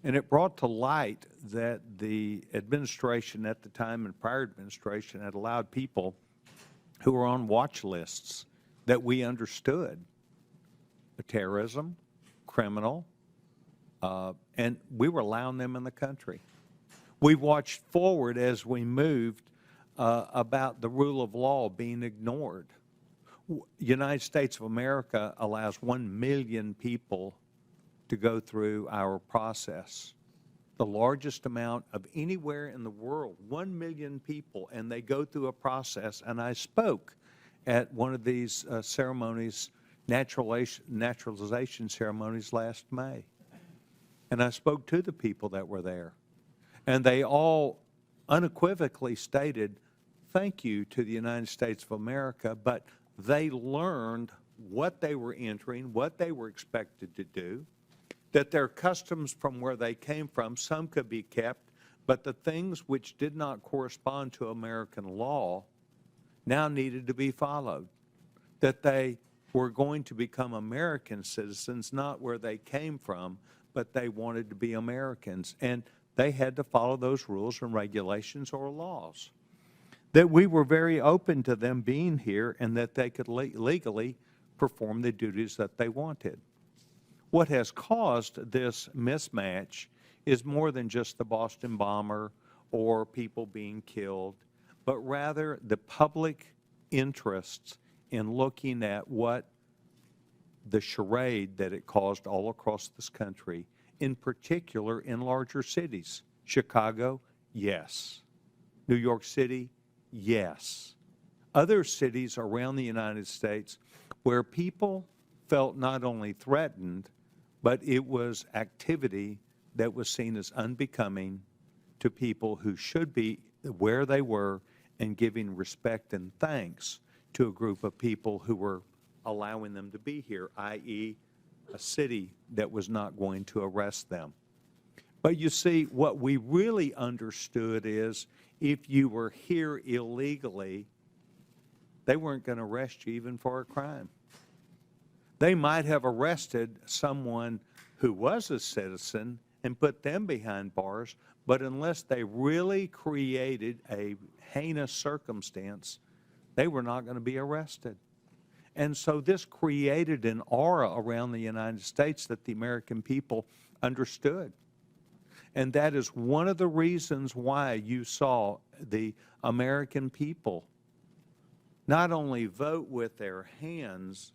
And it brought to light that the administration at the time and prior administration had allowed people who were on watch lists that we understood, terrorism, criminal, and we were allowing them in the country. We watched forward as we moved about the rule of law being ignored. United States of America allows 1 million people to go through our process, the largest amount of anywhere in the world, 1 million people, and they go through a process. And I spoke at one of these ceremonies, naturalization ceremonies last May. And I spoke to the people that were there. And they all unequivocally stated, thank you to the United States of America, but they learned what they were entering, what they were expected to do, that their customs from where they came from, some could be kept, but the things which did not correspond to American law now needed to be followed, that they were going to become American citizens, not where they came from, but they wanted to be Americans, and they had to follow those rules and regulations or laws. That we were very open to them being here and that they could legally perform the duties that they wanted. What has caused this mismatch is more than just the Boston bomber or people being killed, but rather the public interests in looking at what the charade that it caused all across this country, in particular in larger cities. Chicago, yes. New York City, yes. Other cities around the United States where people felt not only threatened, but it was activity that was seen as unbecoming to people who should be where they were and giving respect and thanks to a group of people who were allowing them to be here, i.e., a city that was not going to arrest them. But you see, what we really understood is if you were here illegally, they weren't going to arrest you even for a crime. They might have arrested someone who was a citizen and put them behind bars, but unless they really created a heinous circumstance, they were not going to be arrested. And so this created an aura around the United States that the American people understood. And that is one of the reasons why you saw the American people not only vote with their hands,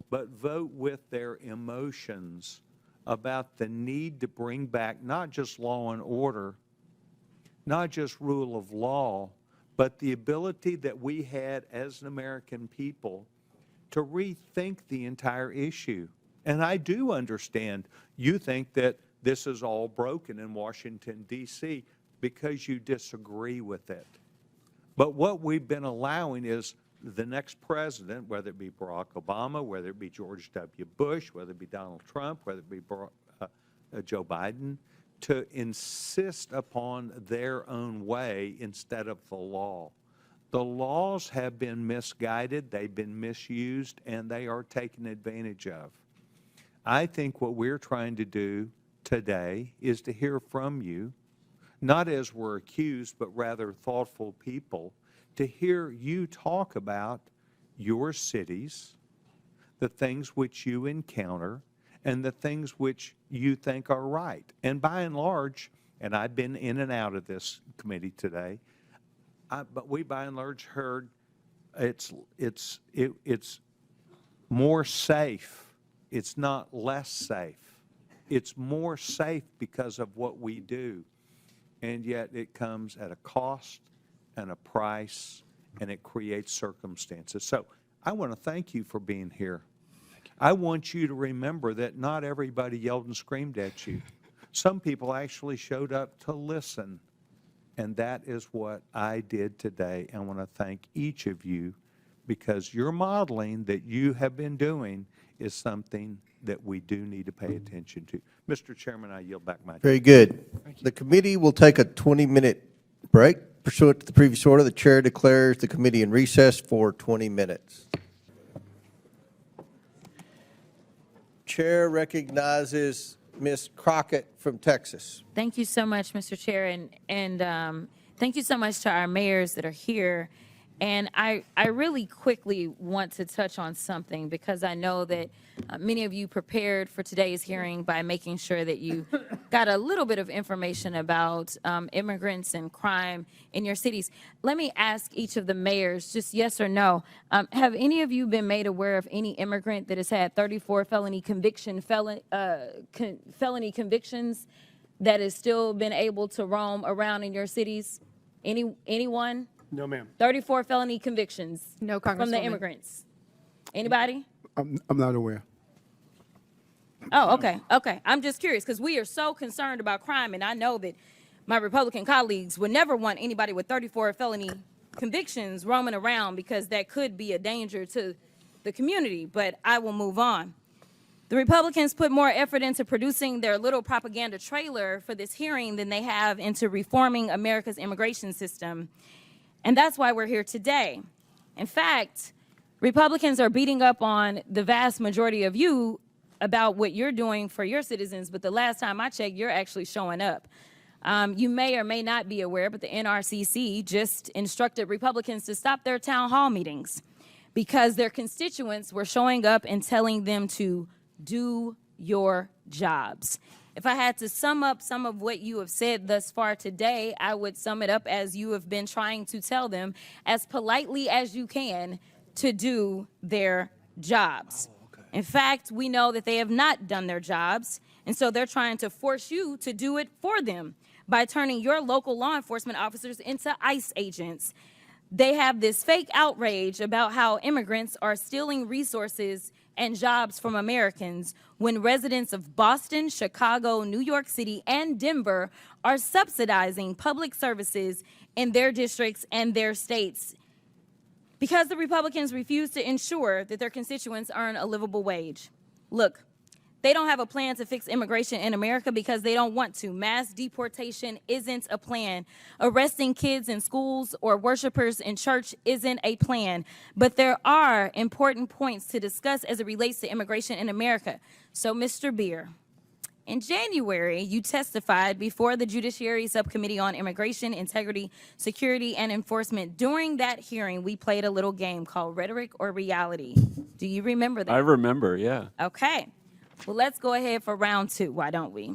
but vote with their emotions about the need to bring back not just law and order, not just rule of law, but the ability that we had as an American people to rethink the entire issue. And I do understand you think that this is all broken in Washington, D.C. because you disagree with it. But what we've been allowing is the next president, whether it be Barack Obama, whether it be George W. Bush, whether it be Donald Trump, whether it be Joe Biden, to insist upon their own way instead of the law. The laws have been misguided, they've been misused, and they are taken advantage of. I think what we're trying to do today is to hear from you, not as we're accused, but rather thoughtful people, to hear you talk about your cities, the things which you encounter, and the things which you think are right. And by and large, and I've been in and out of this committee today, but we by and large heard it's more safe. It's not less safe. It's more safe because of what we do. And yet it comes at a cost and a price, and it creates circumstances. So I want to thank you for being here. I want you to remember that not everybody yelled and screamed at you. Some people actually showed up to listen. And that is what I did today. I want to thank each of you because your modeling that you have been doing is something that we do need to pay attention to. Mr. Chairman, I yield back my time. Very good. The committee will take a 20-minute break. Pursuant to the previous order, the chair declares the committee in recess for 20 minutes. Chair recognizes Ms. Crockett from Texas. Thank you so much, Mr. Chair, and thank you so much to our mayors that are here. And I really quickly want to touch on something because I know that many of you prepared for today's hearing by making sure that you got a little bit of information about immigrants and crime in your cities. Let me ask each of the mayors, just yes or no, have any of you been made aware of any immigrant that has had 34 felony convictions that has still been able to roam around in your cities? Anyone? No, ma'am. 34 felony convictions. No, from the Congresswoman. immigrants. Anybody? I'm not aware. Oh, okay, okay. I'm just curious because we are so concerned about crime, and I know that my Republican colleagues would never want anybody with 34 felony convictions roaming around because that could be a danger to the community, but I will move on. The Republicans put more effort into producing their little propaganda trailer for this hearing than they have into reforming America's immigration system. And that's why we're here today. In fact, Republicans are beating up on the vast majority of you about what you're doing for your citizens, but the last time I checked, you're actually showing up. You may or may not be aware, but the NRCC just instructed Republicans to stop their town hall meetings because their constituents were showing up and telling them to do your jobs. If I had to sum up some of what you have said thus far today, I would sum it up as you have been trying to tell them as politely as you can to do their jobs. In fact, we know that they have not done their jobs, and so they're trying to force you to do it for them by turning your local law enforcement officers into ICE agents. They have this fake outrage about how immigrants are stealing resources and jobs from Americans when residents of Boston, Chicago, New York City, and Denver are subsidizing public services in their districts and their states because the Republicans refuse to ensure that their constituents earn a livable wage. Look, they don't have a plan to fix immigration in America because they don't want to. Mass deportation isn't a plan. Arresting kids in schools or worshipers in church isn't a plan. But there are important points to discuss as it relates to immigration in America. So, Mr. Beer, in January, you testified before the Judiciary Subcommittee on Immigration, Integrity, Security, and Enforcement. During that hearing, we played a little game called Rhetoric or Reality. Do you remember that? I remember, yeah. Okay. Well, let's go ahead for round two, why don't we?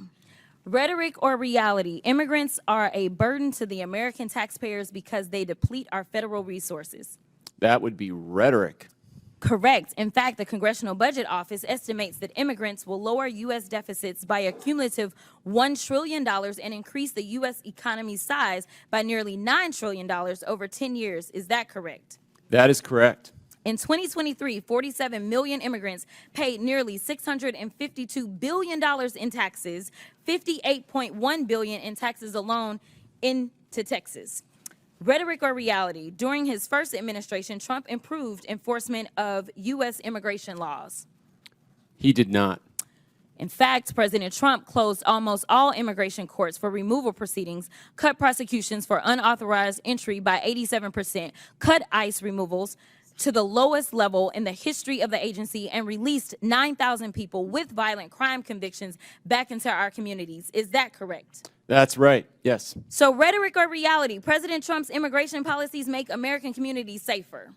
Rhetoric or reality? Immigrants are a burden to the American taxpayers because they deplete our federal resources. That would be rhetoric. Correct. In fact, the Congressional Budget Office estimates that immigrants will lower U.S. deficits by a cumulative $1 trillion and increase the U.S. economy's size by nearly $9 trillion over 10 years. Is that correct? That is correct. In 2023, 47 million immigrants paid nearly $652 billion in taxes, $58.1 billion in taxes alone into Texas. Rhetoric or reality? During his first administration, Trump improved enforcement of U.S. immigration laws. He did not. In fact, President Trump closed almost all immigration courts for removal proceedings, cut prosecutions for unauthorized entry by 87%, cut ICE removals to the lowest level in the history of the agency, and released 9,000 people with violent crime convictions back into our communities. Is that correct? That's right, yes. So rhetoric or reality? President Trump's immigration policies make American communities safer.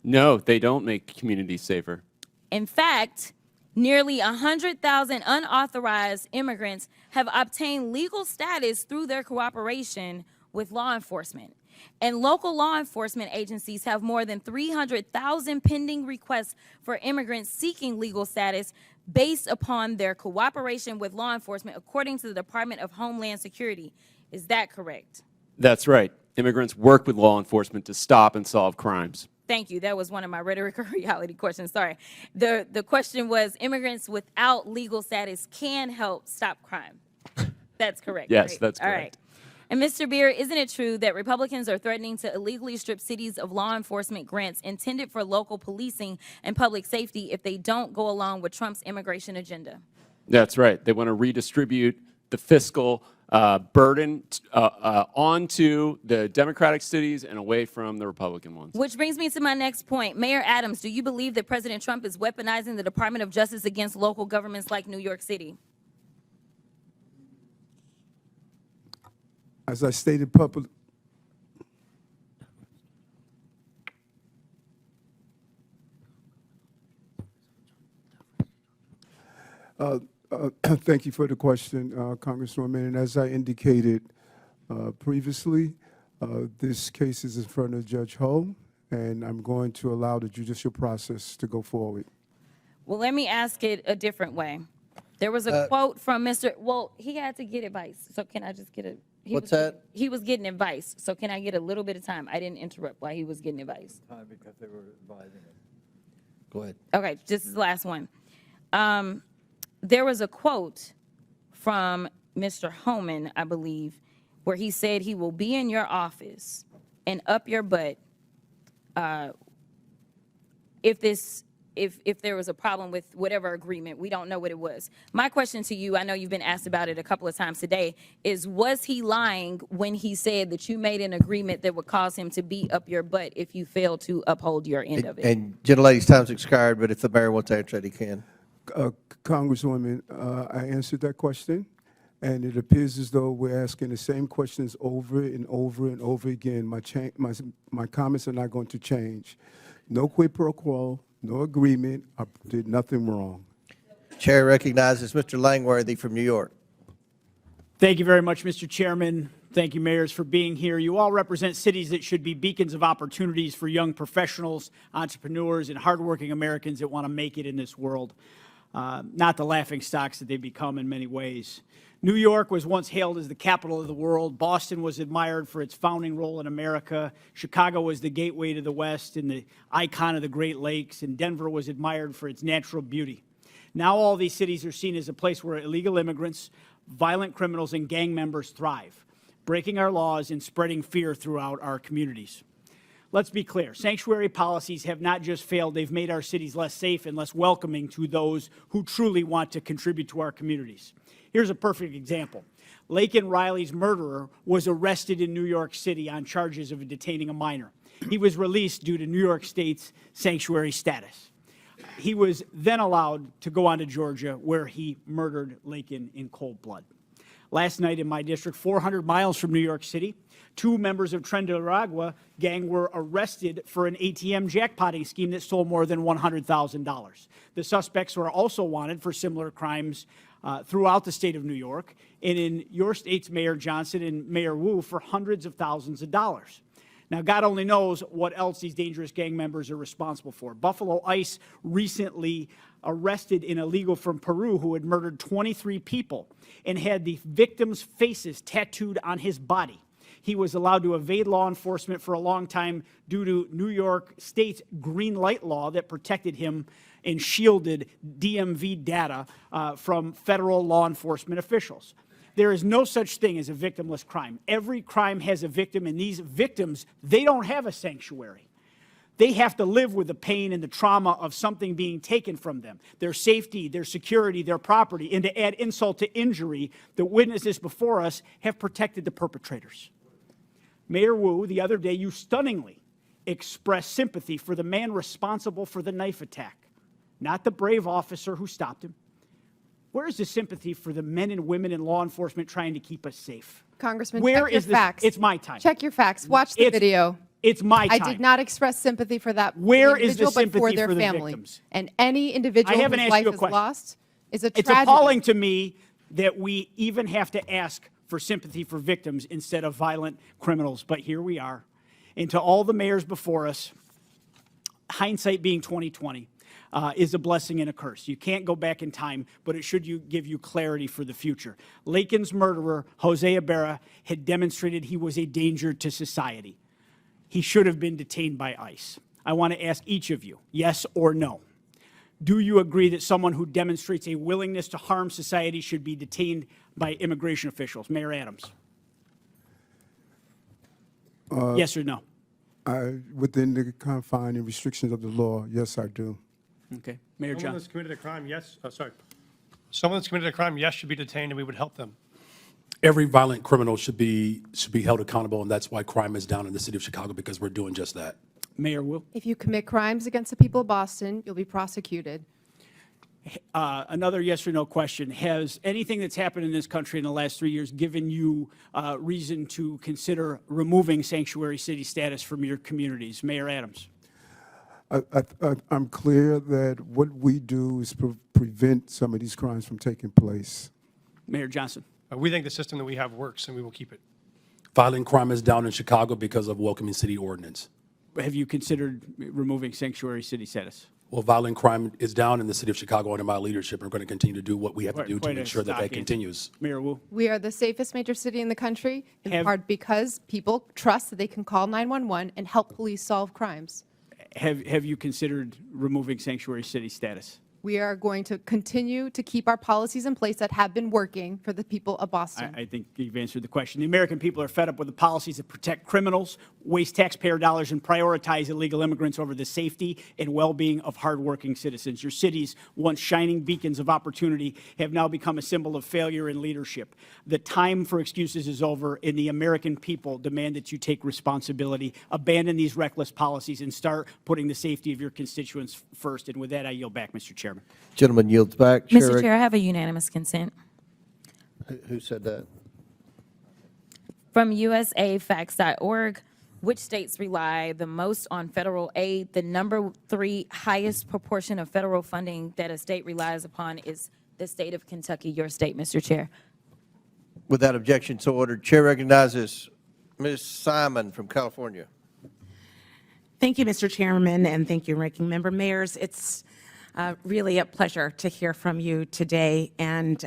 No, they don't make communities safer. In fact, nearly 100,000 unauthorized immigrants have obtained legal status through their cooperation with law enforcement. And local law enforcement agencies have more than 300,000 pending requests for immigrants seeking legal status based upon their cooperation with law enforcement, according to the Department of Homeland Security. Is that correct? That's right. Immigrants work with law enforcement to stop and solve crimes. Thank you. That was one of my rhetoric or reality questions. Sorry. The question was, immigrants without legal status can help stop crime. That's correct. Yes, right? that's correct. All right. And Mr. Beer, isn't it true that Republicans are threatening to illegally strip cities of law enforcement grants intended for local policing and public safety if they don't go along with Trump's immigration agenda? That's right. They want to redistribute the fiscal burden onto the Democratic cities and away from the Republican ones. Which brings me to my next point. Mayor Adams, do you believe that President Trump is weaponizing the Department of Justice against local governments like New York City? As I stated publicly, thank you for the question, Congresswoman. And as I indicated previously, this case is in front of Judge Ho, and I'm going to allow the judicial process to go forward. Well, let me ask it a different way. There was a quote from well, he had to get advice, so can I just get a... What's that? He was getting advice, so can I get a little bit of time? I didn't interrupt while he was getting advice. Because they were advising him. Go ahead. Okay, this is the last one. There was a quote from Mr. Homan, I believe, where he said he will be in your office and up your butt if there was a problem with whatever agreement. We don't know what it was. My question to you, I know you've been asked about it a couple of times today, is was he lying when he said that you made an agreement that would cause him to be up your butt if you failed to uphold your end of it? And gentlelady's time's expired, but if the mayor wants to answer it, he can. Congresswoman, I answered that question, and it appears as though we're asking the same questions over and over and over again. My comments are not going to change. No quid pro quo, no agreement. I did nothing wrong. Chair recognizes Mr. Langworthy from New York. Thank you very much, Mr. Chairman. Thank you, mayors, for being here. You all represent cities that should be beacons of opportunities for young professionals, entrepreneurs, and hardworking Americans that want to make it in this world, not the laughing stocks that they've become in many ways. New York was once hailed as the capital of the world. Boston was admired for its founding role in America. Chicago was the gateway to the West and the icon of the Great Lakes, and Denver was admired for its natural beauty. Now all these cities are seen as a place where illegal immigrants, violent criminals, and gang members thrive, breaking our laws and spreading fear throughout our communities. Let's be clear, sanctuary policies have not just failed, they've made our cities less safe and less welcoming to those who truly want to contribute to our communities. Here's a perfect example. Laken Riley's murderer was arrested in New York City on charges of detaining a minor. He was released due to New York State's sanctuary status. He was then allowed to go on to Georgia, where he murdered Laken in cold blood. Last night in my district, 400 miles from New York City, 2 members of Tren de Aragua gang were arrested for an ATM jackpotting scheme that stole more than $100,000. The suspects were also wanted for similar crimes throughout the state of New York, and in your state's Mayor Johnson and Mayor Wu for hundreds of thousands of dollars. Now, God only knows what else these dangerous gang members are responsible for. Buffalo ICE recently arrested an illegal from Peru who had murdered 23 people and had the victims' faces tattooed on his body. He was allowed to evade law enforcement for a long time due to New York State's green light law that protected him and shielded DMV data from federal law enforcement officials. There is no such thing as a victimless crime. Every crime has a victim, and these victims, they don't have a sanctuary. They have to live with the pain and the trauma of something being taken from them, their safety, their security, their property, and to add insult to injury, the witnesses before us have protected the perpetrators. Mayor Wu, the other day, you stunningly expressed sympathy for the man responsible for the knife attack, not the brave officer who stopped him. Where is the sympathy for the men and women in law enforcement trying to keep us safe? Congressman, Where check your is this? facts. It's my time. Check your facts. Watch the video. It's my time. I did not express sympathy for that Where is the individual, but for sympathy their for the family. victims? And any individual I haven't whose asked life you a is question. lost is a It's tragedy. appalling to me that we even have to ask for sympathy for victims instead of violent criminals, but here we are. And to all the mayors before us, hindsight being 20/20, is a blessing and a curse. You can't go back in time, but it should give you clarity for the future. Laken's murderer, Jose Ibarra, had demonstrated he was a danger to society. He should have been detained by ICE. I want to ask each of you, yes or no. Do you agree that someone who demonstrates a willingness to harm society should be detained by immigration officials? Mayor Adams. Yes or no? Within the confines and restrictions of the law, yes, I do. Okay. Mayor Someone Johnson. that's committed a crime, yes, Someone that's committed a crime, yes, should be detained, and we would help them. Every violent criminal should be held accountable, and that's why crime is down in the city of Chicago, because we're doing just that. Mayor Wu. If you commit crimes against the people of Boston, you'll be prosecuted. Another yes or no question. Has anything that's happened in this country in the last 3 years given you reason to consider removing sanctuary city status from your communities? Mayor Adams. I'm clear that what we do is prevent some of these crimes from taking place. Mayor Johnson. We think the system that we have works, and we will keep it. Violent crime is down in Chicago because of welcoming city ordinance. Have you considered removing sanctuary city status? Well, violent crime is down in the city of Chicago under my leadership, and we're going to continue to do what we have to do to ensure that that continues. Mayor Wu. We are the safest major city in the country, in Have- part because people trust that they can call 911 and help police solve crimes. Have you considered removing sanctuary city status? We are going to continue to keep our policies in place that have been working for the people of Boston. I think you've answered the question. The American people are fed up with the policies that protect criminals, waste taxpayer dollars, and prioritize illegal immigrants over the safety and well-being of hardworking citizens. Your cities, once shining beacons of opportunity, have now become a symbol of failure in leadership. The time for excuses is over, and the American people demand that you take responsibility, abandon these reckless policies, and start putting the safety of your constituents first. And with that, I yield back, Mr. Chairman. Gentleman yields back. Mr. Chair, I have a unanimous consent. Who said that? From usafacts.org, which states rely the most on federal aid? The number 3 highest proportion of federal funding that a state relies upon is the state of Kentucky, your state, Mr. Chair. Without objection, so ordered. Chair recognizes Ms. Simon from California. Thank you, Mr. Chairman, and thank you, Ranking Member Mayors. It's really a pleasure to hear from you today. And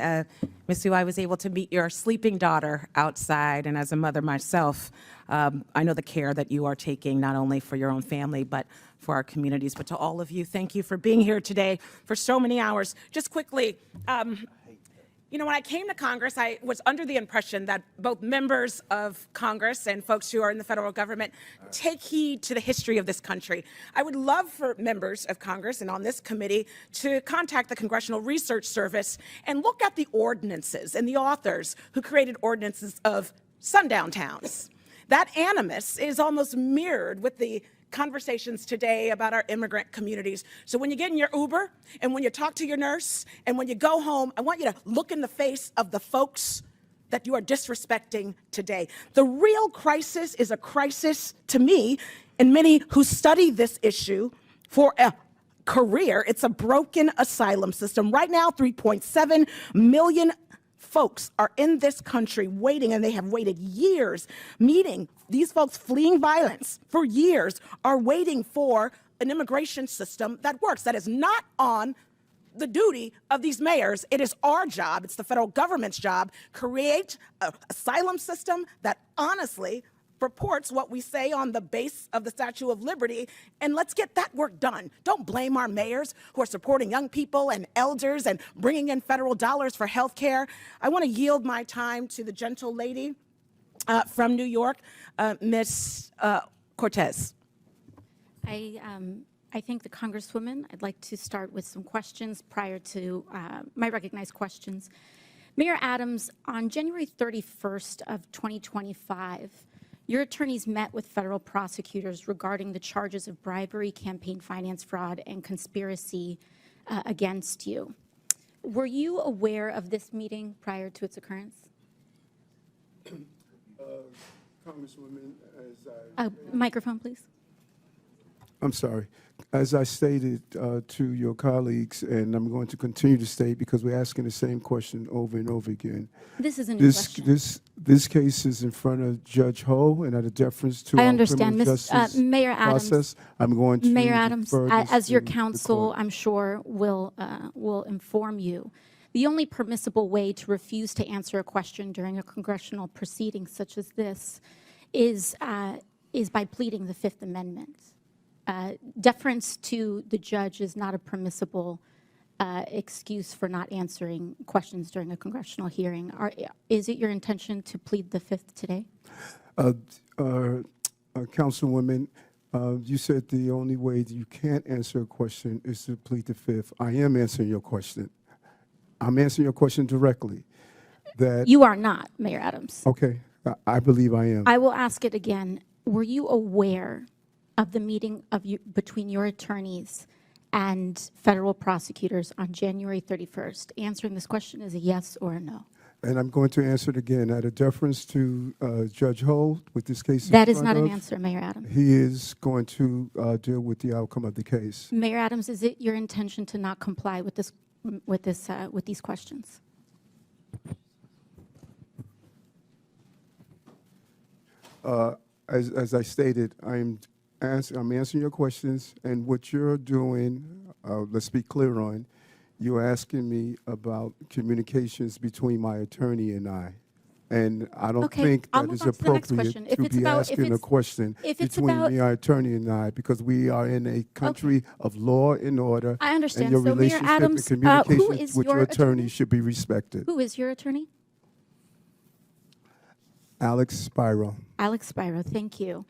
Ms. Sue, I was able to meet your sleeping daughter outside, and as a mother myself, I know the care that you are taking not only for your own family, but for our communities. But to all of you, thank you for being here today for so many hours. Just quickly, you know, when I came to Congress, I was under the impression that both members of Congress and folks who are in the federal government take heed to the history of this country. I would love for members of Congress and on this committee to contact the Congressional Research Service and look at the ordinances and the authors who created ordinances of sundown towns. That animus is almost mirrored with the conversations today about our immigrant communities. So when you get in your Uber and when you talk to your nurse and when you go home, I want you to look in the face of the folks that you are disrespecting today. The real crisis is a crisis to me and many who study this issue for a career. It's a broken asylum system. Right now, 3.7 million folks are in this country waiting, and they have waited years, meaning these folks fleeing violence for years are waiting for an immigration system that works. That is not on the duty of these mayors. It is our job, it's the federal government's job, create an asylum system that honestly purports what we say on the base of the Statue of Liberty, and let's get that work done. Don't blame our mayors who are supporting young people and elders and bringing in federal dollars for health care. I want to yield my time to the gentle lady from New York, Ms. Cortez. I thank the Congresswoman. I'd like to start with some questions prior to my recognized questions. Mayor Adams, on January 31st of 2025, your attorneys met with federal prosecutors regarding the charges of bribery, campaign finance fraud, and conspiracy against you. Were you aware of this meeting prior to its occurrence? Congresswoman, as Microphone, please. I'm sorry. As I stated to your colleagues, and I'm going to continue to state because we're asking the same question over and over again. This is a new question. This case is in front of Judge Ho, and out of deference to I our understand, criminal justice Mayor Adams. process, I'm going to Mayor Adams, refer this as your to the counsel, court. I'm sure will inform you. The only permissible way to refuse to answer a question during a congressional proceeding such as this is by pleading the Fifth Amendment. Deference to the judge is not a permissible excuse for not answering questions during a congressional hearing. Is it your intention to plead the Fifth today? Councilwoman, you said the only way that you can't answer a question is to plead the Fifth. I am answering your question. I'm answering your question directly. That You are not, Mayor Adams. Okay, I believe I am. I will ask it again. Were you aware of the meeting between your attorneys and federal prosecutors on January 31st? Answering this question is a yes or a no. And I'm going to answer it again. Out of deference to Judge Ho with this case. That is not an answer, Mayor Adams. He is going to deal with the outcome of the case. Mayor Adams, is it your intention to not comply with these questions? As I stated, I'm answering your questions, and what you're doing, let's be clear on, you're asking me about communications between my attorney and I. And I don't think I'll that move is on to the next appropriate question. If to it's be about- if asking a it's- question if it's between about- my attorney and I, because we are in a country of law and order. I understand. And your So, Mayor relationship Adams, and who communications is with your your attorney should be respected. Who is your attorney? Alex Spiro. Alex Spiro, thank you.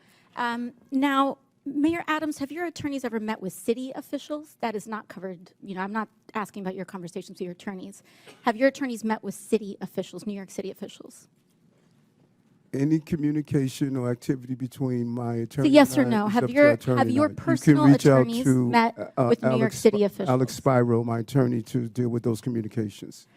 Now, Mayor Adams, have your attorneys ever met with city officials? That is not covered. You know, I'm not asking about your conversations with your attorneys. Have your attorneys met with city officials, New York City officials? Any communication or activity between my attorney yes or and I no? is Have up to your- our attorney have and your I. You can personal reach out attorneys to, met with New York City officials? Alex Spiro, my attorney, to deal with those communications.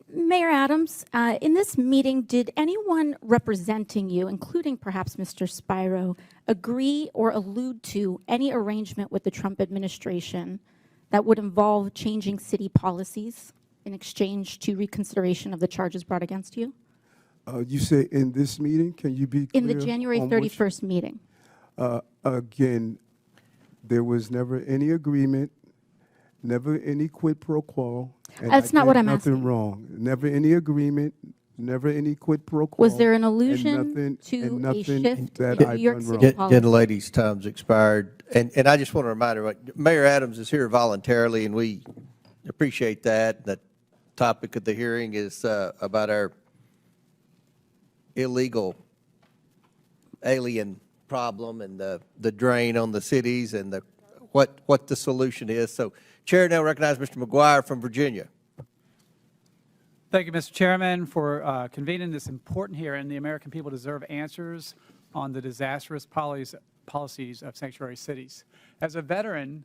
Mayor Adams, in this meeting, did anyone representing you, including perhaps Mr. Spiro, agree or allude to any arrangement with the Trump administration that would involve changing city policies in exchange to reconsideration of the charges brought against you? You say in this meeting? Can you be clear? In the January on which- 31st meeting? Again, there was never any agreement, never any quid pro quo. and That's I not what did I'm nothing asking. wrong. Never any agreement, never any quid pro quo. Was there an and allusion nothing- to and a nothing shift that in I've New York done City wrong. policy? Gentlelady's time's expired. And I just want to remind her, Mayor Adams is here voluntarily, and we appreciate that. The topic of the hearing is about our illegal alien problem and the drain on the cities and what the solution is. So Chair now recognizes Mr. McGuire from Virginia. Thank you, Mr. Chairman, for convening this important hearing. The American people deserve answers on the disastrous policies of sanctuary cities. As a veteran,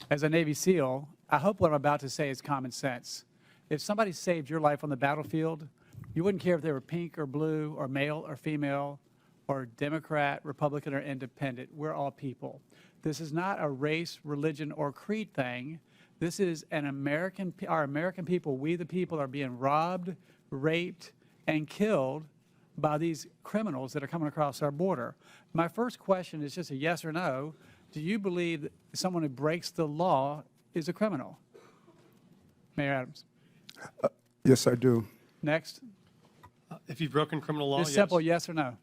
as a Navy SEAL, I hope what I'm about to say is common sense. If somebody saved your life on the battlefield, you wouldn't care if they were pink or blue or male or female or Democrat, Republican, or independent. We're all people. This is not a race, religion, or creed thing. This is our American people, we the people, are being robbed, raped, and killed by these criminals that are coming across our border. My first question is just a yes or no. Do you believe that someone who breaks the law is a criminal? Mayor Adams. Yes, I do. Next. If you've broken criminal law, Just yes. simple yes or no.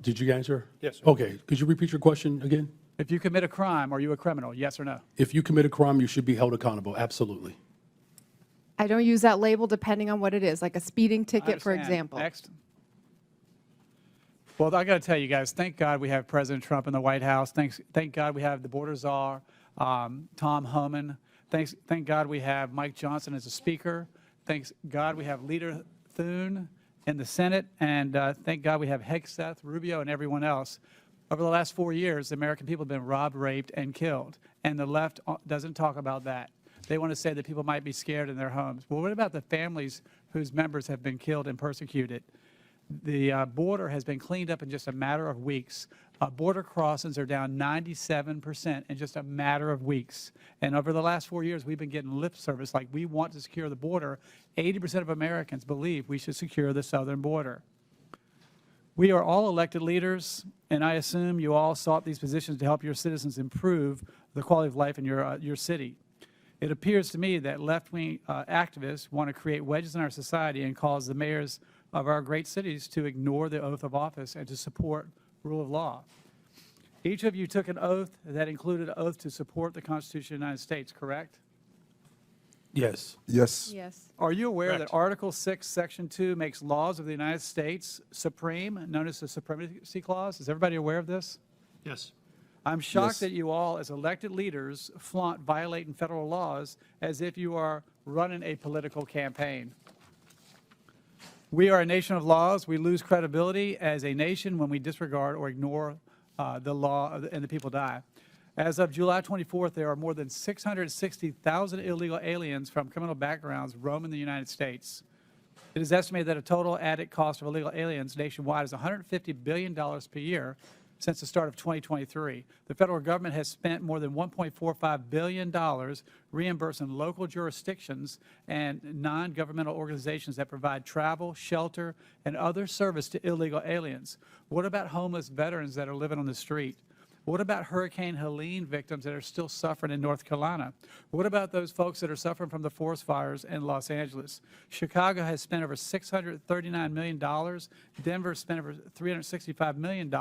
Did you answer? Yes, sir. Okay, could you repeat your question again? If you commit a crime, are you a criminal? Yes or no? If you commit a crime, you should be held accountable, absolutely. I don't use that label depending on what it is, like a speeding ticket, for Understand. example. Next. Well, I got to tell you guys, thank God we have President Trump in the White House. Thank God we have the border czar, Tom Homan. Thank God we have Mike Johnson as a speaker. Thank God we have Leader Thune in the Senate. And thank God we have Hegseth, Rubio, and everyone else. Over the last 4 years, the American people have been robbed, raped, and killed. And the left doesn't talk about that. They want to say that people might be scared in their homes. Well, what about the families whose members have been killed and persecuted? The border has been cleaned up in just a matter of weeks. Border crossings are down 97% in just a matter of weeks. And over the last 4 years, we've been getting lip service like we want to secure the border. 80% of Americans believe we should secure the southern border. We are all elected leaders, and I assume you all sought these positions to help your citizens improve the quality of life in your city. It appears to me that left-wing activists want to create wedges in our society and cause the mayors of our great cities to ignore the oath of office and to support rule of law. Each of you took an oath that included an oath to support the Constitution of the United States, correct? Yes. Yes. Yes. Are you aware Correct. that Article 6, Section 2 makes laws of the United States supreme, known as the Supremacy Clause? Is everybody aware of this? Yes. I'm shocked Yes. that you all, as elected leaders, flaunt violating federal laws as if you are running a political campaign. We are a nation of laws. We lose credibility as a nation when we disregard or ignore the law and the people die. As of July 24th, there are more than 660,000 illegal aliens from criminal backgrounds roaming the United States. It is estimated that a total added cost of illegal aliens nationwide is $150 billion per year since the start of 2023. The federal government has spent more than $1.45 billion reimbursing local jurisdictions and non-governmental organizations that provide travel, shelter, and other service to illegal aliens. What about homeless veterans that are living on the street? What about Hurricane Helene victims that are still suffering in North Carolina? What about those folks that are suffering from the forest fires in Los Angeles? Chicago has spent over $639 million. Denver spent over $365 million.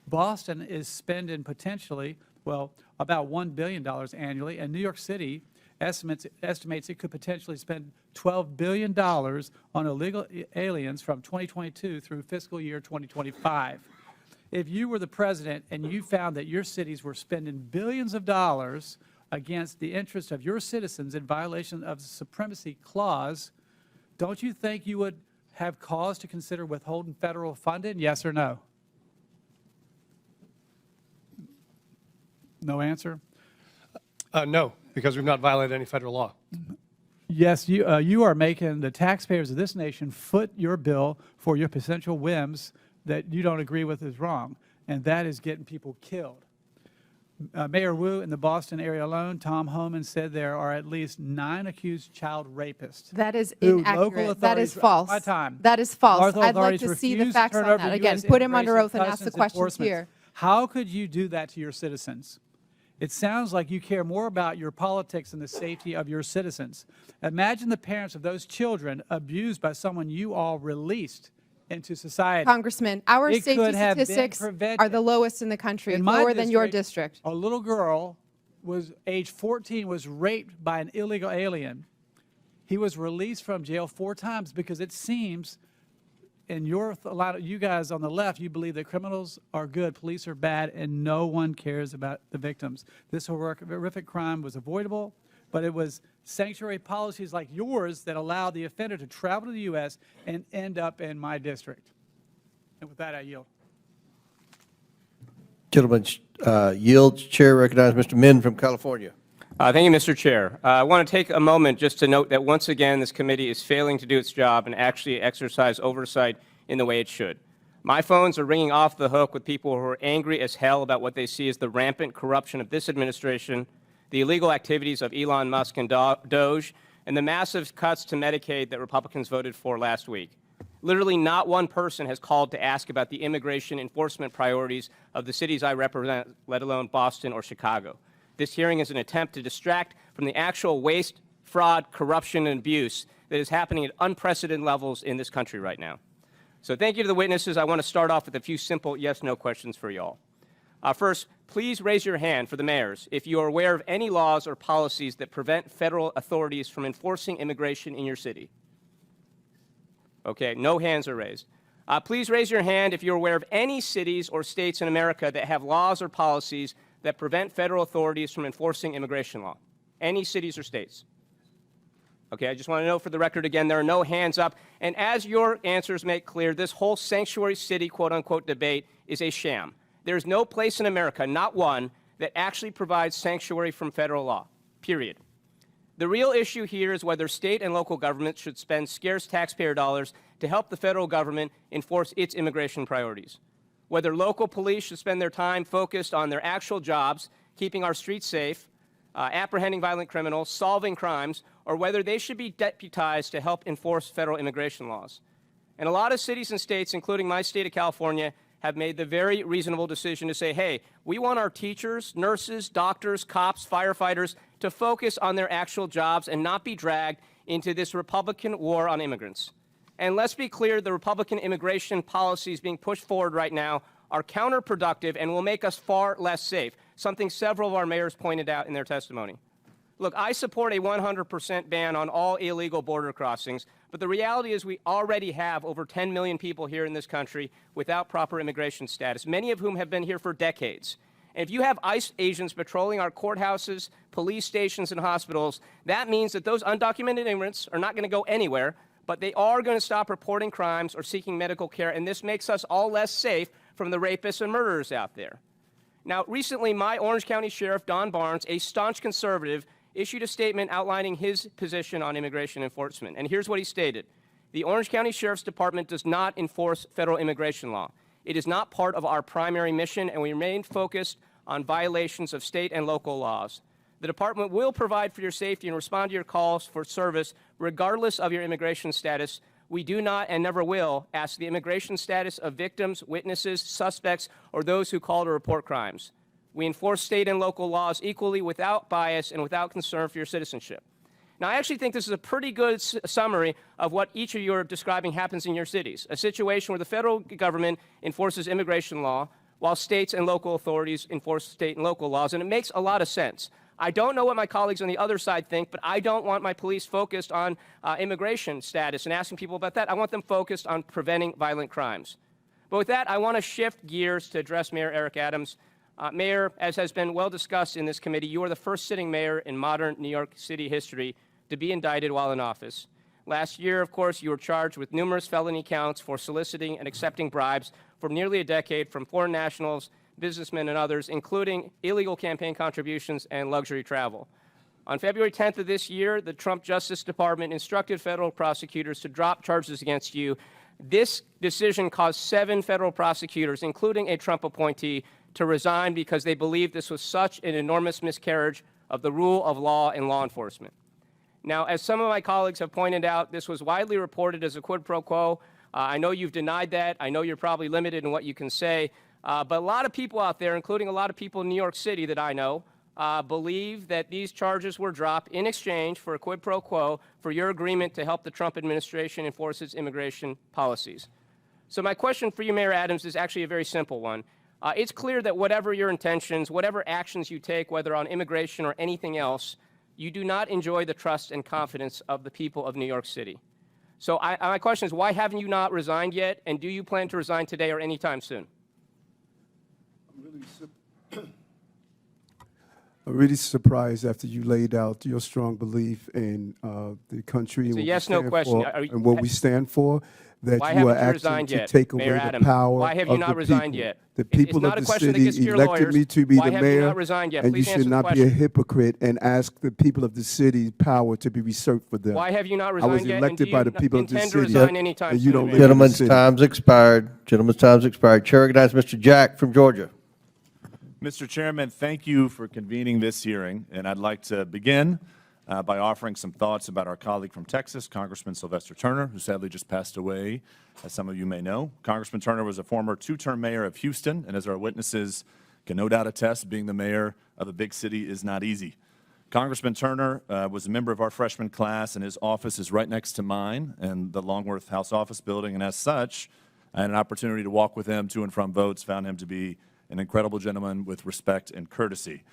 Boston is spending potentially, well, about $1 billion annually. And New York City estimates it could potentially spend $12 billion on illegal aliens from 2022 through fiscal year 2025. If you were the president and you found that your cities were spending billions of dollars against the interest of your citizens in violation of the Supremacy Clause, don't you think you would have cause to consider withholding federal funding? Yes or no? No answer? No, because we've not violated any federal law. Yes, you are making the taxpayers of this nation foot your bill for your potential whims that you don't agree with is wrong, and that is getting people killed. Mayor Wu, in the Boston area alone, Tom Homan said there are at least 9 accused child rapists. That is who inaccurate. That is false. My time. That is false. Local I'd like authorities to see the refused to facts turn on over that. Again, US put him under Immigration oath and ask the Customs questions Enforcement. here. How could you do that to your citizens? It sounds like you care more about your politics than the safety of your citizens. Imagine the parents of those children abused by someone you all released into society. Congressman, our It safety could have been statistics prevented. are the lowest in the country, In my lower than your district. A little girl was age 14, was raped by an illegal alien. He was released from jail 4 times because it seems, and a lot of you guys on the left, you believe that criminals are good, police are bad, and no one cares about the victims. This horrific crime was avoidable, but it was sanctuary policies like yours that allowed the offender to travel to the U.S. and end up in my district. And with that, I yield. Gentleman yields. Chair recognizes Mr. Min from California. Thank you, Mr. Chair. I want to take a moment just to note that once again, this committee is failing to do its job and actually exercise oversight in the way it should. My phones are ringing off the hook with people who are angry as hell about what they see as the rampant corruption of this administration, the illegal activities of Elon Musk and Doge, and the massive cuts to Medicaid that Republicans voted for last week. Literally not one person has called to ask about the immigration enforcement priorities of the cities I represent, let alone Boston or Chicago. This hearing is an attempt to distract from the actual waste, fraud, corruption, and abuse that is happening at unprecedented levels in this country right now. So thank you to the witnesses. I want to start off with a few simple yes-no questions for you all. First, please raise your hand for the mayors if you are aware of any laws or policies that prevent federal authorities from enforcing immigration in your city. Okay, no hands are raised. Please raise your hand if you're aware of any cities or states in America that have laws or policies that prevent federal authorities from enforcing immigration law. Any cities or states. Okay, I just want to know for the record again, there are no hands up. And as your answers make clear, this whole sanctuary city, quote unquote, debate is a sham. There's no place in America, not one, that actually provides sanctuary from federal law, period. The real issue here is whether state and local governments should spend scarce taxpayer dollars to help the federal government enforce its immigration priorities. Whether local police should spend their time focused on their actual jobs, keeping our streets safe, apprehending violent criminals, solving crimes, or whether they should be deputized to help enforce federal immigration laws. And a lot of cities and states, including my state of California, have made the very reasonable decision to say, hey, we want our teachers, nurses, doctors, cops, firefighters to focus on their actual jobs and not be dragged into this Republican war on immigrants. And let's be clear, the Republican immigration policies being pushed forward right now are counterproductive and will make us far less safe, something several of our mayors pointed out in their testimony. Look, I support a 100% ban on all illegal border crossings, but the reality is we already have over 10 million people here in this country without proper immigration status, many of whom have been here for decades. And if you have ICE agents patrolling our courthouses, police stations, and hospitals, that means that those undocumented immigrants are not going to go anywhere, but they are going to stop reporting crimes or seeking medical care, and this makes us all less safe from the rapists and murderers out there. Now, recently, my Orange County Sheriff, Don Barnes, a staunch conservative, issued a statement outlining his position on immigration enforcement. And here's what he stated. The Orange County Sheriff's Department does not enforce federal immigration law. It is not part of our primary mission, and we remain focused on violations of state and local laws. The department will provide for your safety and respond to your calls for service regardless of your immigration status. We do not and never will ask the immigration status of victims, witnesses, suspects, or those who call to report crimes. We enforce state and local laws equally without bias and without concern for your citizenship. Now, I actually think this is a pretty good summary of what each of you are describing happens in your cities, a situation where the federal government enforces immigration law while states and local authorities enforce state and local laws, and it makes a lot of sense. I don't know what my colleagues on the other side think, but I don't want my police focused on immigration status and asking people about that. I want them focused on preventing violent crimes. But with that, I want to shift gears to address Mayor Eric Adams. Mayor, as has been well discussed in this committee, you are the first sitting mayor in modern New York City history to be indicted while in office. Last year, of course, you were charged with numerous felony counts for soliciting and accepting bribes for nearly a decade from foreign nationals, businessmen, and others, including illegal campaign contributions and luxury travel. On February 10th of this year, the Trump Justice Department instructed federal prosecutors to drop charges against you. This decision caused 7 federal prosecutors, including a Trump appointee, to resign because they believed this was such an enormous miscarriage of the rule of law in law enforcement. Now, as some of my colleagues have pointed out, this was widely reported as a quid pro quo. I know you've denied that. I know you're probably limited in what you can say. But a lot of people out there, including a lot of people in New York City that I know, believe that these charges were dropped in exchange for a quid pro quo for your agreement to help the Trump administration enforce its immigration policies. So my question for you, Mayor Adams, is actually a very simple one. It's clear that whatever your intentions, whatever actions you take, whether on immigration or anything else, you do not enjoy the trust and confidence of the people of New York City. So my question is, why haven't you not resigned yet, and do you plan to resign today or anytime soon? I'm really surprised after you laid out your strong belief in the country It's a and, yes/no question. and what we stand for, that Why you haven't are you actually resigned to yet, take away Mayor the Adams? power Why have you of not the resigned people. yet? The It's people not of a the question that city gets to your elected lawyers. me to be Why the have you mayor, not resigned yet? and Please you answer should the not be a question. hypocrite and ask the people of the city's power to be reserved for them. Why have you not I resigned was yet, and elected do by you the people of the intend to city, resign anytime and you soon, don't Mayor? live in the Gentleman's city. time's expired. Gentleman's time's expired. Chair recognizes Mr. Jack from Georgia. Mr. Chairman, thank you for convening this hearing, and I'd like to begin by offering some thoughts about our colleague from Texas, Congressman Sylvester Turner, who sadly just passed away, as some of you may know. Congressman Turner was a former 2-term mayor of Houston, and as our witnesses can no doubt attest, being the mayor of a big city is not easy. Congressman Turner was a member of our freshman class, and his office is right next to mine in the Longworth House Office Building, and as such, I had an opportunity to walk with him to and from votes, found him to be an incredible gentleman with respect and courtesy.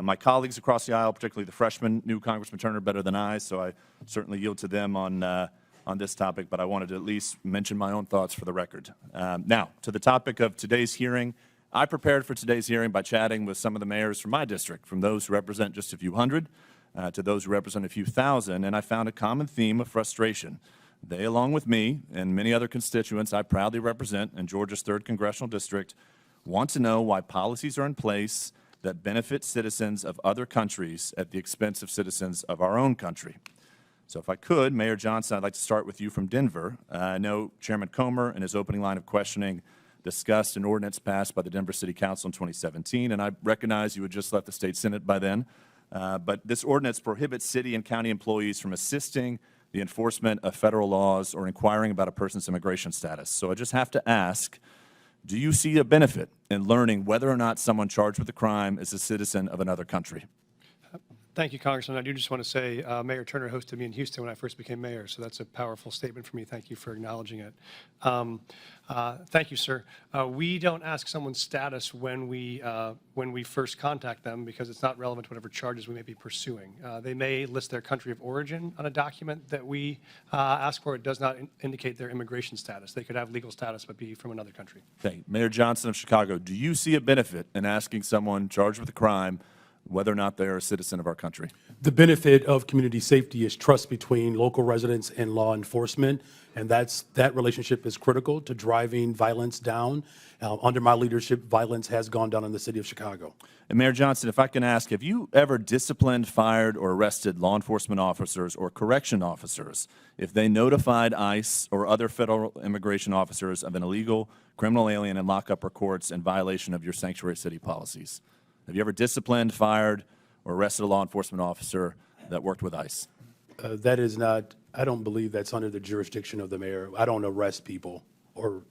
My colleagues across the aisle, particularly the freshmen, knew Congressman Turner better than I, so I certainly yield to them on this topic, but I wanted to at least mention my own thoughts for the record. Now, to the topic of today's hearing, I prepared for today's hearing by chatting with some of the mayors from my district, from those who represent just a few hundred to those who represent a few thousand, and I found a common theme of frustration. They, along with me and many other constituents I proudly represent in Georgia's 3rd Congressional District, want to know why policies are in place that benefit citizens of other countries at the expense of citizens of our own country. So if I could, Mayor Johnson, I'd like to start with you from Denver. I know Chairman Comer, in his opening line of questioning, discussed an ordinance passed by the Denver City Council in 2017, and I recognize you had just left the state Senate by then. But this ordinance prohibits city and county employees from assisting the enforcement of federal laws or inquiring about a person's immigration status. So I just have to ask, do you see a benefit in learning whether or not someone charged with a crime is a citizen of another country? Thank you, Congressman. I do just want to say Mayor Turner hosted me in Houston when I first became mayor, so that's a powerful statement for me. Thank you for acknowledging it. Thank you, sir. We don't ask someone's status when we first contact them because it's not relevant to whatever charges we may be pursuing. They may list their country of origin on a document that we ask for. It does not indicate their immigration status. They could have legal status but be from another country. Thank you. Mayor Johnson of Chicago, do you see a benefit in asking someone charged with a crime whether or not they're a citizen of our country? The benefit of community safety is trust between local residents and law enforcement, and that relationship is critical to driving violence down. Under my leadership, violence has gone down in the city of Chicago. And Mayor Johnson, if I can ask, have you ever disciplined, fired, or arrested law enforcement officers or correction officers if they notified ICE or other federal immigration officers of an illegal criminal alien in lockup or courts in violation of your sanctuary city policies? Have you ever disciplined, fired, or arrested a law enforcement officer that worked with ICE? That is not, I don't believe that's under the jurisdiction of the mayor. I don't arrest people or.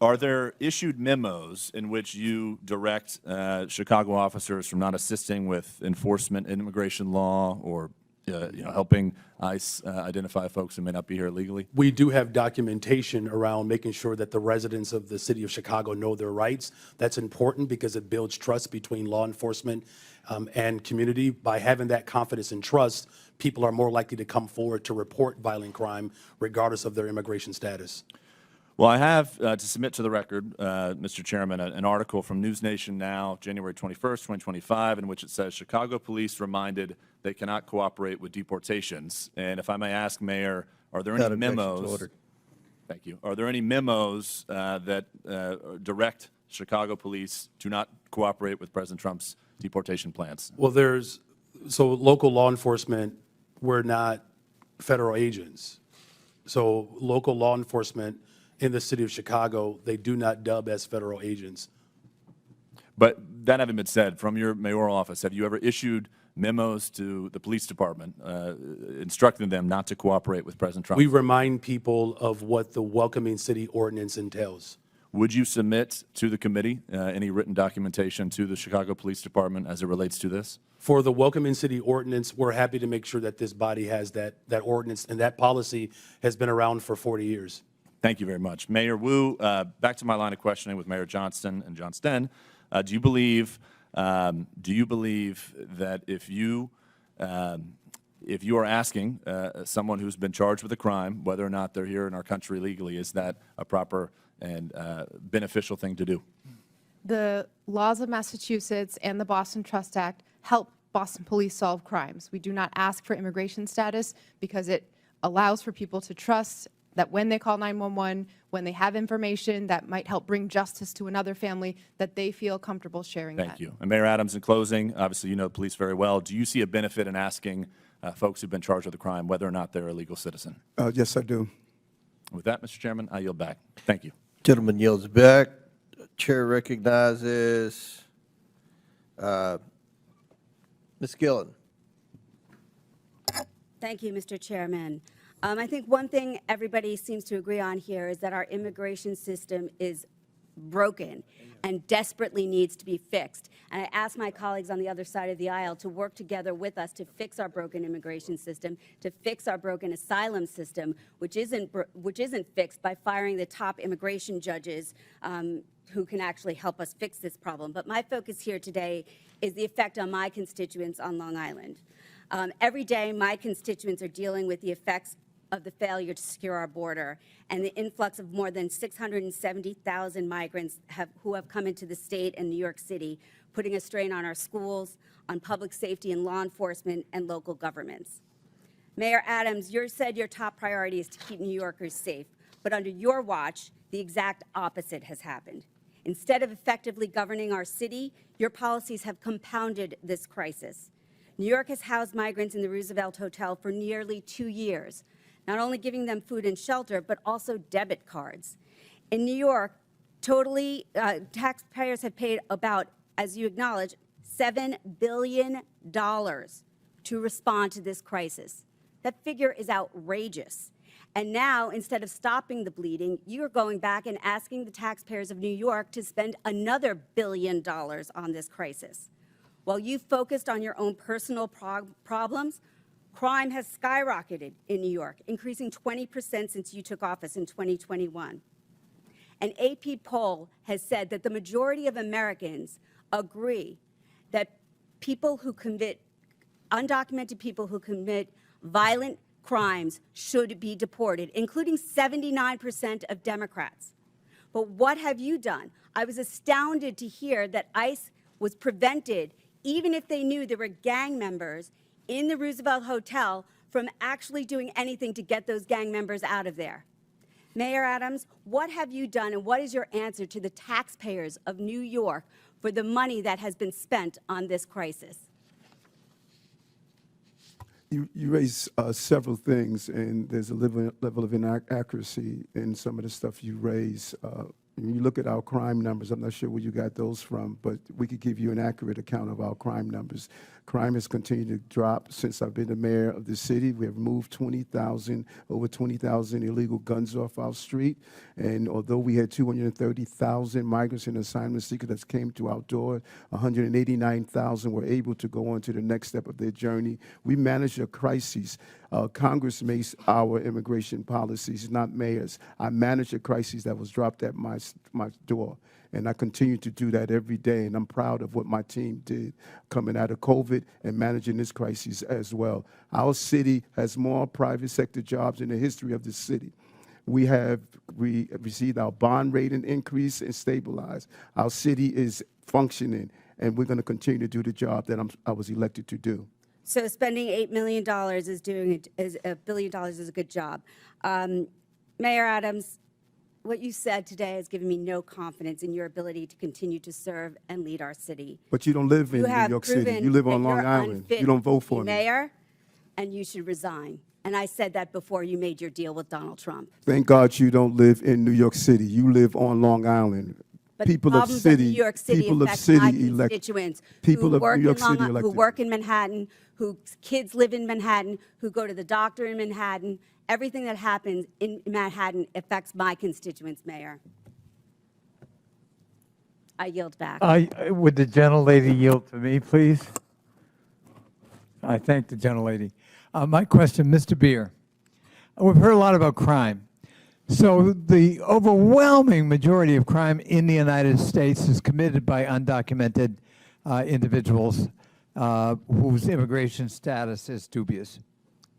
Are there issued memos in which you direct Chicago officers from not assisting with enforcement in immigration law or helping ICE identify folks who may not be here illegally? We do have documentation around making sure that the residents of the city of Chicago know their rights. That's important because it builds trust between law enforcement and community. By having that confidence and trust, people are more likely to come forward to report violent crime regardless of their immigration status. Well, I have to submit to the record, Mr. Chairman, an article from News Nation Now, January 21st, 2025, in which it says Chicago police reminded they cannot cooperate with deportations. And if I may ask, Mayor, are there any memos? Thank you. Are there any memos that direct Chicago police to not cooperate with President Trump's deportation plans? Well, there's So local law enforcement, we're not federal agents. So local law enforcement in the city of Chicago, they do not dub as federal agents. But that having been said, from your mayoral office, have you ever issued memos to the police department instructing them not to cooperate with President Trump? We remind people of what the welcoming city ordinance entails. Would you submit to the committee any written documentation to the Chicago Police Department as it relates to this? For the welcoming city ordinance, we're happy to make sure that this body has that ordinance, and that policy has been around for 40 years. Thank you very much. Mayor Wu, back to my line of questioning with Mayor Johnston and Johnston. Do you believe that if you are asking someone who's been charged with a crime, whether or not they're here in our country legally, is that a proper and beneficial thing to do? The laws of Massachusetts and the Boston Trust Act help Boston police solve crimes. We do not ask for immigration status because it allows for people to trust that when they call 911, when they have information that might help bring justice to another family, that they feel comfortable sharing that. Thank you. And Mayor Adams, in closing, obviously you know the police very well. Do you see a benefit in asking folks who've been charged with a crime whether or not they're a legal citizen? Yes, I do. With that, Mr. Chairman, I yield back. Thank you. Gentleman yields back. Chair recognizes Ms. Gillen. Thank you, Mr. Chairman. I think one thing everybody seems to agree on here is that our immigration system is broken and desperately needs to be fixed. And I ask my colleagues on the other side of the aisle to work together with us to fix our broken immigration system, to fix our broken asylum system, which isn't fixed by firing the top immigration judges who can actually help us fix this problem. But my focus here today is the effect on my constituents on Long Island. Every day, my constituents are dealing with the effects of the failure to secure our border and the influx of more than 670,000 migrants who have come into the state and New York City, putting a strain on our schools, on public safety and law enforcement, and local governments. Mayor Adams, you said your top priority is to keep New Yorkers safe, but under your watch, the exact opposite has happened. Instead of effectively governing our city, your policies have compounded this crisis. New York has housed migrants in the Roosevelt Hotel for nearly 2 years, not only giving them food and shelter, but also debit cards. In New York, taxpayers have paid about, as you acknowledge, $7 billion to respond to this crisis. That figure is outrageous. And now, instead of stopping the bleeding, you're going back and asking the taxpayers of New York to spend another $1 billion on this crisis. While you focused on your own personal problems, crime has skyrocketed in New York, increasing 20% since you took office in 2021. An AP poll has said that the majority of Americans agree that undocumented people who commit violent crimes should be deported, including 79% of Democrats. But what have you done? I was astounded to hear that ICE was prevented, even if they knew there were gang members in the Roosevelt Hotel, from actually doing anything to get those gang members out of there. Mayor Adams, what have you done and what is your answer to the taxpayers of New York for the money that has been spent on this crisis? You raise several things, and there's a level of inaccuracy in some of the stuff you raise. When you look at our crime numbers, I'm not sure where you got those from, but we could give you an accurate account of our crime numbers. Crime has continued to drop since I've been the mayor of the city. We have moved over 20,000 illegal guns off our street. And although we had 230,000 migrants and asylum seekers that came to our door, 189,000 were able to go on to the next step of their journey. We managed a crisis. Congress makes our immigration policies, not mayors. I managed a crisis that was dropped at my door. And I continue to do that every day, and I'm proud of what my team did coming out of COVID and managing this crisis as well. Our city has more private sector jobs in the history of the city. We received our bond rating increase and stabilized. Our city is functioning, and we're going to continue to do the job that I was elected to do. So spending $8 million $1 billion is a good job. Mayor Adams, what you said today has given me no confidence in your ability to continue to serve and lead our city. But you don't live in You New have York City. proven You live that on Long you're Island. unfit You don't vote to be for me. mayor, and you should resign. And I said that before you made your deal with Donald Trump. Thank God you don't live in New York City. You live on Long Island. But People the of problems city, of New York City people of affect city my elect, constituents people who of work New York in Long City Island, who elected. work in Manhattan, whose kids live in Manhattan, who go to the doctor in Manhattan. Everything that happens in Manhattan affects my constituents, Mayor. I yield back. Would the gentlelady yield to me, please? I thank the gentlelady. My question, Mr. Beer. We've heard a lot about crime. So the overwhelming majority of crime in the United States is committed by undocumented individuals whose immigration status is dubious.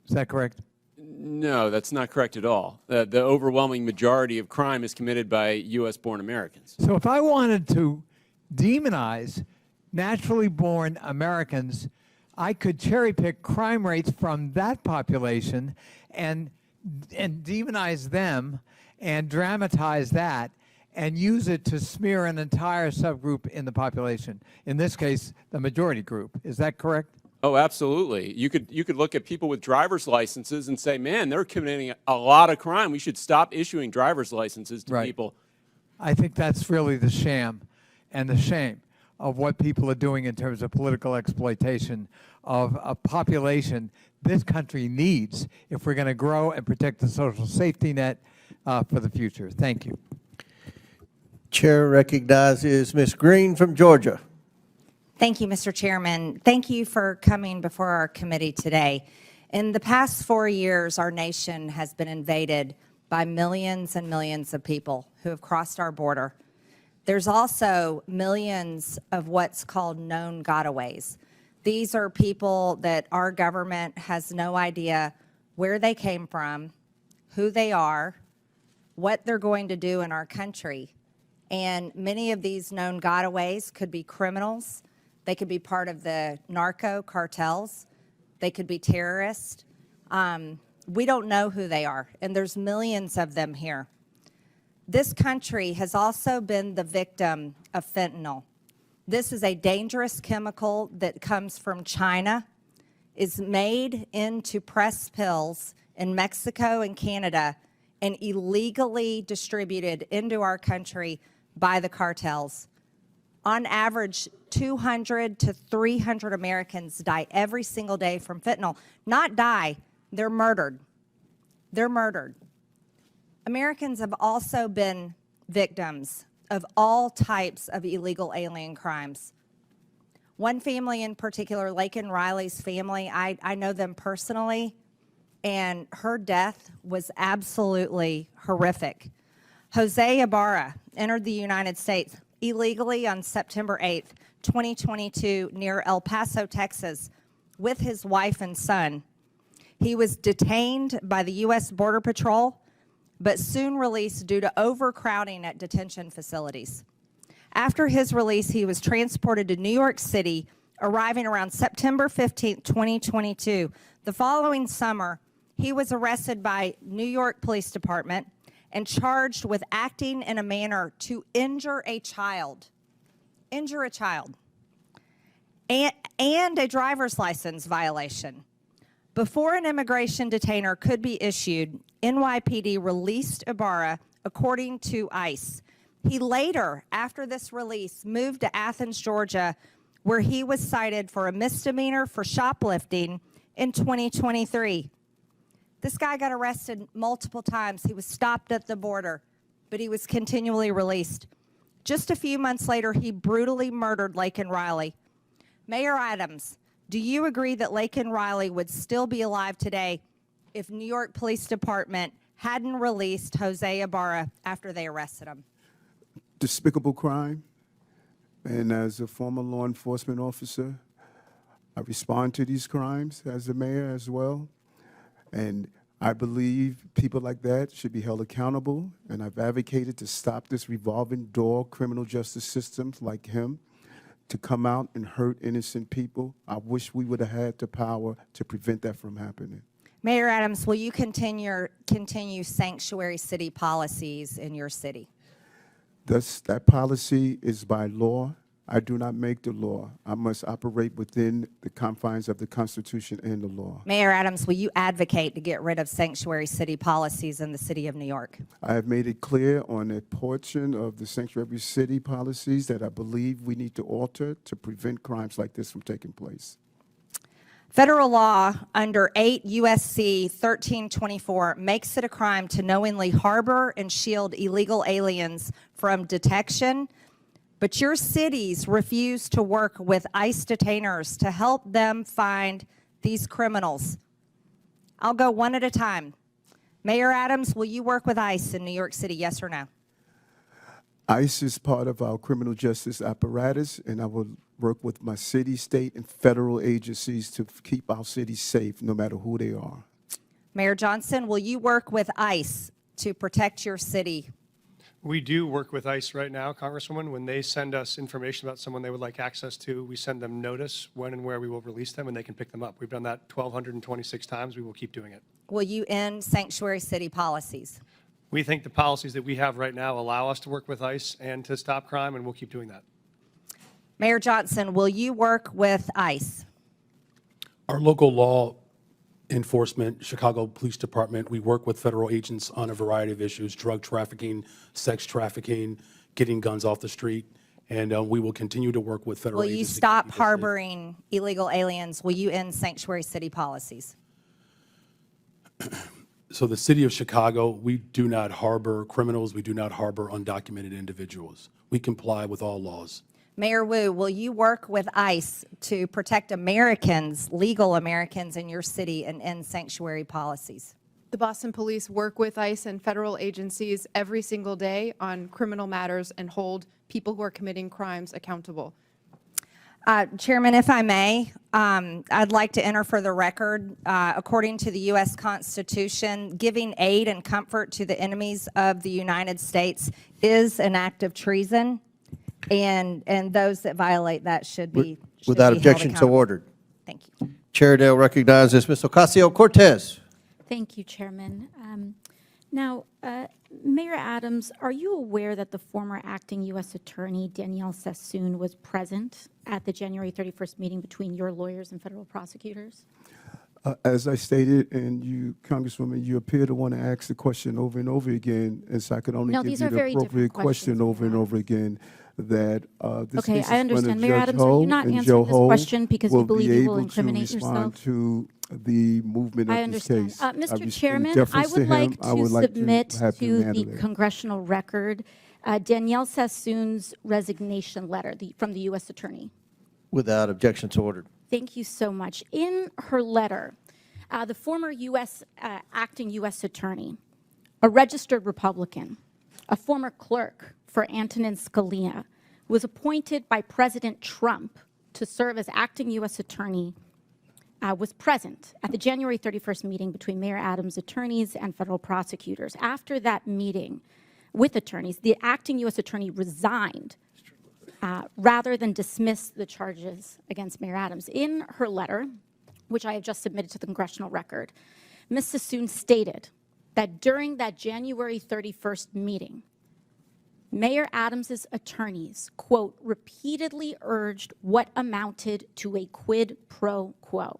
Is that correct? No, that's not correct at all. The overwhelming majority of crime is committed by U.S.-born Americans. So if I wanted to demonize naturally born Americans, I could cherry pick crime rates from that population and demonize them and dramatize that and use it to smear an entire subgroup in the population. In this case, the majority group. Is that correct? Oh, absolutely. You could look at people with driver's licenses and say, man, they're committing a lot of crime. We should stop issuing driver's licenses to people. I think that's really the sham and the shame of what people are doing in terms of political exploitation of a population this country needs if we're going to grow and protect the social safety net for the future. Thank you. Chair recognizes Ms. Green from Georgia. Thank you, Mr. Chairman. Thank you for coming before our committee today. In the past 4 years, our nation has been invaded by millions and millions of people who have crossed our border. There's also millions of what's called known gotaways. These are people that our government has no idea where they came from, who they are, what they're going to do in our country. And many of these known gotaways could be criminals. They could be part of the narco cartels. They could be terrorists. We don't know who they are, and there's millions of them here. This country has also been the victim of fentanyl. This is a dangerous chemical that comes from China, is made into pressed pills in Mexico and Canada, and illegally distributed into our country by the cartels. On average, 200 to 300 Americans die every single day from fentanyl. Not die, they're murdered. They're murdered. Americans have also been victims of all types of illegal alien crimes. One family in particular, Laken Riley's family, I know them personally, and her death was absolutely horrific. Jose Ibarra entered the United States illegally on September 8th, 2022, near El Paso, Texas, with his wife and son. He was detained by the U.S. Border Patrol, but soon released due to overcrowding at detention facilities. After his release, he was transported to New York City, arriving around September 15, 2022. The following summer, he was arrested by New York Police Department and charged with acting in a manner to injure a child, and a driver's license violation. Before an immigration detainer could be issued, NYPD released Ibarra according to ICE. He later, after this release, moved to Athens, Georgia, where he was cited for a misdemeanor for shoplifting in 2023. This guy got arrested multiple times. He was stopped at the border, but he was continually released. Just a few months later, he brutally murdered Laken Riley. Mayor Adams, do you agree that Laken Riley would still be alive today if New York Police Department hadn't released Jose Ibarra after they arrested him? Despicable crime. And as a former law enforcement officer, I respond to these crimes as a mayor as well. And I believe people like that should be held accountable. And I've advocated to stop this revolving door criminal justice systems like him to come out and hurt innocent people. I wish we would have had the power to prevent that from happening. Mayor Adams, will you continue sanctuary city policies in your city? That policy is by law. I do not make the law. I must operate within the confines of the Constitution and the law. Mayor Adams, will you advocate to get rid of sanctuary city policies in the city of New York? I have made it clear on a portion of the sanctuary city policies that I believe we need to alter to prevent crimes like this from taking place. Federal law under 8 U.S.C. 1324 makes it a crime to knowingly harbor and shield illegal aliens from detection, but your cities refuse to work with ICE detainers to help them find these criminals. I'll go one at a time. Mayor Adams, will you work with ICE in New York City, yes or no? ICE is part of our criminal justice apparatus, and I will work with my city, state, and federal agencies to keep our cities safe, no matter who they are. Mayor Johnson, will you work with ICE to protect your city? We do work with ICE right now, Congresswoman. When they send us information about someone they would like access to, we send them notice when and where we will release them, and they can pick them up. We've done that 1,226 times. We will keep doing it. Will you end sanctuary city policies? We think the policies that we have right now allow us to work with ICE and to stop crime, and we'll keep doing that. Mayor Johnson, will you work with ICE? Our local law enforcement, Chicago Police Department, we work with federal agents on a variety of issues, drug trafficking, sex trafficking, getting guns off the street, and we will continue to work with federal Will agents. you stop harboring illegal aliens? Will you end sanctuary city policies? So the city of Chicago, we do not harbor criminals. We do not harbor undocumented individuals. We comply with all laws. Mayor Wu, will you work with ICE to protect Americans, legal Americans in your city, and end sanctuary policies? The Boston Police work with ICE and federal agencies every single day on criminal matters and hold people who are committing crimes accountable. Chairman, if I may, I'd like to enter for the record, according to the U.S. Constitution, giving aid and comfort to the enemies of the United States is an act of treason, and those that violate that should be Without held objection, so accountable. ordered. Thank you. Chair now recognizes Ms. Ocasio-Cortez. Thank you, Chairman. Now, Mayor Adams, are you aware that the former acting U.S. Attorney Danielle Sassoon was present at the January 31st meeting between your lawyers and federal prosecutors? As I stated, and you, Congresswoman, you appear to want to ask the question over and over again, and so I could only No, give these you are the very different appropriate question questions, over and over again, that this Okay, case I is understand. going to Mayor Judge Adams, are you Ho, not and answering Joe this Ho question because you will believe be you will able to incriminate respond yourself? to the movement I of this understand. case. I Mr. in Chairman, I deference to would him, like I to would like submit have you to handle the it. congressional record Danielle Sassoon's resignation letter from the U.S. Attorney. Without objection, so ordered. Thank you so much. In her letter, the former acting U.S. Attorney, a registered Republican, a former clerk for Antonin Scalia, was appointed by President Trump to serve as acting U.S. Attorney, was present at the January 31st meeting between Mayor Adams' attorneys and federal prosecutors. After that meeting with attorneys, the acting U.S. Attorney resigned rather than dismiss the charges against Mayor Adams. In her letter, which I have just submitted to the congressional record, Ms. Sassoon stated that during that January 31st meeting, Mayor Adams's attorneys, quote, repeatedly urged what amounted to a quid pro quo,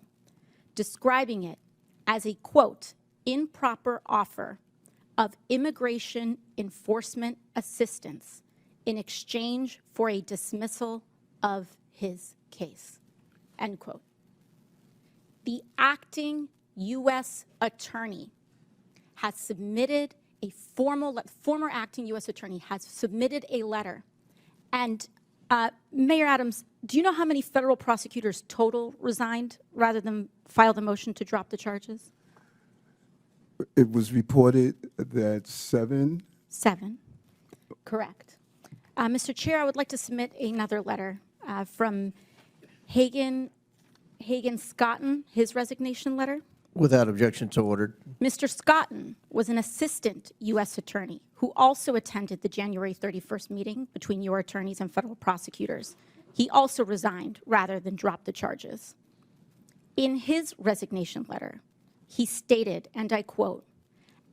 describing it as a, quote, improper offer of immigration enforcement assistance in exchange for a dismissal of his case, end quote. The acting U.S. Attorney has submitted a former acting U.S. Attorney has submitted a letter. And Mayor Adams, do you know how many federal prosecutors total resigned rather than file the motion to drop the charges? It was reported that 7. 7, correct. Mr. Chair, I would like to submit another letter from Hagan Scotton, his resignation letter. Without objection, so ordered. Mr. Scotton was an assistant U.S. attorney who also attended the January 31st meeting between your attorneys and federal prosecutors. He also resigned rather than drop the charges. In his resignation letter, he stated, and I quote,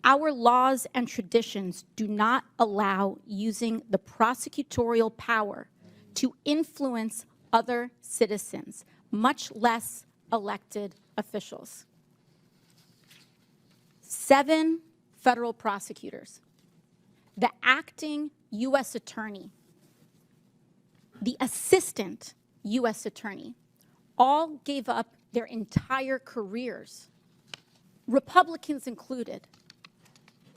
"Our laws and traditions do not allow using the prosecutorial power to influence other citizens, much less elected officials." 7 federal prosecutors, the acting U.S. attorney, the assistant U.S. attorney, all gave up their entire careers, Republicans included,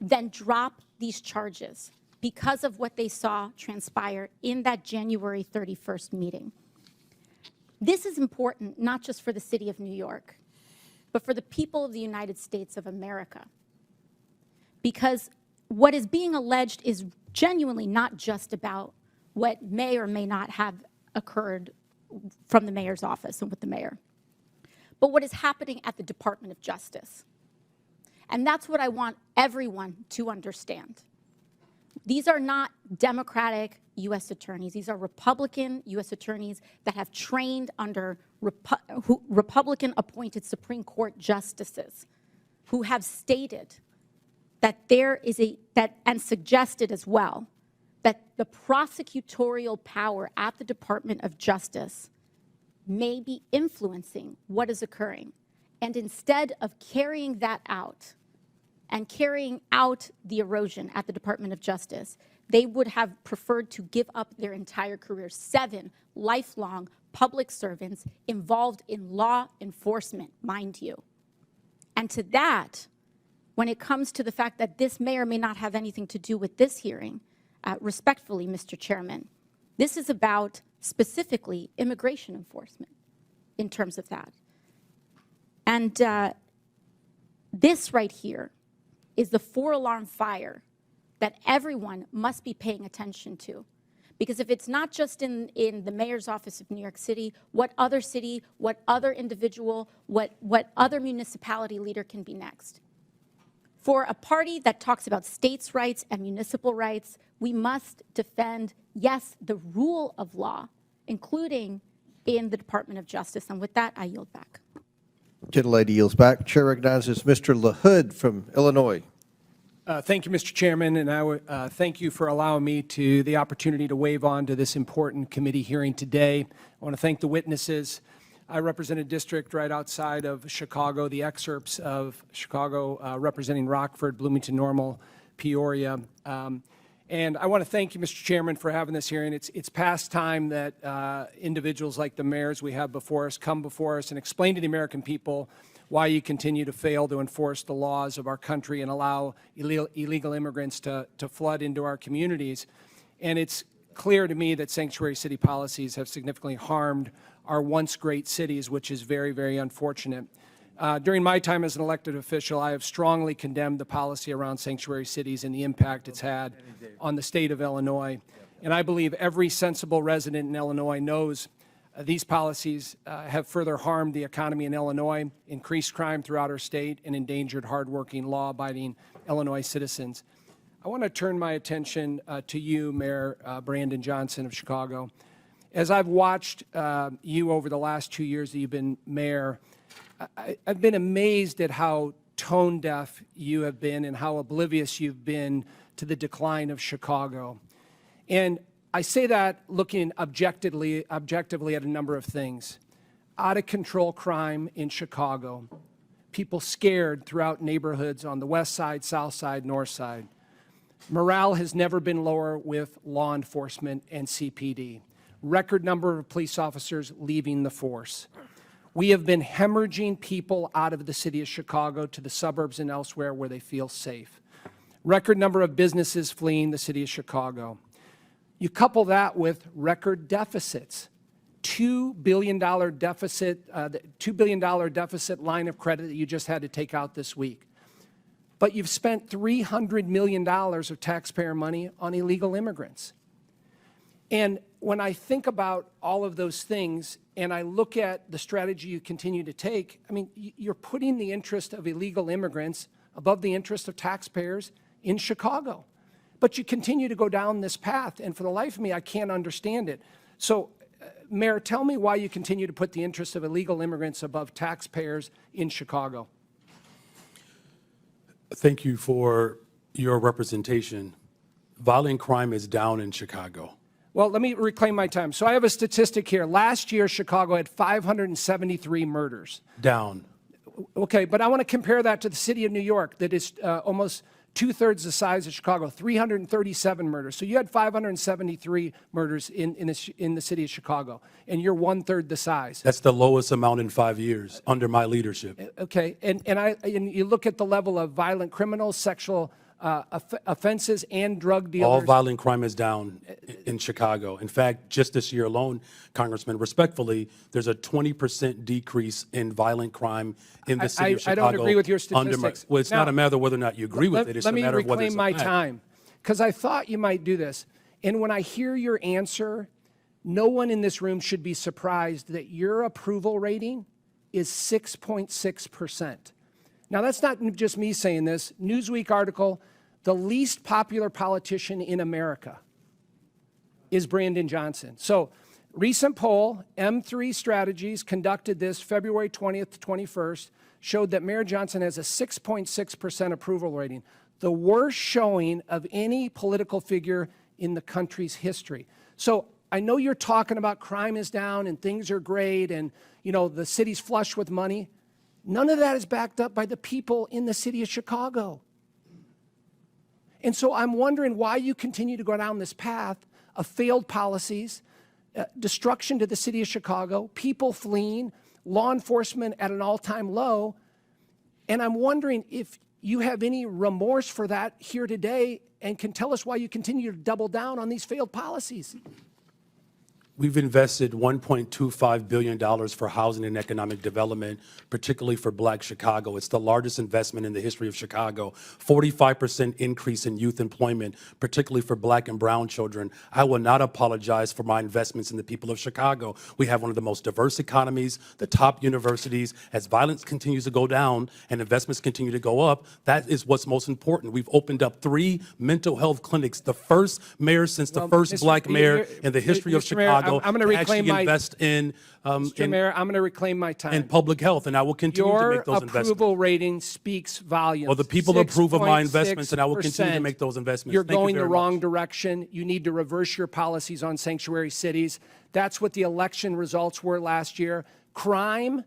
then drop these charges because of what they saw transpire in that January 31st meeting. This is important not just for the city of New York, but for the people of the United States of America. Because what is being alleged is genuinely not just about what may or may not have occurred from the mayor's office and with the mayor, but what is happening at the Department of Justice. And that's what I want everyone to understand. These are not Democratic U.S. attorneys. These are Republican U.S. attorneys that have trained under Republican-appointed Supreme Court justices who have stated that there is and suggested as well, that the prosecutorial power at the Department of Justice may be influencing what is occurring. And instead of carrying that out and carrying out the erosion at the Department of Justice, they would have preferred to give up their entire career. 7 lifelong public servants involved in law enforcement, mind you. And to that, when it comes to the fact that this may or may not have anything to do with this hearing, respectfully, Mr. Chairman, this is about specifically immigration enforcement in terms of that. And this right here is the 4-alarm fire that everyone must be paying attention to. Because if it's not just in the mayor's office of New York City, what other city, what other individual, what other municipality leader can be next? For a party that talks about states' rights and municipal rights, we must defend, yes, the rule of law, including in the Department of Justice. And with that, I yield back. Gentlelady yields back. Chair recognizes Mr. LaHood from Illinois. Thank you, Mr. Chairman, and I thank you for allowing me the opportunity to wave on to this important committee hearing today. I want to thank the witnesses. I represent a district right outside of Chicago, the excerpts of Chicago representing Rockford, Bloomington Normal, Peoria. And I want to thank you, Mr. Chairman, for having this hearing. It's past time that individuals like the mayors we have before us come before us and explain to the American people why you continue to fail to enforce the laws of our country and allow illegal immigrants to flood into our communities. And it's clear to me that sanctuary city policies have significantly harmed our once great cities, which is very, very unfortunate. During my time as an elected official, I have strongly condemned the policy around sanctuary cities and the impact it's had on the state of Illinois. And I believe every sensible resident in Illinois knows these policies have further harmed the economy in Illinois, increased crime throughout our state, and endangered hardworking, law-abiding Illinois citizens. I want to turn my attention to you, Mayor Brandon Johnson of Chicago. As I've watched you over the last 2 years that you've been mayor, I've been amazed at how tone deaf you have been and how oblivious you've been to the decline of Chicago. And I say that looking objectively at a number of things. Out of control crime in Chicago, people scared throughout neighborhoods on the west side, south side, north side. Morale has never been lower with law enforcement and CPD. Record number of police officers leaving the force. We have been hemorrhaging people out of the city of Chicago to the suburbs and elsewhere where they feel safe. Record number of businesses fleeing the city of Chicago. You couple that with record deficits, $2 billion deficit, the $2 billion deficit line of credit that you just had to take out this week. But you've spent $300 million of taxpayer money on illegal immigrants. And when I think about all of those things and I look at the strategy you continue to take, I mean, you're putting the interest of illegal immigrants above the interest of taxpayers in Chicago. But you continue to go down this path, and for the life of me, I can't understand it. So, Mayor, tell me why you continue to put the interest of illegal immigrants above taxpayers in Chicago. Thank you for your representation. Violent crime is down in Chicago. Well, let me reclaim my time. So I have a statistic here. Last year, Chicago had 573 murders. Down. Okay, but I want to compare that to the city of New York that is almost two-thirds the size of Chicago, 337 murders. So you had 573 murders in the city of Chicago, and you're one-third the size. That's the lowest amount in 5 years under my leadership. Okay, and you look at the level of violent criminals, sexual offenses, and drug dealers. All violent crime is down in Chicago. In fact, just this year alone, Congressman, respectfully, there's a 20% decrease in violent crime in the city of Chicago. I don't agree with your statistics. Well, it's not a matter of whether or not you agree with it. It's a matter of whether it's a Let me reclaim my fact. time, because I thought you might do this. And when I hear your answer, no one in this room should be surprised that your approval rating is 6.6%. Now, that's not just me saying this. Newsweek article, the least popular politician in America is Brandon Johnson. So, recent poll, M3 Strategies conducted this February 20th to 21st, showed that Mayor Johnson has a 6.6% approval rating, the worst showing of any political figure in the country's history. So, I know you're talking about crime is down and things are great and, you know, the city's flush with money. None of that is backed up by the people in the city of Chicago. And so I'm wondering why you continue to go down this path of failed policies, destruction to the city of Chicago, people fleeing, law enforcement at an all-time low. And I'm wondering if you have any remorse for that here today and can tell us why you continue to double down on these failed policies. We've invested $1.25 billion for housing and economic development, particularly for Black Chicago. It's the largest investment in the history of Chicago. 45% increase in youth employment, particularly for Black and brown children. I will not apologize for my investments in the people of Chicago. We have one of the most diverse economies, the top universities. As violence continues to go down and investments continue to go up, that is what's most important. We've opened up 3 mental health clinics, the first mayor since the first Black mayor in the history of Chicago. I'm going to reclaim my invest in Mr. Mayor, I'm going to reclaim my time. in public health, and I will continue to make those Your investments. approval rating speaks volumes. Well, the people approve of my investments, and I will continue to 6.6%. make those investments. You're Thank you going the very wrong much. direction. You need to reverse your policies on sanctuary cities. That's what the election results were last year. Crime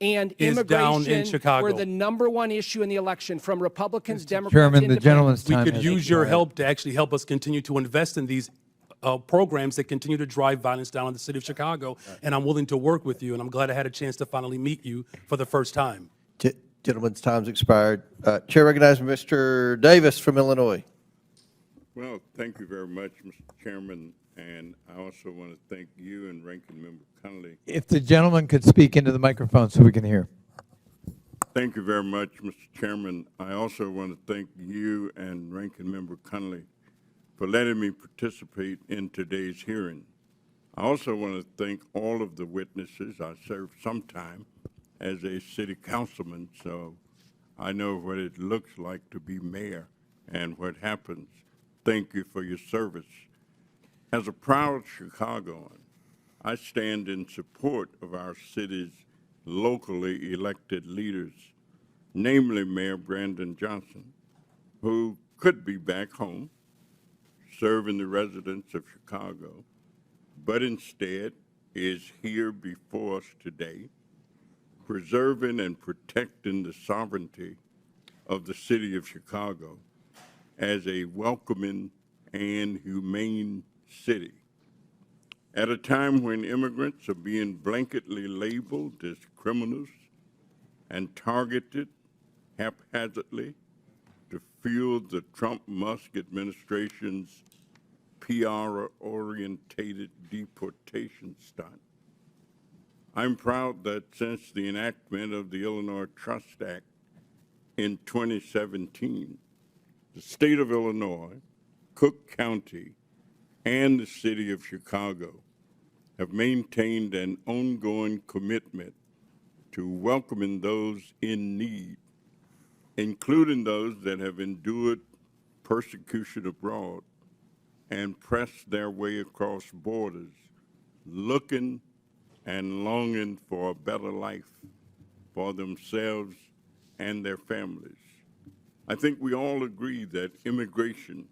and Is down in immigration Chicago. were the #1 issue in the election from Republicans, Democrats, Chairman, the Independents. gentleman's We time could has use your expired. help to actually help us continue to invest in these programs that continue to drive violence down in the city of Chicago, and I'm willing to work with you, and I'm glad I had a chance to finally meet you for the first time. Gentleman's time's expired. Chair recognizes Mr. Davis from Illinois. Well, thank you very much, Mr. Chairman, and I also want to thank you and Ranking Member Connolly. If the gentleman could speak into the microphone so we can hear. Thank you very much, Mr. Chairman. I also want to thank you and Ranking Member Connolly for letting me participate in today's hearing. I also want to thank all of the witnesses. I served some time as a city councilman, so I know what it looks like to be mayor and what happens. Thank you for your service. As a proud Chicagoan, I stand in support of our city's locally elected leaders, namely Mayor Brandon Johnson, who could be back home serving the residents of Chicago, but instead is here before us today, preserving and protecting the sovereignty of the city of Chicago as a welcoming and humane city. At a time when immigrants are being blanketly labeled as criminals and targeted haphazardly to fuel the Trump-Musk administration's PR-orientated deportation stunt. I'm proud that since the enactment of the Illinois Trust Act in 2017, the state of Illinois, Cook County, and the city of Chicago have maintained an ongoing commitment to welcoming those in need, including those that have endured persecution abroad and pressed their way across borders, looking and longing for a better life for themselves and their families. I think we all agree that immigration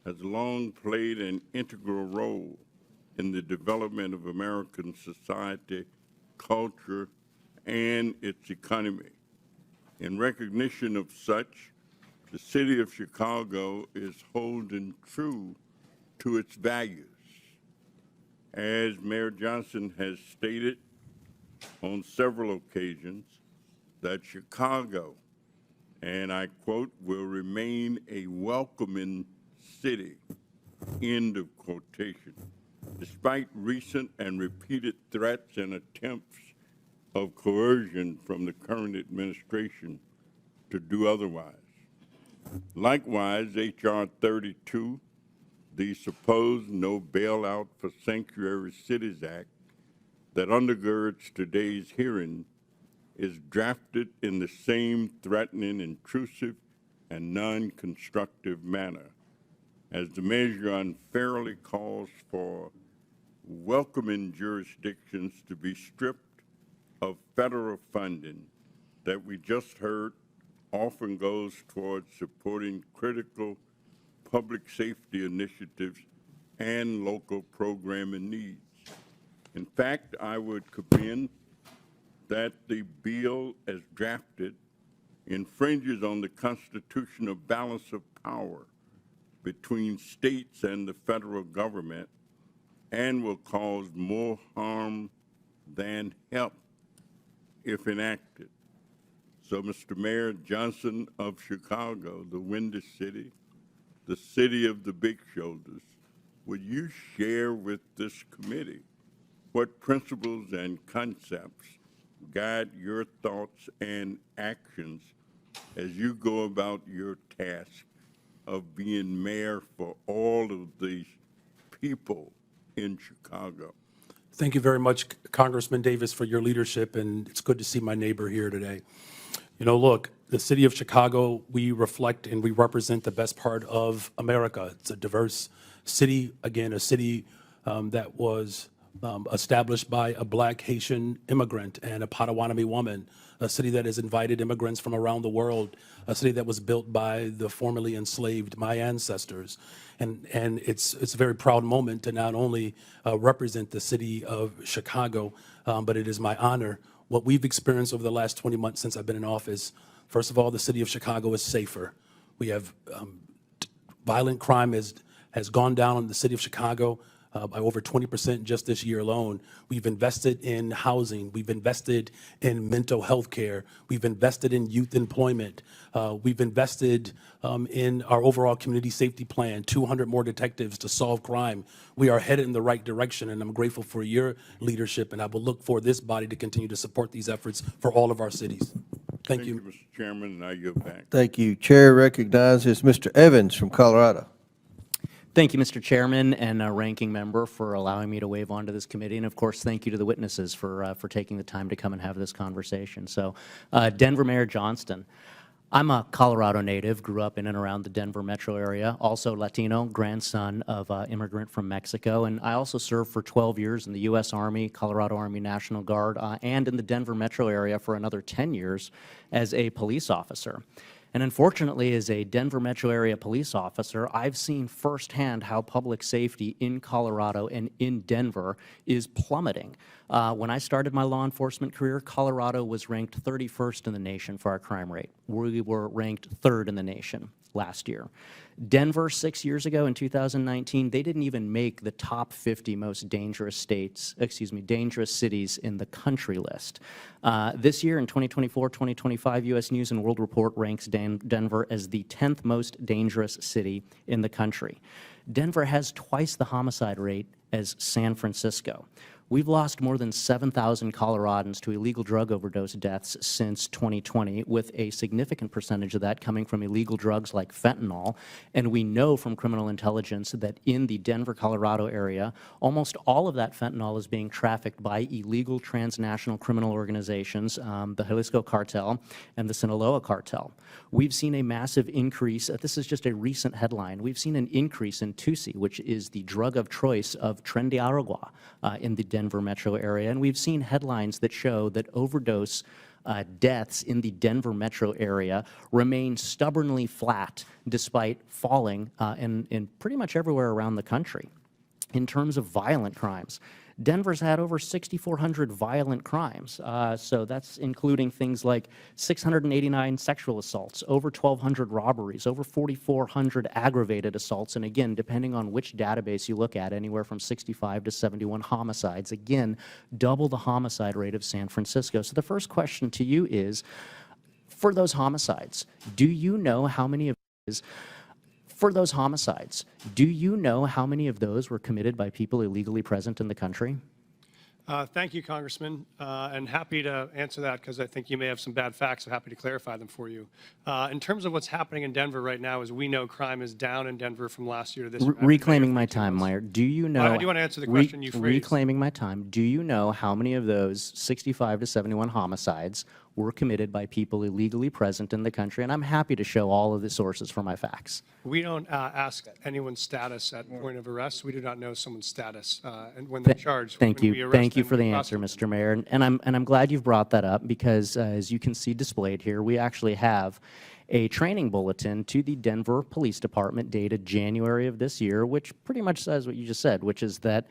has long played an integral role in the development of American society, culture, and its economy. In recognition of such, the city of Chicago is holding true to its values. As Mayor Johnson has stated on several occasions, that Chicago, and I quote, will remain a welcoming city, end of quotation, despite recent and repeated threats and attempts of coercion from the current administration to do otherwise. Likewise, H.R. 32, the supposed No Bailout for Sanctuary Cities Act that undergirds today's hearing, is drafted in the same threatening, intrusive, and non-constructive manner, as the measure unfairly calls for welcoming jurisdictions to be stripped of federal funding that we just heard often goes towards supporting critical public safety initiatives and local programming needs. In fact, I would commend that the bill as drafted infringes on the constitutional balance of power between states and the federal government and will cause more harm than help if enacted. So, Mr. Mayor Johnson of Chicago, the Windy City, the city of the big shoulders, would you share with this committee what principles and concepts guide your thoughts and actions as you go about your task of being mayor for all of these people in Chicago? Thank you very much, Congressman Davis, for your leadership, and it's good to see my neighbor here today. You know, look, the city of Chicago, we reflect and we represent the best part of America. It's a diverse city, again, a city that was established by a Black Haitian immigrant and a Potawatomi woman, a city that has invited immigrants from around the world, a city that was built by the formerly enslaved, my ancestors. And it's a very proud moment to not only represent the city of Chicago, but it is my honor. What we've experienced over the last 20 months since I've been in office, first of all, the city of Chicago is safer. We have violent crime has gone down in the city of Chicago by over 20% just this year alone. We've invested in housing. We've invested in mental health care. We've invested in youth employment. We've invested in our overall community safety plan, 200 more detectives to solve crime. We are headed in the right direction, and I'm grateful for your leadership, and I will look for this body to continue to support these efforts for all of our cities. Thank you. Mr. Chairman, and I yield back. Thank you. Chair recognizes Mr. Evans from Colorado. Thank you, Mr. Chairman and Ranking Member, for allowing me to wave onto this committee. And of course, thank you to the witnesses for taking the time to come and have this conversation. So, Denver Mayor Johnston. I'm a Colorado native, grew up in and around the Denver metro area, also Latino, grandson of an immigrant from Mexico. And I also served for 12 years in the U.S. Army, Colorado Army National Guard, and in the Denver metro area for another 10 years as a police officer. And unfortunately, as a Denver metro area police officer, I've seen firsthand how public safety in Colorado and in Denver is plummeting. When I started my law enforcement career, Colorado was ranked 31st in the nation for our crime rate. We were ranked 3rd in the nation last year. Denver, 6 years ago in 2019, they didn't even make the top 50 most dangerous dangerous cities in the country list. This year in 2024-2025, U.S. News & World Report ranks Denver as the 10th most dangerous city in the country. Denver has twice the homicide rate as San Francisco. We've lost more than 7,000 Coloradans to illegal drug overdose deaths since 2020, with a significant percentage of that coming from illegal drugs like fentanyl. And we know from criminal intelligence that in the Denver, Colorado area, almost all of that fentanyl is being trafficked by illegal transnational criminal organizations, the Jalisco Cartel and the Sinaloa Cartel. We've seen a massive increase. This is just a recent headline. We've seen an increase in Tusi, which is the drug of choice of Tren de Aragua in the Denver metro area. And we've seen headlines that show that overdose deaths in the Denver metro area remain stubbornly flat despite falling in pretty much everywhere around the country. In terms of violent crimes, Denver's had over 6,400 violent crimes. So that's including things like 689 sexual assaults, over 1,200 robberies, over 4,400 aggravated assaults, and again, depending on which database you look at, anywhere from 65 to 71 homicides. Again, double the homicide rate of San Francisco. So the first question to you is, for those homicides, do you know how many of those were committed by people illegally present in the country? Thank you, Congressman, and happy to answer that because I think you may have some bad facts. I'm happy to clarify them for you. In terms of what's happening in Denver right now, as we know, crime is down in Denver from last year to this year. Reclaiming my time, Meyer. Do you know? I do want to answer the question you phrased. Reclaiming my time. Do you know how many of those 65 to 71 homicides were committed by people illegally present in the country? And I'm happy to show all of the sources for my facts. We don't ask anyone's status at point of arrest. We do not know someone's status and when they're charged. Thank you. Thank you for the answer, Mr. Mayor. And I'm glad you've brought that up because, as you can see displayed here, we actually have a training bulletin to the Denver Police Department dated January of this year, which pretty much says what you just said, which is that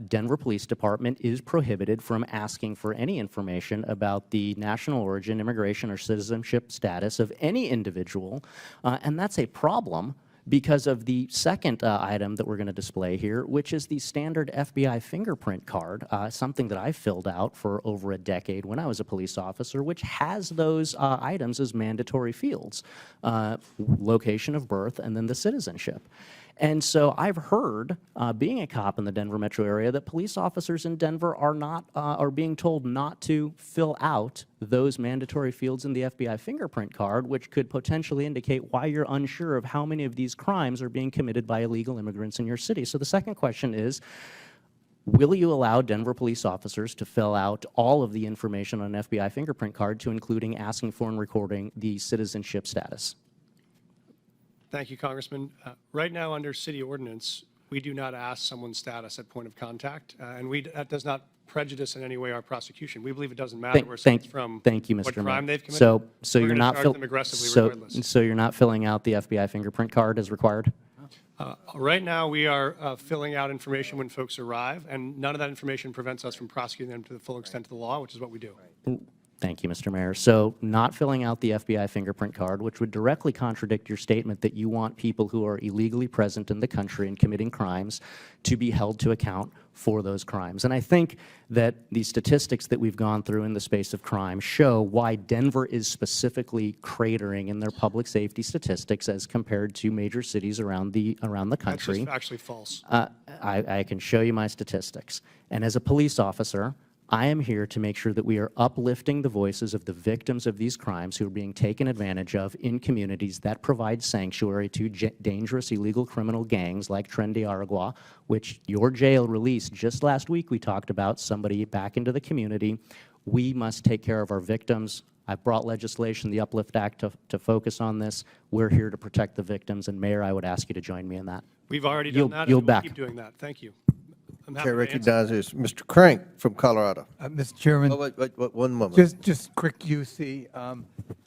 Denver Police Department is prohibited from asking for any information about the national origin, immigration, or citizenship status of any individual, and that's a problem because of the second item that we're going to display here, which is the standard FBI fingerprint card, something that I filled out for over a decade when I was a police officer, which has those items as mandatory fields, location of birth and then the citizenship. And so I've heard, being a cop in the Denver metro area, that police officers in Denver are being told not to fill out those mandatory fields in the FBI fingerprint card, which could potentially indicate why you're unsure of how many of these crimes are being committed by illegal immigrants in your city. So the second question is, will you allow Denver police officers to fill out all of the information on an FBI fingerprint card, to including asking for and recording the citizenship status? Thank you, Congressman. Right now, under city ordinance, we do not ask someone's status at point of contact, and that does not prejudice in any way our prosecution. We believe it doesn't matter where someone's from, Thank you, Mr. what Mayor. crime they've committed. So We're you're gonna not charge them aggressively regardless. so you're not filling out the FBI fingerprint card as required? Right now, we are filling out information when folks arrive, and none of that information prevents us from prosecuting them to the full extent of the law, which is what we do. Thank you, Mr. Mayor. So not filling out the FBI fingerprint card, which would directly contradict your statement that you want people who are illegally present in the country and committing crimes to be held to account for those crimes. And I think that the statistics that we've gone through in the space of crime show why Denver is specifically cratering in their public safety statistics as compared to major cities around the country. That's just actually false. I can show you my statistics. And as a police officer, I am here to make sure that we are uplifting the voices of the victims of these crimes who are being taken advantage of in communities that provide sanctuary to dangerous illegal criminal gangs like Tren de Aragua, which your jail released just last week. We talked about somebody back into the community. We must take care of our victims. I've brought legislation, the Uplift Act, to focus on this. We're here to protect the victims, and Mayor, I would ask you to join me in that. We've already done that, and yield we'll back. keep doing that. Thank you. I'm happy Chair to answer. recognizes Mr. Crank from Colorado. Mr. Chairman. Oh, wait, one moment. Just quick UC.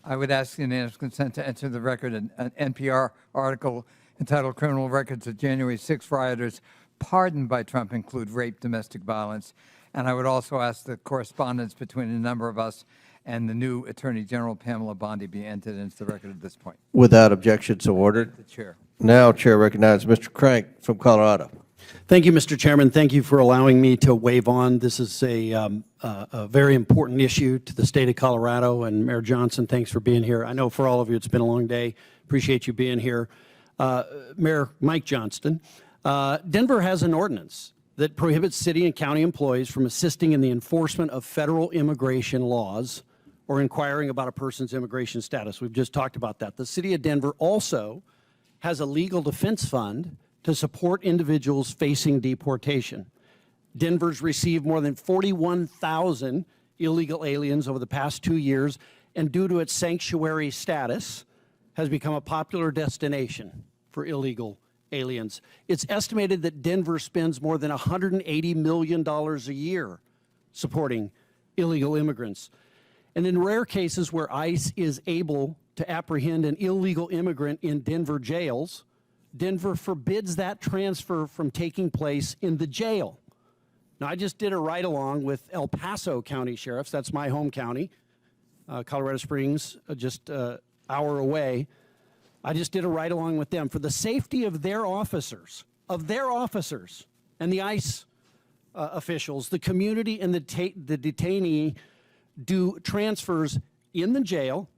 I would ask unanimous consent to enter the record an NPR article entitled Criminal Records of January 6 Rioters Pardoned by Trump Include Rape, Domestic Violence. And I would also ask the correspondence between a number of us and the new Attorney General Pamela Bondi be entered into the record at this point. Without objection, so ordered. The Chair. Now, Chair recognizes Mr. Crank from Colorado. Thank you, Mr. Chairman. Thank you for allowing me to wave on. This is a very important issue to the state of Colorado. And Mayor Johnson, thanks for being here. I know for all of you it's been a long day. Appreciate you being here. Mayor Mike Johnston, Denver has an ordinance that prohibits city and county employees from assisting in the enforcement of federal immigration laws or inquiring about a person's immigration status. We've just talked about that. The city of Denver also has a legal defense fund to support individuals facing deportation. Denver's received more than 41,000 illegal aliens over the past 2 years, and due to its sanctuary status, has become a popular destination for illegal aliens. It's estimated that Denver spends more than $180 million a year supporting illegal immigrants. And in rare cases where ICE is able to apprehend an illegal immigrant in Denver jails, Denver forbids that transfer from taking place in the jail. Now, I just did a ride-along with El Paso County Sheriffs. That's my home county. Colorado Springs, just an hour away. I just did a ride-along with them for the safety of their officers, and the ICE officials. The community and the detainee do transfers in the jail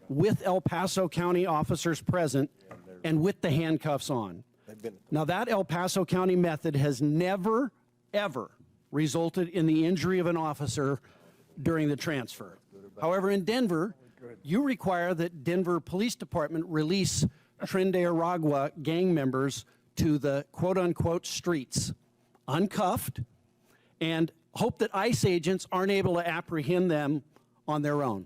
with El Paso County officers present and with the handcuffs on. Now, that El Paso County method has never, ever resulted in the injury of an officer during the transfer. However, in Denver, you require that Denver Police Department release Tren de Aragua gang members to the quote-unquote streets, uncuffed, and hope that ICE agents aren't able to apprehend them on their own.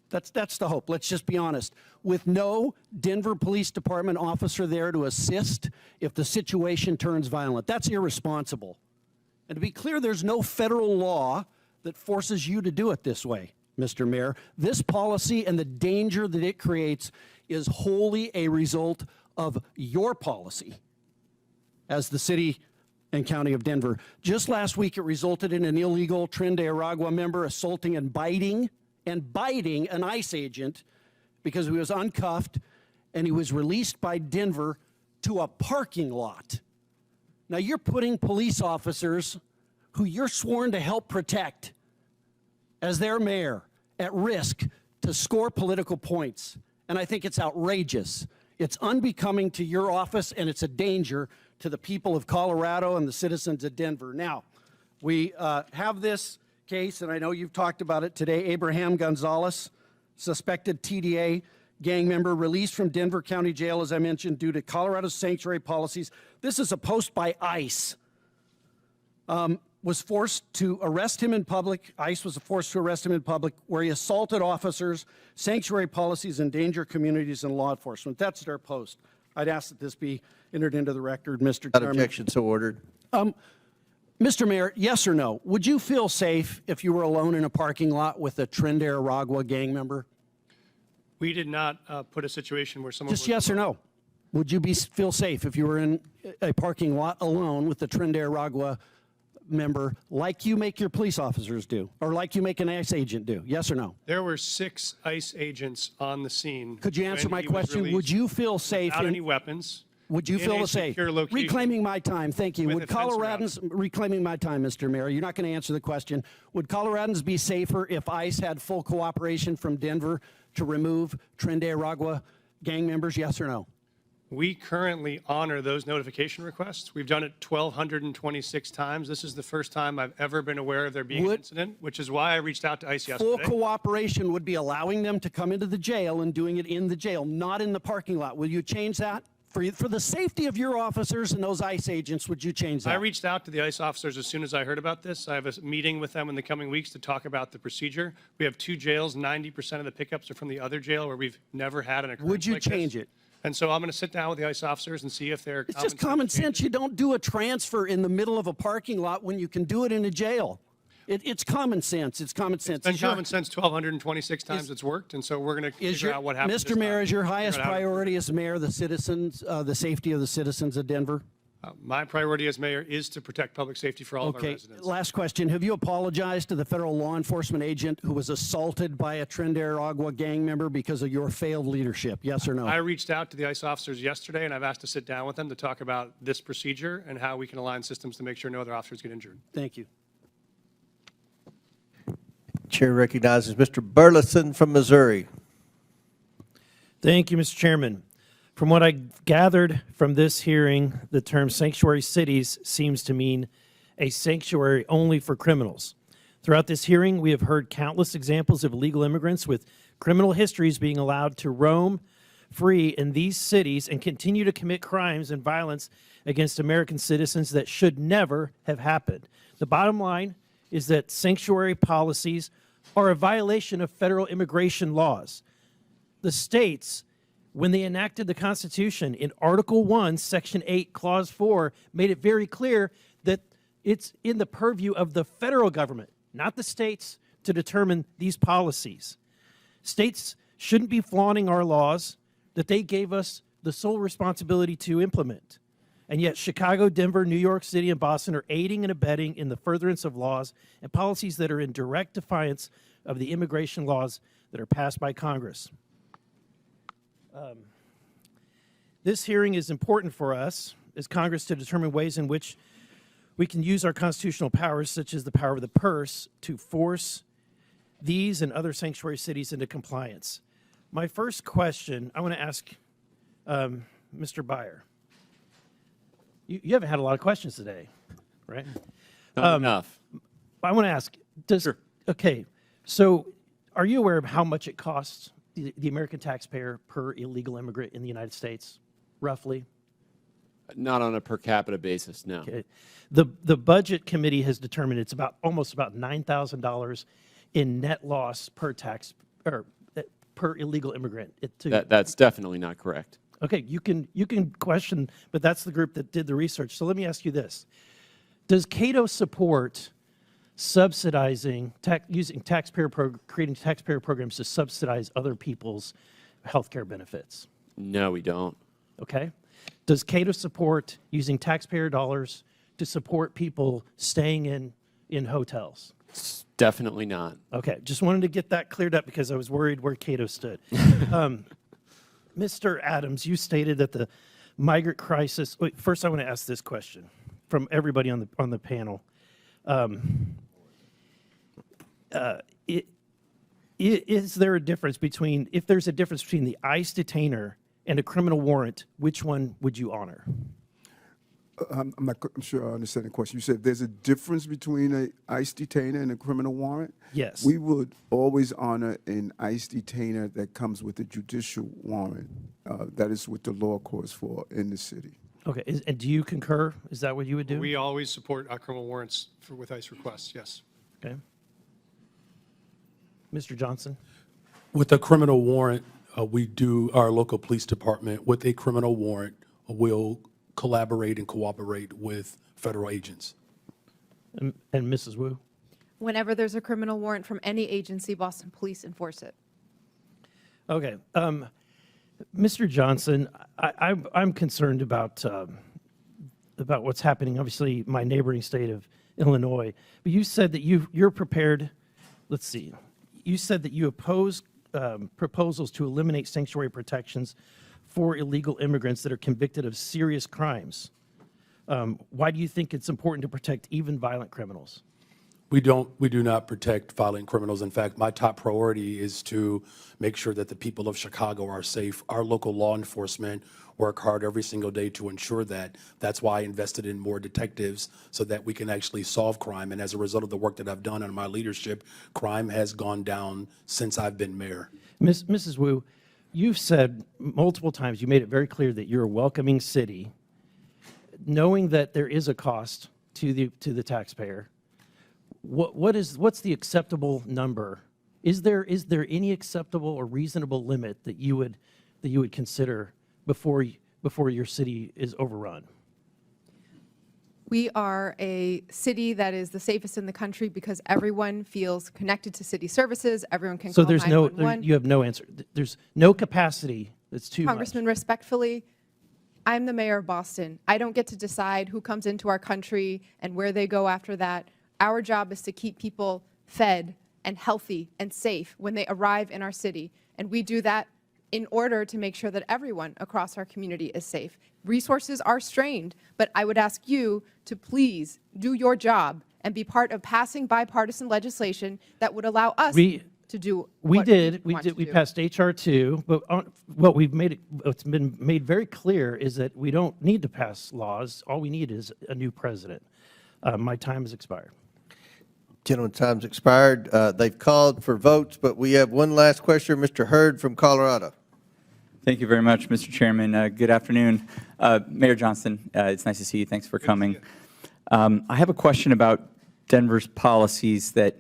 That's the hope. Let's just be honest. With no Denver Police Department officer there to assist if the situation turns violent, that's irresponsible. And to be clear, there's no federal law that forces you to do it this way, Mr. Mayor. This policy and the danger that it creates is wholly a result of your policy as the city and county of Denver. Just last week, it resulted in an illegal Tren de Aragua member assaulting and biting an ICE agent because he was uncuffed and he was released by Denver to a parking lot. Now, you're putting police officers who you're sworn to help protect as their mayor at risk to score political points. And I think it's outrageous. It's unbecoming to your office, and it's a danger to the people of Colorado and the citizens of Denver. Now, we have this case, and I know you've talked about it today. Abraham Gonzalez, suspected TDA gang member, released from Denver County Jail, as I mentioned, due to Colorado's sanctuary policies. This is a post by ICE. Was forced to arrest him in public. ICE was forced to arrest him in public where he assaulted officers, sanctuary policies, endanger communities, and law enforcement. That's their post. I'd ask that this be entered into the record, Mr. Without Chairman. objection, so ordered. Mr. Mayor, yes or no? Would you feel safe if you were alone in a parking lot with a Tren de Aragua gang member? We did not put a situation where someone Just was yes or no? Would you feel safe if you were in a parking lot alone with a Tren de Aragua member like you make your police officers do, or like you make an ICE agent do? Yes or no? There were 6 ICE agents on the scene. Could you answer when my he was question? released Would you feel safe without in any weapons? Would you in feel a safe? secure location Reclaiming my time, thank you. with Would a fence around Coloradans, reclaiming my time, Mr. Mayor, you're not going to answer the question. Would Coloradans be safer if ICE had full cooperation from Denver to remove Tren de Aragua gang members, yes or no? We currently honor those notification requests. We've done it 1,226 times. This is the first time I've ever been aware of there being an incident, which is why I reached out to ICE yesterday. Full cooperation would be allowing them to come into the jail and doing it in the jail, not in the parking lot. Will you change that? For the safety of your officers and those ICE agents, would you change that? I reached out to the ICE officers as soon as I heard about this. I have a meeting with them in the coming weeks to talk about the procedure. We have 2 jails. 90% of the pickups are from the other jail where we've never had an occurrence Would you like this. change it? And so I'm going to sit down with the ICE officers and see if they're It's just common sense. You don't do a transfer in the middle of a parking lot when you can do it in a jail. It's common sense. It's common sense. It's been common sense 1,226 times it's worked, and so we're going to figure out what happened. Mr. Mayor, is your highest Figure out how to- priority as mayor the citizens, the safety of the citizens of Denver? My priority as mayor is to protect public safety for all of our Okay, residents. last question. Have you apologized to the federal law enforcement agent who was assaulted by a Tren de Aragua gang member because of your failed leadership? Yes or no? I reached out to the ICE officers yesterday, and I've asked to sit down with them to talk about this procedure and how we can align systems to make sure no other officers get injured. Thank you. Chair recognizes Mr. Burleson from Missouri. Thank you, Mr. Chairman. From what I gathered from this hearing, the term sanctuary cities seems to mean a sanctuary only for criminals. Throughout this hearing, we have heard countless examples of illegal immigrants with criminal histories being allowed to roam free in these cities and continue to commit crimes and violence against American citizens that should never have happened. The bottom line is that sanctuary policies are a violation of federal immigration laws. The states, when they enacted the Constitution in Article 1, Section 8, Clause 4, made it very clear that it's in the purview of the federal government, not the states, to determine these policies. States shouldn't be flaunting our laws that they gave us the sole responsibility to implement. And yet Chicago, Denver, New York City, and Boston are aiding and abetting in the furtherance of laws and policies that are in direct defiance of the immigration laws that are passed by Congress. This hearing is important for us as Congress to determine ways in which we can use our constitutional powers, such as the power of the purse, to force these and other sanctuary cities into compliance. My first question, I want to ask Mr. Byer. You haven't had a lot of questions today, right? Not enough. I want to ask, okay, so are you aware of how much it costs the American taxpayer per illegal immigrant in the United States, roughly? Not on a per capita basis, no. Okay. The Budget Committee has determined it's almost about $9,000 in net loss per per illegal immigrant. That's definitely not correct. Okay, you can question, but that's the group that did the research. So let me ask you this: does Cato support subsidizing creating taxpayer programs to subsidize other people's health care benefits? No, we don't. Okay. Does Cato support using taxpayer dollars to support people staying in hotels? Definitely not. Okay, just wanted to get that cleared up because I was worried where Cato stood. Mr. Adams, you stated that the migrant crisis. Wait, first, I want to ask this question from everybody on the panel. Is there a difference between, if there's a difference between the ICE detainer and a criminal warrant, which one would you honor? I'm sure I understand the question. You said there's a difference between an ICE detainer and a criminal warrant? Yes. We would always honor an ICE detainer that comes with a judicial warrant. That is what the law calls for in the city. Okay, and do you concur? Is that what you would do? We always support criminal warrants with ICE requests, yes. Okay. Mr. Johnson? With a criminal warrant, our local police department, with a criminal warrant, will collaborate and cooperate with federal agents. And Mrs. Wu? Whenever there's a criminal warrant from any agency, Boston Police enforce it. Okay. Mr. Johnson, I'm concerned about what's happening, obviously, my neighboring state of Illinois. But you said that you're prepared, let's see, you said that you oppose proposals to eliminate sanctuary protections for illegal immigrants that are convicted of serious crimes. Why do you think it's important to protect even violent criminals? We do not protect violent criminals. In fact, my top priority is to make sure that the people of Chicago are safe. Our local law enforcement work hard every single day to ensure that. That's why I invested in more detectives so that we can actually solve crime. And as a result of the work that I've done under my leadership, crime has gone down since I've been mayor. Mrs. Wu, you've said multiple times, you made it very clear that you're a welcoming city, knowing that there is a cost to the taxpayer. What's the acceptable number? Is there any acceptable or reasonable limit that you would consider before your city is overrun? We are a city that is the safest in the country because everyone feels connected to city services. Everyone can So call there's 911. you have no answer. There's no capacity. That's too much. Congressman, respectfully, I'm the mayor of Boston. I don't get to decide who comes into our country and where they go after that. Our job is to keep people fed and healthy and safe when they arrive in our city. And we do that in order to make sure that everyone across our community is safe. Resources are strained, but I would ask you to please do your job and be part of passing bipartisan legislation that would allow us to do what we passed H.R. 2, but what's been made very clear is that we don't need to pass laws. All we need is a new president. My time has expired. Gentleman's time's expired. They've called for votes, but we have one last question. Mr. Hurd from Colorado. Thank you very much, Mr. Chairman. Good afternoon. Mayor Johnson, it's nice to see you. Thanks for coming. I have a question about Denver's policies that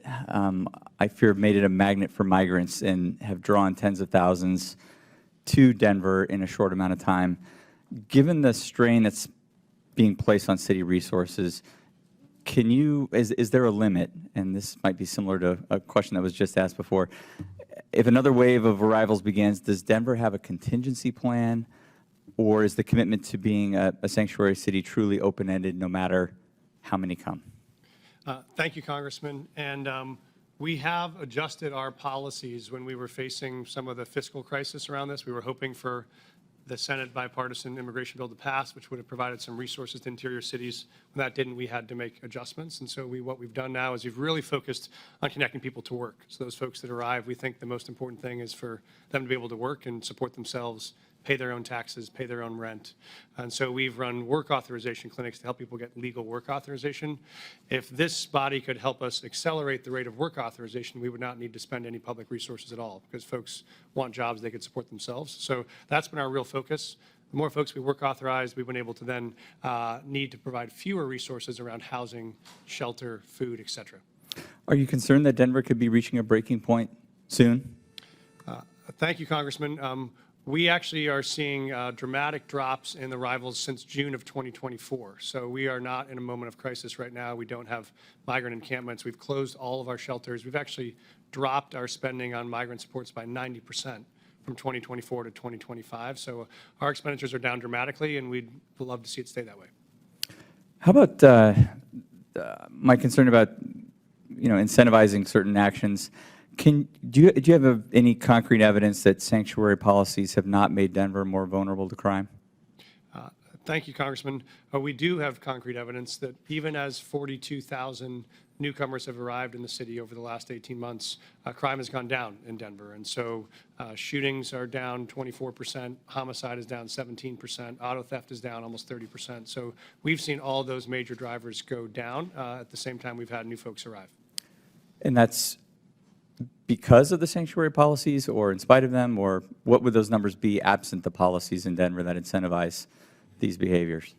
I fear have made it a magnet for migrants and have drawn tens of thousands to Denver in a short amount of time. Given the strain that's being placed on city resources, can you, is there a limit? And this might be similar to a question that was just asked before. If another wave of arrivals begins, does Denver have a contingency plan? Or is the commitment to being a sanctuary city truly open-ended no matter how many come? Thank you, Congressman. And we have adjusted our policies when we were facing some of the fiscal crisis around this. We were hoping for the Senate bipartisan immigration bill to pass, which would have provided some resources to interior cities. When that didn't, we had to make adjustments. And so what we've done now is we've really focused on connecting people to work. So those folks that arrive, we think the most important thing is for them to be able to work and support themselves, pay their own taxes, pay their own rent. And so we've run work authorization clinics to help people get legal work authorization. If this body could help us accelerate the rate of work authorization, we would not need to spend any public resources at all because folks want jobs they could support themselves. So that's been our real focus. The more folks we work authorized, we've been able to then need to provide fewer resources around housing, shelter, food, et cetera. Are you concerned that Denver could be reaching a breaking point soon? Thank you, Congressman. We actually are seeing dramatic drops in arrivals since June of 2024. So we are not in a moment of crisis right now. We don't have migrant encampments. We've closed all of our shelters. We've actually dropped our spending on migrant supports by 90% from 2024 to 2025. So our expenditures are down dramatically, and we'd love to see it stay that way. How about my concern about incentivizing certain actions? Do you have any concrete evidence that sanctuary policies have not made Denver more vulnerable to crime? Thank you, Congressman. We do have concrete evidence that even as 42,000 newcomers have arrived in the city over the last 18 months, crime has gone down in Denver. And so shootings are down 24%, homicide is down 17%, auto theft is down almost 30%. So we've seen all those major drivers go down at the same time we've had new folks arrive. And that's because of the sanctuary policies or in spite of them, or what would those numbers be absent the policies in Denver that incentivize these behaviors?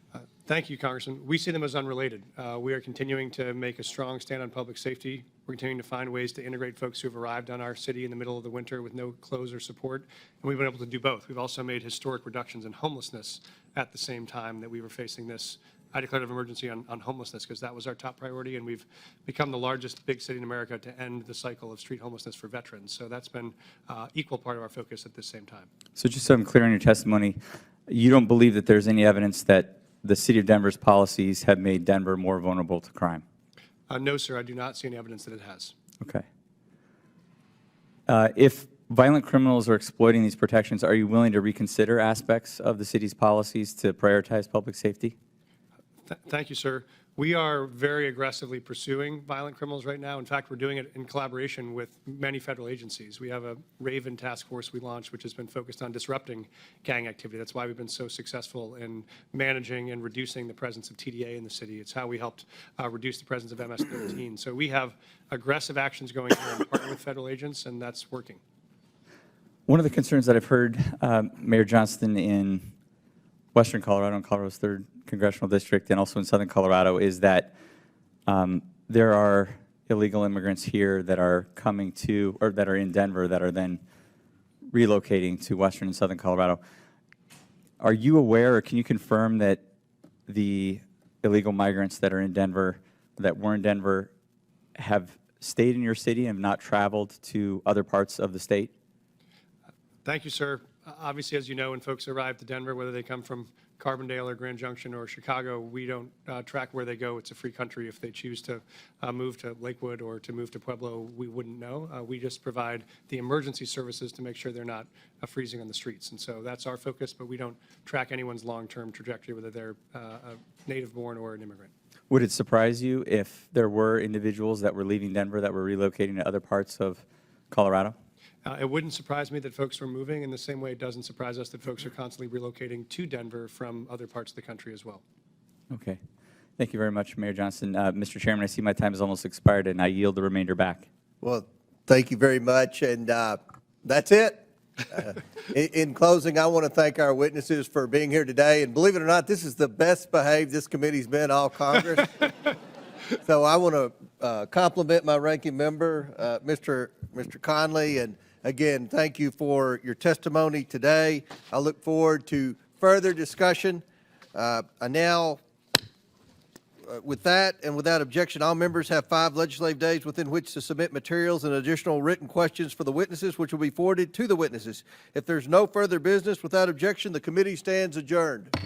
Thank you, Congressman. We see them as unrelated. We are continuing to make a strong stand on public safety. We're continuing to find ways to integrate folks who have arrived on our city in the middle of the winter with no clothes or support, and we've been able to do both. We've also made historic reductions in homelessness at the same time that we were facing this. I declared an emergency on homelessness because that was our top priority, and we've become the largest big city in America to end the cycle of street homelessness for veterans. So that's been equal part of our focus at the same time. So just so I'm clear on your testimony, you don't believe that there's any evidence that the city of Denver's policies have made Denver more vulnerable to crime? No, sir, I do not see any evidence that it has. Okay. If violent criminals are exploiting these protections, are you willing to reconsider aspects of the city's policies to prioritize public safety? Thank you, sir. We are very aggressively pursuing violent criminals right now. In fact, we're doing it in collaboration with many federal agencies. We have a Raven task force we launched, which has been focused on disrupting gang activity. That's why we've been so successful in managing and reducing the presence of TDA in the city. It's how we helped reduce the presence of MS-13. So we have aggressive actions going on and partnering with federal agents, and that's working. One of the concerns that I've heard Mayor Johnston in Western Colorado and Colorado's 3rd Congressional District and also in Southern Colorado is that there are illegal immigrants here that are coming to, or that are in Denver that are then relocating to Western and Southern Colorado. Are you aware, or can you confirm that the illegal migrants that are in Denver, that were in Denver, have stayed in your city and have not traveled to other parts of the state? Thank you, sir. Obviously, as you know, when folks arrive to Denver, whether they come from Carbondale or Grand Junction or Chicago, we don't track where they go. It's a free country. If they choose to move to Lakewood or to move to Pueblo, we wouldn't know. We just provide the emergency services to make sure they're not freezing on the streets. And so that's our focus, but we don't track anyone's long-term trajectory, whether they're a native-born or an immigrant. Would it surprise you if there were individuals that were leaving Denver that were relocating to other parts of Colorado? It wouldn't surprise me that folks were moving in the same way it doesn't surprise us that folks are constantly relocating to Denver from other parts of the country as well. Okay. Thank you very much, Mayor Johnston. Mr. Chairman, I see my time has almost expired, and I yield the remainder back. Well, thank you very much, and that's it. In closing, I want to thank our witnesses for being here today, and believe it or not, this is the best behaved this committee's been all Congress. So I want to compliment my ranking member, Mr. Conley, and again, thank you for your testimony today. I look forward to further discussion. I now With that and without objection, all members have 5 legislative days within which to submit materials and additional written questions for the witnesses, which will be forwarded to the witnesses. If there's no further business, without objection, the committee stands adjourned.